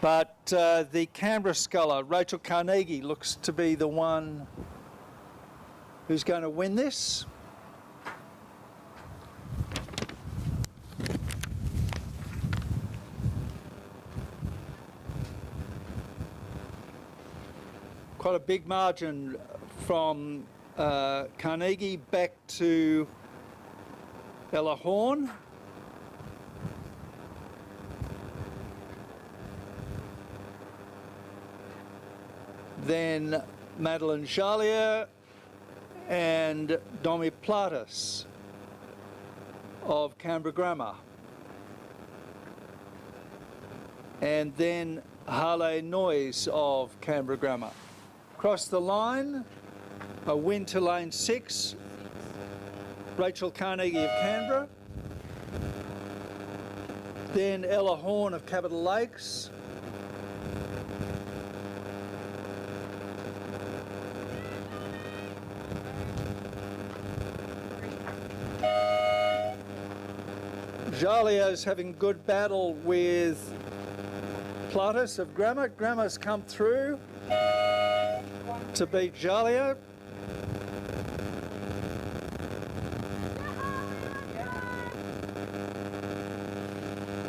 But the Canberra sculler, Rachel Carnegie, looks to be the one who's going to win this. Quite a big margin from Carnegie back to Ella Horn. Then Madeline Jalia and Domi Platus of Canberra Grammar. And then Harley Noyes of Canberra Grammar. Across the line, a win to lane 6, Rachel Carnegie of Canberra. Then Ella Horn of Capital Lakes. Jalia's having good battle with Platus of Grammar. Grammar's come through to beat Jalia.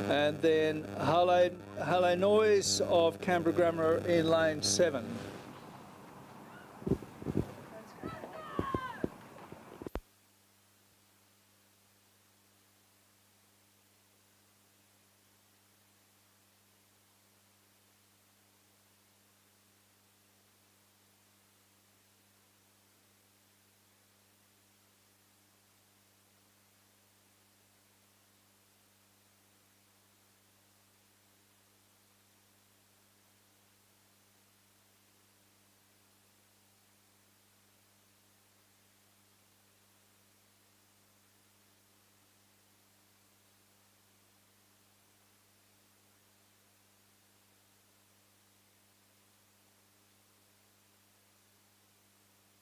And then Harley Noyes of Canberra Grammar in lane 7.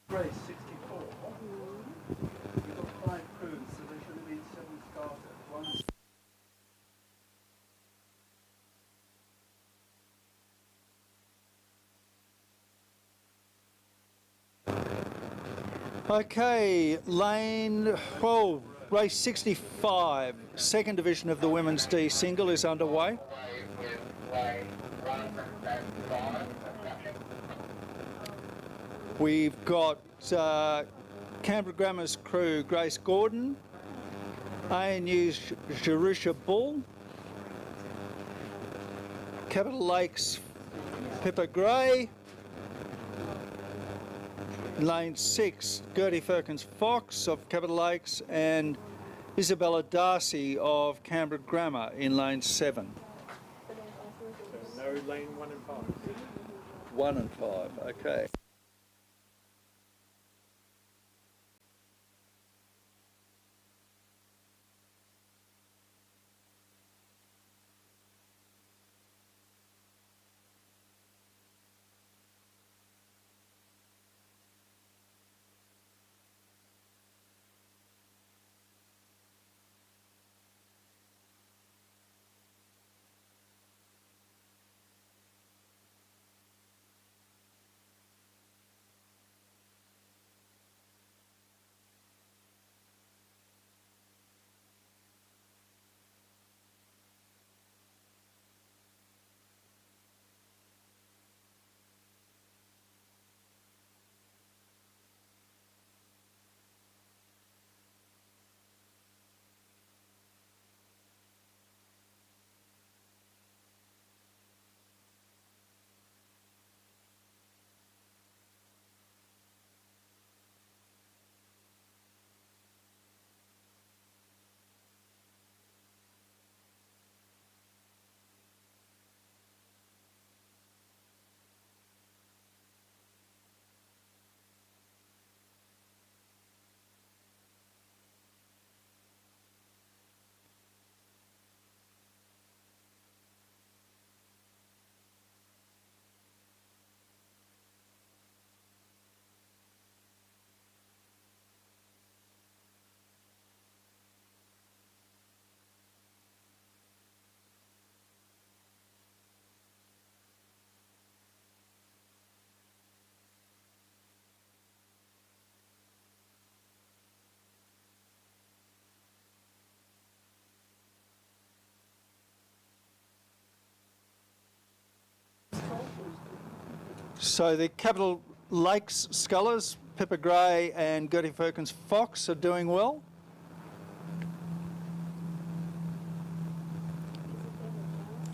Race 64. You've got 5 crews, so there should have been 7 starters. Okay, race 65, second division of the Women's D single is underway. We've got Canberra Grammar's crew, Grace Gordon, ANU's Jerusha Bull, Capital Lakes Pippa Gray, lane 6, Gertie Firkins Fox of Capital Lakes, and Isabella Darcy of Canberra Grammar in lane 7. So no lane 1 and 5. 1 and 5, okay. So the Capital Lakes scullers, Pippa Gray and Gertie Perkins Fox, are doing well.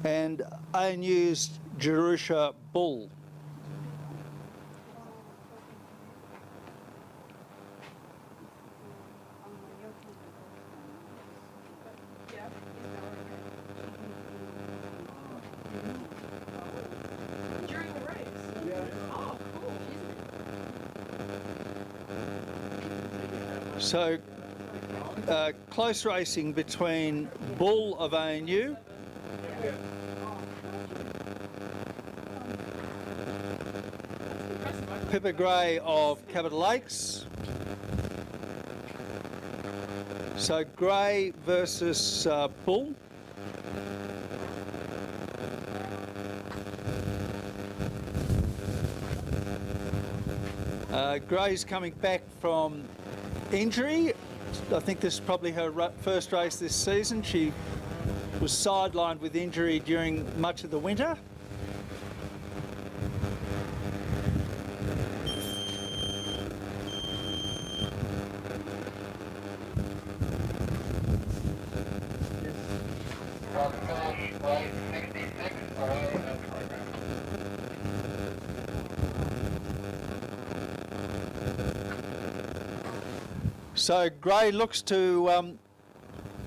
And ANU's Jerusha Bull. During the race? Oh, cool. So close racing between Bull of ANU Pippa Gray of Capital Lakes. So Gray versus Bull. Gray's coming back from injury. I think this is probably her first race this season. She was sidelined with injury during much of the winter. So Gray looks to,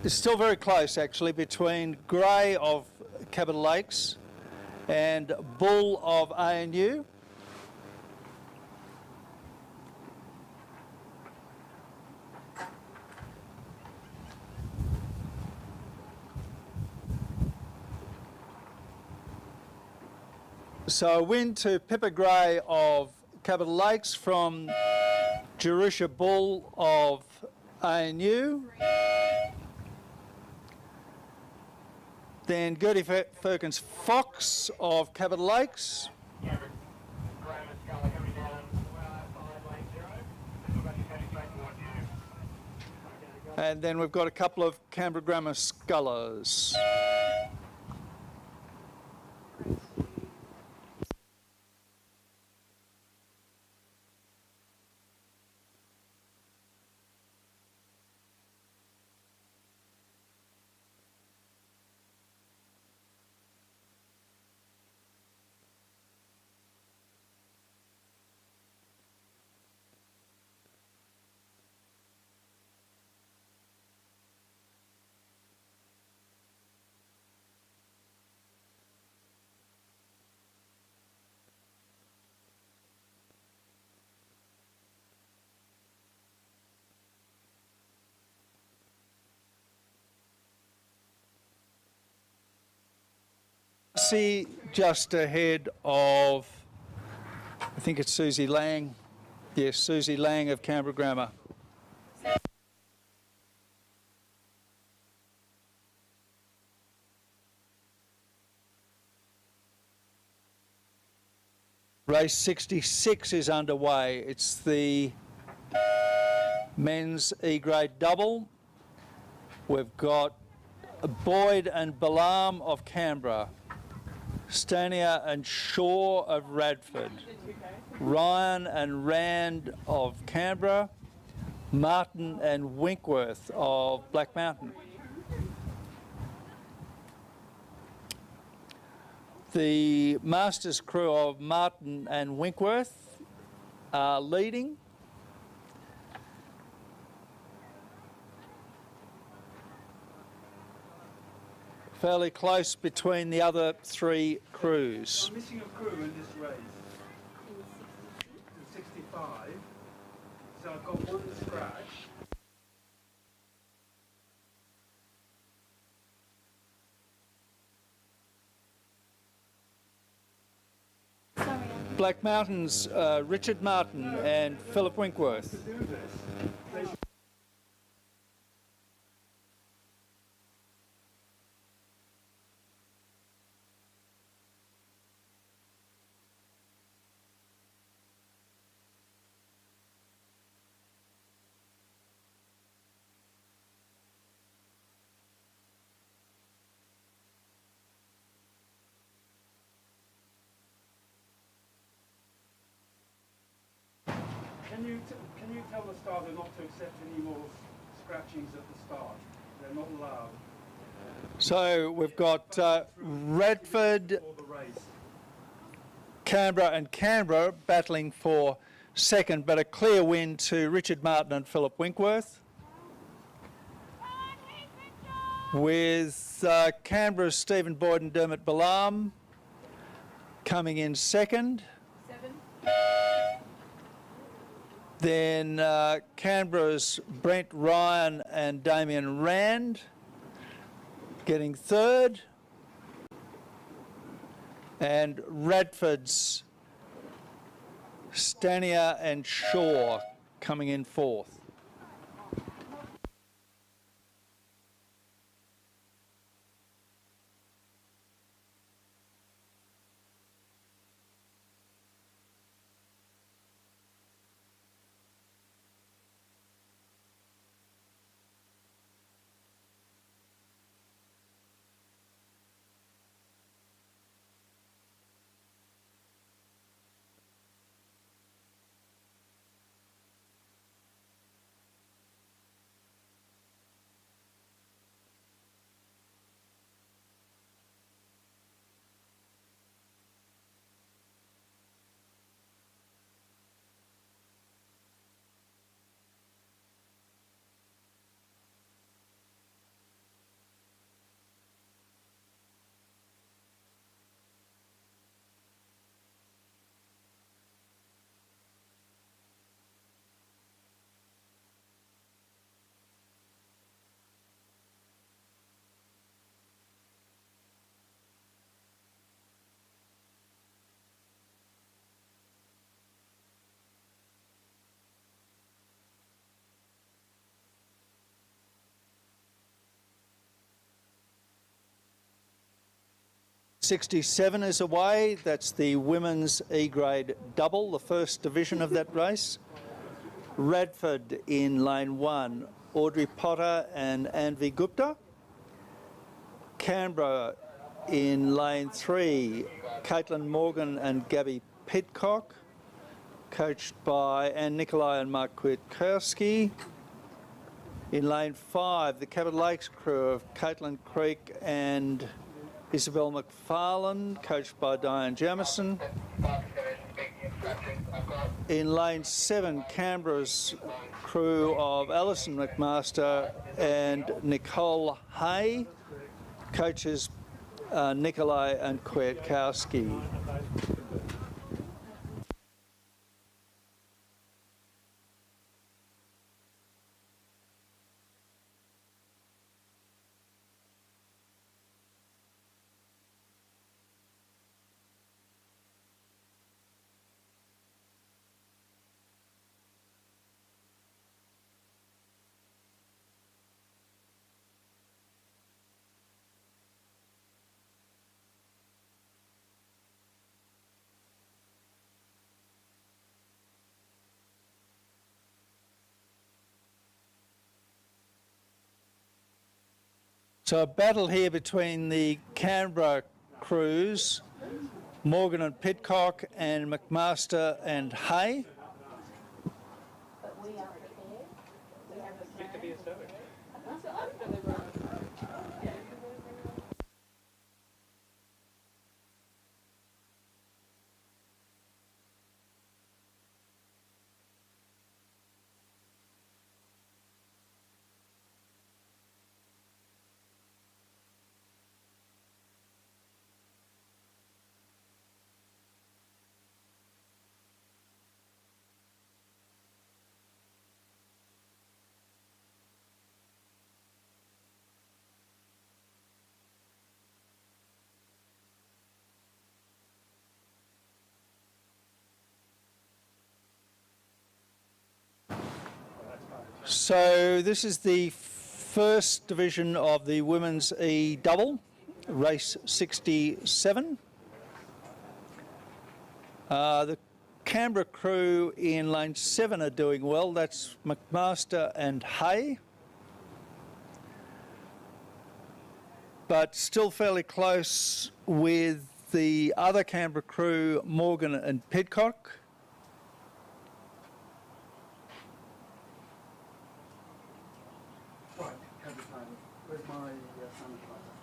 it's still very close actually between Gray of Capital Lakes and Bull of ANU. So a win to Pippa Gray of Capital Lakes from Jerusha Bull of ANU. Then Gertie Perkins Fox of Capital Lakes. And then we've got a couple of Canberra Grammar scullers. See just ahead of, I think it's Susie Lang. Yes, Susie Lang of Canberra Grammar. Race 66 is underway. It's the men's E-grade double. We've got Boyd and Balam of Canberra, Stania and Shaw of Radford, Ryan and Rand of Canberra, Martin and Winkworth of Black Mountain. The Masters crew of Martin and Winkworth are leading. Fairly close between the other three crews. I'm missing a crew in this race. In 65. So I've got one scratch. Black Mountain's Richard Martin and Philip Winkworth. Can you tell the starter not to accept any more scratchings at the start? They're not allowed. So we've got Redford, For the race. Canberra and Canberra battling for second, but a clear win to Richard Martin and Philip Winkworth. With Canberra's Stephen Boyd and Dermot Balam coming in second. Then Canberra's Brent Ryan and Damien Rand getting third. And Radford's Stanier and Shaw coming in fourth. '67 is away. That's the women's E-grade double, the first division of that race. Radford in lane 1, Audrey Potter and Anvi Gupta. Canberra in lane 3, Caitlin Morgan and Gabby Pidcock, coached by Anne Nicolai and Mark Kwiatkowski. In lane 5, the Cabot Lakes crew of Caitlin Creek and Isabel McFarlane, coached by Diane Jamison. In lane 7, Canberra's crew of Alison McMaster and Nicole Hay, coaches Nikolai and Kwiatkowski. So a battle here between the Canberra crews, Morgan and Pidcock and McMaster and Hay. So this is the first division of the women's E double, race 67. The Canberra crew in lane 7 are doing well. That's McMaster and Hay. But still fairly close with the other Canberra crew, Morgan and Pidcock. Where's my sanitizer?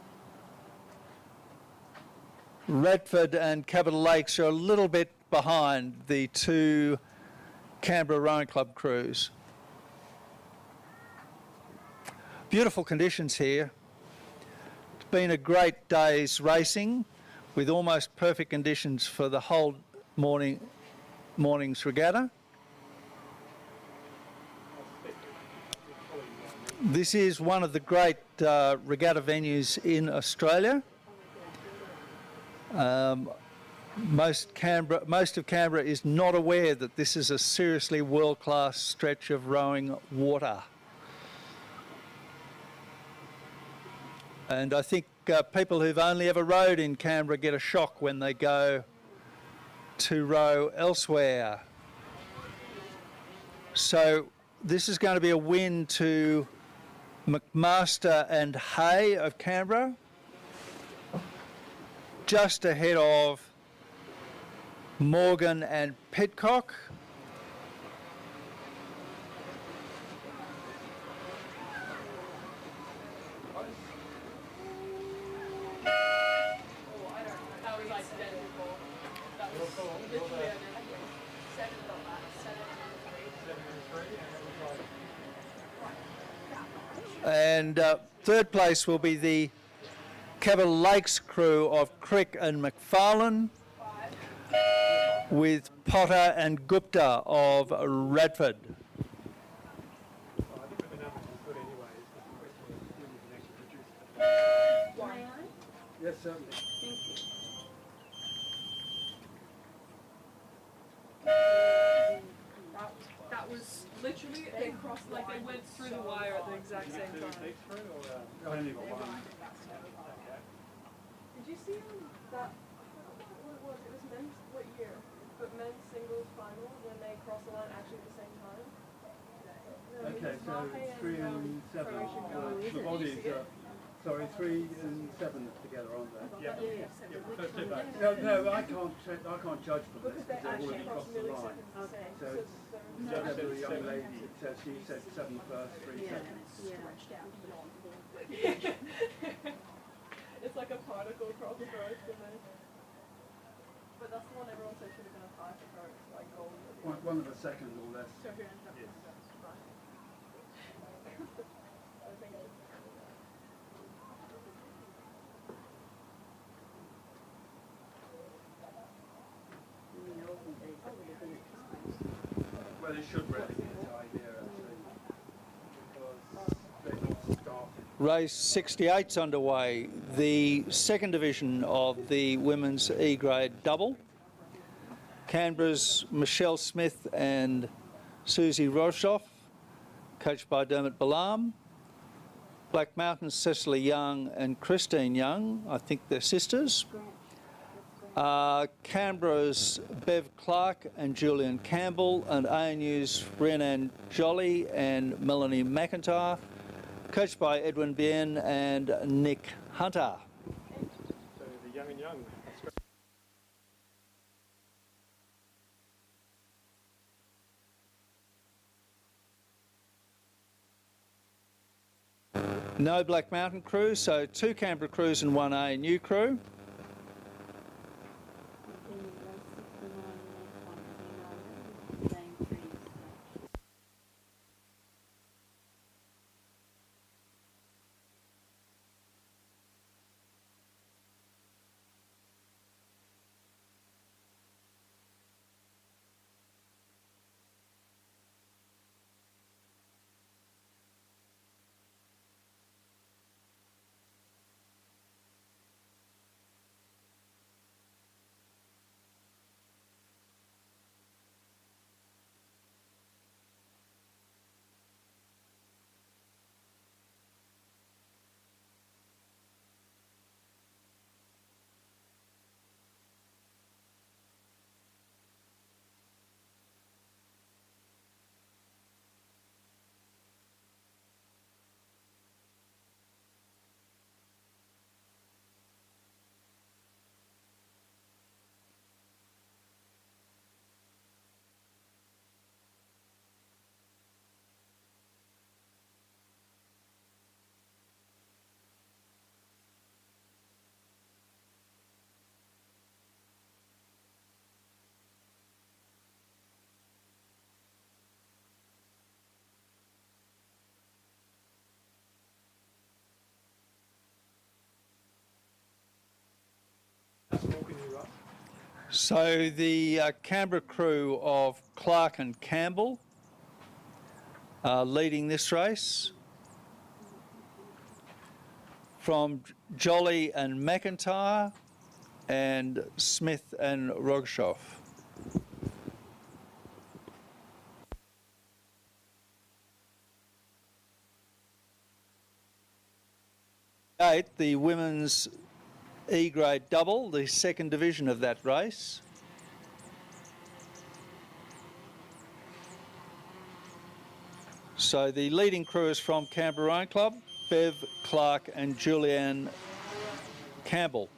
Redford and Capital Lakes are a little bit behind the two Canberra Rowing Club crews. Beautiful conditions here. It's been a great day's racing with almost perfect conditions for the whole morning's regatta. This is one of the great regatta venues in Australia. Most of Canberra is not aware that this is a seriously world-class stretch of rowing water. And I think people who've only ever rowed in Canberra get a shock when they go to row elsewhere. So this is going to be a win to McMaster and Hay of Canberra, just ahead of Morgan and Pidcock. And third place will be the Capital Lakes crew of Crick and McFarlane, with Potter and Gupta of Radford. Yes, certainly. That was literally, they crossed, like they went through the wire at the exact same time. I only got one. Did you see that, what it was, men's, what year? But men's singles final when they crossed the line actually at the same time? Okay, so 3 and 7. The bodies are, sorry, 3 and 7 together, aren't they? Yeah. No, I can't judge from this because they've already crossed the line. So it's whatever the young lady says, she said 7 first, 3 seconds. It's like a particle across the road for me. But that's the one everyone said should have been a 5 for her, it's like gold. One of a second or less. So who ended up with that? I think it's Well, it should really be a tie here, actually, because they've not started. Race 68's underway, the second division of the women's E-grade double. Canberra's Michelle Smith and Susie Roshoff, coached by Dermot Balam. Black Mountain's Cecily Young and Christine Young, I think they're sisters. Canberra's Bev Clark and Julian Campbell, and ANU's Rhiannon Jolly and Melanie McIntyre, coached by Edwin Bien and Nick Hunter. So the young and young. No Black Mountain crew, so 2 Canberra crews and 1 ANU crew. So the Canberra crew of Clark and Campbell are leading this race. From Jolly and McIntyre and Smith and Rogshoff. The women's E-grade double, the second division of that race. So the leading crew is from Canberra Rowing Club, Bev Clark and Julianne Campbell.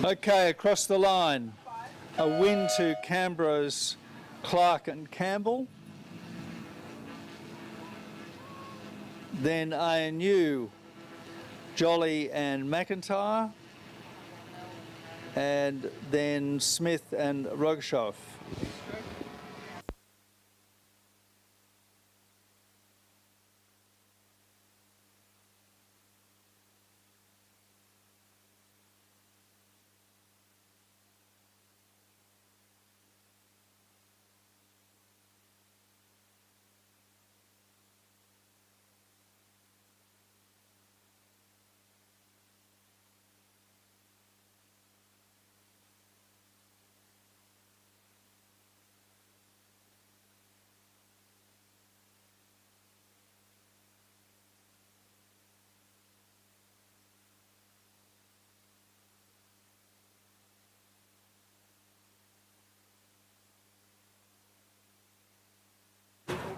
Okay, across the line, a win to Canberra's Clark and Campbell. Then ANU, Jolly and McIntyre. And then Smith and Rogshoff.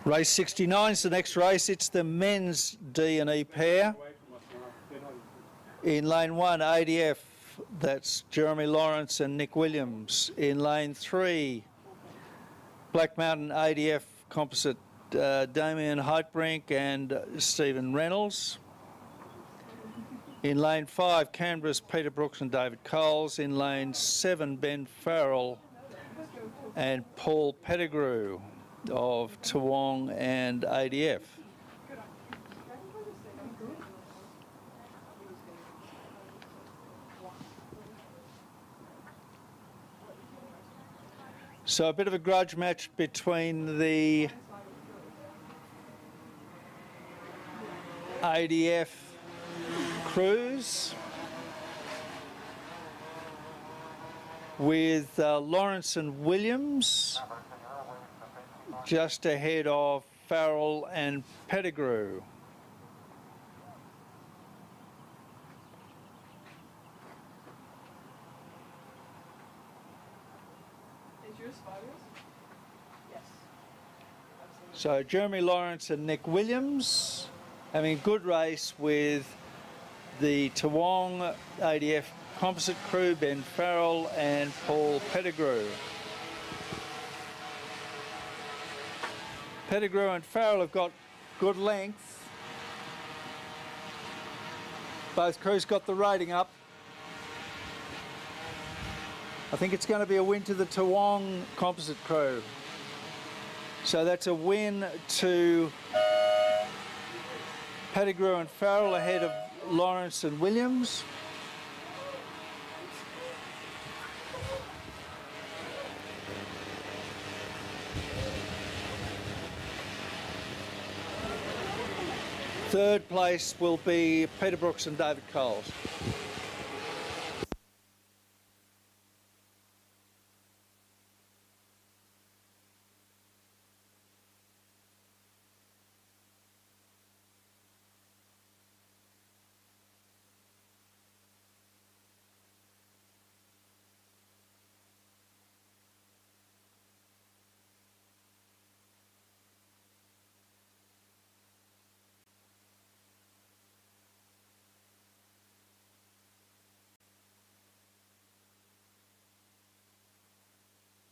Race 69 is the next race. It's the men's D&E pair. In lane 1, ADF, that's Jeremy Lawrence and Nick Williams. In lane 3, Black Mountain ADF composite, Damien Heitbrink and Stephen Reynolds. In lane 5, Canberra's Peter Brooks and David Coles. In lane 7, Ben Farrell and Paul Pettigrew of Toowong and ADF. So a bit of a grudge match between the ADF crews with Lawrence and Williams just ahead of Farrell and Pettigrew. So Jeremy Lawrence and Nick Williams having a good race with the Toowong ADF composite crew, Ben Farrell and Paul Pettigrew. Pettigrew and Farrell have got good length. Both crews got the rating up. I think it's going to be a win to the Toowong composite crew. So that's a win to Pettigrew and Farrell ahead of Lawrence and Williams. Third place will be Peter Brooks and David Coles.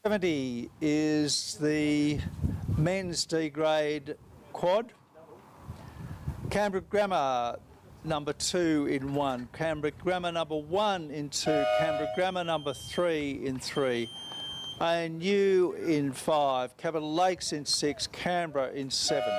70 is the men's D grade quad. Canberra Grammar number 2 in 1, Canberra Grammar number 1 in 2, Canberra Grammar number 3 in 3, ANU in 5, Capital Lakes in 6, Canberra in 7.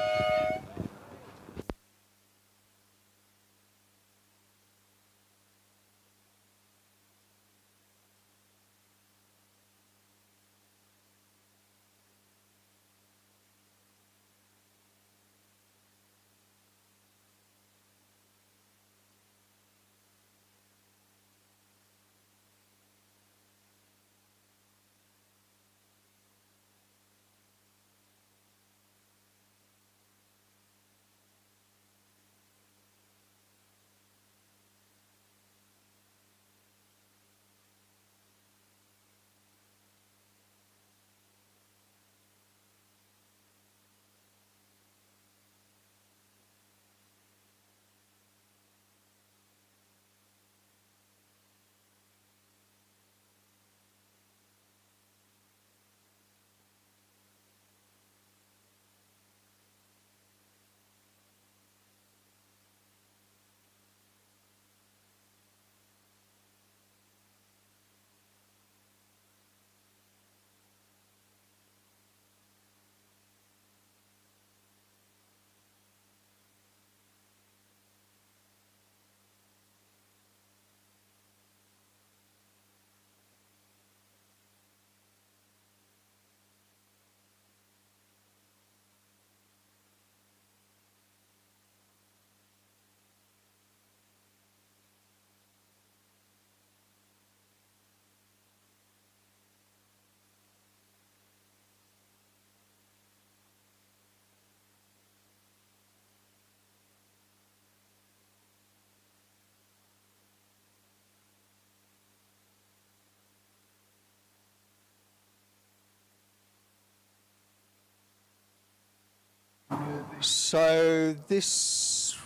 So this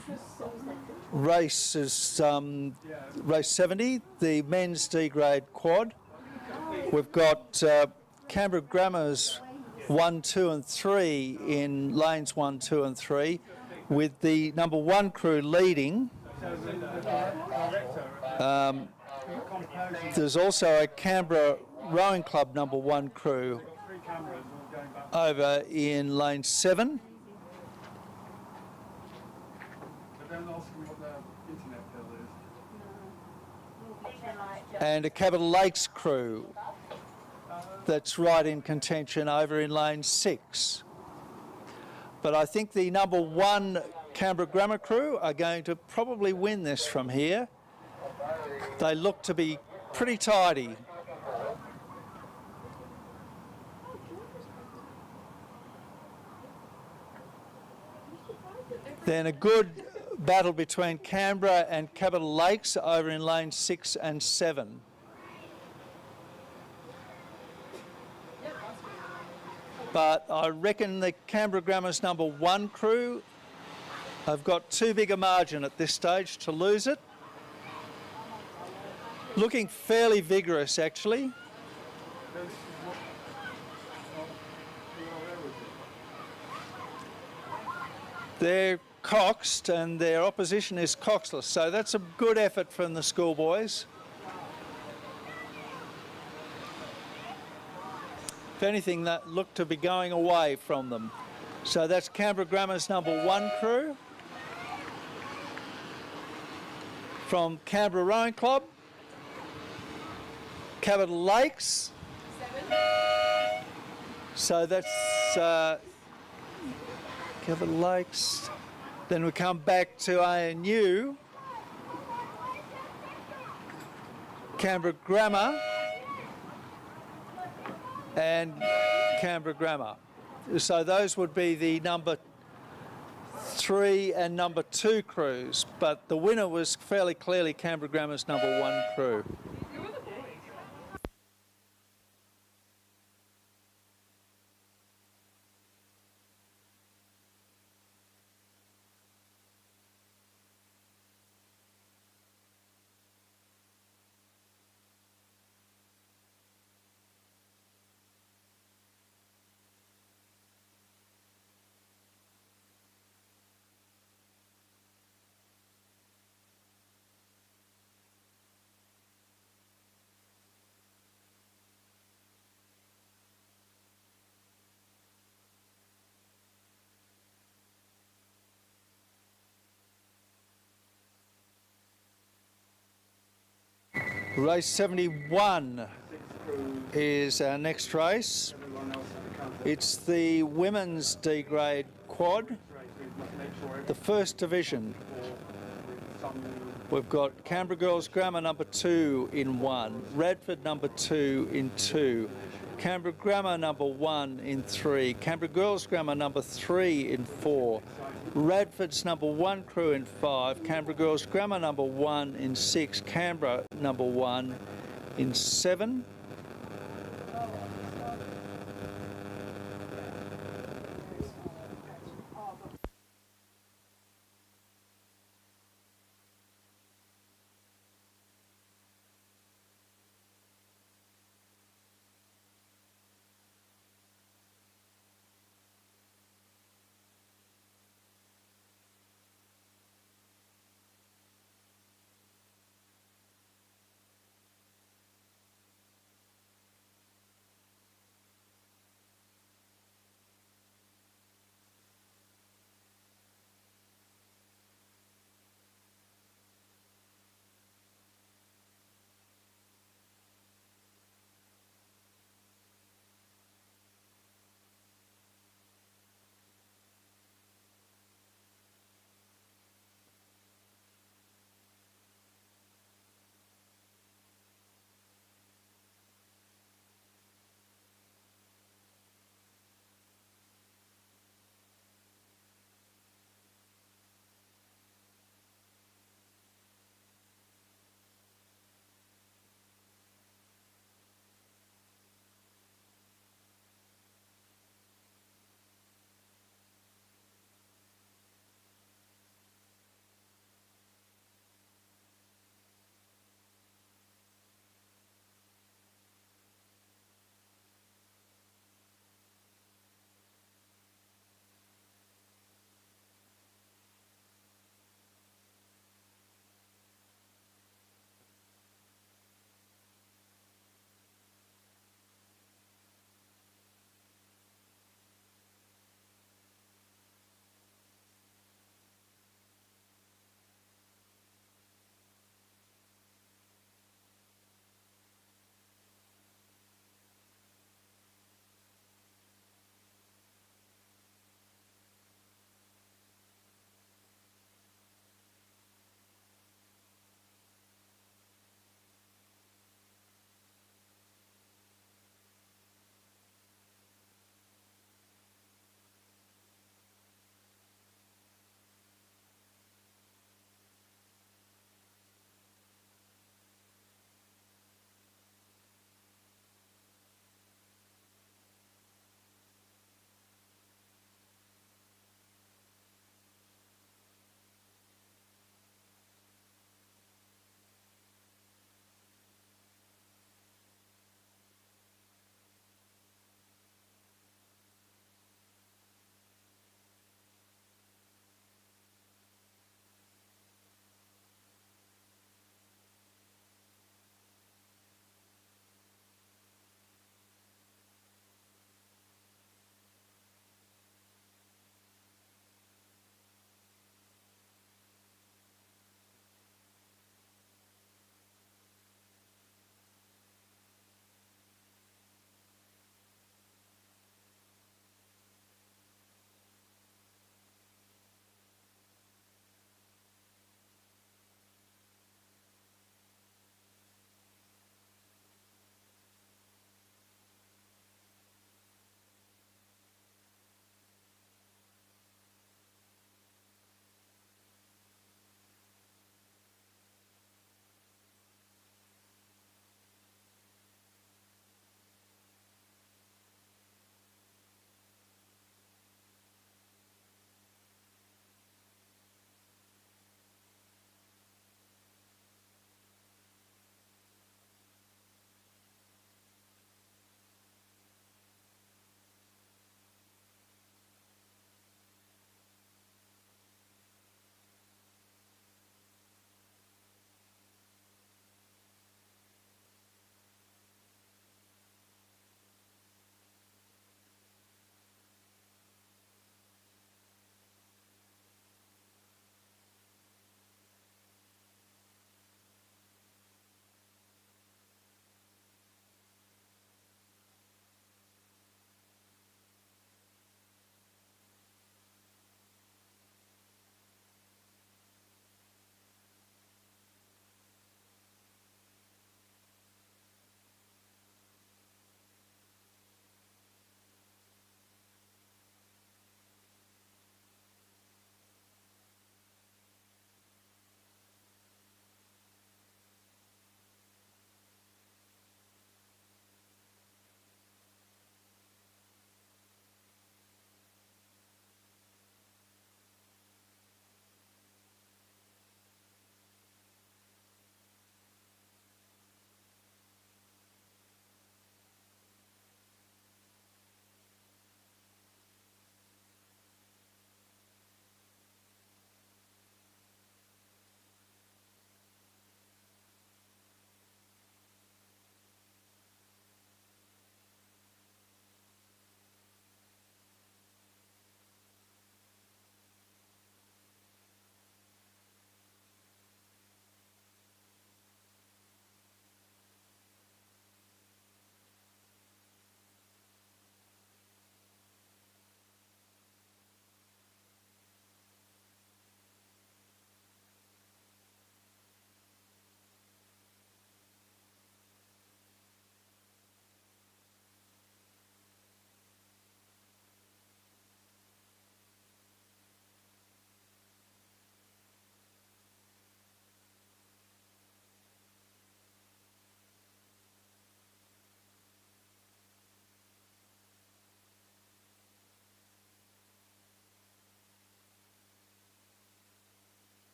race is race 70, the men's D grade quad. We've got Canberra Grammar's 1, 2 and 3 in lanes 1, 2 and 3, with the number 1 crew leading. There's also a Canberra Rowing Club number 1 crew over in lane 7. And a Capital Lakes crew that's right in contention over in lane 6. But I think the number 1 Canberra Grammar crew are going to probably win this from here. They look to be pretty tidy. Then a good battle between Canberra and Capital Lakes over in lane 6 and 7. But I reckon the Canberra Grammar's number 1 crew have got too big a margin at this stage to lose it. Looking fairly vigorous, actually. They're coxed and their opposition is coxless, so that's a good effort from the schoolboys. If anything, that looked to be going away from them. So that's Canberra Grammar's number 1 crew. From Canberra Rowing Club, Capital Lakes. So that's Capital Lakes. Then we come back to ANU, Canberra Grammar, and Canberra Grammar. So those would be the number 3 and number 2 crews, but the winner was fairly clearly Canberra Grammar's number 1 crew. Race 71 is our next race. It's the women's D grade quad, the first division. We've got Canberra Girls Grammar number 2 in 1, Radford number 2 in 2, Canberra Grammar number 1 in 3, Canberra Girls Grammar number 3 in 4, Radford's number 1 crew in 5, Canberra Girls Grammar number 1 in 6, Canberra number 1 in 7.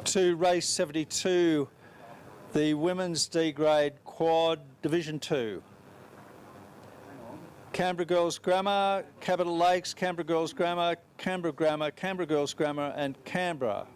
to race 72, the women's D grade quad Division 2. Canberra Girls Grammar, Capital Lakes, Canberra Girls Grammar, Canberra Grammar, Canberra Girls Grammar and Canberra.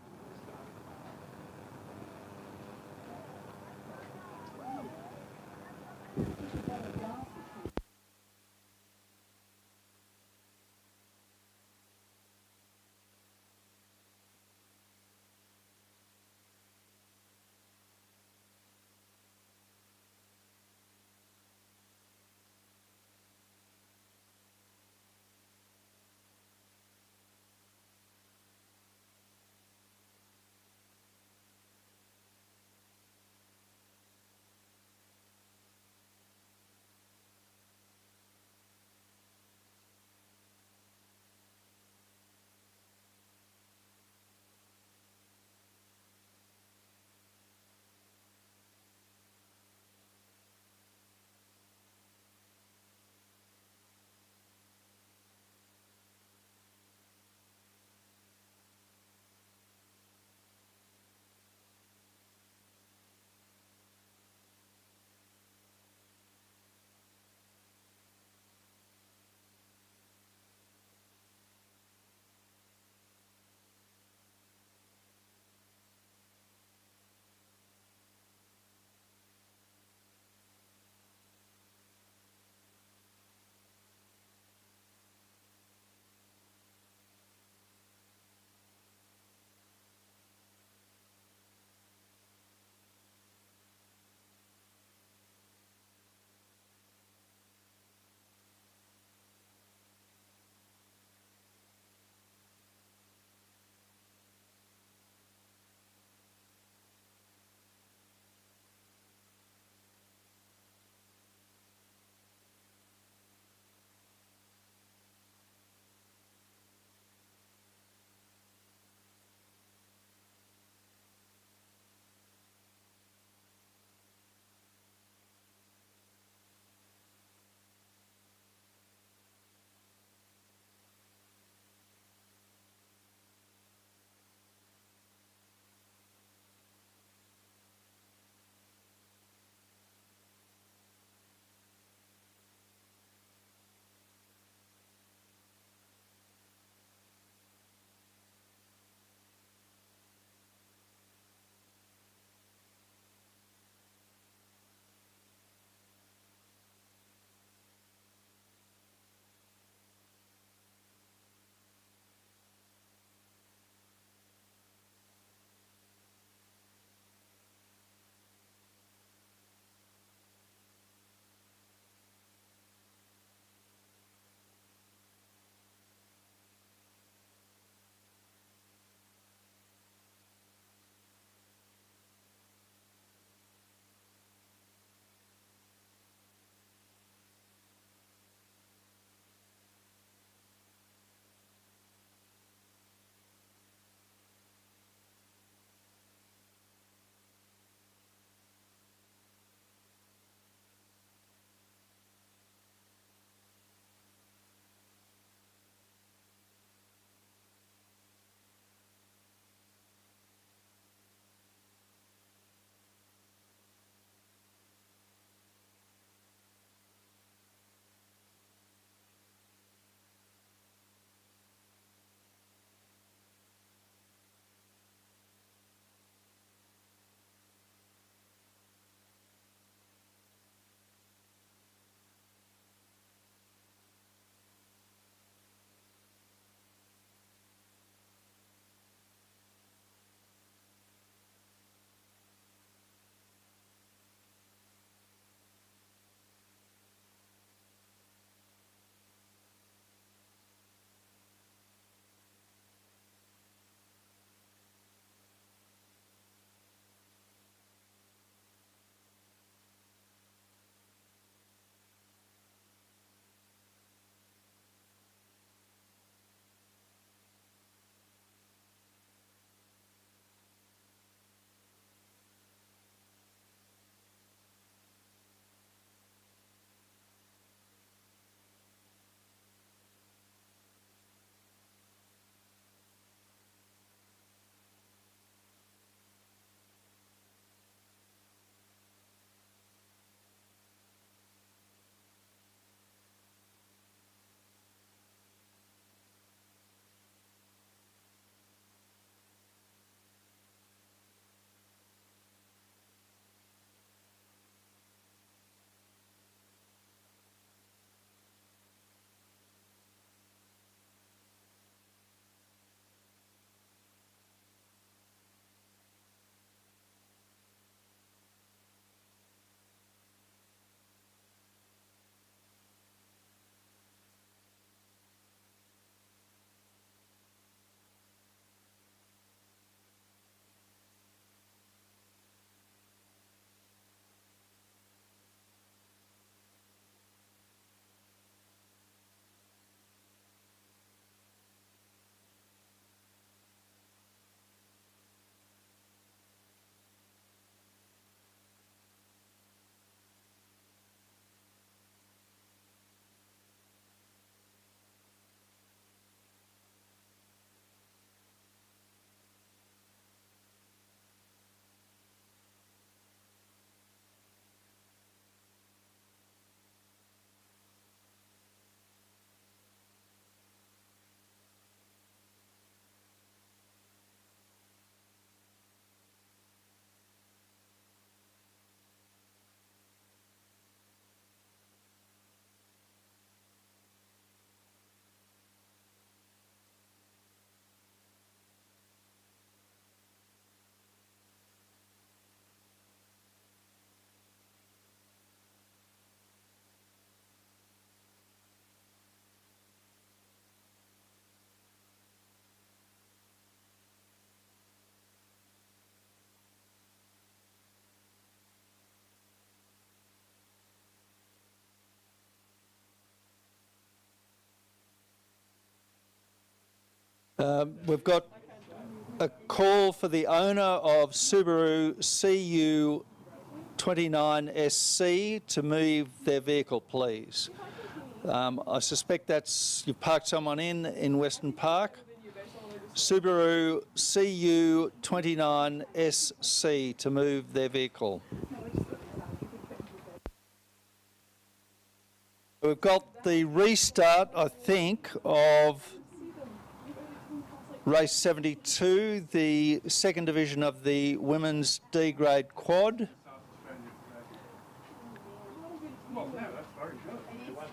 We've got a call for the owner of Subaru CU29SC to move their vehicle, please. I suspect that's, you've parked someone in Western Park. Subaru CU29SC to move their vehicle. We've got the restart, I think, of race 72, the second division of the women's D grade quad. Well, no, that's very good. Well,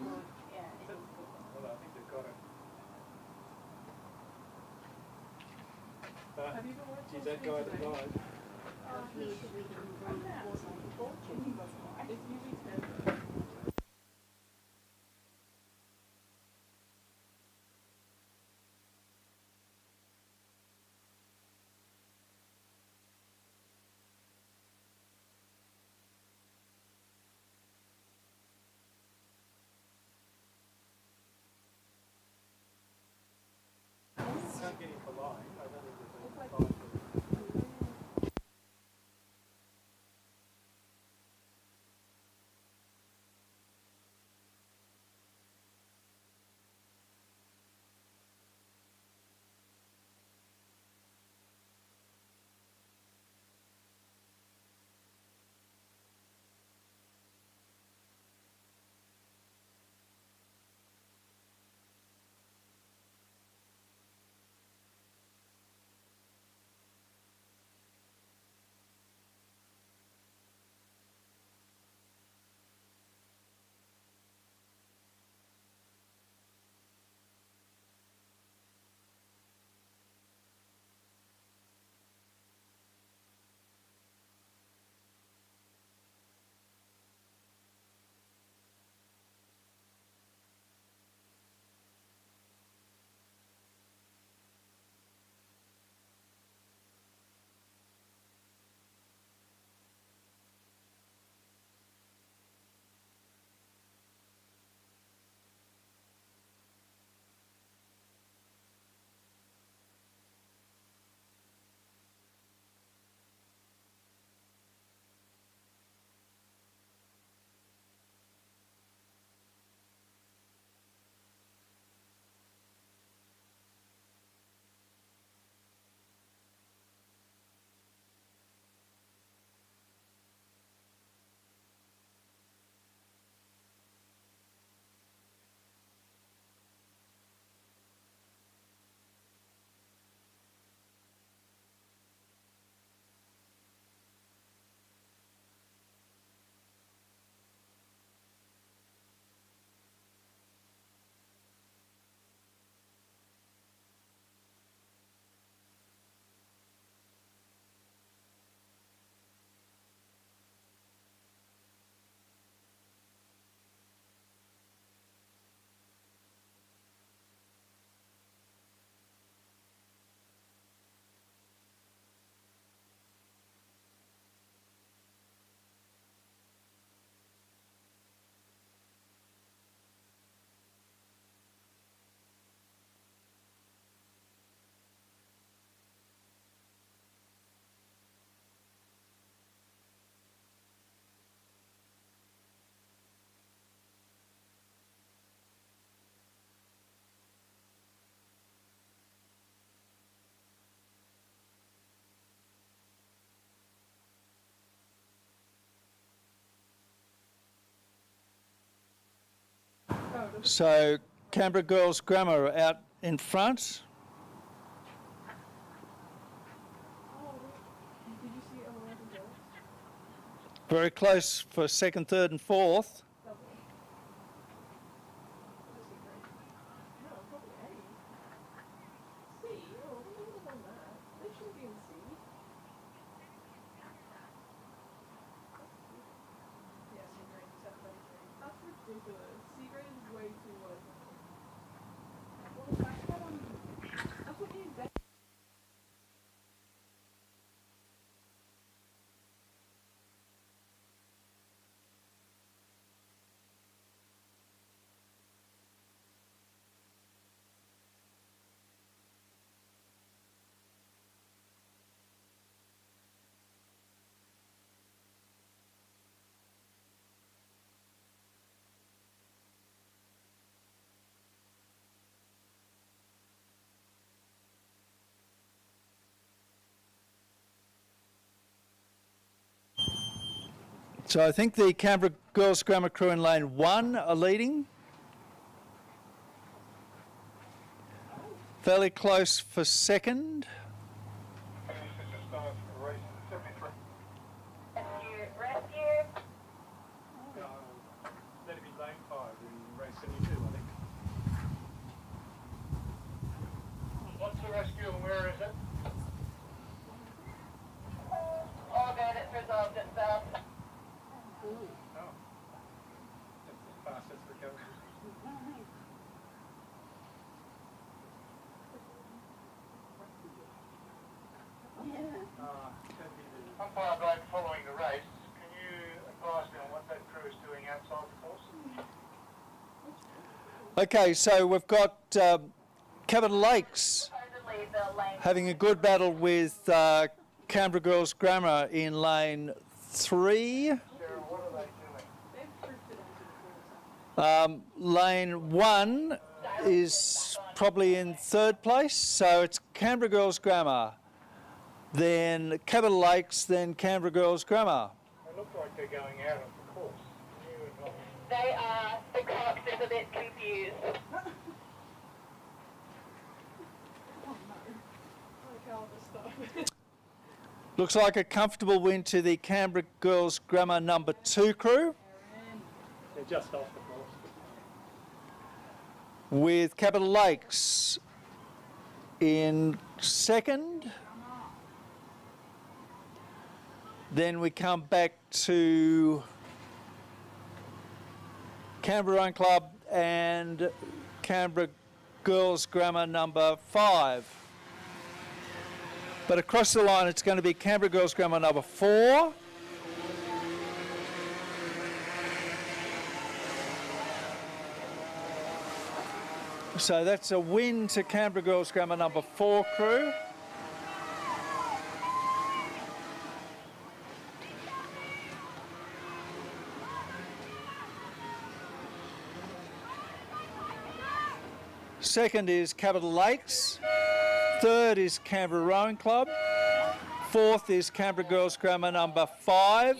I think they've got it. Geez, that guy that died. Can't get him for lying. I don't think there's any fine. So Canberra Girls Grammar out in front. Very close for second, third and fourth. So I think the Canberra Girls Grammar crew in lane 1 are leading. Fairly close for second. Rescue. Let it be lane 5 in race 72, I think. What's the rescue and where is it? All good, it's resolved itself. Oh. That's the fastest recovery. I'm far back following the race. Can you advise me on what that crew is doing outside the course? Okay, so we've got Capital Lakes having a good battle with Canberra Girls Grammar in lane 3. Lane 1 is probably in third place, so it's Canberra Girls Grammar, then Capital Lakes, then Canberra Girls Grammar. They look like they're going out of the course. They are. The cox is a bit confused. Looks like a comfortable win to the Canberra Girls Grammar number 2 crew, They're just off the course. with Capital Lakes in second. Then we come back to Canberra Rowing Club and Canberra Girls Grammar number 5. But across the line, it's going to be Canberra Girls Grammar number 4. So that's a win to Canberra Girls Grammar number 4 crew. Second is Capital Lakes. Third is Canberra Rowing Club. Fourth is Canberra Girls Grammar number 5.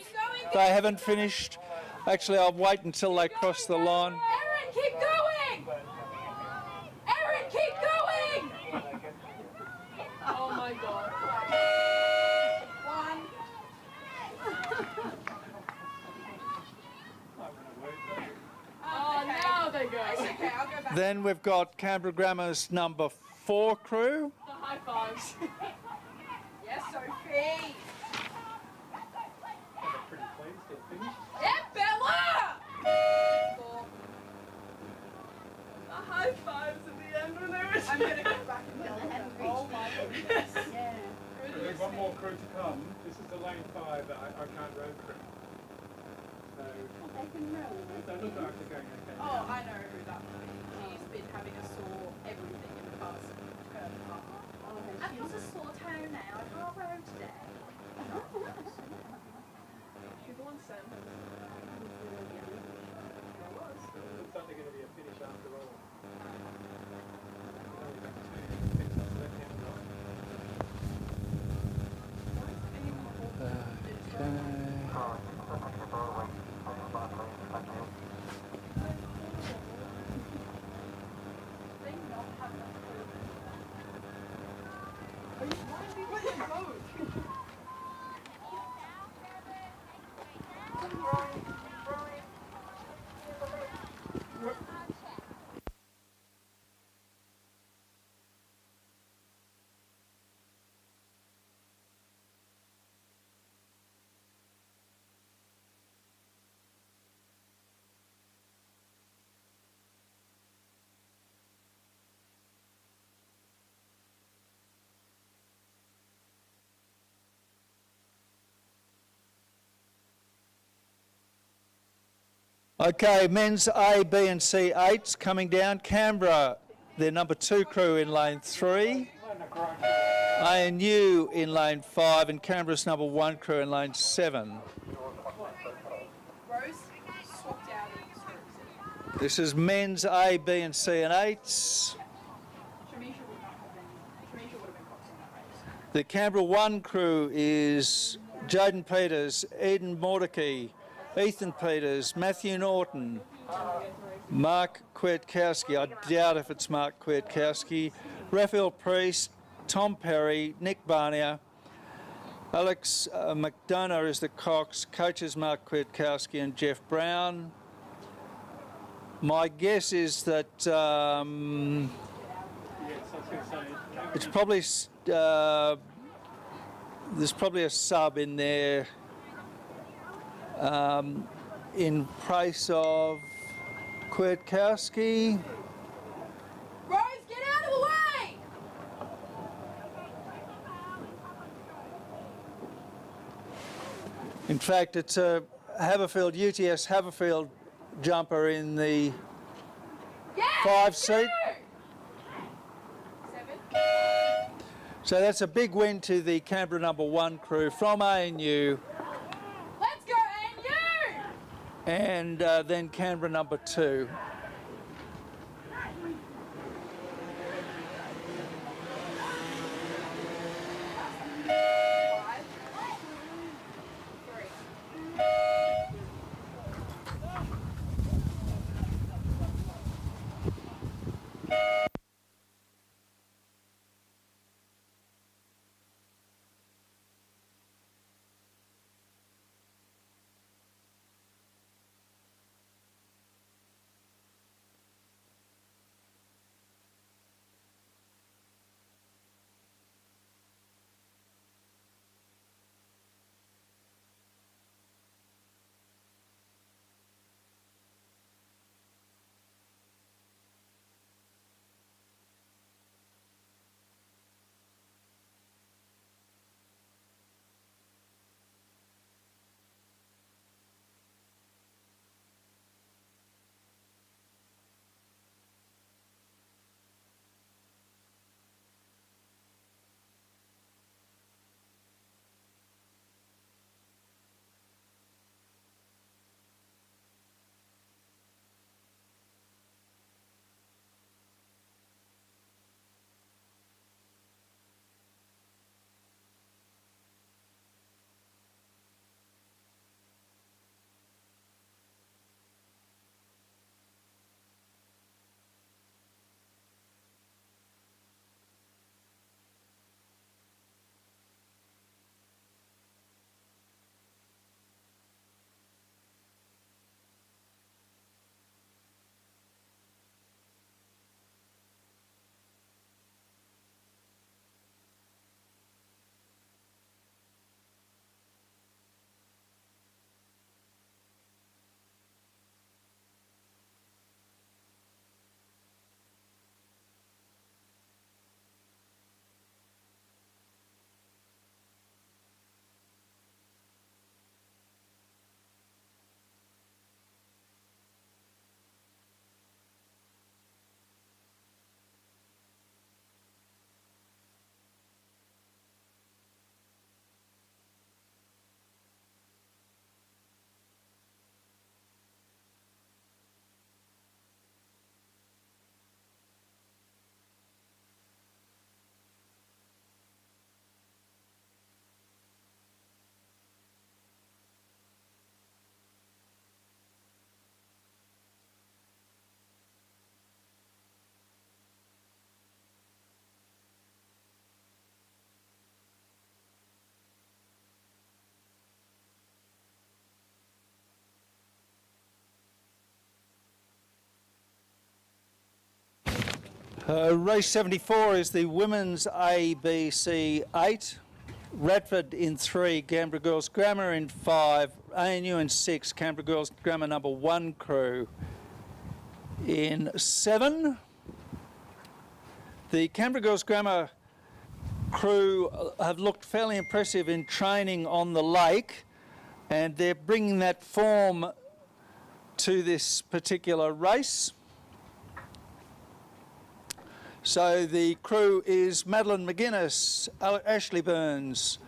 They haven't finished. Actually, I'll wait until they cross the line. Aaron, keep going! Aaron, keep going! Oh my God. One. Oh, now they go. Okay, I'll go back. Then we've got Canberra Grammar's number 4 crew. The high fives. Yes, Sophie. Pretty pleased they're finished. Yeah, Bella! The high fives at the end when they were... I'm going to go back and tell them. Oh my goodness. Yeah. There's one more crew to come. This is the lane 5 that I can't row crew. So They can row. they look like they're going okay. Oh, I know who that would be. She's been having a sore everything in the past term. I've got a sore toe now. I can't row today. She's the one Sam has. Looks like they're going to be a finish after all. Okay, men's A, B and C 8s coming down. Canberra, their number 2 crew in lane 3. ANU in lane 5 and Canberra's number 1 crew in lane 7. Rose swapped out in this room. This is men's A, B and C and 8s. Shamisha would not have been. Shamisha would have been coxed on that race. The Canberra 1 crew is Jaden Peters, Eden Mordecai, Ethan Peters, Matthew Norton, Mark Kwiatkowski, I doubt if it's Mark Kwiatkowski, Raphael Priest, Tom Perry, Nick Barnier, Alex McDonough is the Cox, coaches Mark Kwiatkowski and Jeff Brown. My guess is that it's probably there's probably a sub in there in place of Kwiatkowski. Rose, get out of the way! In fact, it's a Haverfield, UTS Haverfield jumper in the 5 seat. 7. So that's a big win to the Canberra number 1 crew from ANU. Let's go, ANU! And then Canberra number 2. Race 74 is the women's ABC 8, Radford in 3, Canberra Girls Grammar in 5, ANU in 6, Canberra Girls Grammar number 1 crew in 7. The Canberra Girls Grammar crew have looked fairly impressive in training on the lake, and they're bringing that form to this particular race. So the crew is Madeline McGuinness, Ashley Burns,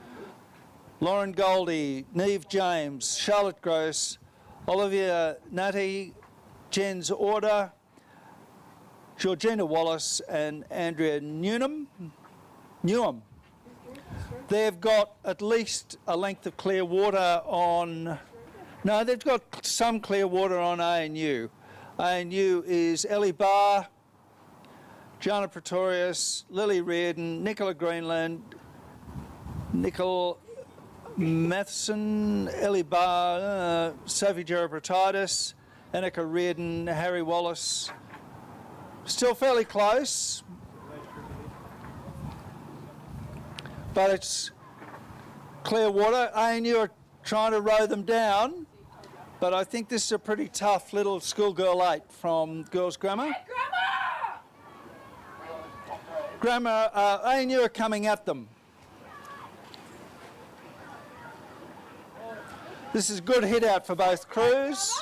Lauren Goldie, Neve James, Charlotte Gross, Olivia Natty, Jens Order, Georgina Wallace and Andrea Newham. They've got at least a length of clear water on No, they've got some clear water on ANU. ANU is Ellie Barr, Jana Pretorius, Lily Reardon, Nicola Greenland, Nicole Matheson, Ellie Barr, Sophie Geropratitis, Annika Reardon, Harry Wallace. Still fairly close, but it's clear water. ANU are trying to row them down, but I think this is a pretty tough little schoolgirl 8 from Girls Grammar. Grammar, ANU are coming at them. This is a good hit out for both crews.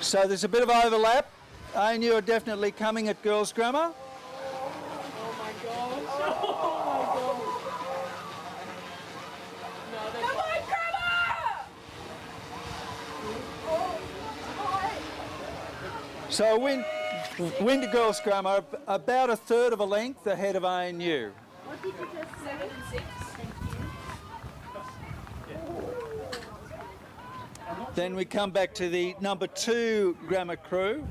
So there's a bit of overlap. ANU are definitely coming at Girls Grammar. So win to Girls Grammar, about a third of a length ahead of ANU. What did you just say? 7 and 6. Thank you. Then we come back to the number 2 grammar crew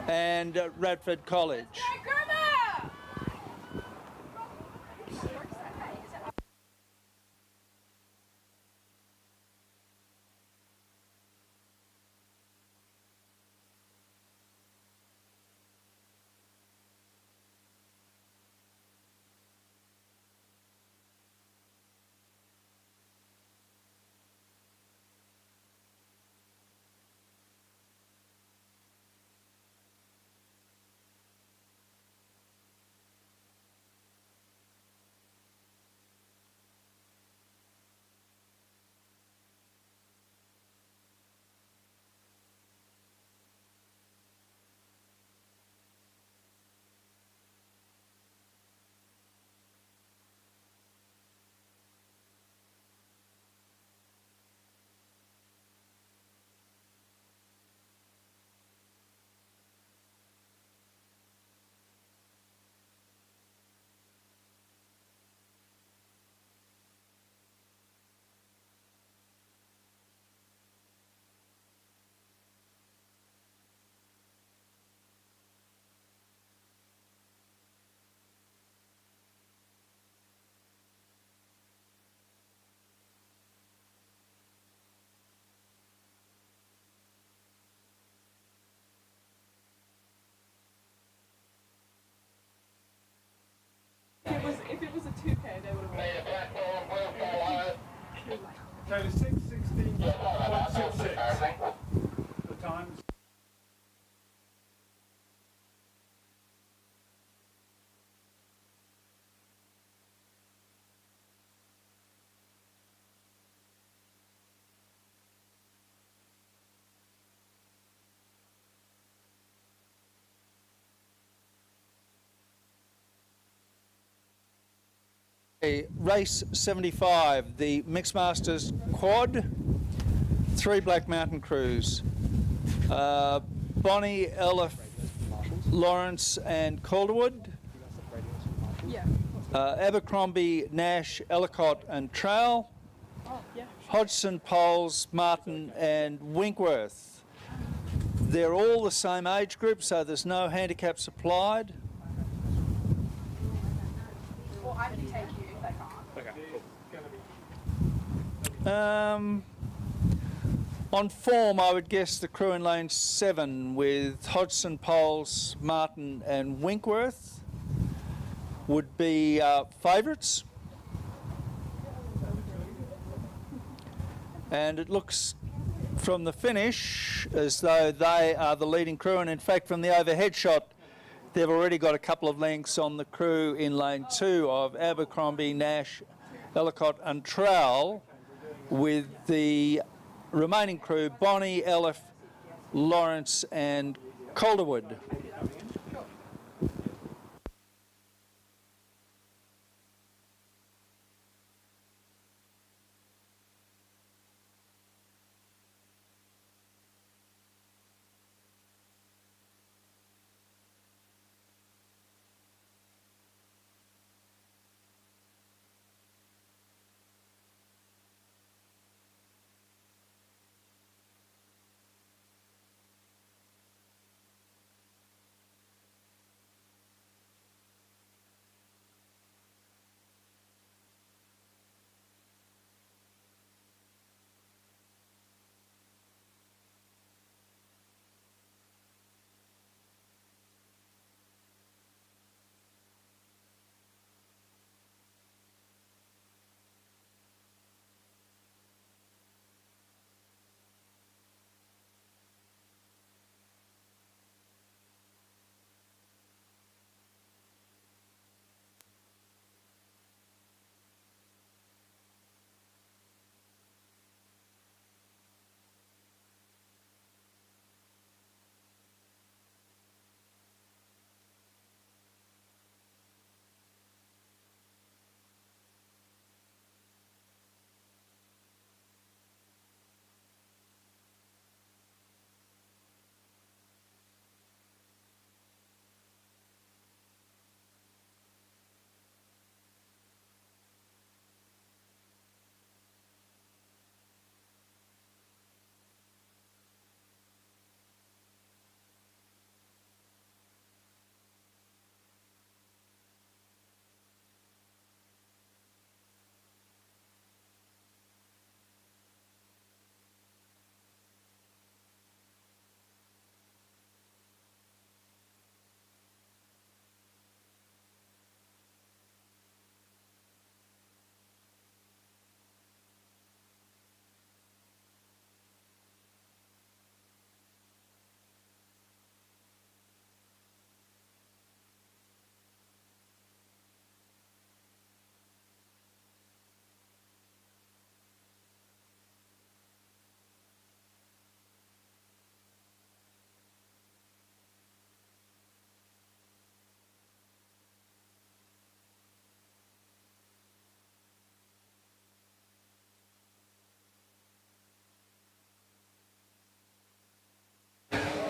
and Radford College. If it was a 2K, they would have won. So 6:16.66. The times. Race 75, the Mixed Masters Quad, 3 Black Mountain crews. Bonnie, Elif, Lawrence and Calderwood. Yeah. Abercrombie, Nash, Ellicott and Trowell. Hodgson, Poles, Martin and Winkworth. They're all the same age group, so there's no handicap supplied. Well, I can take you if they can't. On form, I would guess the crew in lane 7 with Hodgson, Poles, Martin and Winkworth would be favourites. And it looks from the finish as though they are the leading crew, and in fact from the overhead shot they've already got a couple of lengths on the crew in lane 2 of Abercrombie, Nash, Ellicott and Trowell, with the remaining crew Bonnie, Elif, Lawrence and Calderwood.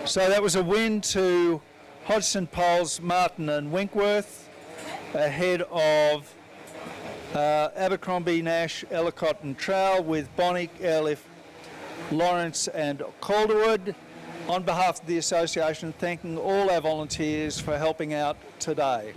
So that was a win to Hodgson, Poles, Martin and Winkworth, ahead of Abercrombie, Nash, Ellicott and Trowell, with Bonnick, Airlift, Lawrence and Calderwood. On behalf of the association, thanking all our volunteers for helping out today.